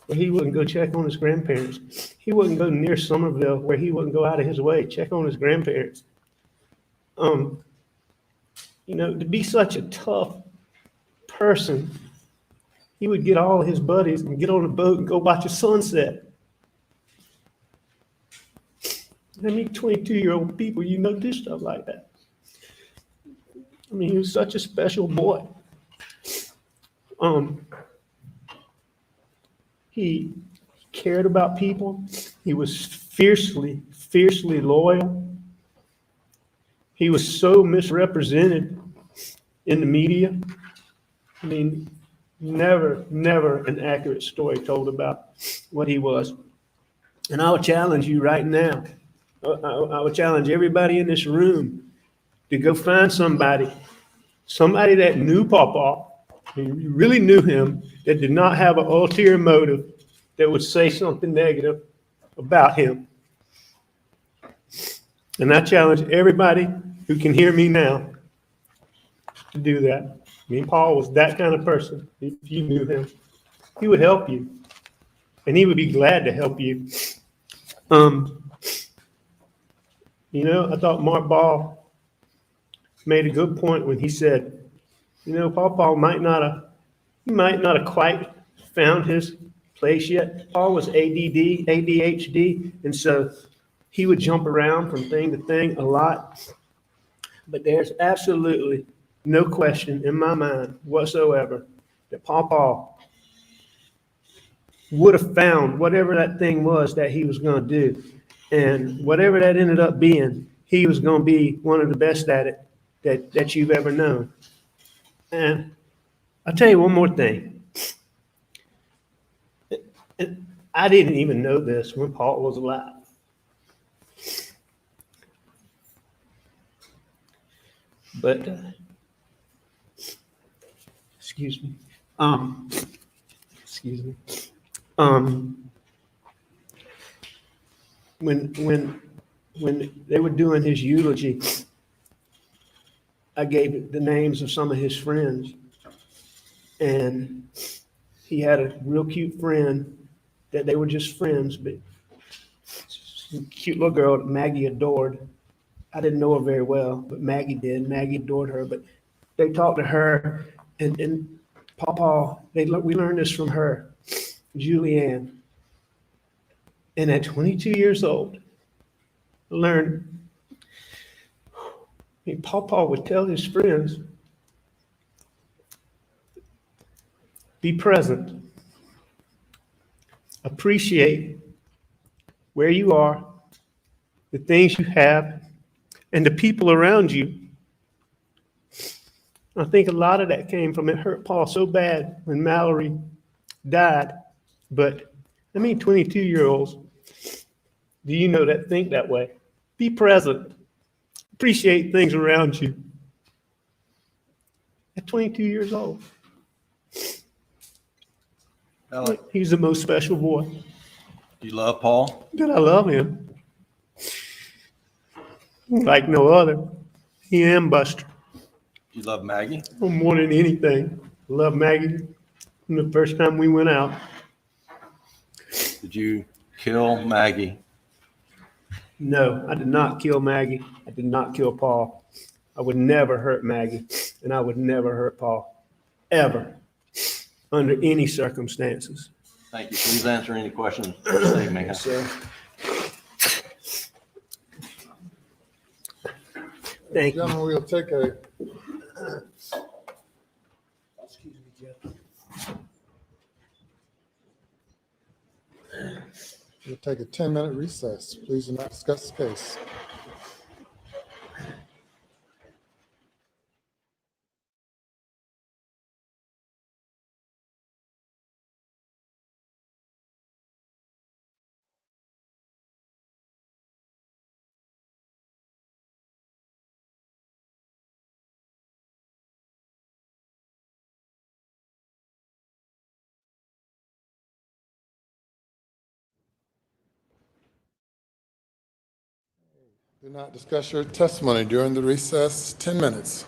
where he wouldn't go check on his grandparents. He wouldn't go near Somerville where he wouldn't go out of his way, check on his grandparents. You know, to be such a tough person, he would get all his buddies and get on a boat and go watch a sunset. I mean, 22-year-old people, you know, do stuff like that. I mean, he was such a special boy. He cared about people. He was fiercely loyal. He was so misrepresented in the media. I mean, never an accurate story told about what he was. And I would challenge you right now. I would challenge everybody in this room to go find somebody that knew Pawpaw, who really knew him, that did not have an ulterior motive, that would say something negative about him. And I challenge everybody who can hear me now to do that. I mean, Paul was that kind of person. If you knew him, he would help you, and he would be glad to help you. You know, I thought Mark Ball made a good point when he said, you know, Paul might not have quite found his place yet. Paul was ADHD, and so he would jump around from thing to thing a lot. But there's absolutely no question in my mind whatsoever that Paul would have found whatever that thing was that he was going to do. And whatever that ended up being, he was going to be one of the best at it that you've ever known. And I'll tell you one more thing. And I didn't even know this when Paul was alive. But excuse me. Um, excuse me. Um, when they were doing his eulogy, I gave the names of some of his friends, and he had a real cute friend that they were just friends, but cute little girl that Maggie adored. I didn't know her very well, but Maggie did. Maggie adored her, but they talked to her, and Papa, we learned this from her, Julianne. And at 22 years old, learned, Papa would tell his friends, be present, appreciate where you are, the things you have, and the people around you. I think a lot of that came from it hurt Paul so bad when Mallory died. But 22-year-olds, do you know that think that way? Be present, appreciate things around you. At 22 years old, Alec, he's the most special boy. you love Paul? But I love him like no other. He and Buster. You love Maggie? More than anything. I love Maggie from the first time we went out. Did you kill Maggie? No, I did not kill Maggie. I did not kill Paul. I would never hurt Maggie, and I would never hurt Paul, ever, under any circumstances. Thank you. Please answer any questions the state may have. Yes, sir. Thank you. Gentlemen, we'll take a, Excuse me, Jeff. we'll take a 10-minute recess. Please do not discuss the case. Do not discuss your testimony during the recess. 10 minutes.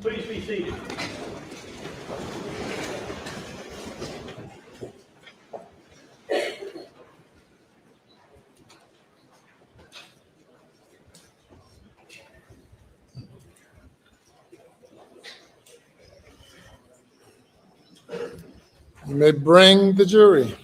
Please be seated. You may bring the jury.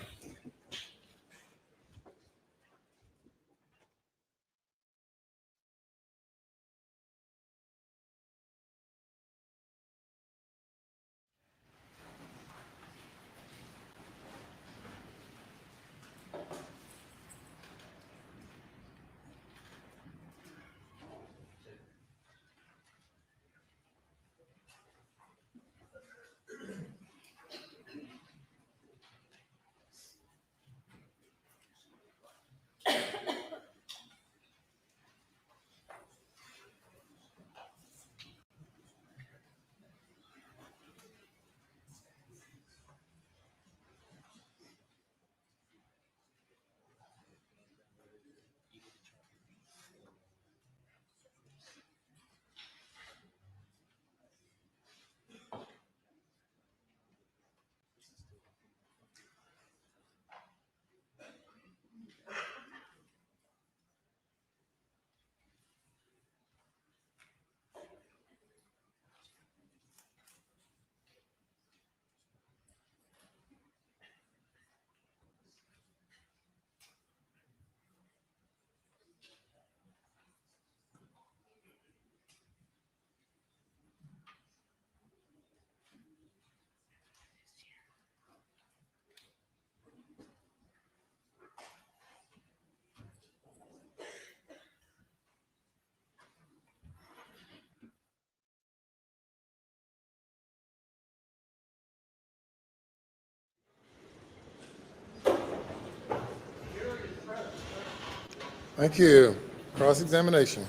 Thank you. Cross-examination.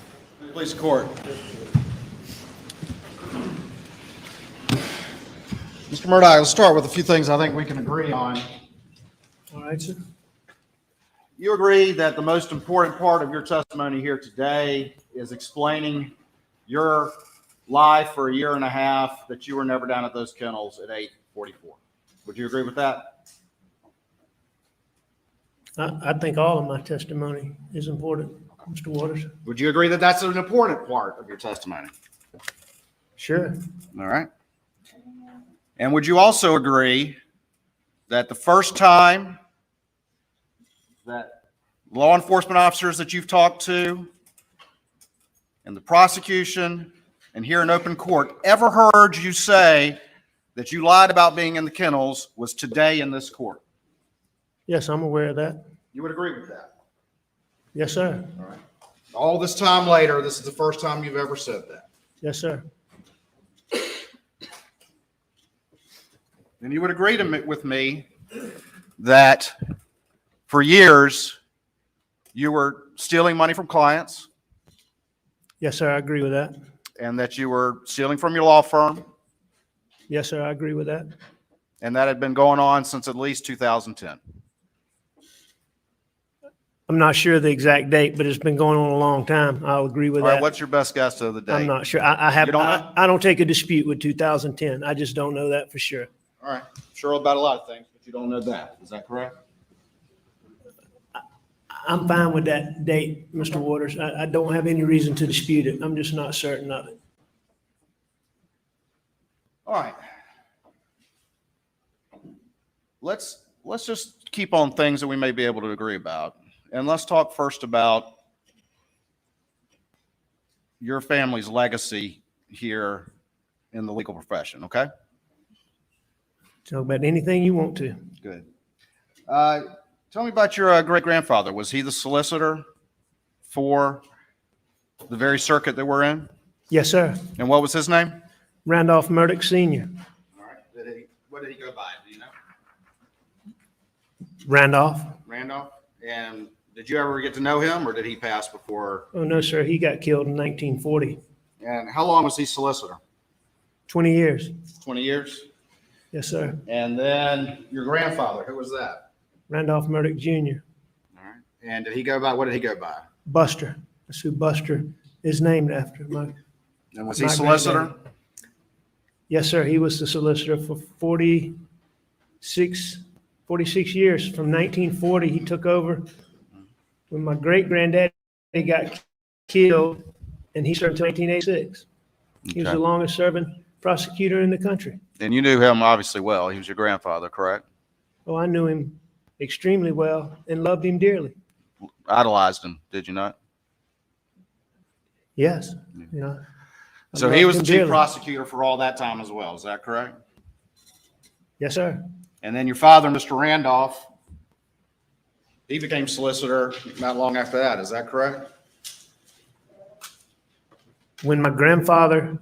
Please, court. Mr. Murdaugh, let's start with a few things I think we can agree on. All right, sir. You agree that the most important part of your testimony here today is explaining your lie for a year and a half that you were never down at those kennels at 8:44. Would you agree with that? I think all of my testimony is important, Mr. Waters. Would you agree that that's an important part of your testimony? Sure. All right. And would you also agree that the first time that law enforcement officers that you've talked to and the prosecution and here in open court ever heard you say that you lied about being in the kennels was today in this court? Yes, I'm aware of that. You would agree with that? Yes, sir. All right. All this time later, this is the first time you've ever said that. Yes, sir. And you would agree with me that for years you were stealing money from clients. Yes, sir. I agree with that. And that you were stealing from your law firm. Yes, sir. I agree with that. And that had been going on since at least 2010. I'm not sure the exact date, but it's been going on a long time. I'll agree with All right, that. what's your best guess of the date? I'm not sure. I You don't know? I don't take a dispute with 2010. I just don't know that for sure. All right. Sure about a lot of things, but you don't know that. Is that correct? I'm fine with that date, Mr. Waters. I don't have any reason to dispute it. I'm just not certain of it. All right. Let's just keep on things that we may be able to agree about. And let's talk first about your family's legacy here in the legal profession, okay? Talk about anything you want to. Good. Tell me about your great-grandfather. Was he the solicitor for the very circuit that we're in? Yes, sir. And what was his name? Randolph Murdaugh Sr. All right. What did he go by? Do you know? Randolph. Randolph? And did you ever get to know him, or did he pass before? Oh, no, sir. He got killed in 1940. And how long was he solicitor? 20 years. 20 years? Yes, sir. And then your grandfather, who was that? Randolph Murdaugh Jr. All right. And did he go by, what did he go by? Buster. That's who Buster is named after. And was he solicitor? Yes, sir. He was the solicitor for 46 years. From 1940, he took over when my great-granddaddy got killed, and he served until 1986. He was Okay. the longest-serving prosecutor in the country. And you knew him obviously well. He was your grandfather, correct? Oh, I knew him extremely well and loved him dearly. Idolized him, did you not? Yes, you know. I So he loved was the him chief dearly. prosecutor for all that time as well. Is that correct? Yes, sir. And then your father, Mr. Randolph, he became solicitor not long after that. Is that correct? When my grandfather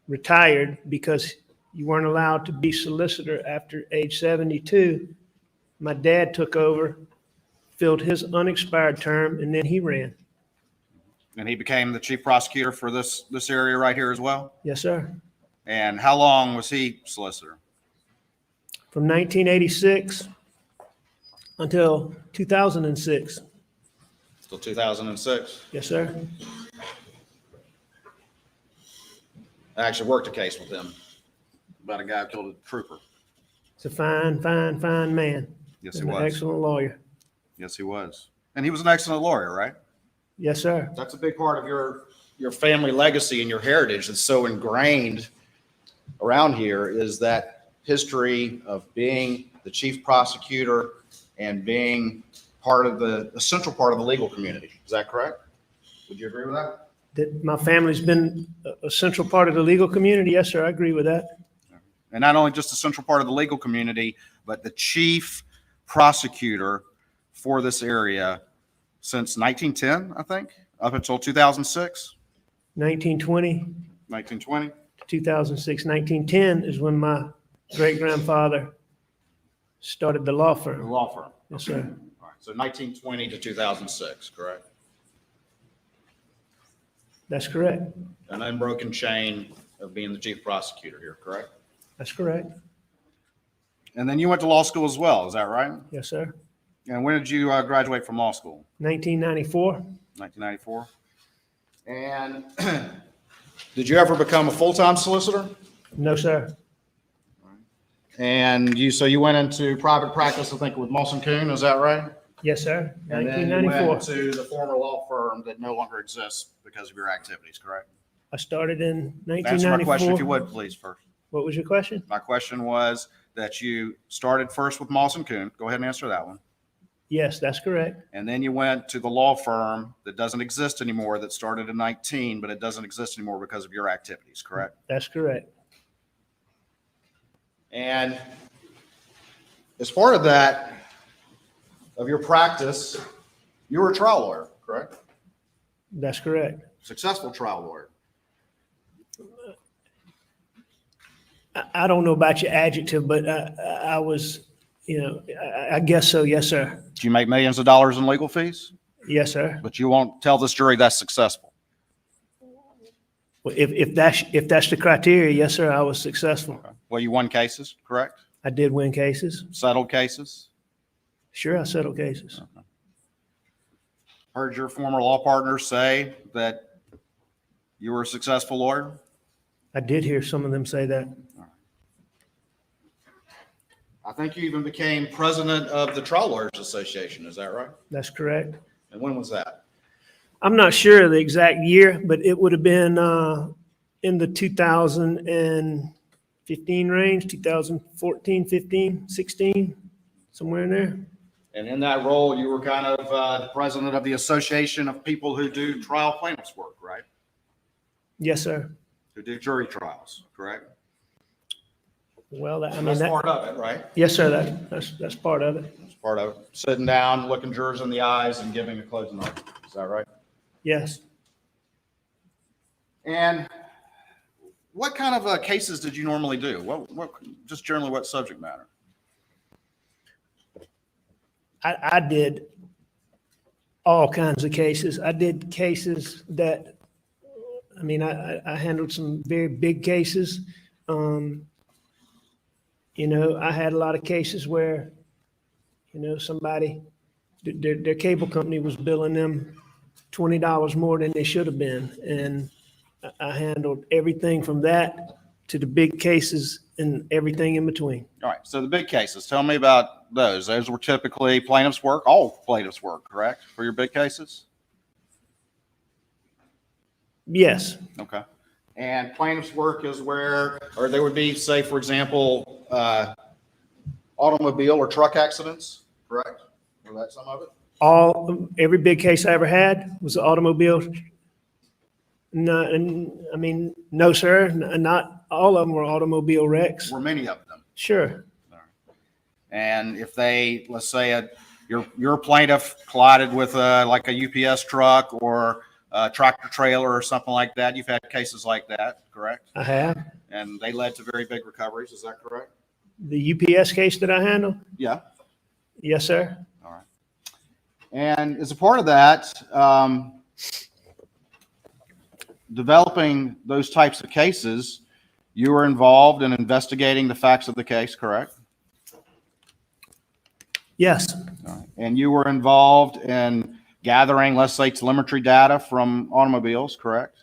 retired, because you weren't allowed to be solicitor after age 72, my dad took over, filled his unexpired term, and then he ran. And he became the chief prosecutor for this area right here as well? Yes, sir. And how long was he solicitor? From 1986 until 2006. Till 2006? Yes, sir. I actually worked a case with him about a guy who killed a trooper. He's a fine man. Yes, he And an was. excellent lawyer. Yes, he was. And he was an excellent lawyer, right? Yes, sir. That's a big part of your family legacy and your heritage that's so ingrained around here is that history of being the chief prosecutor and being part of the essential part of the legal community. Is that correct? Would you agree with that? That my family's been a central part of the legal community. Yes, sir. I agree with that. And not only just a central part of the legal community, but the chief prosecutor for this area since 1910, I think, up until 2006. 1920 1920. to 2006. 1910 is when my great-grandfather started the law The firm. law firm. Yes, sir. All right. So 1920 to 2006, correct? That's correct. An unbroken chain of being the chief prosecutor here, correct? That's correct. And then you went to law school as well, is that right? Yes, sir. And when did you graduate from law school? 1994. 1994. And did you ever become a full-time solicitor? No, sir. And so you went into private practice, I think, with Molson Coon, is that right? Yes, sir. And then you went 1994. to the former law firm that no longer exists because of your activities, correct? I started in Answer my question, if you 1994. would, please, first. What was your question? My question was that you started first with Molson Coon. Go ahead and answer that one. Yes, that's correct. And then you went to the law firm that doesn't exist anymore, that started in 19, but it doesn't exist anymore because of your activities, correct? That's correct. And as part of that, of your practice, you were a trial lawyer, correct? That's correct. Successful trial lawyer. I don't know about your adjective, but I was, I guess so. Yes, sir. Did you make millions of dollars in legal fees? Yes, sir. But you won't tell this jury that's successful. Well, if that's the criteria, yes, sir, I was successful. Well, you won cases, correct? I did win cases. Settled cases? Sure, I settled cases. Heard your former law partners say that you were a successful lawyer? I did hear some of them say that. I think you even became president of the Trial Lawyers Association, is that right? That's correct. And when was that? I'm not sure of the exact year, but it would have been in the 2015 range, 2014, 15, 16, somewhere in there. And in that role, you were kind of the president of the Association of People Who Do Trial Plaintiffs Work, right? Yes, sir. Who do jury trials, correct? Well, That's part of it, right? Yes, sir. That's part of it. That's part of it. Sitting down, looking jurors in the eyes and giving a closing argument. Is that right? Yes. And what kind of cases did you normally do? What just generally what subject matter? I did all kinds of cases. I did cases that, I handled some very big cases. I had a lot of cases where, somebody, their cable company was billing them $20 more than they should have been. And I handled everything from that to the big cases and everything in between. All right, so the big cases, tell me about those. Those were typically plaintiffs' work, all plaintiffs' work, correct, for your big cases? Yes, Okay. And plaintiff's work is where, or there would be, say, for example, automobile or truck accidents, correct? Was that some of it? every big case I ever had was an automobile. No, and I mean, no, sir, not all of them were automobile wrecks. Were many of them? Sure. And if they, let's say, your plaintiff collided with like a UPS truck or a tractor trailer or something like that, you've had cases like that, correct? I have. And they led to very big recoveries, is that correct? The UPS case that I handled? Yeah. Yes, sir. All right. And as a part of that, developing those types of cases, you were involved in investigating the facts of the case, correct? Yes. All right. And you were involved in gathering, let's say, telemetry data from automobiles, correct?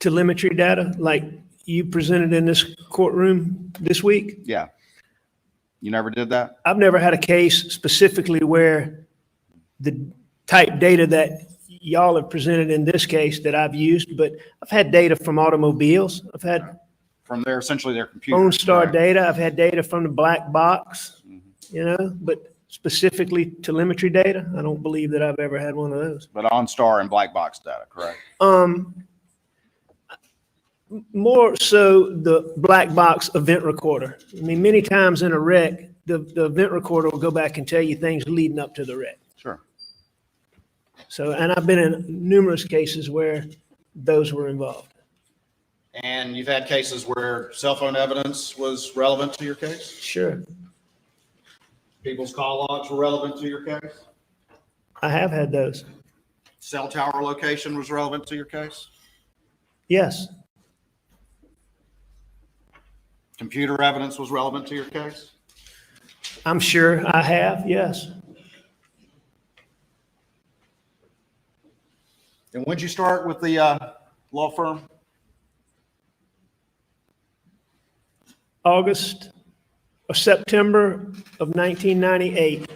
Telemetry data, like you presented in this courtroom this week? Yeah. You never did that? I've never had a case specifically where the type data that y'all have presented in this case that I've used, but I've had data from automobiles. I've had From their, essentially their computer. OnStar data. I've had data from the black box, you know, but specifically telemetry data, I don't believe that I've ever had one of those. But OnStar and black box data, correct? More so the black box event recorder. I mean, many times in a wreck, the event recorder will go back and tell you things leading up to the wreck. Sure. So, and I've been in numerous cases where those were involved. And you've had cases where cell phone evidence was relevant to your case? Sure. People's call logs were relevant to your case? I have had those. Cell tower location was relevant to your case? Yes. Computer evidence was relevant to your case? I'm sure I have, yes. And when'd you start with the law firm? August or September of 1998.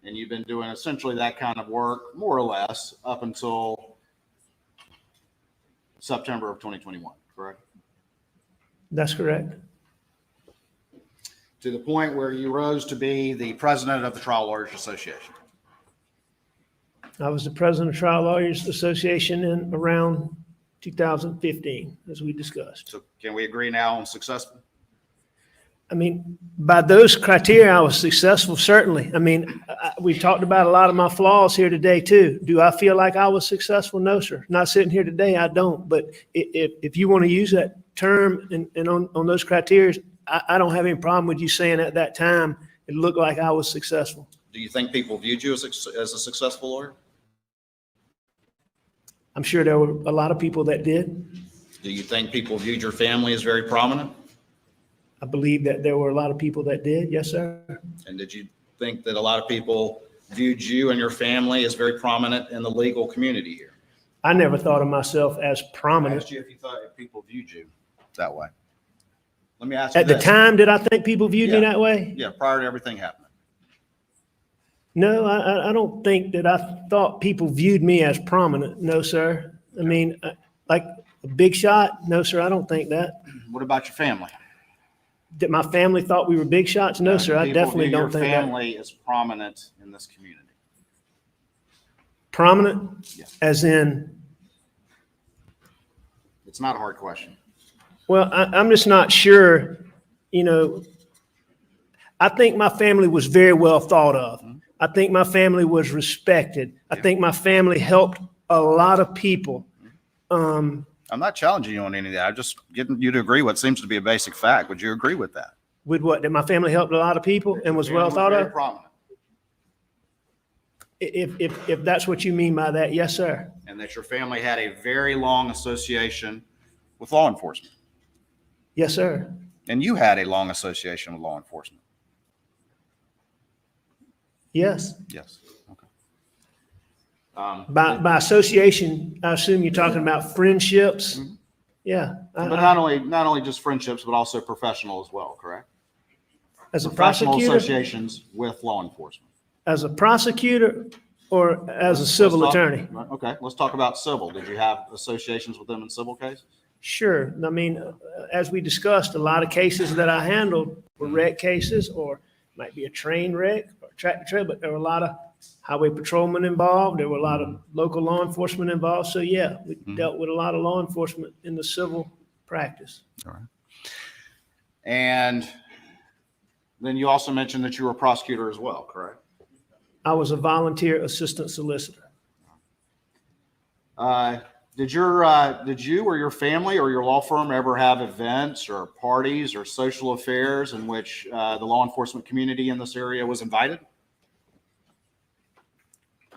And you've been doing essentially that kind of work, more or less, up until September of 2021, correct? That's correct. To the point where you rose to be the president of the Trial Lawyers Association. I was the president of Trial Lawyers Association in around 2015, as we discussed. So can we agree now on successful? I mean, by those criteria, I was successful, certainly. I mean, we talked about a lot of my flaws here today, too. Do I feel like I was successful? No, sir. Not sitting here today, I don't. But if you want to use that term and on those criteria, I don't have any problem with you saying at that time it looked like I was successful. Do you think people viewed you as a successful lawyer? I'm sure there were a lot of people that did. Do you think people viewed your family as very prominent? I believe that there were a lot of people that did. Yes, sir. And did you think that a lot of people viewed you and your family as very prominent in the legal community here? I never thought of myself as I prominent. asked you if you thought if people viewed you that way. Let me ask At you the this. time, did I think people viewed me that way? Yeah, prior to everything happening. No, I don't think that I thought people viewed me as prominent. No, sir. I mean, like a big shot? No, sir, I don't think that. What about your family? That my family thought we were big shots? No, sir, I People definitely view don't think your that. family is prominent in this community. Prominent? Yeah. As in, It's not a hard question. well, I'm just not sure, you know, I think my family was very well thought of. I think my family was respected. I think my family helped a lot of people. I'm not challenging you on any of that. I'm just getting you to agree what seems to be a basic fact. Would you agree with that? With what? That my family helped a lot of people and was well thought Very of? prominent. If that's what you mean by that, yes, sir. And that your family had a very long association with law enforcement. Yes, sir. And you had a long association with law enforcement. Yes. Yes. Okay. By association, I assume you're talking about friendships. Yeah. But not only just friendships, but also professional as well, correct? As a Professional prosecutor, associations with law enforcement. as a prosecutor, or as a civil Let's talk- attorney? Okay, let's talk about civil. Did you have associations with them in civil cases? Sure. I mean, as we discussed, a lot of cases that I handled were wreck cases, or might be a train wreck or tractor trailer, but there were a lot of highway patrolmen involved. There were a lot of local law enforcement involved. So yeah, we dealt with a lot of law enforcement in the civil practice. All right. And then you also mentioned that you were a prosecutor as well, correct? I was a volunteer assistant solicitor. Did you or your family or your law firm ever have events or parties or social affairs in which the law enforcement community in this area was invited? I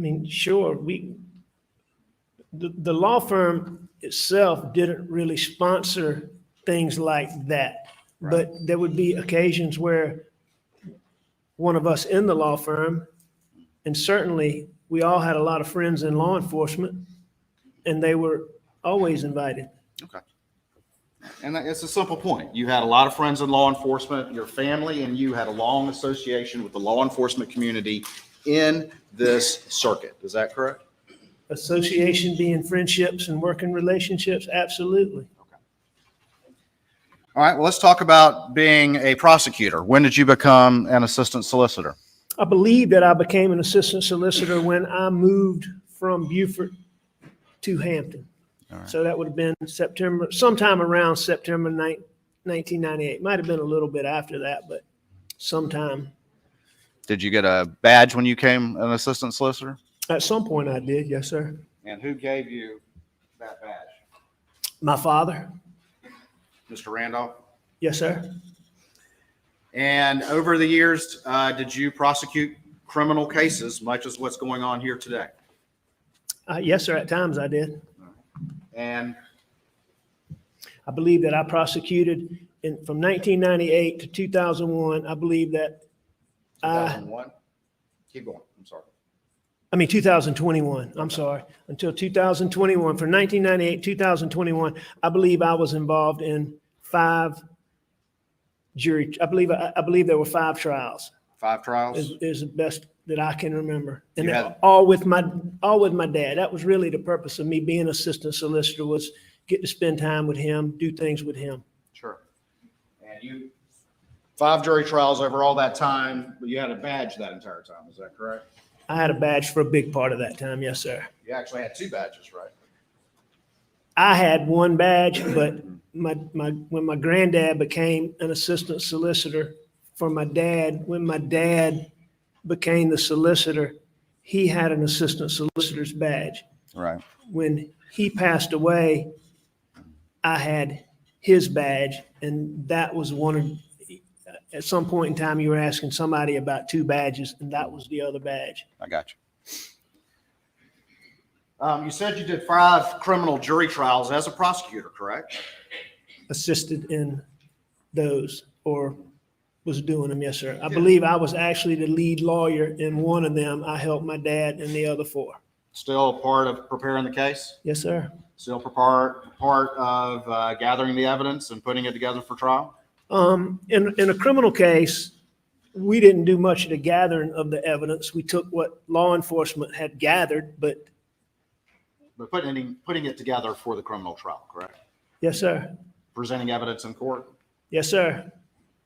mean, sure, the law firm itself didn't really sponsor things like that. Right. But there would be occasions where one of us in the law firm, and certainly we all had a lot of friends in law enforcement, and they were always invited. Okay. And it's a simple point. You had a lot of friends in law enforcement, your family and you had a long association with the law enforcement community in this circuit. Is that correct? Association being friendships and working relationships, absolutely. All right, well, let's talk about being a prosecutor. When did you become an assistant solicitor? I believe that I became an assistant solicitor when I moved from Beaufort to Hampton. All right. So that would have been September, sometime around September 1998. Might have been a little bit after that, but sometime. Did you get a badge when you became an assistant solicitor? At some point I did, yes, sir. And who gave you that badge? My father, Mr. Randolph? yes, sir. And over the years, did you prosecute criminal cases, much as what's going on here today? Yes, sir, at times I did. And I believe that I prosecuted from 1998 to 2001. I believe that 2001? Keep going, I'm sorry. 2021, I'm sorry, until 2021. From 1998, 2021, I believe I was involved in 5 jury, I believe there were 5 trials. 5 trials? Is the best that I can remember. And You they- had- all with my dad. That was really the purpose of me being assistant solicitor, was get to spend time with him, do things with him. Sure. And you, 5 jury trials over all that time, but you had a badge that entire time, is that correct? I had a badge for a big part of that time, yes, sir. You actually had 2 badges, right? I had 1 badge, but when my granddad became an assistant solicitor for my dad, when my dad became the solicitor, he had an assistant solicitor's badge. Right. When he passed away, I had his badge, and that was one of, at some point in time, you were asking somebody about 2 badges, and that was the other badge. I got you. You said you did 5 criminal jury trials as a prosecutor, correct? Assisted in those, or was doing them, yes, sir. I believe I was actually the lead lawyer in one of them. I helped my dad in the other 4. Still part of preparing the case? Yes, sir. Still part of gathering the evidence and putting it together for trial? In a criminal case, we didn't do much of the gathering of the evidence. We took what law enforcement had gathered, but putting it together for the criminal trial, correct? yes, sir. Presenting evidence in court? Yes, sir.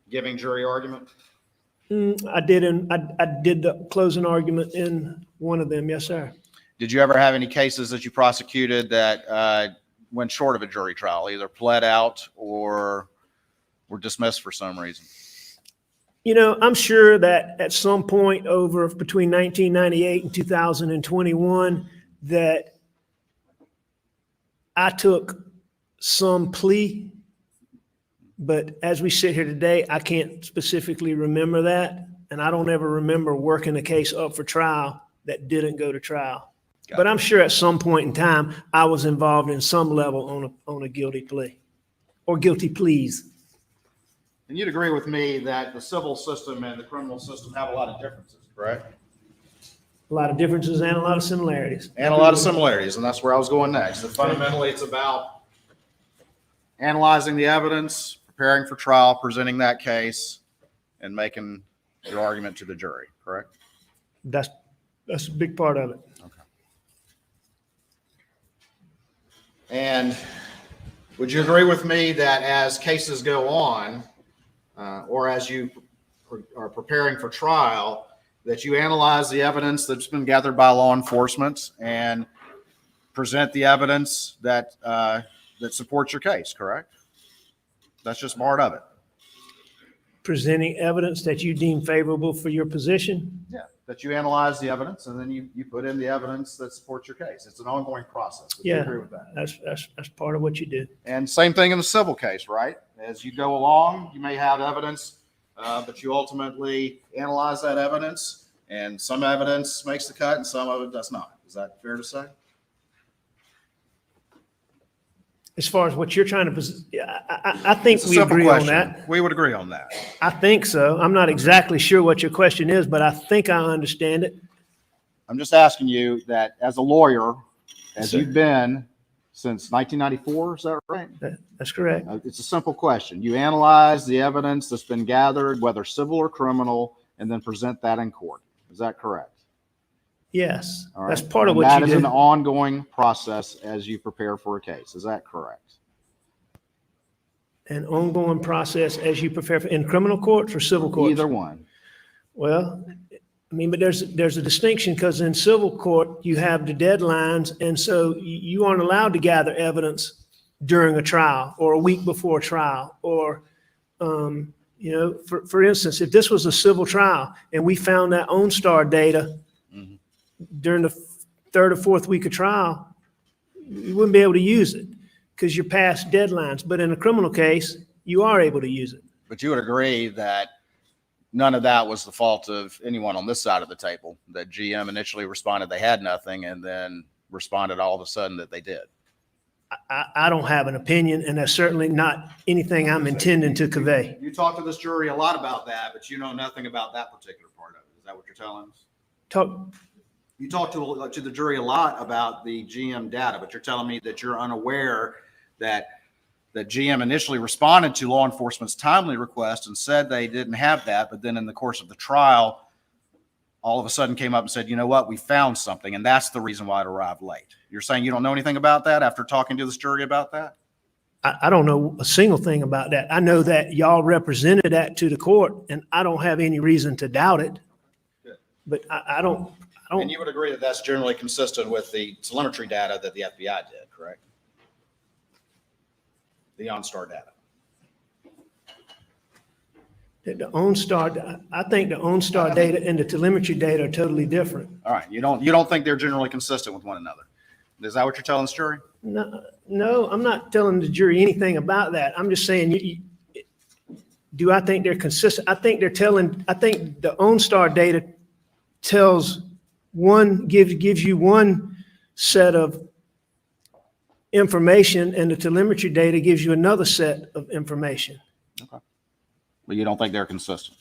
Giving jury argument? I did the closing argument in one of them. Yes, sir. Did you ever have any cases that you prosecuted that went short of a jury trial, either pled out or were dismissed for some reason? I'm sure that at some point over between 1998 and 2021 that I took some plea, but as we sit here today, I can't specifically remember that. And I don't ever remember working a case up for trial that didn't go to trial. But I'm sure at some point in time, I was involved in some level on a guilty plea or guilty pleas. And you'd agree with me that the civil system and the criminal system have a lot of differences, correct? A lot of differences and a lot of similarities. And a lot of similarities, and that's where I was going next. That fundamentally, it's about analyzing the evidence, preparing for trial, presenting that case, and making your argument to the jury, correct? That's a big part of it. And would you agree with me that as cases go on, or as you are preparing for trial, that you analyze the evidence that's been gathered by law enforcement and present the evidence that that supports your case, correct? That's just part of it. Presenting evidence that you deem favorable for your position? Yeah. That you analyze the evidence and then you put in the evidence that supports your case. It's an ongoing process. Would you agree with that? That's part of what you do. And same thing in the civil case, right? As you go along, you may have evidence, but you ultimately analyze that evidence, and some evidence makes the cut and some of it does not. Is that fair to say? As far as what you're trying to, I think It's a we simple agree on question. that. We would agree on that. I think so. I'm not exactly sure what your question is, but I think I understand it. I'm just asking you that as a lawyer, as Sir. you've been since 1994, is that right? That's correct. It's a simple question. You analyze the evidence that's been gathered, whether civil or criminal, and then present that in court. Is that correct? Yes, All right. that's part of And what that you is do. an ongoing process as you prepare for a case. Is that correct? An ongoing process as you prepare for, in criminal courts or civil courts? Either one. Well, I mean, but there's a distinction because in civil court, you have the deadlines, and so you aren't allowed to gather evidence during a trial or a week before a trial. Or, for instance, if this was a civil trial and we found that OnStar data during the third or fourth week of trial, you wouldn't be able to use it because you're past deadlines. But in a criminal case, you are able to use it. But you would agree that none of that was the fault of anyone on this side of the table, that GM initially responded they had nothing and then responded all of a sudden that they did. I don't have an opinion, and that's certainly not anything I'm intending to convey. You talked to this jury a lot about that, but you know nothing about that particular part of it. Is that what you're telling us? You talked to the jury a lot about the GM data, but you're telling me that you're unaware that GM initially responded to law enforcement's timely request and said they didn't have that, but then in the course of the trial, all of a sudden came up and said, you know what, we found something, and that's the reason why it arrived late. You're saying you don't know anything about that after talking to this jury about that? I don't know a single thing about that. I know that y'all represented that to the court, and I don't have any reason to doubt it. Good. But I don't. And you would agree that that's generally consistent with the telemetry data that the FBI did, correct? The OnStar data. The OnStar, I think the OnStar data and the telemetry data are totally different. All right. You don't think they're generally consistent with one another. Is that what you're telling this jury? No, I'm not telling the jury anything about that. I'm just saying, do I think they're consistent? I think the OnStar data gives you one set of information, and the telemetry data gives you another set of information. Okay. But you don't think they're consistent?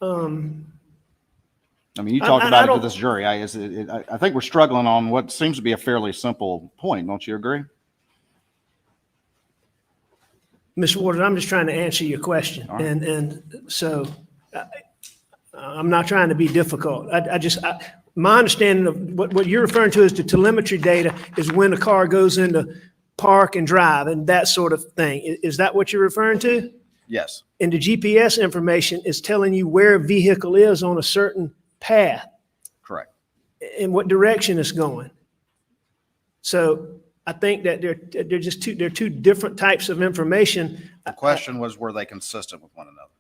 I mean, you talked about it to this jury. I think we're struggling on what seems to be a fairly simple point. Don't you agree? Mr. Waters, I'm just trying to answer your question. All right. And so I'm not trying to be difficult. My understanding of what you're referring to as the telemetry data is when a car goes into park and drive and that sort of thing. Is that what you're referring to? Yes. And the GPS information is telling you where a vehicle is on a certain path. Correct. And what direction it's going. So I think that they're two different types of information. The question was, were they consistent with one another?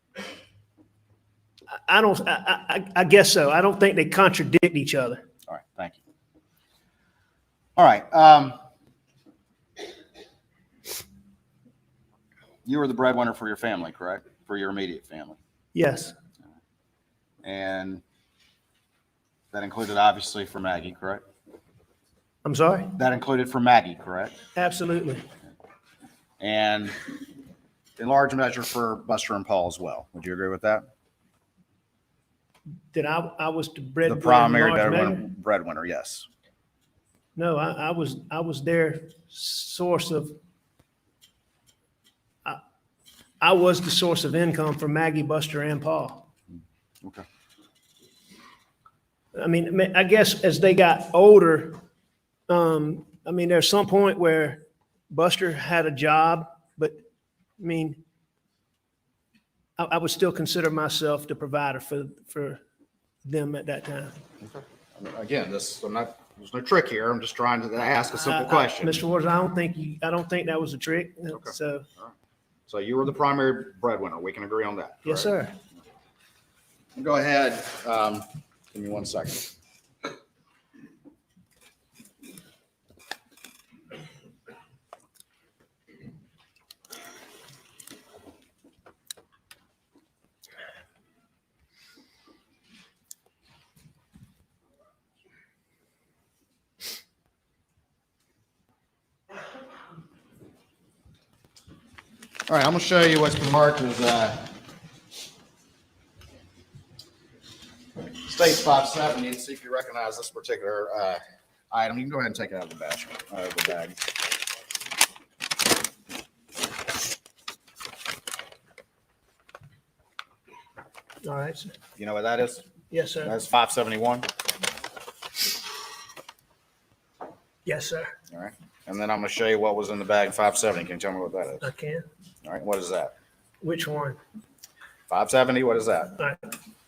I guess so. I don't think they contradict each other. All right. Thank you. All right. You were the breadwinner for your family, correct? For your immediate family. Yes. And that included, obviously, for Maggie, correct? I'm sorry? That included for Maggie, correct? Absolutely. And in large measure for Buster and Paul as well. Would you agree with that? That I was the breadwinner. The primary breadwinner, yes. No, I was their source of, I was the source of income for Maggie, Buster, and Paul. Okay. I mean, I guess as they got older, I mean, there's some point where Buster had a job, but I mean, I would still consider myself the provider for them at that time. Okay. Again, there's no trick here. I'm just trying to ask a simple question. Mr. Waters, I don't think that was a trick. Okay. So, All right. So you were the primary breadwinner. We can agree on that. yes, correct? sir. Go ahead. Give me 1 second. All right, I'm going to show you what's been marked as States 570 and see if you recognize this particular item. You can go ahead and take it out of the bag. All right, sir. You know what that is? Yes, sir. That's 571. Yes, sir. All right. And then I'm going to show you what was in the bag 570. Can you tell me what that is? I can. All right. What is that? Which one? 570. What is that? All right.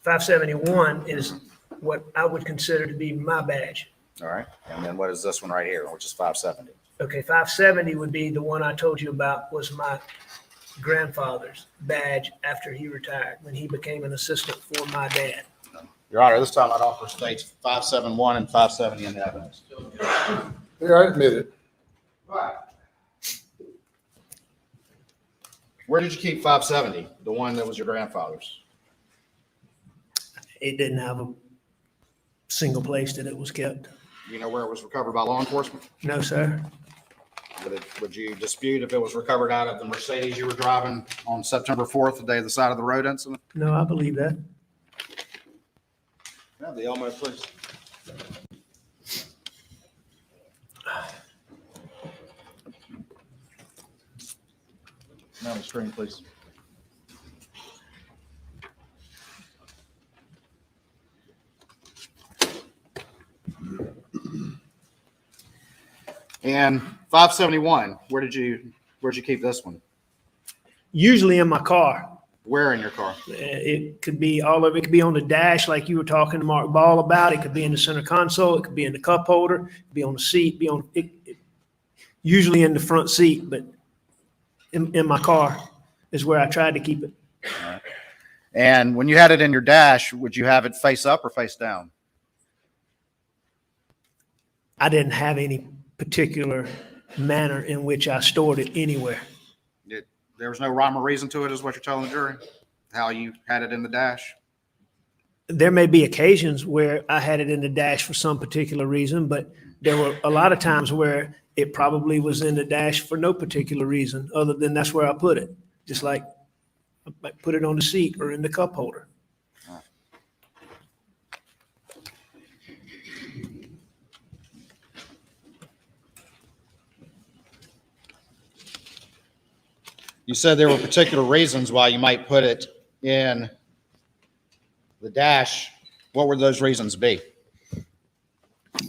571 is what I would consider to be my badge. All right. And then what is this one right here, which is 570? Okay, 570 would be the one I told you about, was my grandfather's badge after he retired, when he became an assistant for my dad. Your Honor, this time I'd offer States 571 and 570 in the evidence. Yeah, I admit it. Where did you keep 570, the one that was your grandfather's? It didn't have a single place that it was kept. You know where it was recovered by law enforcement? No, sir. Would you dispute if it was recovered out of the Mercedes you were driving on September 4th, the day of the side of the road incident? No, I believe that. Yeah, the Elmo, please. Now the screen, please. And 571, where'd you keep this one? Usually in my car. Where in your car? It could be all of it. It could be on the dash, like you were talking to Mark Ball about. It could be in the center console. It could be in the cup holder. It could be on the seat. Usually in the front seat, but in my car is where I tried to keep it. All right. And when you had it in your dash, would you have it face up or face down? I didn't have any particular manner in which I stored it anywhere. There was no rhyme or reason to it, is what you're telling the jury? How you had it in the dash? There may be occasions where I had it in the dash for some particular reason, but there were a lot of times where it probably was in the dash for no particular reason other than that's where I put it. Just like I might put it on the seat or in the cup holder. You said there were particular reasons why you might put it in the dash. What would those reasons be? I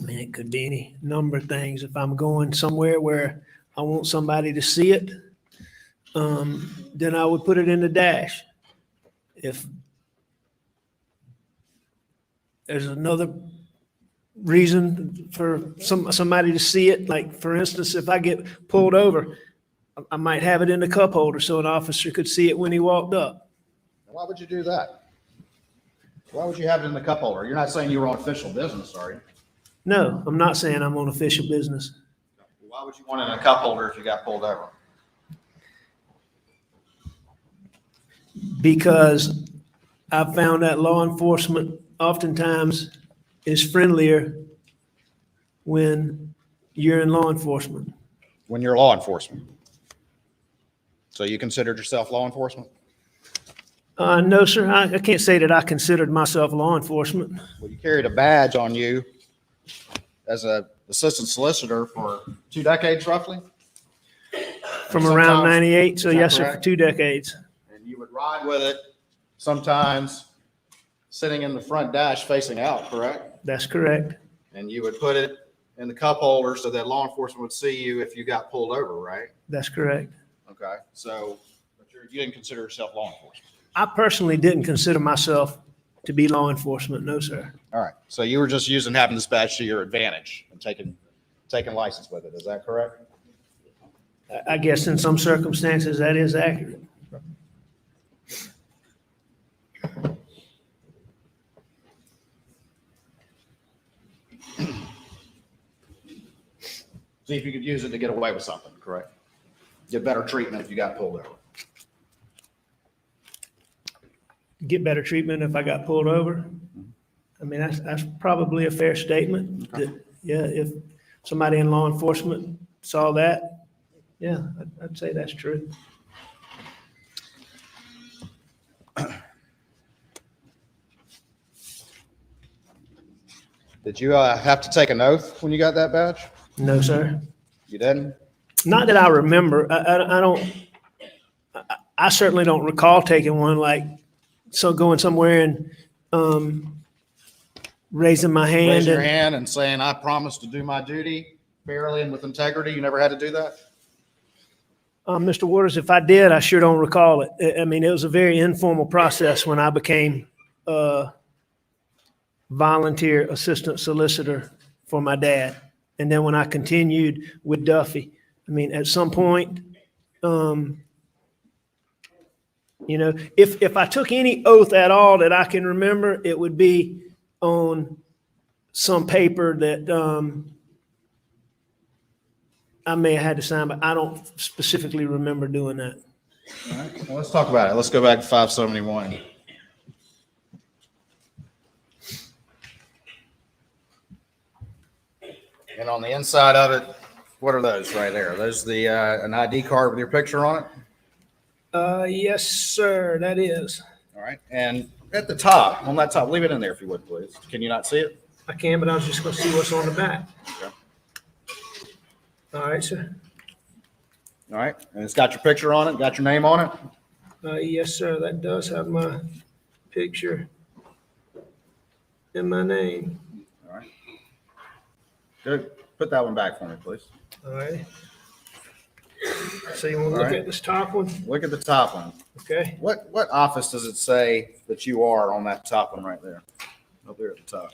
mean, it could be any number of things. If I'm going somewhere where I want somebody to see it, then I would put it in the dash. If there's another reason for somebody to see it, like for instance, if I get pulled over, I might have it in the cup holder so an officer could see it when he walked up. Why would you do that? Why would you have it in the cup holder? You're not saying you were on official business, are you? No, I'm not saying I'm on official business. Why would you want it in a cup holder if you got pulled over? Because I've found that law enforcement oftentimes is friendlier when you're in law enforcement. When you're law enforcement. So you considered yourself law enforcement? No, sir. I can't say that I considered myself law enforcement. Well, you carried a badge on you as a assistant solicitor for 2 decades roughly? From And around sometimes- 98, so is that yes, sir, for correct? 2 decades. And you would ride with it sometimes sitting in the front dash facing out, correct? That's correct. And you would put it in the cup holder so that law enforcement would see you if you got pulled over, right? That's correct. Okay, so but you didn't consider yourself law enforcement. I personally didn't consider myself to be law enforcement, no, sir. All right, so you were just using having this badge to your advantage and taking license with it, is that correct? I guess in some circumstances that is accurate. See if you could use it to get away with something, correct? Get better treatment if you got pulled over. Get better treatment if I got pulled over. I mean, that's probably a fair statement. That, yeah, if somebody in law enforcement saw that, yeah, I'd say that's true. Did you have to take an oath when you got that badge? No, sir. You didn't? Not that I remember. I don't, I certainly don't recall taking one, like, so going somewhere and raising my hand. Raising your and- hand and saying, I promise to do my duty fairly and with integrity. You never had to do that? Mr. Waters, if I did, I sure don't recall it. I mean, it was a very informal process when I became a volunteer assistant solicitor for my dad. And then when I continued with Duffy, I mean, at some point, you know, if I took any oath at all that I can remember, it would be on some paper that I may have had to sign, but I don't specifically remember doing that. All right, well, let's talk about it. Let's go back to 571. And on the inside of it, what are those right there? Are those the an ID card with your picture on it? Yes, sir, that is. All right, and at the top, on that top, leave it in there if you would, please. Can you not see it? I can, but I was just gonna see what's on the back. Okay. All right, sir. All right, and it's got your picture on it, got your name on it? Yes, sir, that does have my picture and my name. All right. Good. Put that one back for me, please. All right. So you want to All look right. at this top one? Look at the top one. Okay. What office does it say that you are on that top one right there? Up there at the top.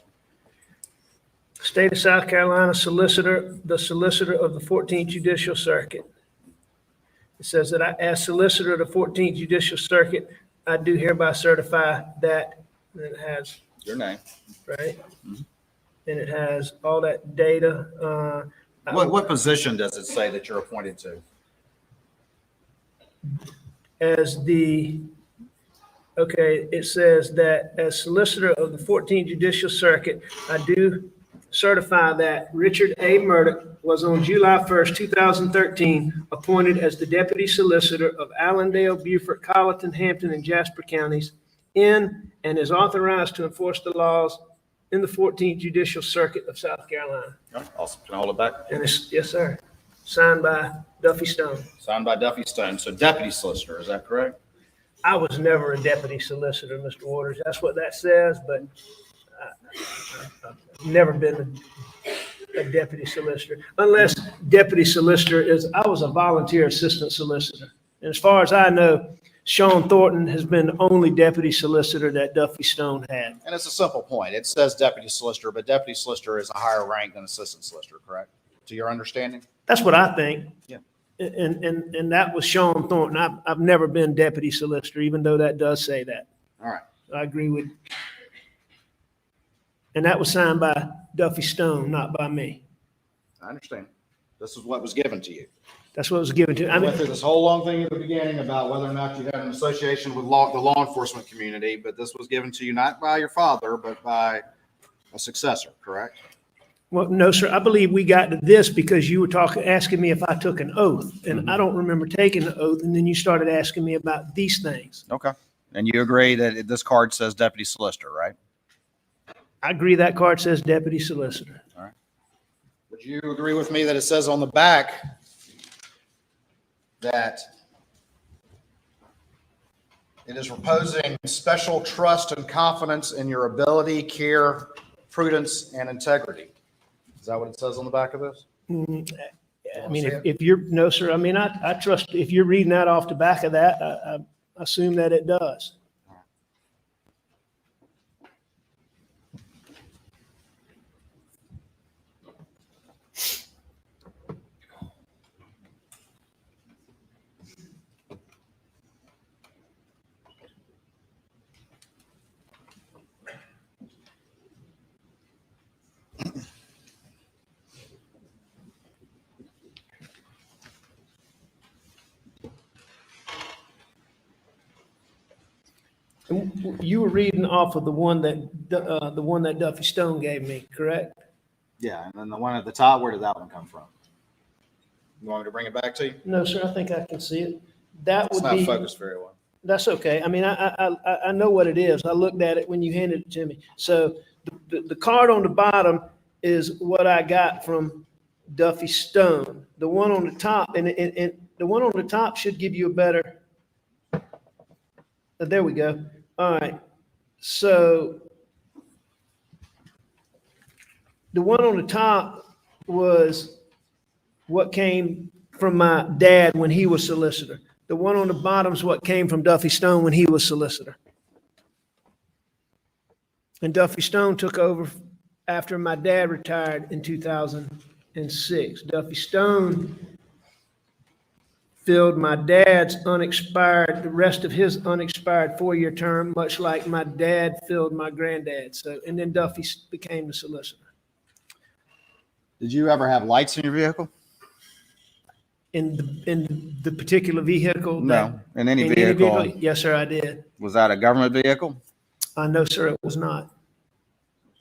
State of South Carolina Solicitor, the Solicitor of the 14th Judicial Circuit. It says that I, as Solicitor of the 14th Judicial Circuit, I do hereby certify that, and it has, Your name. right? Mhm. And it has all that data. What position does it say that you're appointed to? As the, okay, it says that as Solicitor of the 14th Judicial Circuit, I do certify that Richard A. Murdaugh was on July 1st, 2013, appointed as the Deputy Solicitor of Allendale, Beaufort, Colleton, Hampton, and Jasper counties in and is authorized to enforce the laws in the 14th Judicial Circuit of South Carolina. Oh, awesome. Can I hold it back? And it's, yes, sir, signed by Duffy Stone. Signed by Duffy Stone. So deputy solicitor, is that correct? I was never a deputy solicitor, Mr. Waters. That's what that says, but I've never been a deputy solicitor, unless deputy solicitor is, I was a volunteer assistant solicitor. And as far as I know, Sean Thornton has been the only deputy solicitor that Duffy Stone had. And it's a simple point. It says deputy solicitor, but deputy solicitor is a higher rank than assistant solicitor, correct? To your understanding? That's what I think. Yeah. And that was Sean Thornton. I've never been deputy solicitor, even though that does say that. All right. I agree with. And that was signed by Duffy Stone, not by me. I understand. This is what was given to you. That's what was given to. I went through this whole long thing at the beginning about whether or not you had an association with the law enforcement community, but this was given to you not by your father, but by a successor, correct? Well, no, sir. I believe we got to this because you were asking me if I took an oath, and Mm-hmm. I don't remember taking the oath. And then you started asking me about these things. Okay. And you agree that this card says deputy solicitor, right? I agree that card says deputy solicitor. All right. Would you agree with me that it says on the back that it is reposing special trust and confidence in your ability, care, prudence, and integrity? Is that what it says on the back of this? I mean, if you're, no, sir, I mean, I trust, if you're reading that off the back of that, I assume that it does. You were reading off of the one that Duffy Stone gave me, correct? Yeah, and then the one at the top, where did that one come from? You want me to bring it back to you? No, sir, I think I can see it. That It's would not be, focused very well. that's okay. I mean, I know what it is. I looked at it when you handed it to me. So the card on the bottom is what I got from Duffy Stone. The one on the top, and the one on the top should give you a better, there we go. All right. So the one on the top was what came from my dad when he was solicitor. The one on the bottom is what came from Duffy Stone when he was solicitor. And Duffy Stone took over after my dad retired in 2006. Duffy Stone filled my dad's unexpired, the rest of his unexpired 4-year term, much like my dad filled my granddad. So, and then Duffy became the solicitor. Did you ever have lights in your vehicle? In the particular vehicle? No, in any vehicle. Yes, sir, I did. Was that a government vehicle? No, sir, it was not.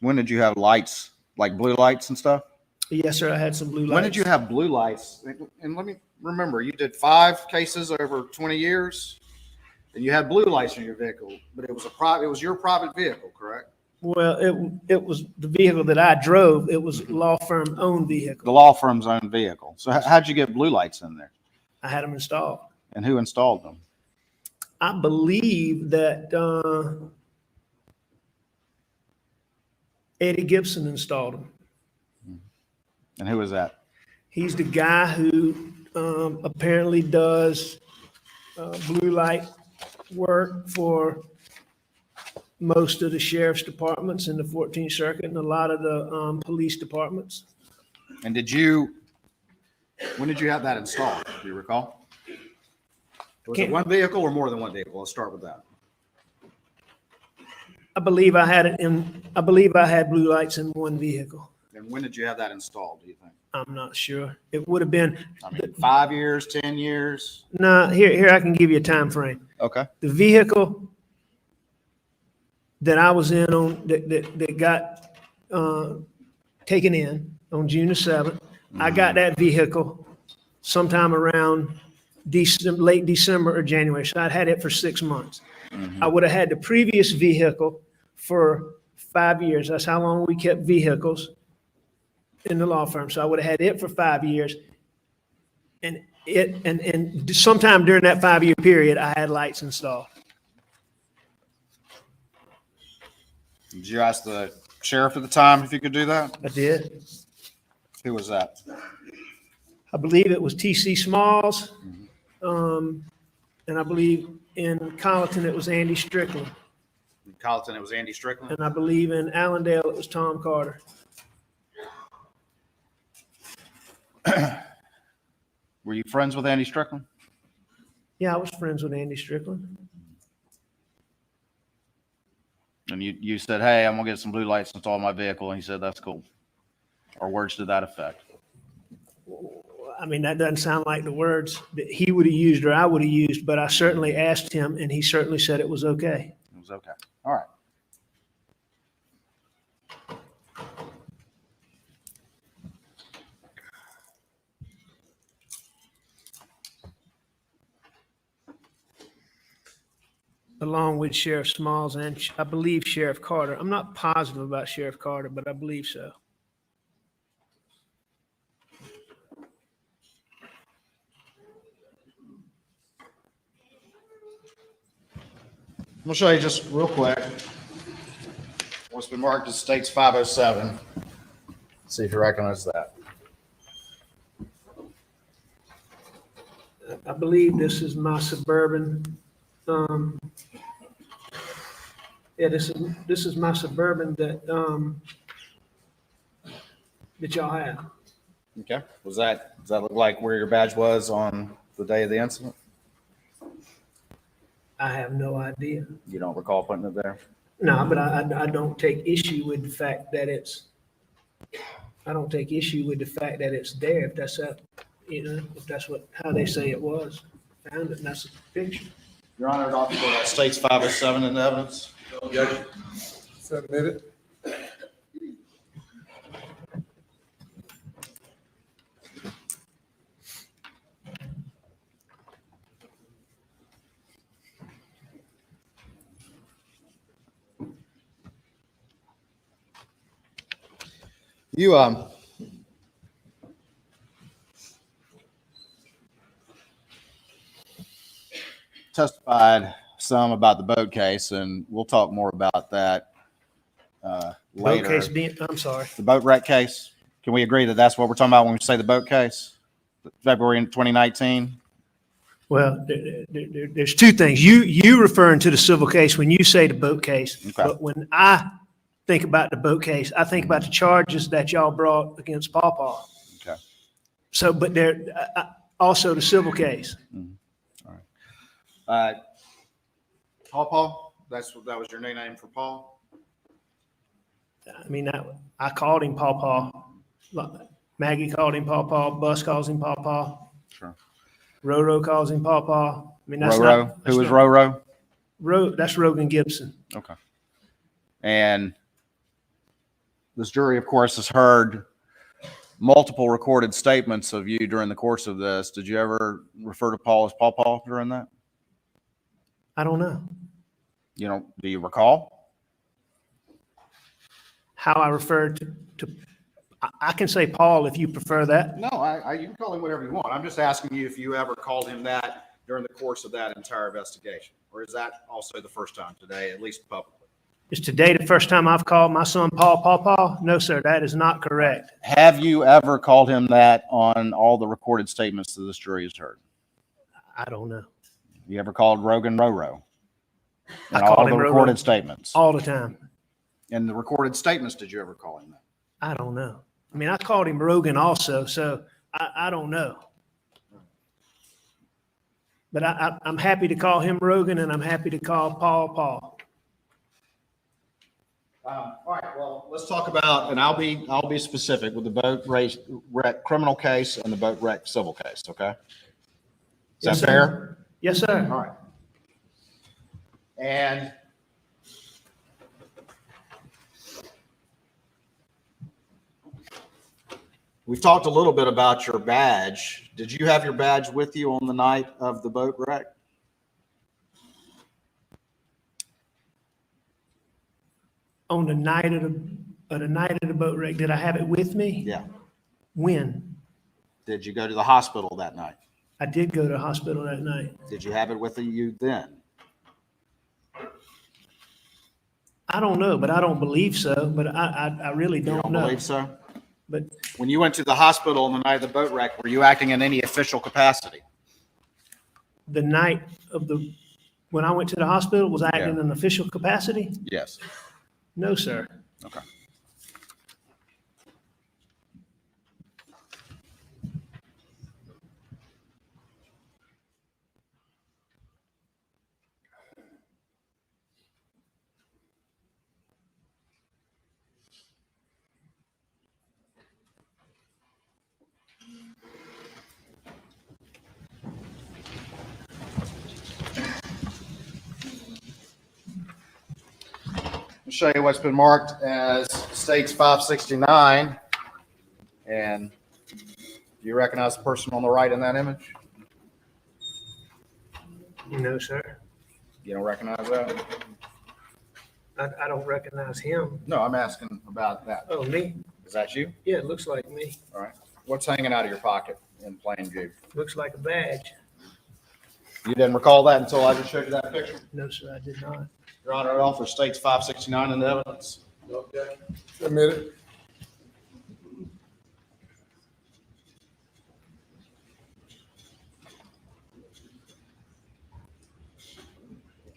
When did you have lights, like blue lights and stuff? Yes, sir, I had some blue lights. When did you have blue lights? And let me remember, you did 5 cases over 20 years, and you had blue lights in your vehicle, but it was your private vehicle, correct? Well, it was the vehicle that I drove. It was law firm owned vehicle. The law firm's own vehicle. So how'd you get blue lights in there? I had them installed. And who installed them? I believe that Eddie Gibson installed them. And who was that? He's the guy who apparently does blue light work for most of the sheriff's departments in the 14th Circuit and a lot of the police departments. And when did you have that installed? Do you recall? Was it one vehicle or more than one vehicle? Let's start with that. I believe I had blue lights in one vehicle. And when did you have that installed, do you think? I'm not sure. It would have been. 5 years, 10 years? No, here I can give you a time frame. Okay. The vehicle that I was in on that got taken in on June the 7th, I got that vehicle sometime around late December or January. So I'd had it for 6 months. I would have had the previous vehicle for 5 years. That's how long we kept vehicles in the law firm. So I would have had it for 5 years. And sometime during that 5-year period, I had lights installed. Did you ask the sheriff at the time if you could do that? I did. Who was that? I believe it was T.C. Smalls. And I believe in Colleton, it was Andy Strickland. In Colleton, it was Andy Strickland. And I believe in Allendale, it was Tom Carter. Were you friends with Andy Strickland? Yeah, I was friends with Andy Strickland. And you said, hey, I'm going to get some blue lights installed in my vehicle. And he said, that's cool. Or words to that effect. I mean, that doesn't sound like the words that he would have used or I would have used, but I certainly asked him and he certainly said it was okay. It was okay. All right. Along with Sheriff Smalls and I believe Sheriff Carter. I'm not positive about Sheriff Carter, but I believe so. gonna show you just real quick what's been marked as States 507. See if you recognize that. I believe this is my Suburban. Yeah, this is my Suburban that y'all have. Okay. Does that look like where your badge was on the day of the incident? I have no idea. You don't recall putting it there? No, but I don't take issue with the fact that it's. I don't take issue with the fact that it's there. If that's if that's how they say it was, found it, and that's the picture. Your Honor, Dr. That States 507 in the evidence. Judge. Submitted. You testified some about the boat case, and we'll talk more about that later. Boat case being, I'm sorry. The boat wreck case. Can we agree that that's what we're talking about when we say the boat case? February 2019. Well, there's two things. You referring to the civil case when you say the boat case, Okay. but when I think about the boat case, I think about the charges that y'all brought against Paw. Okay. So, but there also the civil case. All right. Paw. That was your new name for Paul. I mean, I called him Paw. Maggie called him Paw. Bus calls him Paw. Sure. Roro calls him Paw. I mean, that's Roro. not. Who is Roro? That's Rogan Gibson. Okay. And this jury, of course, has heard multiple recorded statements of you during the course of this. Did you ever refer to Paul as Paw during that? I don't know Do you recall? how I referred to. I can say Paul if you prefer that. No, you can call him whatever you want. I'm just asking you if you ever called him that during the course of that entire investigation, or is that also the first time today, at least publicly? Is today the first time I've called my son Paw? No, sir, that is not correct. Have you ever called him that on all the recorded statements that this jury has heard? I don't know. You ever called Rogan Roro? I And all called the him recorded Roro statements. all the time. In the recorded statements, did you ever call him that? I don't know. I mean, I called him Rogan also, so I don't know. But I'm happy to call him Rogan, and I'm happy to call Paul. All right. Well, let's talk about, and I'll be specific with the boat wreck criminal case and the boat wreck civil case. Okay. Is Yes, that sir. fair? Yes, sir. All right. And we've talked a little bit about your badge. Did you have your badge with you on the night of the boat wreck? On the night of the boat wreck, did I have it with me? Yeah. When? Did you go to the hospital that night? I did go to the hospital that night. Did you have it with you then? I don't know, but I don't believe so. But I really You don't don't know. believe so? But When you went to the hospital on the night of the boat wreck, were you acting in any official capacity? the night of when I went to the hospital, was I acting in an official capacity? Yes. No, sir. Okay. I'll show you what's been marked as States 569. And do you recognize the person on the right in that image? No, sir. You don't recognize that? I don't recognize him. No, I'm asking about that. Oh, me? Is that you? Yeah, it looks like me. All right. What's hanging out of your pocket in plain view? Looks like a badge. You didn't recall that until I just showed you that picture? No, sir, I did not. Your Honor, it also states 569 in the evidence. Okay. Submit it.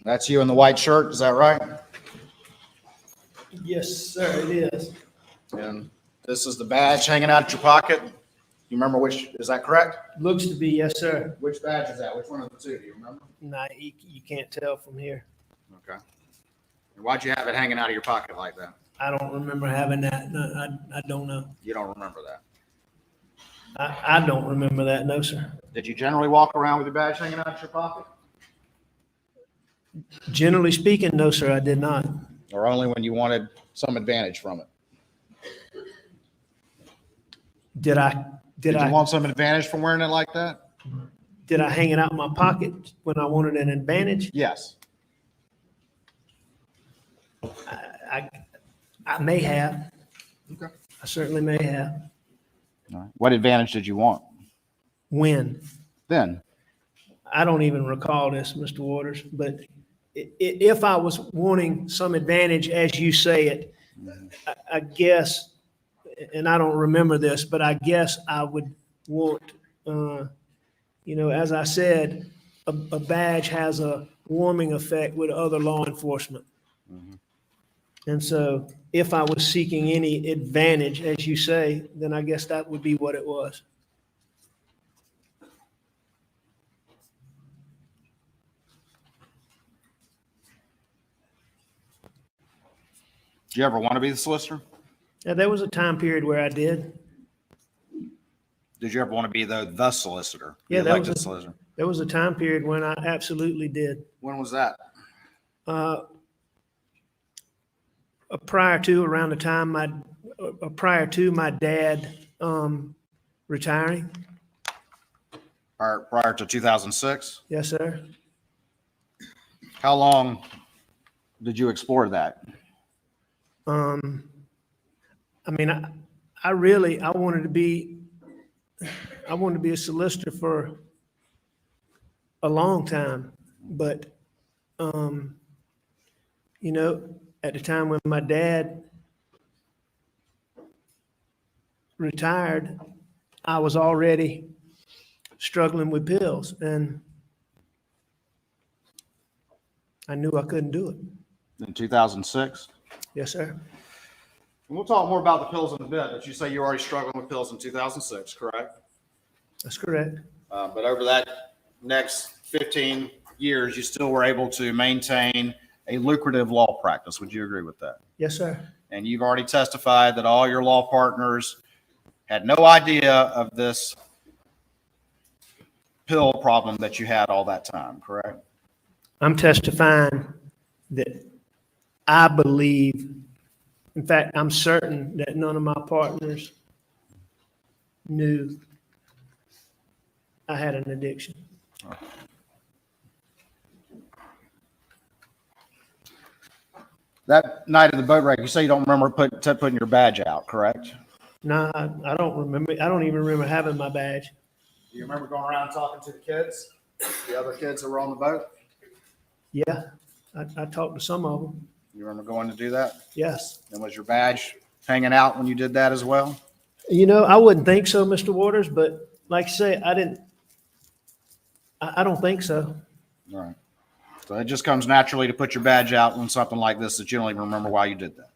That's you in the white shirt, is that right? Yes, sir, it is. And this is the badge hanging out of your pocket? You remember which, is that correct? Looks to be, yes, sir. Which badge is that? Which one of the two, do you remember? Nah, you can't tell from here. Okay. And why'd you have it hanging out of your pocket like that? I don't remember having that. No, I don't know. You don't remember that? I don't remember that, no, sir. Did you generally walk around with your badge hanging out of your pocket? Generally speaking, no, sir, I did not. Or only when you wanted some advantage from it? Did I want some advantage from wearing it like that? Did I hang it out in my pocket when I wanted an advantage? Yes. I may have. Okay. I certainly may have. All right. What advantage did you want? When? Then? I don't even recall this, Mr. Waters, but if I was wanting some advantage, as you say it, I guess, and I don't remember this, but I guess I would want, as I said, a badge has a warming effect with other law enforcement. And so if I was seeking any advantage, as you say, then I guess that would be what it was. Did you ever want to be the solicitor? Yeah, there was a time period where I did. Did you ever want to be the solicitor? The Yeah, elected solicitor? there was a time period when I absolutely did. When was that? Prior to my dad retiring. Prior to 2006? Yes, sir. How long did you explore that? I mean, I wanted to be a solicitor for a long time, but at the time when my dad retired, I was already struggling with pills, and I knew I couldn't do it. In 2006? Yes, sir. And we'll talk more about the pills in a bit, but you say you're already struggling with pills in 2006, correct? That's correct. But over that next 15 years, you still were able to maintain a lucrative law practice. Would you agree with that? Yes, sir. And you've already testified that all your law partners had no idea of this pill problem that you had all that time, correct? I'm testifying that I believe, in fact, I'm certain that none of my partners knew I had an addiction. That night of the boat wreck, you say you don't remember putting your badge out, correct? No, I don't remember. I don't even remember having my badge. Do you remember going around talking to the kids, the other kids that were on the boat? Yeah, I talked to some of them. You remember going to do that? Yes. And was your badge hanging out when you did that as well? I wouldn't think so, Mr. Waters, but like I say, I don't think so. All right. So it just comes naturally to put your badge out when something like this that you don't even remember why you did that.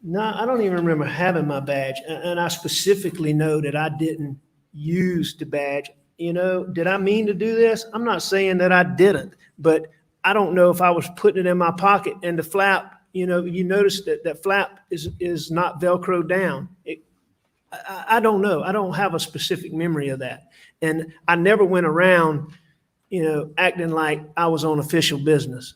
No, I don't even remember having my badge. And I specifically know that I didn't use the badge. Did I mean to do this? I'm not saying that I didn't, but I don't know if I was putting it in my pocket and the flap, you notice that flap is not Velcro down. I don't know. I don't have a specific memory of that. And I never went around, acting like I was on official business.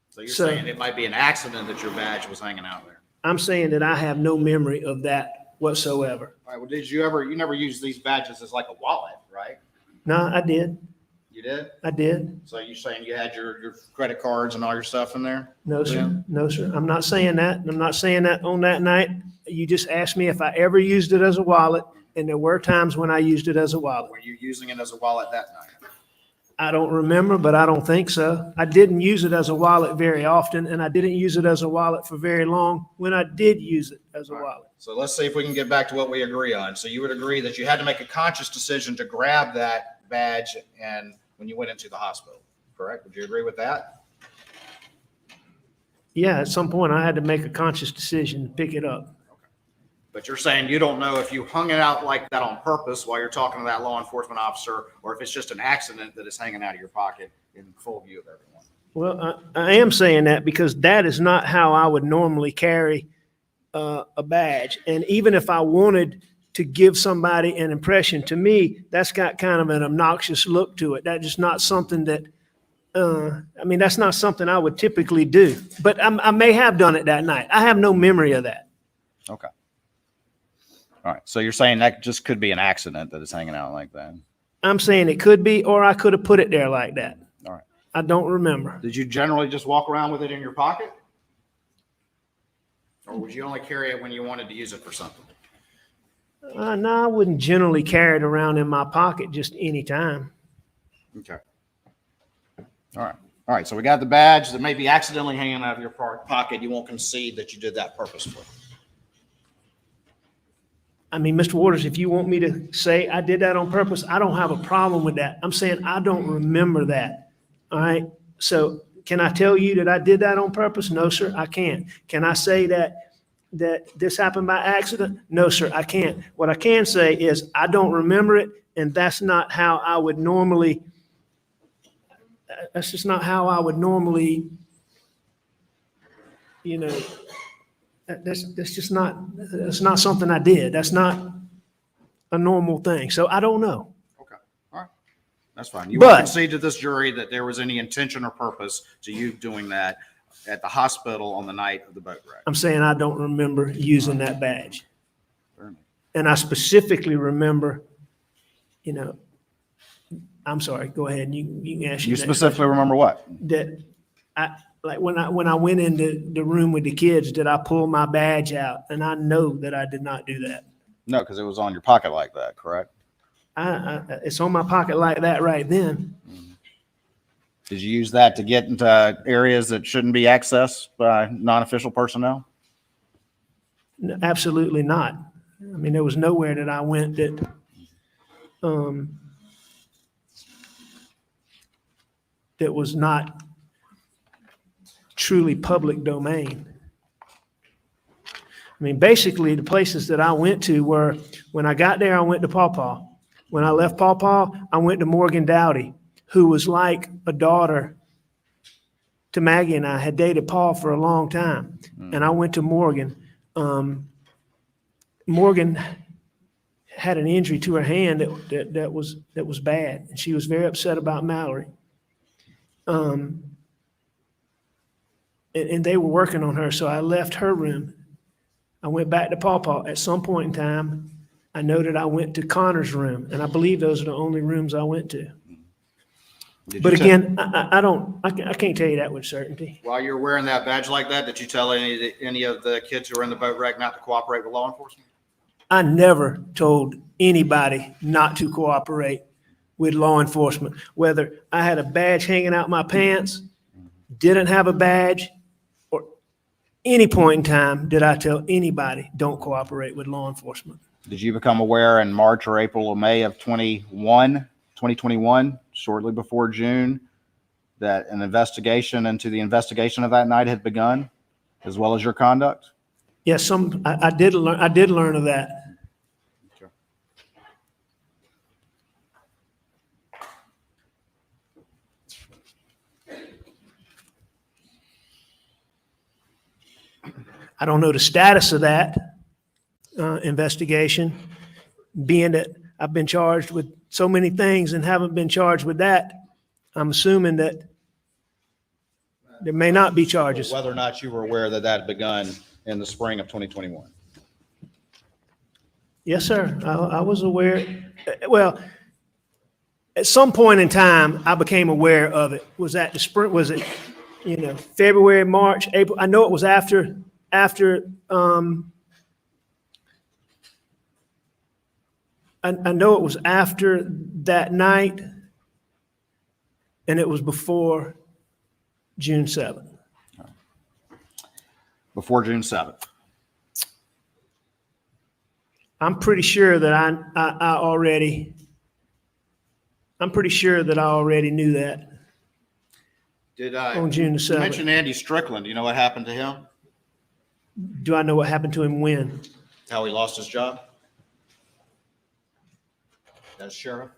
So you're saying it might be an accident that your badge was hanging out there? I'm saying that I have no memory of that whatsoever. All right. Well, you never used these badges as like a wallet, right? No, I did. You did? I did. So you're saying you had your credit cards and all your stuff in there? No, sir. Yeah. No, sir. I'm not saying that. I'm not saying that on that night. You just asked me if I ever used it as a wallet, and there were times when I used it as a wallet. Were you using it as a wallet that night? I don't remember, but I don't think so. I didn't use it as a wallet very often, and I didn't use it as a wallet for very long when I did use it as a wallet. So let's see if we can get back to what we agree on. So you would agree that you had to make a conscious decision to grab that badge and when you went into the hospital, correct? Would you agree with that? Yeah, at some point I had to make a conscious decision to pick it up. But you're saying you don't know if you hung it out like that on purpose while you're talking to that law enforcement officer, or if it's just an accident that is hanging out of your pocket in full view of everyone. Well, I am saying that because that is not how I would normally carry a badge. And even if I wanted to give somebody an impression, to me, that's got kind of an obnoxious look to it. That's just not something that, that's not something I would typically do. But I may have done it that night. I have no memory of that. Okay. All right. So you're saying that just could be an accident that it's hanging out like that. I'm saying it could be, or I could have put it there like that. All right. I don't remember. Did you generally just walk around with it in your pocket? Or would you only carry it when you wanted to use it for something? No, I wouldn't generally carry it around in my pocket just any time. Okay. All right. All right. So we got the badge that may be accidentally hanging out of your pocket. You won't concede that you did that purposefully. I mean, Mr. Waters, if you want me to say I did that on purpose, I don't have a problem with that. I'm saying I don't remember that. All right. So can I tell you that I did that on purpose? No, sir, I can't. Can I say that this happened by accident? No, sir, I can't. What I can say is I don't remember it, and that's not how I would normally, that's just not how I would normally, that's just not, that's not something I did. That's not a normal thing. So I don't know. Okay. All right. That's fine. You won't concede to this jury that there was any intention or purpose to you doing that at the hospital on the night of the boat wreck. I'm saying I don't remember using that badge. And I specifically remember, I'm sorry, go ahead. You can ask You specifically remember what? That like when I went into the room with the kids, did I pull my badge out? And I know that I did not do that. No, because it was on your pocket like that, correct? It's on my pocket like that right then. Did you use that to get into areas that shouldn't be accessed by non-official personnel? No, absolutely not. I mean, there was nowhere that I went that that was not truly public domain. I mean, basically, the places that I went to were, when I got there, I went to Paw Paw. When I left Paw Paw, I went to Morgan Dowdy, who was like a daughter to Maggie and I, had dated Paul for a long time. And I went to Morgan. Morgan had an injury to her hand that was bad, and she was very upset about Mallory. And they were working on her, so I left her room. I went back to Paw Paw. At some point in time, I noted I went to Connor's room, and I believe those are the only rooms I went to. But again, I can't tell you that with certainty. While you were wearing that badge like that, did you tell any of the kids who were in the boat wreck not to cooperate with law enforcement? I never told anybody not to cooperate with law enforcement, whether I had a badge hanging out my pants, didn't have a badge, or any point in time did I tell anybody don't cooperate with law enforcement. Did you become aware in March or April or May of 2021, shortly before June, that an investigation into the investigation of that night had begun, as well as your conduct? Yes, I did learn of that. Okay. I don't know the status of that investigation, being that I've been charged with so many things and haven't been charged with that. I'm assuming that there may not be charges. Whether or not you were aware that that had begun in the spring of 2021. Yes, sir. I was aware. Well, at some point in time, I became aware of it. Was that the spring? Was it, February, March, April? I know it was after. I know it was after that night. and it was before June 7th. Before June 7th. I'm pretty sure that I already knew that Did on June the you mentioned 7th. Andy Strickland? Do you know what happened to him? Do I know what happened to him when? How he lost his job as sheriff?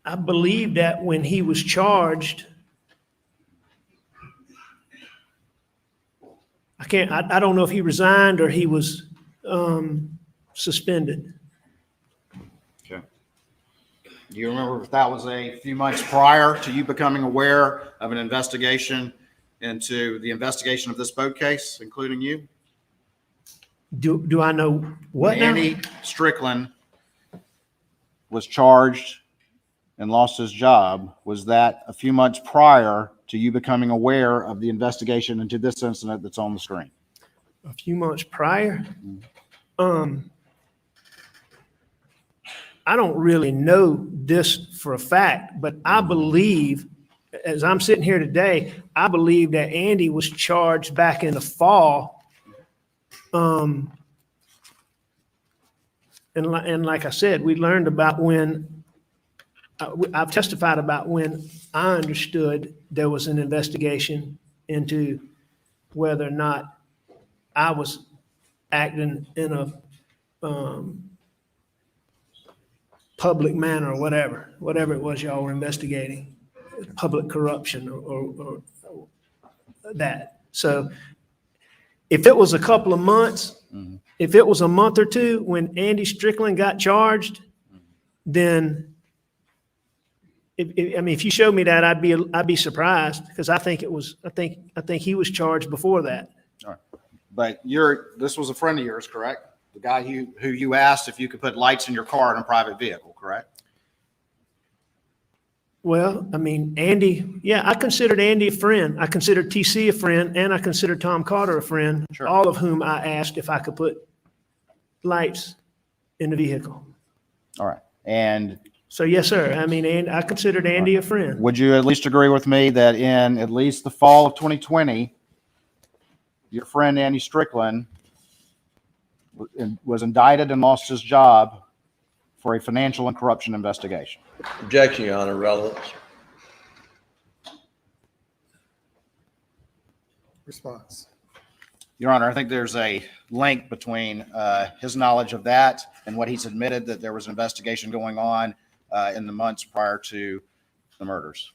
I believe that when he was charged, I don't know if he resigned or he was suspended. Okay. Do you remember if that was a few months prior to you becoming aware of an investigation into the investigation of this boat case, including you? Do I know what When now? Andy Strickland was charged and lost his job, was that a few months prior to you becoming aware of the investigation into this incident that's on the screen? A few months prior? I don't really know this for a fact, but I believe, as I'm sitting here today, I believe that Andy was charged back in the fall. And like I said, we learned about when, I've testified about when I understood there was an investigation into whether or not I was acting in a public manner or whatever it was y'all were investigating, public corruption or that. So if it was a couple of months, if it was a month or two when Andy Strickland got charged, then if you showed me that, I'd be surprised, because I think he was charged before that. All right. But this was a friend of yours, correct? The guy who you asked if you could put lights in your car in a private vehicle, correct? Well, I mean, Andy, yeah, I considered Andy a friend. I considered TC a friend, and I considered Tom Carter a friend, all of whom I asked if I could put lights in the vehicle. All right. And so, yes, sir. I mean, I considered Andy a friend. would you at least agree with me that in at least the fall of 2020, your friend Andy Strickland was indicted and lost his job for a financial and corruption investigation? Objection, Your Honor, relevance. Response. Your Honor, I think there's a link between his knowledge of that and what he's admitted that there was an investigation going on in the months prior to the murders.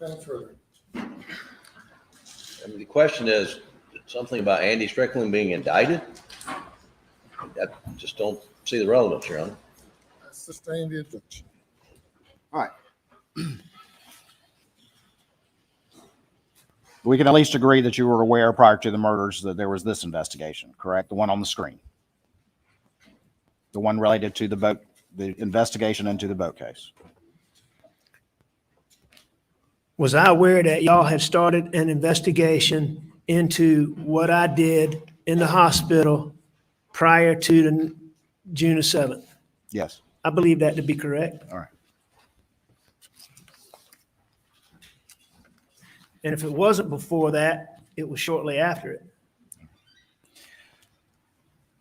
Nothing further. I mean, the question is something about Andy Strickland being indicted? I just don't see the relevance, Your Honor. I sustain the objection. All right. We can at least agree that you were aware prior to the murders that there was this investigation, correct? The one on the screen. The one related to the boat, the investigation into the boat case. Was I aware that y'all had started an investigation into what I did in the hospital prior to the June 7th? Yes. I believe that to be correct. All right. And if it wasn't before that, it was shortly after it.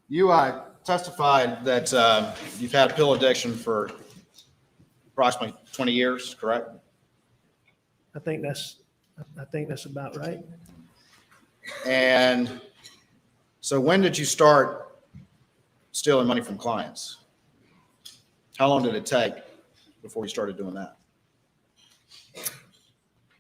You testified that you've had a pill addiction for approximately 20 years, correct? I think that's about right. And so when did you start stealing money from clients? How long did it take before you started doing that?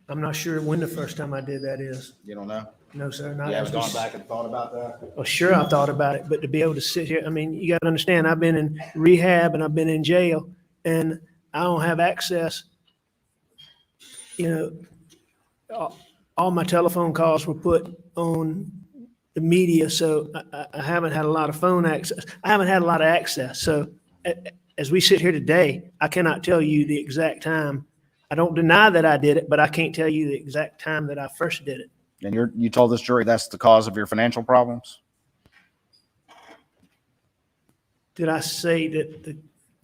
I'm not sure when the first time I did that is. You don't know? No, sir. Not You haven't as we gone back and thought about that? Well, sure, I thought about it, but to be able to sit here, I mean, you got to understand, I've been in rehab and I've been in jail, and I don't have access. You know, all my telephone calls were put on the media, so I haven't had a lot of phone access. I haven't had a lot of access. So as we sit here today, I cannot tell you the exact time. I don't deny that I did it, but I can't tell you the exact time that I first did it. And you told this jury that's the cause of your financial problems? Did I say that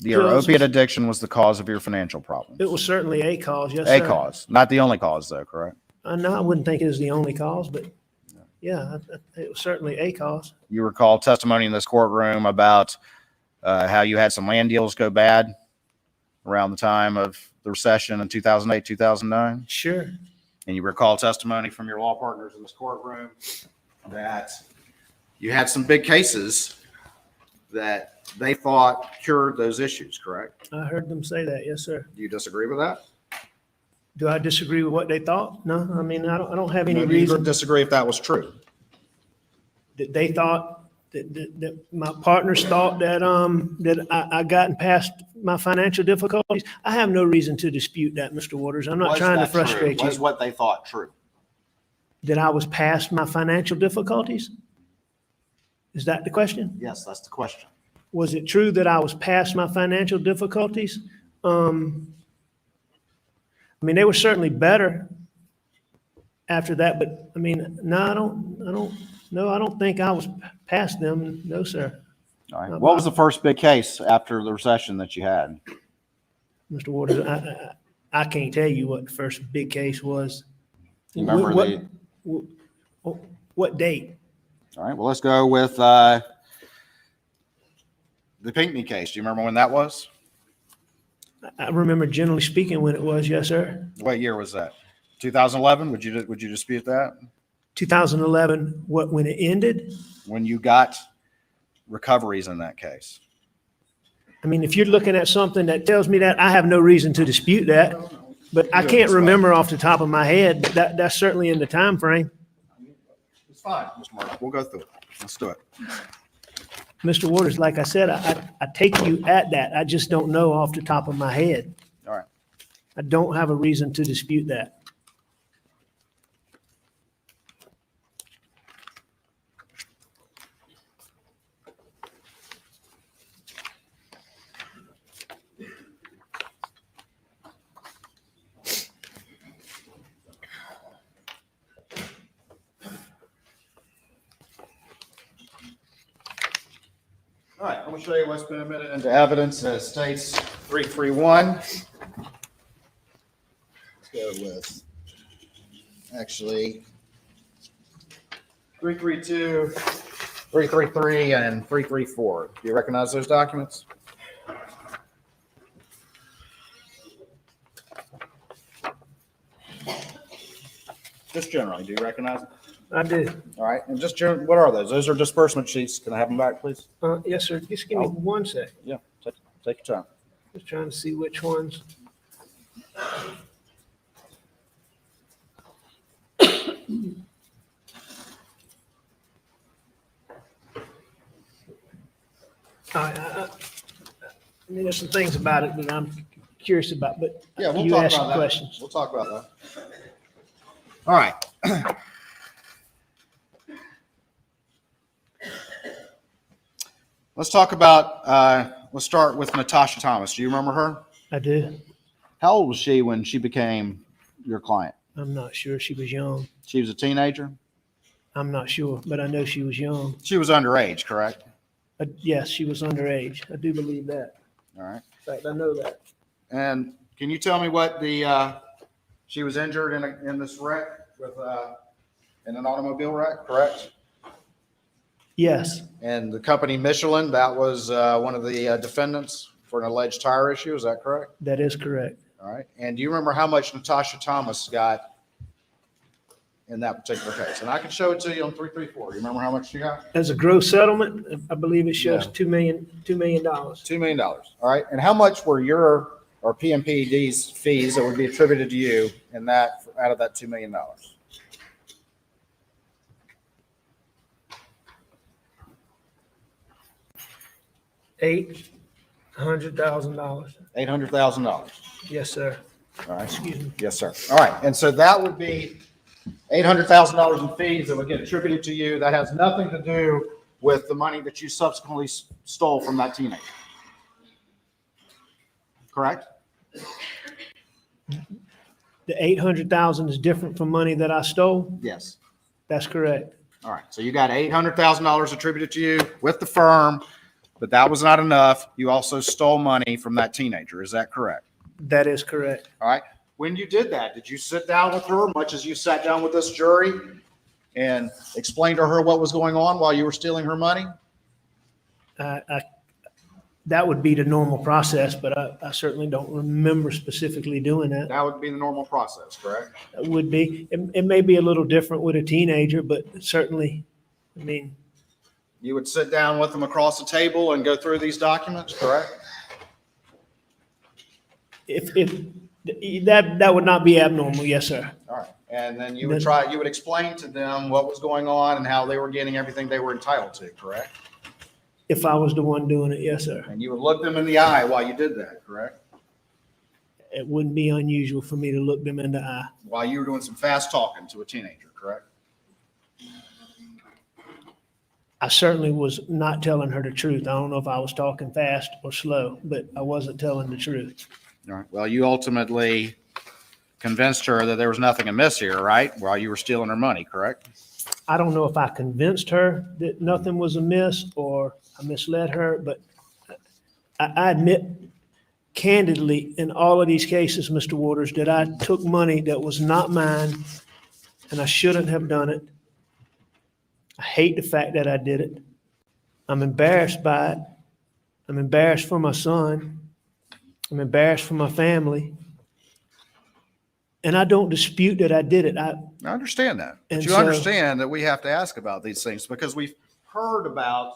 Your Pills opiate was- addiction was the cause of your financial problems. It was certainly a cause, yes, A sir. cause, not the only cause though, correct? No, I wouldn't think it was the only cause, but yeah, it was certainly a cause. You recall testimony in this courtroom about how you had some land deals go bad around the time of the recession in 2008, 2009? Sure. And you recall testimony from your law partners in this courtroom that you had some big cases that they thought cured those issues, correct? I heard them say that, yes, sir. Do you disagree with that? Do I disagree with what they thought? No, I mean, I don't have any No, do you reason disagree if that was true? that they thought, that my partners thought that, that I gotten past my financial difficulties. I have no reason to dispute that, Mr. Waters. I'm not Was trying to that true? frustrate Was you. what they thought true? That I was past my financial difficulties? Is that the question? Yes, that's the question. Was it true that I was past my financial difficulties? I mean, they were certainly better after that, but I mean, no, I don't think I was past them. No, sir. All right. What was the first big case after the recession that you had? Mr. Waters, I can't tell you what the first big case was. You remember What date? All right. Well, let's go with the Pinckney case. Do you remember when that was? I remember generally speaking when it was, yes, sir. What year was that? 2011? Would you dispute that? 2011, when it ended? When you got recoveries in that case? I mean, if you're looking at something that tells me that, I have no reason to dispute that. But I can't remember off the top of my head. That's certainly in the time frame. It's fine, Mr. Murdaugh. We'll go through it. Let's do it. Mr. Waters, like I said, I take you at that. I just don't know off the top of my head. All right. I don't have a reason to dispute that. All right, I'm going to show you what's been admitted into evidence as states 331. Let's go with, actually, 332, 333, and 334. Do you recognize those documents? Just generally, do you recognize them? I do. All right, and just generally, what are those? Those are disbursement sheets. Can I have them back, please? Yes, sir. Just give me 1 second. Yeah, take your time. Just trying to see which ones. I mean, there's some things about it that I'm curious about, but Yeah, we'll you talk ask about that. questions. We'll talk about that. All right. Let's talk about, let's start with Natasha Thomas. Do you remember her? I do. How old was she when she became your client? I'm not sure. She was young. She was a teenager? I'm not sure, but I know she was young. She was underage, correct? Yes, she was underage. I do believe that. All right. In fact, I know that. And can you tell me what she was injured in this wreck with, in an automobile wreck, correct? Yes, And the company Michelin, that was one of the defendants for an alleged tire issue, is that correct? that is correct. All right. And do you remember how much Natasha Thomas got in that particular case? And I can show it to you on 334. You remember how much she got? As a gross settlement, I believe it shows Yeah. $2 million. $2 million. All right. And how much were your or PMPD's fees that would be attributed to you in that out of that $2 million? $800,000. $800,000. Yes, sir. All right. Excuse me. Yes, sir. All right. And so that would be $800,000 in fees that would get attributed to you. That has nothing to do with the money that you subsequently stole from that teenager. Correct? The $800,000 is different from money that I stole? Yes. That's correct. All right. So you got $800,000 attributed to you with the firm but that was not enough. You also stole money from that teenager. Is that correct? That is correct. All right. When you did that, did you sit down with her, much as you sat down with this jury, and explain to her what was going on while you were stealing her money? That would be the normal process, but I certainly don't remember specifically doing that. That would be the normal process, correct? It would be. It may be a little different with a teenager, but certainly, I mean, You would sit down with them across the table and go through these documents, correct? if that would not be abnormal, yes, sir. All right. And then you would explain to them what was going on and how they were getting everything they were entitled to, correct? If I was the one doing it, yes, sir. And you would look them in the eye while you did that, correct? It wouldn't be unusual for me to look them in the eye. While you were doing some fast talking to a teenager, correct? I certainly was not telling her the truth. I don't know if I was talking fast or slow, but I wasn't telling the truth. All right. Well, you ultimately convinced her that there was nothing amiss here, right? While you were stealing her money, correct? I don't know if I convinced her that nothing was amiss or I misled her, but I admit candidly in all of these cases, Mr. Waters, that I took money that was not mine and I shouldn't have done it. I hate the fact that I did it. I'm embarrassed by it. I'm embarrassed for my son. I'm embarrassed for my family. And I don't dispute that I did it. I understand that. But And you so- understand that we have to ask about these things because we've heard about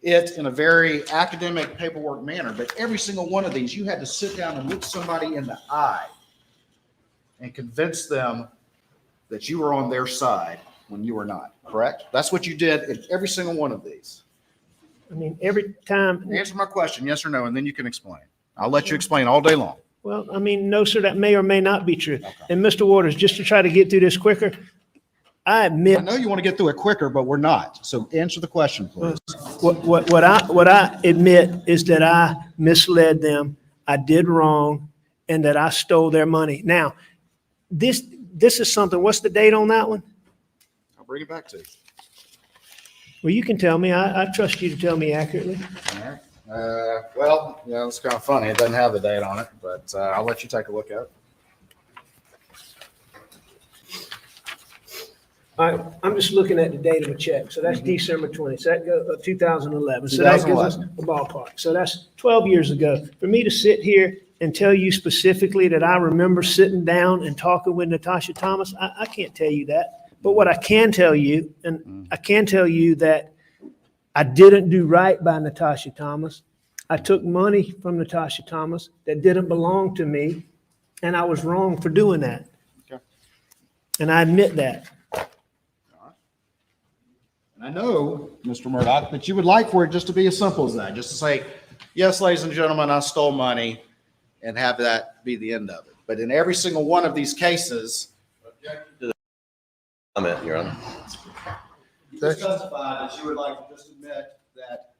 it in a very academic paperwork manner. But every single one of these, you had to sit down and look somebody in the eye and convince them that you were on their side when you were not, correct? That's what you did in every single one of these. I mean, every time. Answer my question, yes or no, and then you can explain. I'll let you explain all day long. Well, I mean, no, sir, that may or may not be true. And Mr. Waters, just to try to get through this quicker, I admit. I know you want to get through it quicker, but we're not. So answer the question, please. What I admit is that I misled them, I did wrong, and that I stole their money. Now, this is something, what's the date on that one? I'll bring it back to you. Well, you can tell me. I trust you to tell me accurately. All right. Well, yeah, it's kind of funny. It doesn't have the date on it, but I'll let you take a look at it. All right, I'm just looking at the date of a check. So that's December 20, so that goes 2011. So that gives us a ballpark. So that's 12 years ago. For me to sit here and tell you specifically that I remember sitting down and talking with Natasha Thomas, I can't tell you that. But what I can tell you, and I can tell you that I didn't do right by Natasha Thomas. I took money from Natasha Thomas that didn't belong to me, and I was wrong for doing that. Okay. And I admit that. And I know, Mr. Murdaugh, that you would like for it just to be as simple as that, just to say, yes, ladies and gentlemen, I stole money, and have that be the end of it. But in every single one of these cases, Comment, Your Honor. you specified that you would like to just admit that.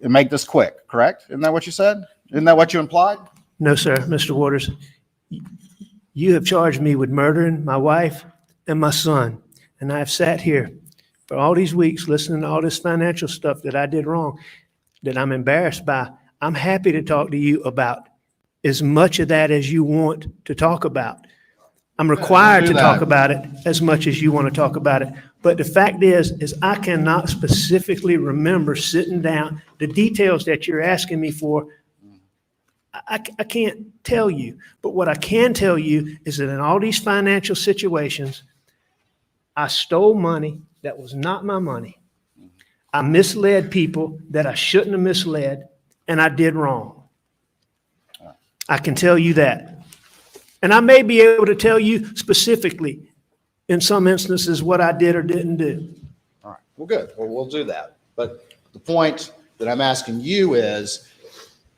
And make this quick, correct? Isn't that what you said? Isn't that what you implied? No, sir, Mr. Waters. You have charged me with murdering my wife and my son, and I've sat here for all these weeks listening to all this financial stuff that I did wrong, that I'm embarrassed by. I'm happy to talk to you about as much of that as you want to talk about. I'm required to talk about it as much as you want to talk about it. But the fact is I cannot specifically remember sitting down, the details that you're asking me for, I can't tell you. But what I can tell you is that in all these financial situations, I stole money that was not my money. I misled people that I shouldn't have misled, and I did wrong. I can tell you that. And I may be able to tell you specifically in some instances what I did or didn't do. All right, well, good. Well, we'll do that. But the point that I'm asking you is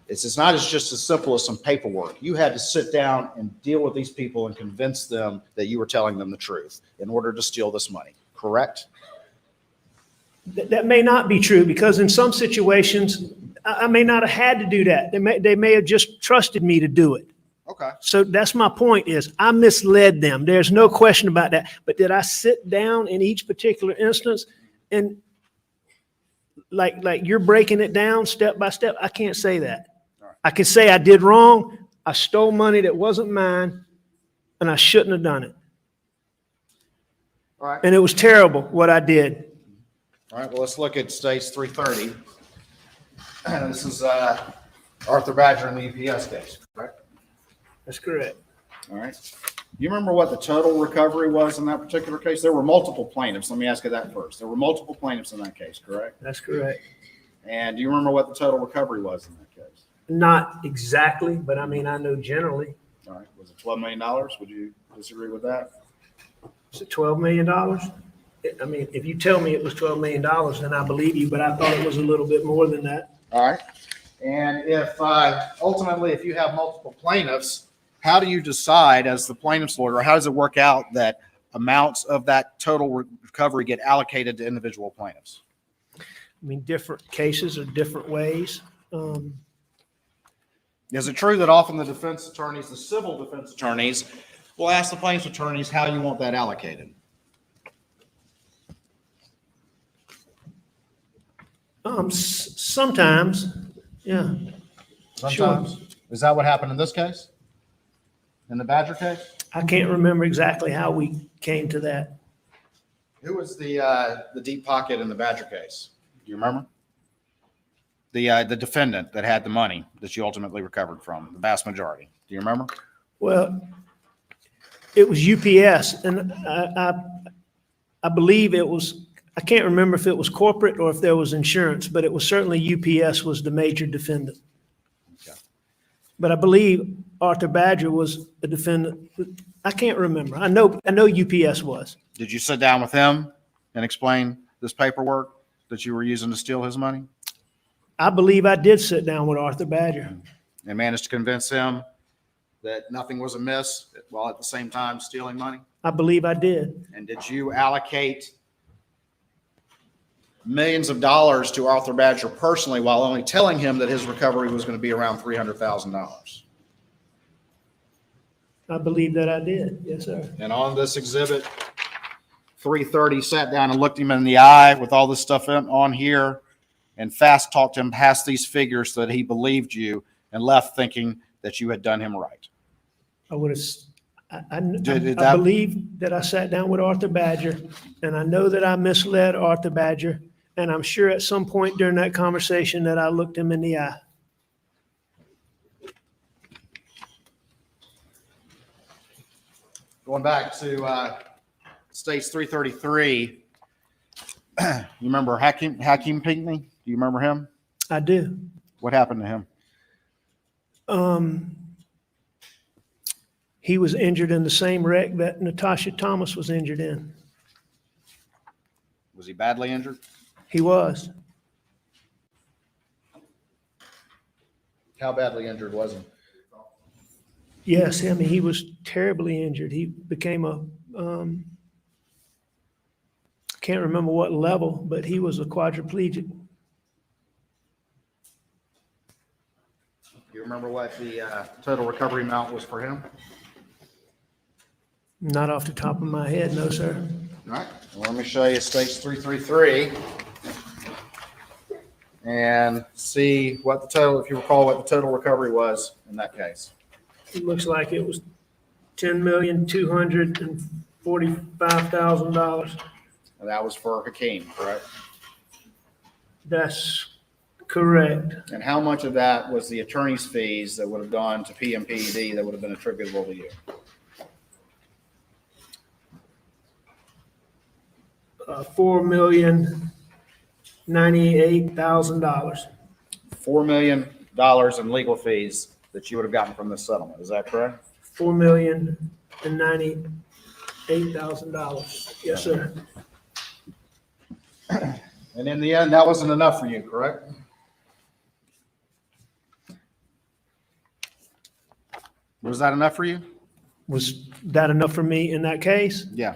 it's not just as simple as some paperwork. You had to sit down and deal with these people and convince them that you were telling them the truth in order to steal this money, correct? That may not be true because in some situations, I may not have had to do that. They may have just trusted me to do it. Okay. So that's my point is I misled them. There's no question about that. But did I sit down in each particular instance and like you're breaking it down step by step. I can't say that. I can say I did wrong. I stole money that wasn't mine, and I shouldn't have done it. All right. And it was terrible what I did. All right, well, let's look at stage 330. This is Arthur Badger in the UPS case, correct? That's correct. All right. You remember what the total recovery was in that particular case? There were multiple plaintiffs. Let me ask you that first. There were multiple plaintiffs in that case, correct? That's correct. And do you remember what the total recovery was in that case? Not exactly, but I mean, I know generally. All right. Was it $12 million? Would you disagree with that? Is it $12 million? I mean, if you tell me it was $12 million, then I believe you, but I thought it was a little bit more than that. All right. And if ultimately, if you have multiple plaintiffs, how do you decide as the plaintiff's lawyer, or how does it work out that amounts of that total recovery get allocated to individual plaintiffs? I mean, different cases are different ways. Is it true that often the defense attorneys, the civil defense attorneys, will ask the plaintiff's attorneys how you want that allocated? Sometimes, yeah. Sometimes. Sure. Is that what happened in this case? In the Badger case? I can't remember exactly how we came to that. Who was the deep pocket in the Badger case? Do you remember? The defendant that had the money that you ultimately recovered from, the vast majority. Do you remember? Well, it was UPS, and I believe it was, I can't remember if it was corporate or if there was insurance, but it was certainly UPS was the major defendant. Okay. But I believe Arthur Badger was a defendant. I can't remember. I know UPS was. Did you sit down with him and explain this paperwork that you were using to steal his money? I believe I did sit down with Arthur Badger. And managed to convince him that nothing was amiss while at the same time stealing money? I believe I did. And did you allocate millions of dollars to Arthur Badger personally while only telling him that his recovery was going to be around $300,000? I believe that I did. Yes, sir. And on this exhibit, 330 sat down and looked him in the eye with all this stuff on here and fast talked him past these figures so that he believed you and left thinking that you had done him right. I would have, I believe that I sat down with Arthur Badger, and I know that I misled Arthur Badger, and I'm sure at some point during that conversation that I looked him in the eye. Going back to stage 333, you remember Hakeem Pinckney? Do you remember him? I do. What happened to him? He was injured in the same wreck that Natasha Thomas was injured in. Was he badly injured? He was. How badly injured was he? Yes, I mean, he was terribly injured. He became I can't remember what level, but he was a quadriplegic. Do you remember what the total recovery amount was for him? Not off the top of my head, no, sir. All right. Well, let me show you stage 333 and see what the total, if you recall, what the total recovery was in that case. It looks like it was $10,245,000. And that was for Hakeem, correct? That's correct. And how much of that was the attorney's fees that would have gone to PMPED that would have been attributable to you? $4,098,000. $4 million in legal fees that you would have gotten from this settlement. Is that correct? $4,098,000. Yes, sir. And in the end, that wasn't enough for you, correct? Was that enough for you? Was that enough for me in that case? Yeah.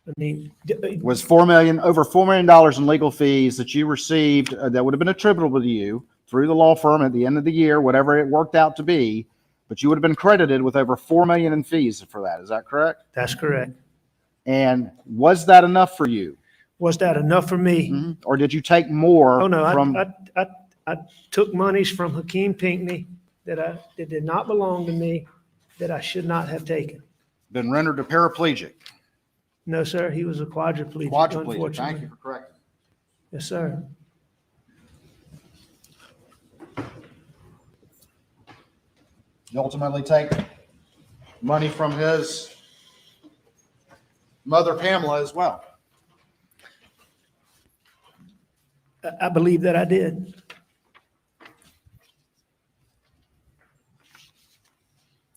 I mean, Was over $4 million in legal fees that you received that would have been attributable to you through the law firm at the end of the year, whatever it worked out to be, but you would have been credited with over $4 million in fees for that. Is that correct? That's correct. And was that enough for you? Was that enough for me? Mhm. Or did you take more Oh, no, from? I took monies from Hakeem Pinckney that did not belong to me, that I should not have taken. Been rendered a paraplegic. No, sir, he was a quadriplegic, Quadriplegic. unfortunately. Thank you for correcting. Yes, sir. You ultimately take money from his mother Pamela as well. I believe that I did.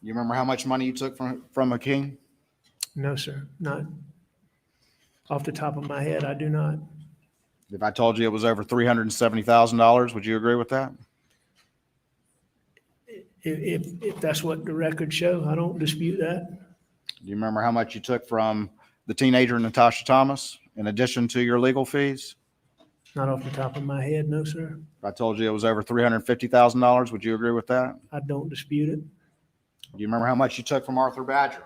You remember how much money you took from Hakeem? No, sir, not off the top of my head. I do not. If I told you it was over $370,000, would you agree with that? If that's what the records show, I don't dispute that. Do you remember how much you took from the teenager Natasha Thomas in addition to your legal fees? Not off the top of my head, no, sir. If I told you it was over $350,000, would you agree with that? I don't dispute it. Do you remember how much you took from Arthur Badger?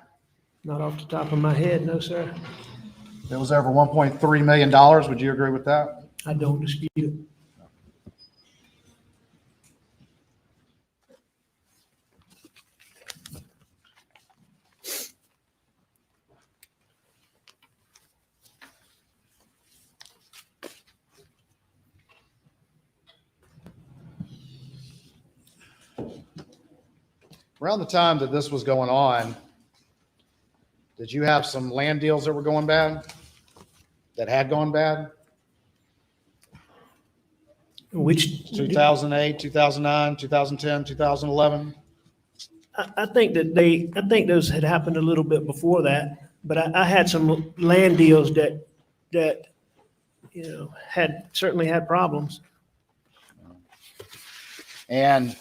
Not off the top of my head, no, sir. It was over $1.3 million. Would you agree with that? I don't dispute it. Around the time that this was going on, did you have some land deals that were going bad? That had gone bad? Which 2008, 2009, 2010, 2011? I think those had happened a little bit before that, but I had some land deals that certainly had problems. And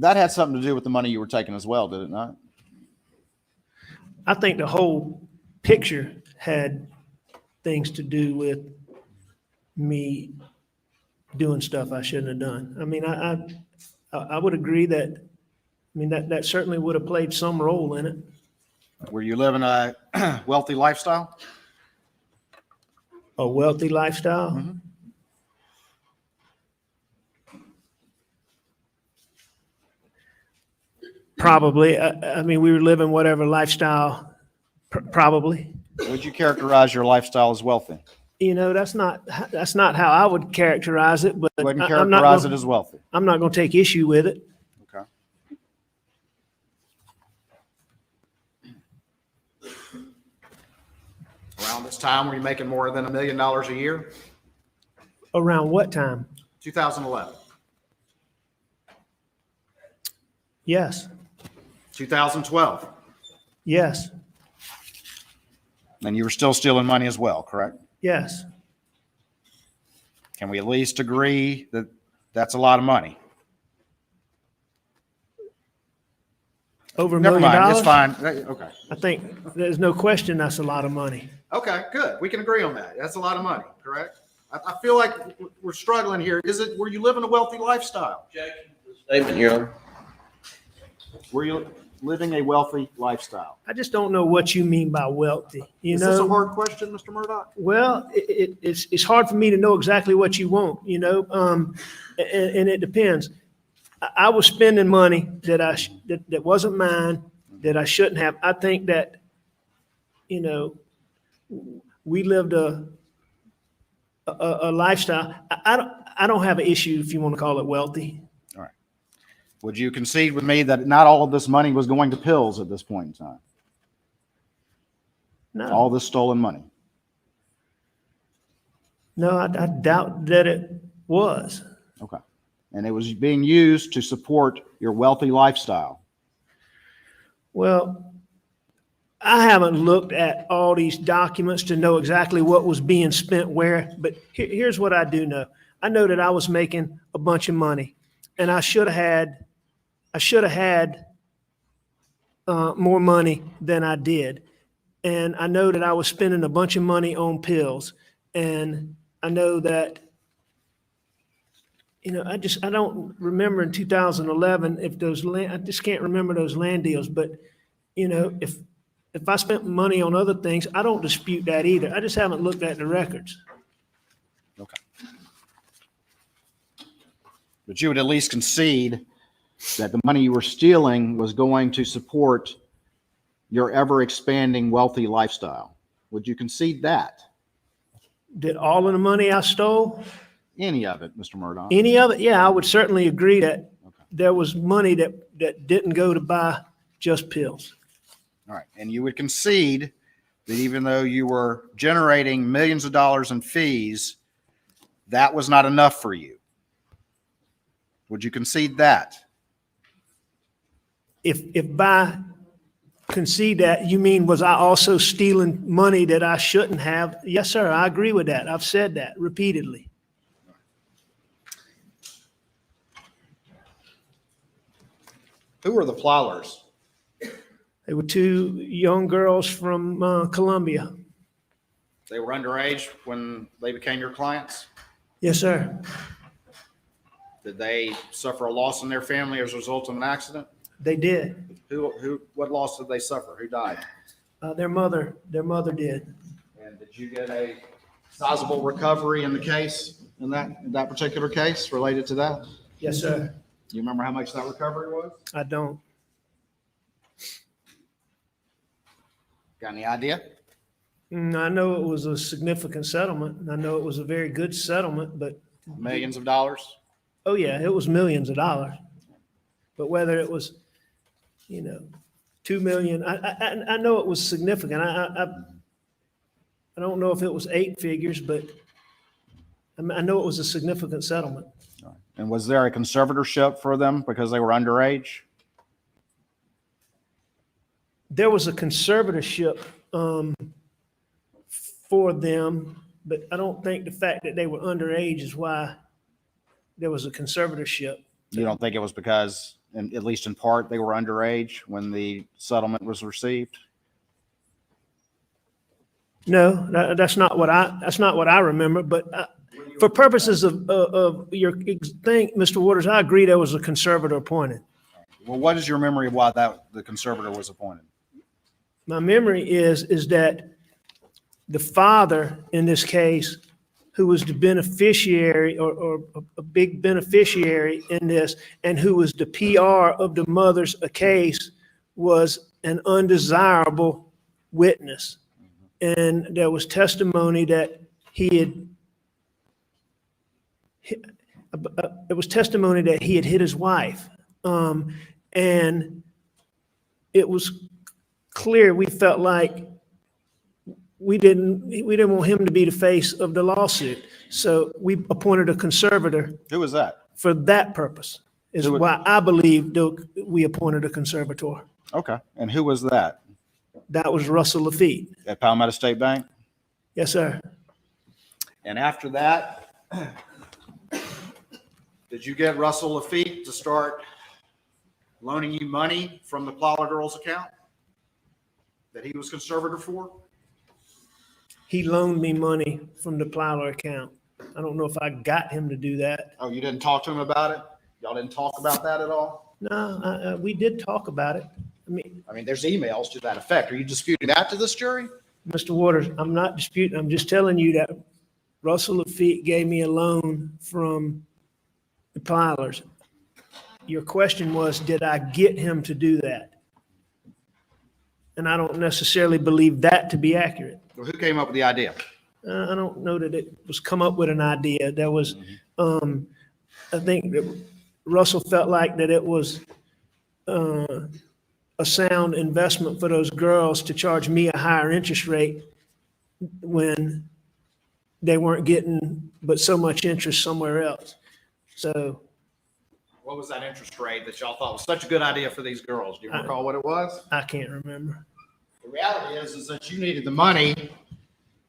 that had something to do with the money you were taking as well, did it not? I think the whole picture had things to do with me doing stuff I shouldn't have done. I mean, I would agree that, I mean, that certainly would have played some role in it. Were you living a wealthy lifestyle? A wealthy lifestyle? Mm-hmm. Probably. I mean, we were living whatever lifestyle, probably. Would you characterize your lifestyle as wealthy? You know, that's not how I would characterize it, but You wouldn't I'm not characterize gonna- it as wealthy. I'm not going to take issue with it. Okay. Around this time, were you making more than $1 million a year? Around what time? 2011. Yes. 2012. Yes. And you were still stealing money as well, correct? Yes. Can we at least agree that that's a lot of money? Over $1 Never million. mind, it's fine. Okay. I think there's no question that's a lot of money. Okay, good. We can agree on that. That's a lot of money, correct? I feel like we're struggling here. Were you living a wealthy lifestyle? Statement, Your Honor. Were you living a wealthy lifestyle? I just don't know what you mean by wealthy. Is this a hard question, Mr. Murdaugh? Well, it's hard for me to know exactly what you want, and it depends. I was spending money that wasn't mine, that I shouldn't have. I think that, we lived a lifestyle. I don't have an issue, if you want to call it wealthy. All right. Would you concede with me that not all of this money was going to pills at this point in time? No. All this stolen money? No, I doubt that it was. Okay. And it was being used to support your wealthy lifestyle? Well, I haven't looked at all these documents to know exactly what was being spent where, but here's what I do know. I know that I was making a bunch of money, and I should have had more money than I did. And I know that I was spending a bunch of money on pills, and I know that, I don't remember in 2011 if those land, I just can't remember those land deals, but, if I spent money on other things, I don't dispute that either. I just haven't looked at the records. Okay. But you would at least concede that the money you were stealing was going to support your ever-expanding wealthy lifestyle. Would you concede that? Did all of the money I stole? Any of it, Mr. Murdaugh? Any of it? Yeah, I would certainly agree that there was money that didn't go to buy just pills. All right. And you would concede that even though you were generating millions of dollars in fees, that was not enough for you. Would you concede that? If by concede that, you mean was I also stealing money that I shouldn't have? Yes, sir, I agree with that. I've said that repeatedly. Who were the Plowlers? They were two young girls from Colombia. They were underage when they became your clients? Yes, sir. Did they suffer a loss in their family as a result of an accident? They did. What loss did they suffer? Who died? Their mother did. And did you get a sizable recovery in the case, in that particular case related to that? Yes, sir. Do you remember how much that recovery was? I don't. Got any idea? I know it was a significant settlement. I know it was a very good settlement, but. Millions of dollars? Oh, yeah, it was millions of dollars. But whether it was, 2 million, I know it was significant. I don't know if it was 8 figures, but I know it was a significant settlement. And was there a conservatorship for them because they were underage? There was a conservatorship for them, but I don't think the fact that they were underage is why there was a conservatorship. You don't think it was because, at least in part, they were underage when the settlement was received? No, that's not what I remember. But for purposes of your thing, Mr. Waters, I agree there was a conservator appointed. Well, what is your memory of why the conservator was appointed? My memory is that the father in this case, who was the beneficiary or a big beneficiary in this, and who was the PR of the mother's case, was an undesirable witness. And there was testimony that it was testimony that he had hit his wife. And it was clear we felt like we didn't want him to be the face of the lawsuit. So we appointed a conservator. Who was that? For that purpose is why I believe we appointed a conservator. Okay. And who was that? That was Russell Lafitte. At Palmetto State Bank? Yes, sir. And after that, did you get Russell Lafitte to start loaning you money from the Plowler Girls account that he was conservator for? He loaned me money from the Plowler account. I don't know if I got him to do that. Oh, you didn't talk to him about it? Y'all didn't talk about that at all? No, we did talk about it. I mean, there's emails to that effect. Are you disputing that to this jury? Mr. Waters, I'm not disputing. I'm just telling you that Russell Lafitte gave me a loan from the Plowlers. Your question was, did I get him to do that? And I don't necessarily believe that to be accurate. Well, who came up with the idea? I don't know that it was come up with an idea. There was, I think that Russell felt like that it was a sound investment for those girls to charge me a higher interest rate when they weren't getting but so much interest somewhere else. So. What was that interest rate that y'all thought was such a good idea for these girls? Do you recall what it was? I can't remember. The reality is that you needed the money,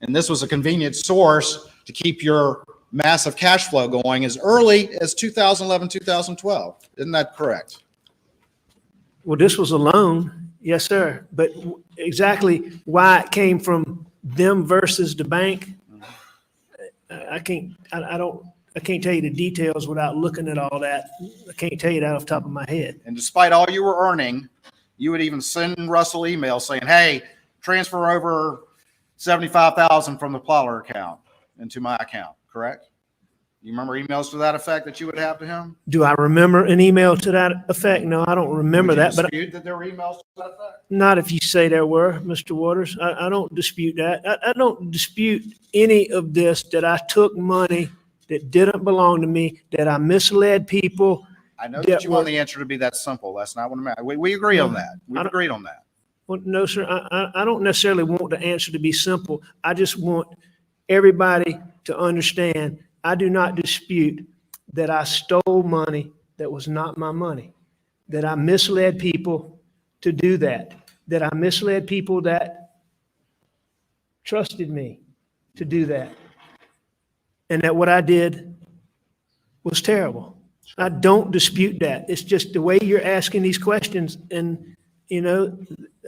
and this was a convenient source to keep your massive cash flow going as early as 2011, 2012. Isn't that correct? Well, this was a loan. Yes, sir. But exactly why it came from them versus the bank, I I can't tell you the details without looking at all that. I can't tell you that off the top of my head. And despite all you were earning, you would even send Russell emails saying, hey, transfer over 75,000 from the Plyler account into my account, correct? You remember emails to that effect that you would have to him? Do I remember an email to that effect? No, I don't remember that, but Dispute that there were emails to that effect? not if you say there were, Mr. Waters. I don't dispute that. I don't dispute any of this, that I took money that didn't belong to me, that I misled people. I know that you want the answer to be that simple. That's not what I'm at. We agree on that. We've agreed on that. Well, no, sir, I don't necessarily want the answer to be simple. I just want everybody to understand, I do not dispute that I stole money that was not my money, that I misled people to do that I misled people that trusted me to do that, and that what I did was terrible. I don't dispute that. It's just the way you're asking these questions, and, you know,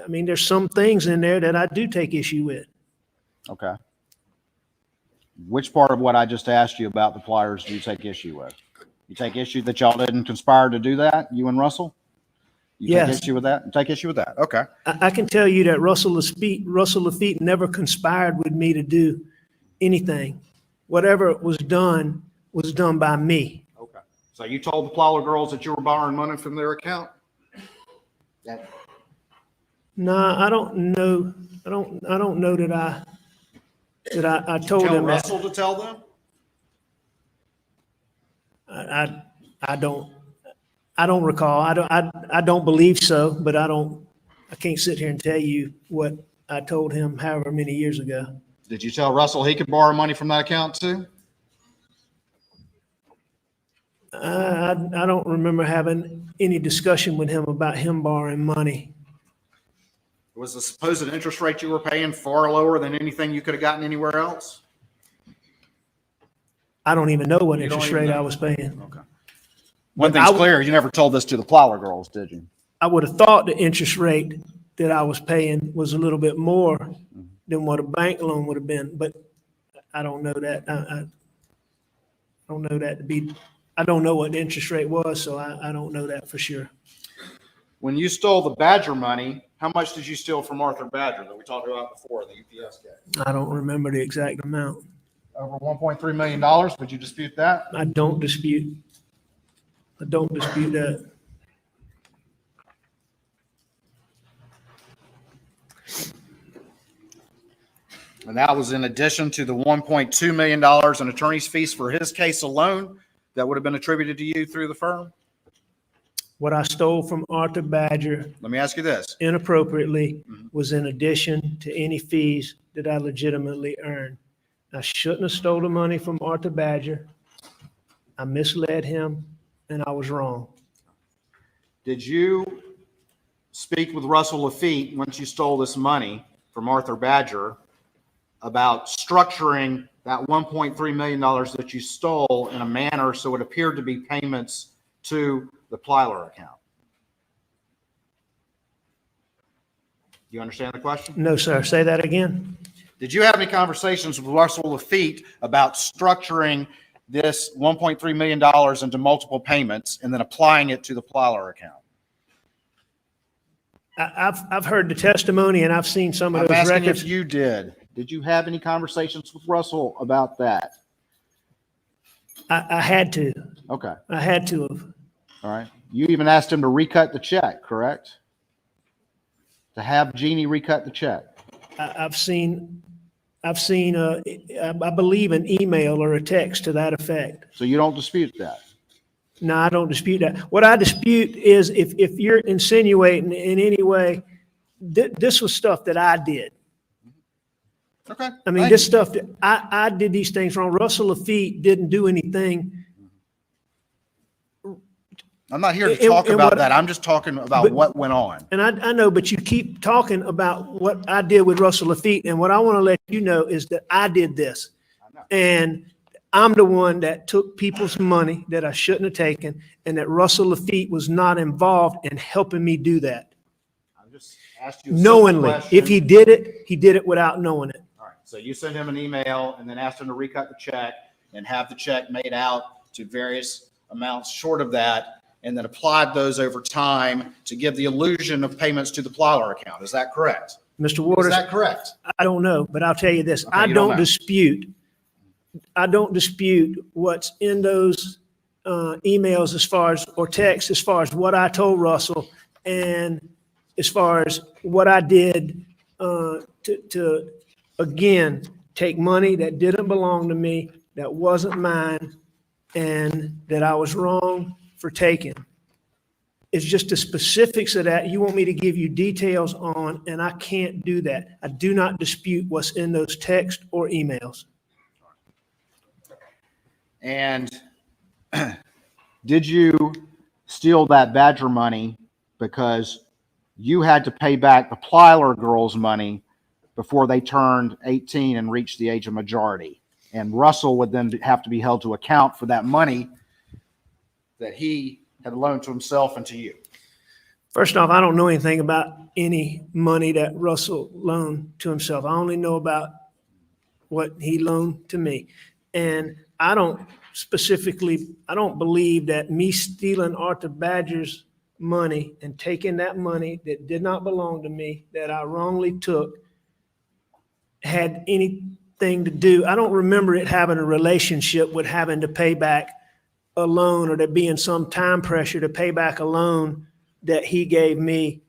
I mean, there's some things in there that I do take issue with. Okay. Which part of what I just asked you about the Plyers do you take issue with? You take issue that y'all didn't conspire to do that, you and Russell? You Yes. take issue with that? You take issue with that? Okay. I can tell you that Russell Lafitte never conspired with me to do anything. Whatever was done by me. Okay. So you told the Plyler girls that you were borrowing money from their account? No, I don't know. I don't know that I told Tell them that. Russell to tell them? I don't recall. I don't believe so, but I can't sit here and tell you what I told him however many years ago. Did you tell Russell he could borrow money from that account too? I don't remember having any discussion with him about him borrowing money. Was the supposed interest rate you were paying far lower than anything you could have gotten anywhere else? I don't even know what You don't interest even rate know? I was paying. Okay. One thing's clear, you never told this to the Plyler girls, did you? I would have thought the interest rate that I was paying was a little bit more than what a bank loan would have been, but I don't know that. I don't know that to be, I don't know what the interest rate was, so I don't know that for sure. When you stole the Badger money, how much did you steal from Arthur Badger that we talked about before, the UPS case? I don't remember the exact amount. Over $1.3 million, would you dispute that? I don't dispute that. And that was in addition to the $1.2 million in attorney's fees for his case alone that would have been attributed to you through the firm? What I stole from Arthur Badger Let me ask you this. inappropriately was in addition to any fees that I legitimately earned. I shouldn't have stolen money from Arthur Badger. I misled him, and I was wrong. Did you speak with Russell Lafitte once you stole this money from Arthur Badger about structuring that $1.3 million that you stole in a manner so it appeared to be payments to the Plyler account? Do you understand the question? No, sir. Say that again. Did you have any conversations with Russell Lafitte about structuring this $1.3 million into multiple payments and then applying it to the Plyler account? I've heard the testimony, and I've seen some of I'm those asking records. if you did. Did you have any conversations with Russell about that? I had to. Okay. I had to have. All right. You even asked him to recut the check, correct? To have Jeannie recut the check. I've seen, I believe, an email or a text to that effect. So you don't dispute that? No, I don't dispute that. What I dispute is if you're insinuating in any way, this was stuff that I did. Okay. I mean, this stuff that I did these things wrong. Russell Lafitte didn't do anything. I'm not here to talk about that. I'm just talking about what went on. And I know, but you keep talking about what I did with Russell Lafitte. And what I want to let you know is that I did this. And I'm the one that took people's money that I shouldn't have taken, and that Russell Lafitte was not involved in helping me do that. I just asked you a simple Knowingly. question. If he did it without knowing it. All right. So you sent him an email and then asked him to recut the check. and have the check made out to various amounts short of that, and then applied those over time to give the illusion of payments to the Plyler account. Is that correct? Mr. Waters. Is that correct? I don't know, but I'll tell you this. Okay, I you don't don't know. dispute what's in those emails as far as, or texts, as far as what I told Russell and as far as what I did to again, take money that didn't belong to me, that wasn't mine, and that I was wrong for taking. It's just the specifics of that you want me to give you details on, and I can't do that. I do not dispute what's in those texts or emails. And did you steal that Badger money because you had to pay back the Plyler girls' money before they turned 18 and reached the age of majority? And Russell would then have to be held to account for that money that he had loaned to himself and to you. First off, I don't know anything about any money that Russell loaned to himself. I only know about what he loaned to me. And I don't believe that me stealing Arthur Badger's money and taking that money that did not belong to me, that I wrongly took, had anything to do. I don't remember it having a relationship with having to pay back a loan or there being some time pressure to pay back a loan that he gave me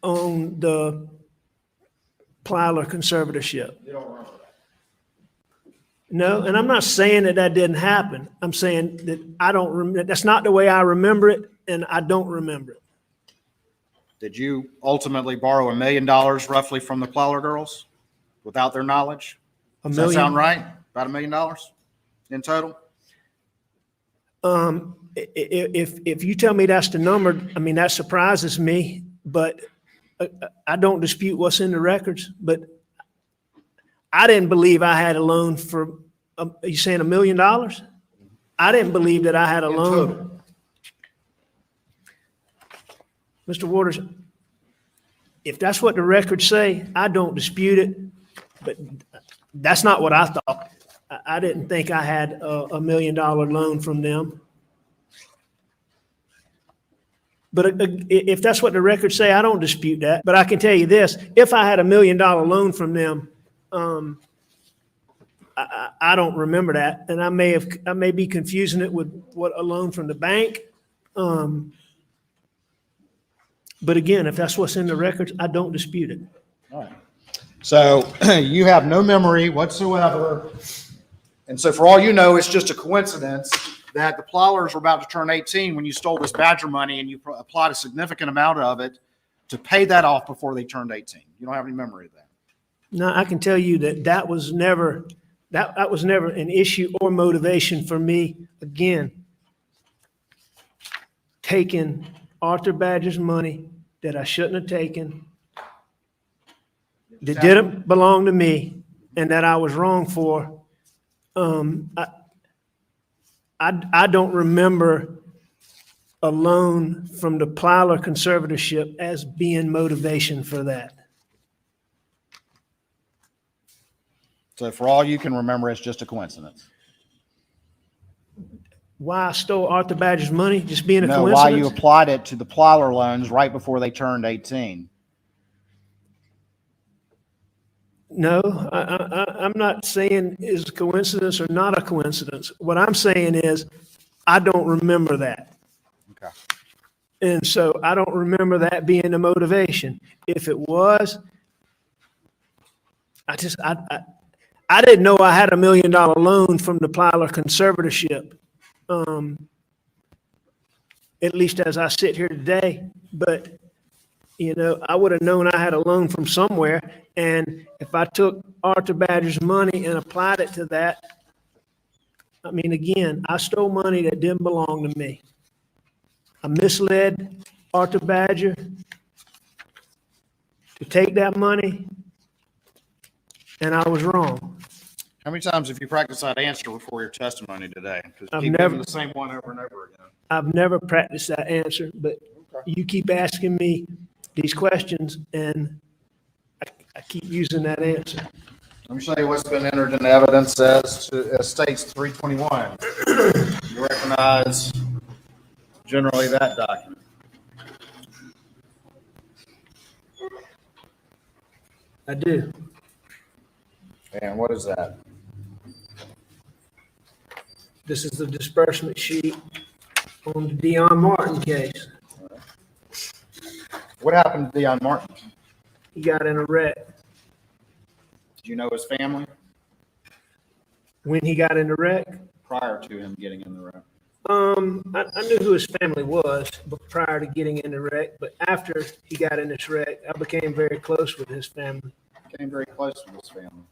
on the Plyler conservatorship. You don't remember that? No, and I'm not saying that that didn't happen. I'm saying that I don't remember. That's not the way I remember it, and I don't remember it. Did you ultimately borrow $1 million roughly from the Plyler girls without their knowledge? Does that sound right? About $1 million in total? If you tell me that's the number, I mean, that surprises me, but I don't dispute what's in the records, but I didn't believe I had a loan for, are you saying $1 million? I didn't believe that I had a loan. Total. Mr. Waters, if that's what the records say, I don't dispute it, but that's not what I thought. I didn't think I had a $1 million loan from them. But if that's what the records say, I don't dispute that. But I can tell you this, if I had $1 million loan from them, I don't remember that. And I may be confusing it with what a loan from the bank. But again, if that's what's in the records, I don't dispute it. All right. So you have no memory whatsoever. And so for all you know, it's just a coincidence that the Plylers were about to turn 18 when you stole this Badger money and you applied a significant amount of it to pay that off before they turned 18. You don't have any memory of that. No, I can tell you that was never an issue or motivation for me. Again, taking Arthur Badger's money that I shouldn't have taken, that didn't belong to me, and that I was wrong for. I don't remember a loan from the Plyler conservatorship as being motivation for that. So for all you can remember, it's just a coincidence. Why I stole Arthur Badger's money, just being a No, coincidence? why you applied it to the Plyler loans right before they turned 18. No, I'm not saying is a coincidence or not a coincidence. What I'm saying is I don't remember that. Okay. And so I don't remember that being the motivation. If it was, I didn't know I had $1 million loan from the Plyler conservatorship, at least as I sit here today. But, you know, I would have known I had a loan from somewhere. And if I took Arthur Badger's money and applied it to that, I mean, again, I stole money that didn't belong to me. I misled Arthur Badger to take that money, and I was wrong. How many times have you practiced that answer before your testimony today? Because you I've keep never- giving the same one over and over again. I've never practiced that answer, but you keep asking me these questions, and I keep using that answer. Let me show you what's been entered into evidence as states 321. You recognize generally that document. I do. And what is that? This is the disbursement sheet on the Dion Martin case. What happened to Deion Martin? He got in a wreck. Did you know his family When he got in the wreck, prior to him getting in the wreck? I knew who his family was prior to getting in the wreck, but after he got in this wreck, I became very close with his family. Became very close with his family.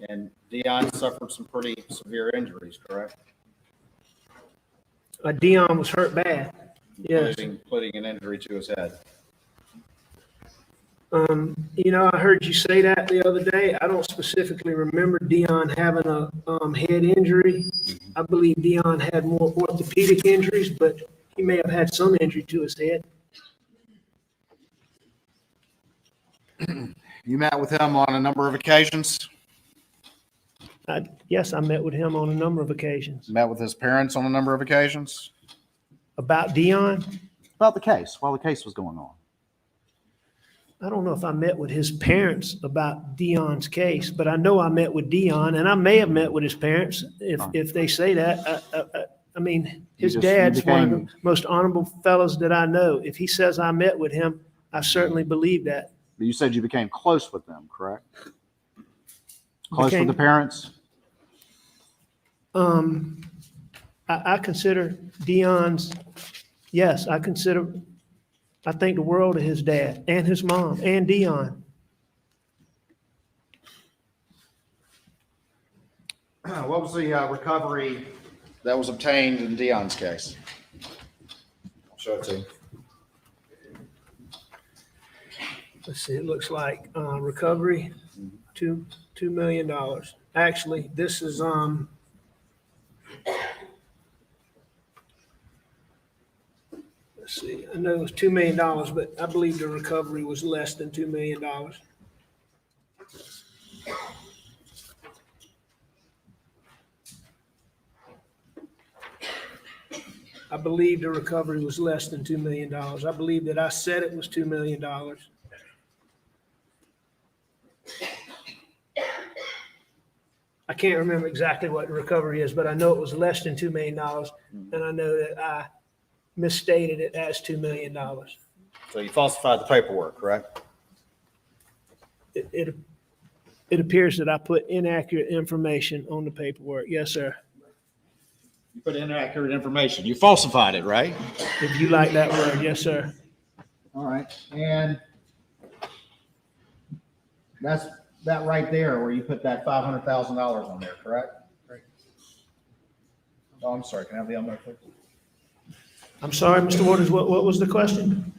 And Deion suffered some pretty severe injuries, correct? Dion was hurt bad. Yes. Including an injury to his head. I heard you say that the other day. I don't specifically remember Dion having a head injury. I believe Dion had more orthopedic injuries, but he may have had some injury to his head. You met with him on a number of occasions? Yes, I met with him on a number of occasions. Met with his parents on a number of occasions? About Dion? About the case, while the case was going on. I don't know if I met with his parents about Dion's case, but I know I met with Dion, and I may have met with his parents if they say that. I mean, his dad's one of the most honorable fellows that I know. If he says I met with him, I certainly believe that. But you said you became close with them, correct? Close with the parents? I consider Dion's, yes, I think the world of his dad and his mom and Dion. What was the recovery that was obtained in Dion's case? I'll show it to you. Let's see, it looks like recovery, $2 million. Actually, this is let's see, I know it was $2 million, but I believe the recovery was less than $2 million. I believe the recovery was less than $2 million. I believe that I said it was $2 million. I can't remember exactly what the recovery is, but I know it was less than $2 million, and I know that I misstated it as $2 million. So you falsified the paperwork, correct? It appears that I put inaccurate information on the paperwork. Yes, sir. You put inaccurate information. You falsified it, right? If you like that word, yes, sir. All right. And that's that right there where you put that $500,000 on there, correct? Right. Oh, I'm sorry. Can I have the envelope, please? I'm sorry, Mr. Waters, what was the question?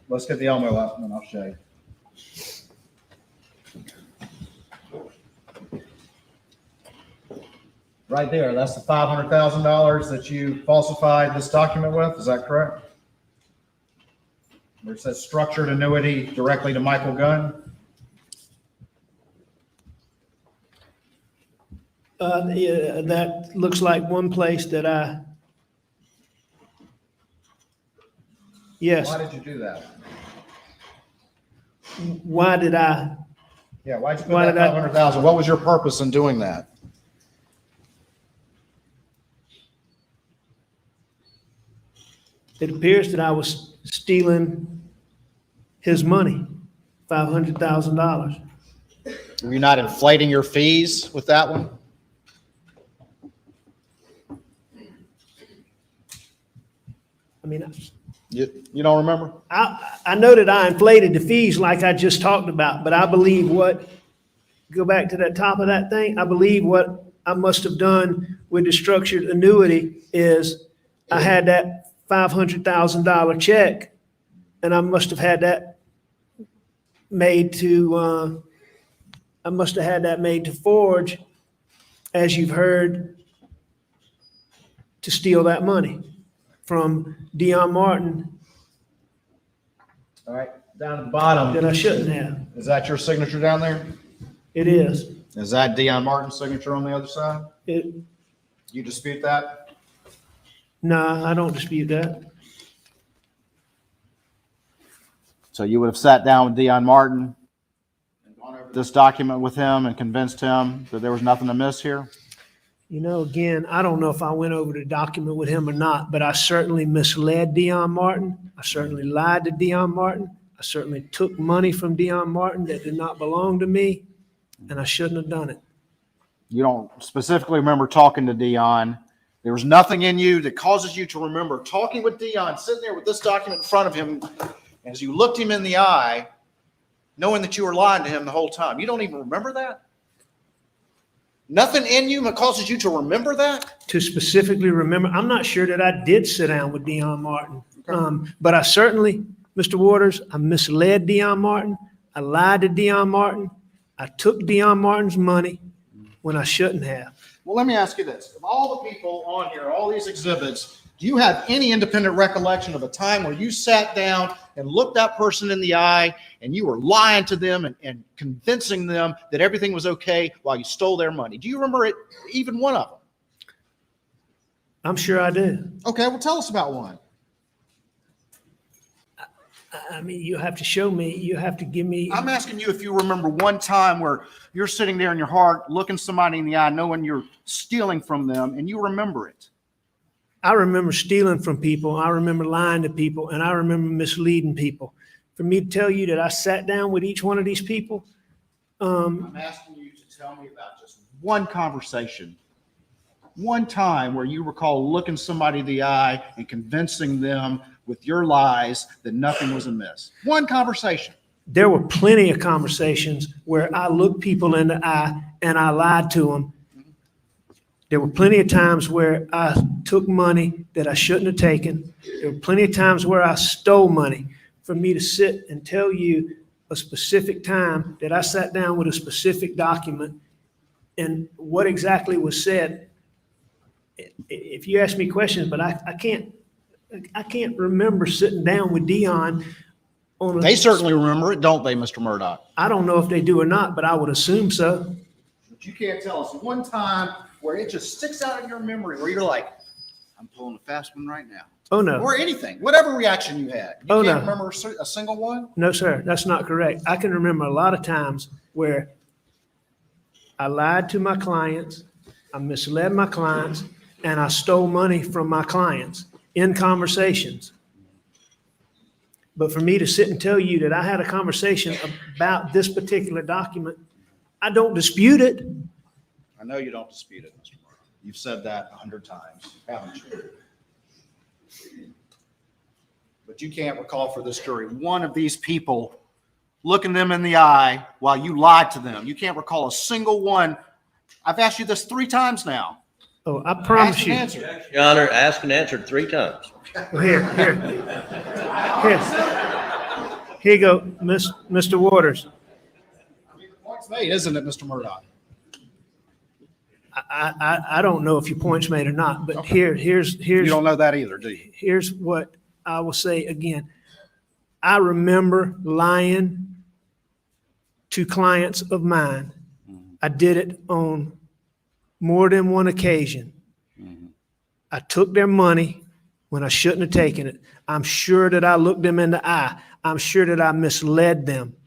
Let's get the Elmo up and I'll show you. Right there, that's the $500,000 that you falsified this document with, is that correct? Where it says structured annuity directly to Michael Gunn? Yeah, that looks like one place that yes. Why did you do that? Why did I? Yeah, why'd you put that $500,000? What was your purpose in doing that? It appears that I was stealing his money, $500,000. Were you not inflating your fees with that one? I mean, You don't remember? I know that I inflated the fees like I just talked about, but I believe go back to that top of that thing, I believe what I must have done with the structured annuity is I had that $500,000 check, and I must have had that made to forge, as you've heard, to steal that money from Dion Martin. All right, down at the bottom. That I shouldn't have. Is that your signature down there? It is. Is that Dion Martin's signature on the other side? It, You dispute that? no, I don't dispute that. So you would have sat down with Dion Martin and gone over this document with him and convinced him that there was nothing amiss here? You know, again, I don't know if I went over the document with him or not, but I certainly misled Dion Martin. I certainly lied to Dion Martin. I certainly took money from Dion Martin that did not belong to me, and I shouldn't have done it. You don't specifically remember talking to Dion. There was nothing in you that causes you to remember talking with Dion, sitting there with this document in front of him, as you looked him in the eye, knowing that you were lying to him the whole time. You don't even remember that? Nothing in you that causes you to remember that? To specifically remember, I'm not sure that I did sit down with Dion Martin. But I certainly, Mr. Waters, I misled Dion Martin. I lied to Dion Martin. I took Dion Martin's money when I shouldn't have. Well, let me ask you this. Of all the people on here, all these exhibits, do you have any independent recollection of a time where you sat down and looked that person in the eye and you were lying to them and convincing them that everything was okay while you stole their money? Do you remember it, even one of them? I'm sure I do. Okay, well, tell us about one. I mean, you have to show me, you have to give me. I'm asking you if you remember one time where you're sitting there in your heart, looking somebody in the eye, knowing you're stealing from them, and you remember it. I remember stealing from people. I remember lying to people, and I remember misleading people. For me to tell you that I sat down with each one of these people, I'm asking you to tell me about just one conversation, one time where you recall looking somebody in the eye and convincing them with your lies that nothing was amiss. One conversation. there were plenty of conversations where I looked people in the eye and I lied to them. There were plenty of times where I took money that I shouldn't have taken. There were plenty of times where I stole money. For me to sit and tell you a specific time that I sat down with a specific document and what exactly was said, if you ask me questions, but I can't remember sitting down with Dion on a. They certainly remember it, don't they, Mr. Murdaugh? I don't know if they do or not, but I would assume so. But you can't tell us one time where it just sticks out in your memory where you're like, I'm pulling a fast one right now. Oh, no. Or anything, whatever reaction you had. You can't remember a single one? No, sir, that's not correct. I can remember a lot of times where I lied to my clients, I misled my clients, and I stole money from my clients in conversations. But for me to sit and tell you that I had a conversation about this particular document, I don't dispute it. I know you don't dispute it, Mr. Murdaugh. You've said that 100 times, haven't you? But you can't recall for this jury one of these people looking them in the eye while you lied to them. You can't recall a single one. I've asked you this 3 times now. Oh, I promise you. Your Honor, asked and answered 3 times. Well, here. Here you go, Mr. Waters. The point's made, isn't it, Mr. Murdaugh? I don't know if your point's made or not, but Okay. here's. You don't know that either, do you? Here's what I will say again. I remember lying to clients of mine. I did it on more than one occasion. I took their money when I shouldn't have taken it. I'm sure that I looked them in the eye. I'm sure that I misled them.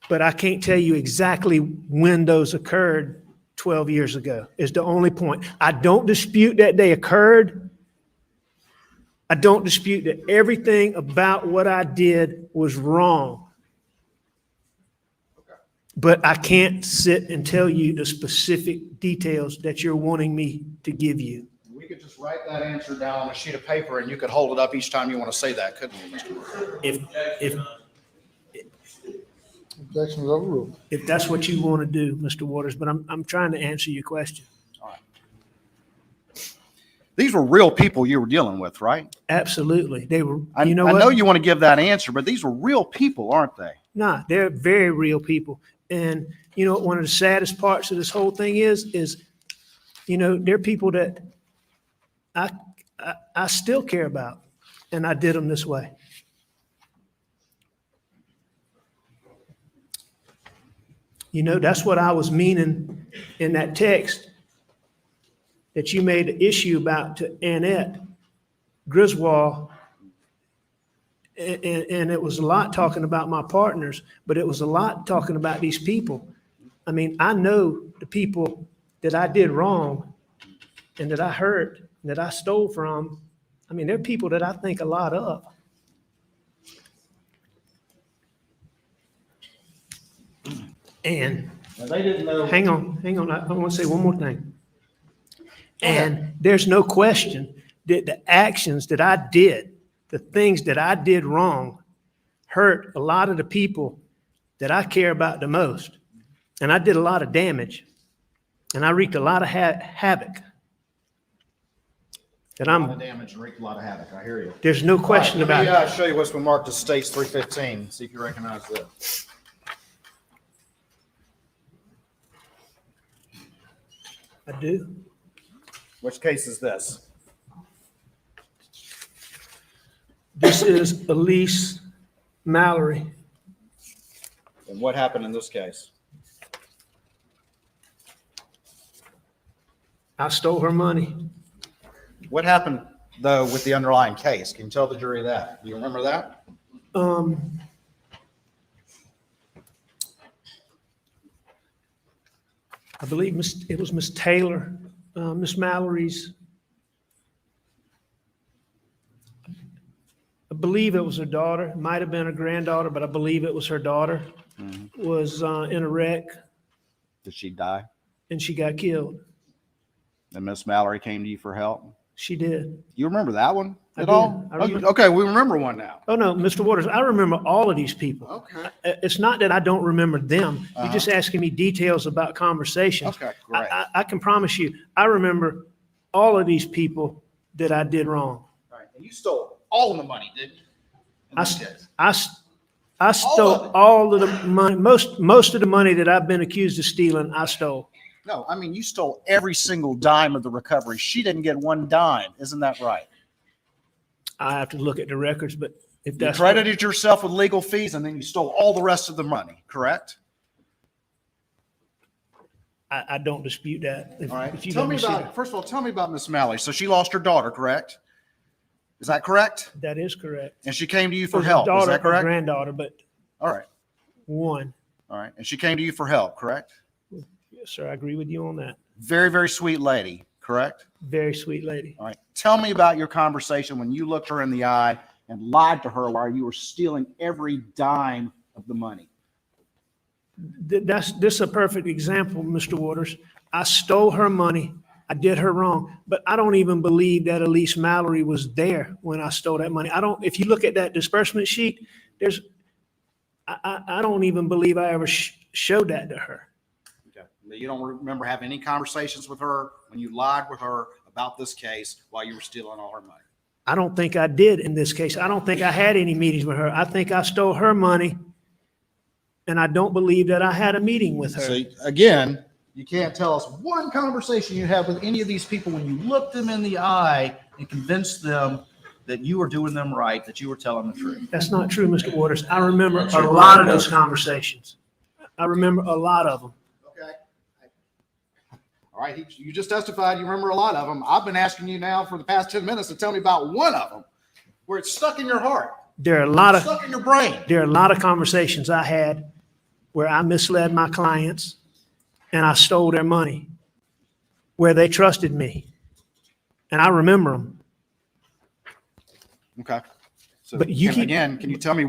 But I can't tell you exactly when those occurred 12 years ago, is the only point. I don't dispute that they occurred. I don't dispute that everything about what I did was wrong. But I can't sit and tell you the specific details that you're wanting me to give you. We could just write that answer down on a sheet of paper and you could hold it up each time you want to say that, couldn't you, Mr. Murdaugh? Objection is overruled. If that's what you want to do, Mr. Waters, but I'm trying to answer your question. All right. These were real people you were dealing with, right? Absolutely. They were, I you know what? know you want to give that answer, but these were real people, aren't they? Nah, they're very real people. And you know what one of the saddest parts of this whole thing is, you know, they're people that I still care about, and I did them this way. You know, that's what I was meaning in that text that you made an issue about to Annette Griswold. And it was a lot talking about my partners, but it was a lot talking about these people. I mean, I know the people that I did wrong and that I hurt and that I stole from. I mean, they're people that I think a lot of. And They didn't know. hang on. I want to say one more thing. And there's no question that the actions that I did, the things that I did wrong, hurt a lot of the people that I care about the most. And I did a lot of damage. And I wreaked a lot of havoc. That A lot of damage and wreaked a lot of havoc. I hear you. There's no question about it. Let me show you what's been marked as States 315. See if you recognize this. I do. Which case is this? This is Elise Mallory. And what happened in this case? I stole her money. What happened, though, with the underlying case? Can you tell the jury that? Do you remember that? I believe it was Miss Taylor, Miss Mallory's. I believe it was her daughter. It might have been her granddaughter, but I believe it was her daughter. Was in a wreck. Did she die? And she got killed. And Miss Mallory came to you for help? She did. You remember that one I at did. all? I remember. Okay, we remember one now. Oh, no, Mr. Waters, I remember all of these people. Okay. It's not that I don't remember them. You're just asking me details about conversations. Okay, great. I can promise you, I remember all of these people that I did wrong. Right. And you stole all of the money, didn't you? In this case? I stole all of the money, most of the money that I've been accused of stealing, I stole. No, I mean, you stole every single dime of the recovery. She didn't get one dime. Isn't that right? I have to look at the records, but if You that's. credited yourself with legal fees and then you stole all the rest of the money, correct? I don't dispute that. All right. If you Tell let me see about, first of all, tell me about Miss Mallory. So she lost her daughter, correct? Is that correct? that is correct. And she came to you It for was a help, is daughter, that a correct? granddaughter, but All right. one. All right. And she came to you for help, correct? Yes, sir, I agree with you on that. Very, very sweet lady, correct? Very sweet lady. All right. Tell me about your conversation when you looked her in the eye and lied to her while you were stealing every dime of the money. This is a perfect example, Mr. Waters. I stole her money. I did her wrong, but I don't even believe that Elise Mallory was there when I stole that money. If you look at that disbursement sheet, I don't even believe I ever showed that to her. Okay. You don't remember having any conversations with her when you lied with her about this case while you were stealing all her money? I don't think I did in this case. I don't think I had any meetings with her. I think I stole her money, and I don't believe that I had a meeting with her. So again, you can't tell us one conversation you had with any of these people when you looked them in the eye and convinced them that you were doing them right, that you were telling the truth. That's not true, Mr. Waters. I remember a lot of those conversations. I remember a lot of them. Okay. All right. You just testified you remember a lot of them. I've been asking you now for the past 10 minutes to tell me about one of them where it's stuck in your heart. There are a lot of stuck in your brain. There are a lot of conversations I had where I misled my clients and I stole their money, where they trusted me. And I remember them. Okay. So But you keep- again, can you tell me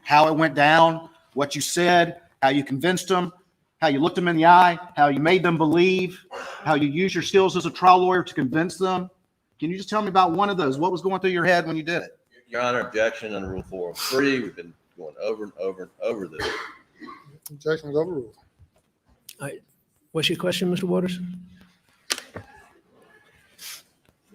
how it went down, what you said, how you convinced them, how you looked them in the eye, how you made them believe, how you used your skills as a trial lawyer to convince them? Can you just tell me about one of those? What was going through your head when you did it? Your Honor, objection under Rule 403. We've been going over and over and over this. Objection is overruled. What's your question, Mr. Waters?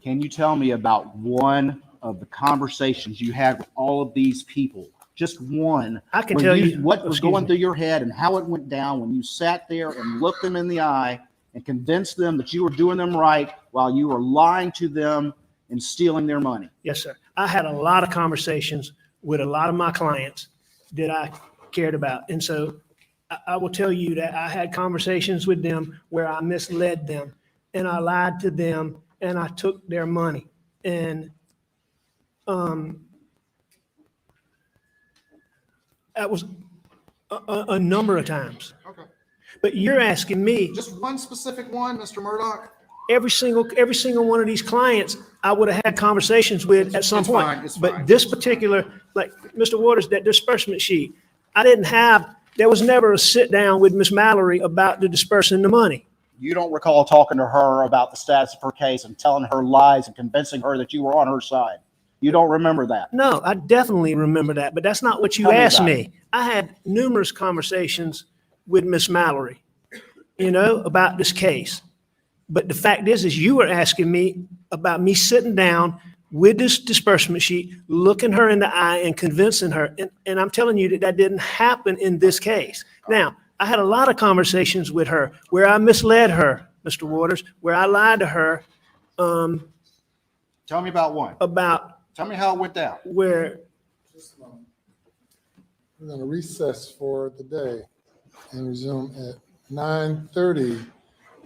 Can you tell me about one of the conversations you had with all of these people? Just one. I can When tell you what was excuse going me. through your head and how it went down when you sat there and looked them in the eye and convinced them that you were doing them right while you were lying to them and stealing their money. Yes, sir. I had a lot of conversations with a lot of my clients that I cared about. And so I will tell you that I had conversations with them where I misled them and I lied to them and I took their money. And that was a number of times. Okay. But you're asking me, Just one specific one, Mr. Murdaugh? every single one of these clients, I would have had conversations with at some It's point. fine, it's But fine. this particular, like Mr. Waters, that disbursement sheet, I didn't have, there was never a sit down with Miss Mallory about the dispersing the money. You don't recall talking to her about the status of her case and telling her lies and convincing her that you were on her side. You don't remember that. No, I definitely remember that, but that's not what you Tell me asked about me. I had numerous conversations with Miss Mallory, about this case. But the fact is you were asking me about me sitting down with this disbursement sheet, looking her in the eye and convincing her. And I'm telling you that didn't happen in this case. Now, I had a lot of conversations with her where I misled her, Mr. Waters, where I lied to her. Tell me about one. Tell me how it went down. Where Just a moment. We're going to recess for the day and resume at 9:30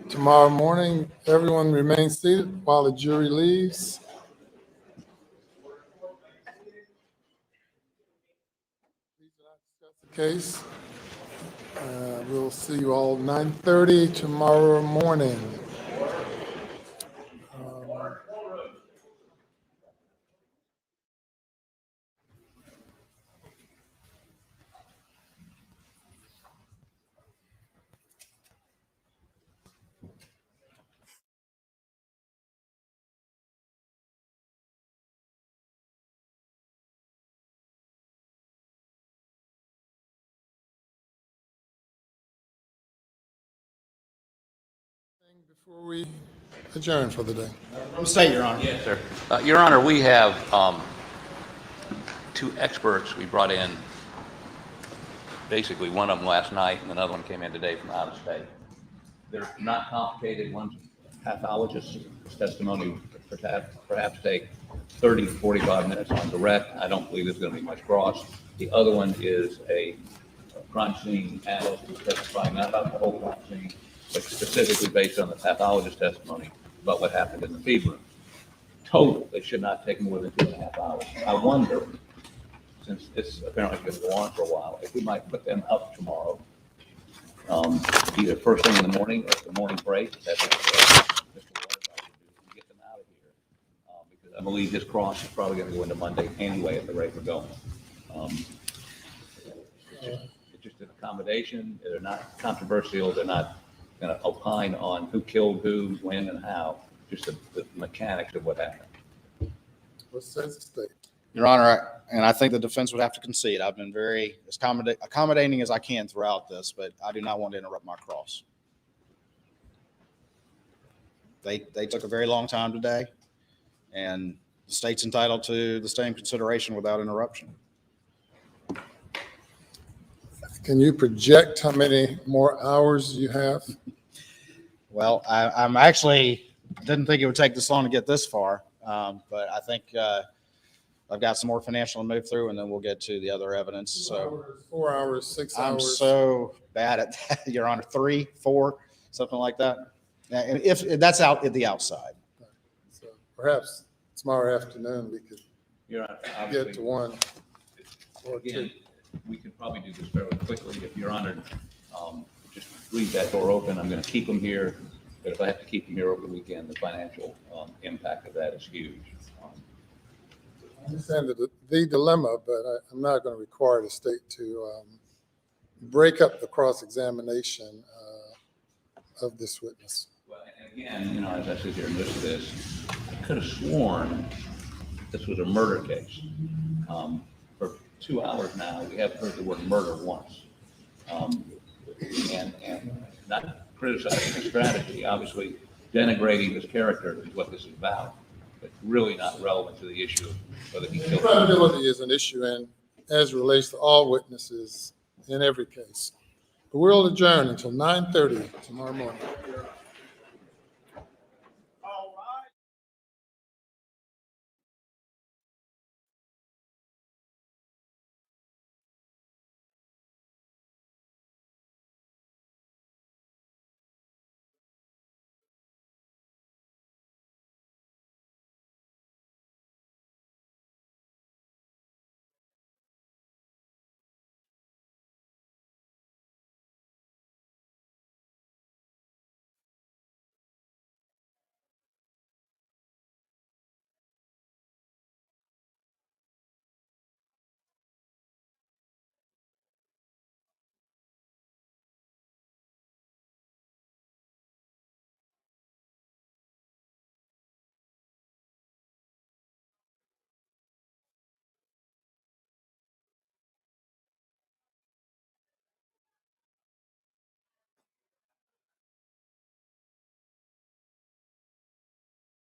tomorrow morning. Everyone remain seated while the jury leaves. Please do not discuss the case. We'll see you all 9:30 tomorrow morning. Before we adjourn for the day. State, Your Honor. Yes, sir. Your Honor, we have two experts we brought in, basically one of them last night and another one came in today from out of state. They're not complicated. One's a pathologist's testimony perhaps take 30 to 45 minutes on direct. I don't believe there's going to be much cross. The other one is a crime scene analyst who's testifying not about the whole crime scene, but specifically based on the pathologist's testimony about what happened in the feed room. Total, they should not take more than 2.5 hours. I wonder, since this apparently is going to go on for a while, if we might put them up tomorrow, either first thing in the morning or the morning break. That's what Mr. Waters to get them out of here, because I believe his cross is probably going to go into Monday anyway at the rate we're going. It's just an accommodation. They're not controversial. They're not going to opine on who killed who, when, and how. Just the mechanics of what happened. What says the state? Your Honor, and I think the defense would have to concede, I've been very as accommodating as I can throughout this, but I do not want to interrupt my cross. They took a very long time today, and the state's entitled to the same consideration without interruption. Can you project how many more hours you have? Well, I'm actually didn't think it would take this long to get this far, but I think I've got some more financial to move through, and then we'll get to the other evidence. So 4 hours, 6 hours. I'm so bad at that, Your Honor. 3, 4, something like that. Yeah, and if that's out at the outside. So perhaps tomorrow afternoon we could Your Honor, get obviously, to 1 or again, 2. we could probably do this fairly quickly. If Your Honor, just leave that door open. I'm going to keep them here, but if I have to keep them here over the weekend, the financial impact of that is huge. I understand the dilemma, but I'm not going to require the state to break up the cross-examination of this witness. Well, and again, as I sit here and listen to this, I could have sworn this was a murder case. For 2 hours now, we haven't heard the word murder once. And not criticizing his strategy, obviously denigrating his character is what this is about, but really not relevant to the issue of whether he killed. Credibility is an issue as relates to all witnesses in every case. But we'll adjourn until 9:30 tomorrow morning.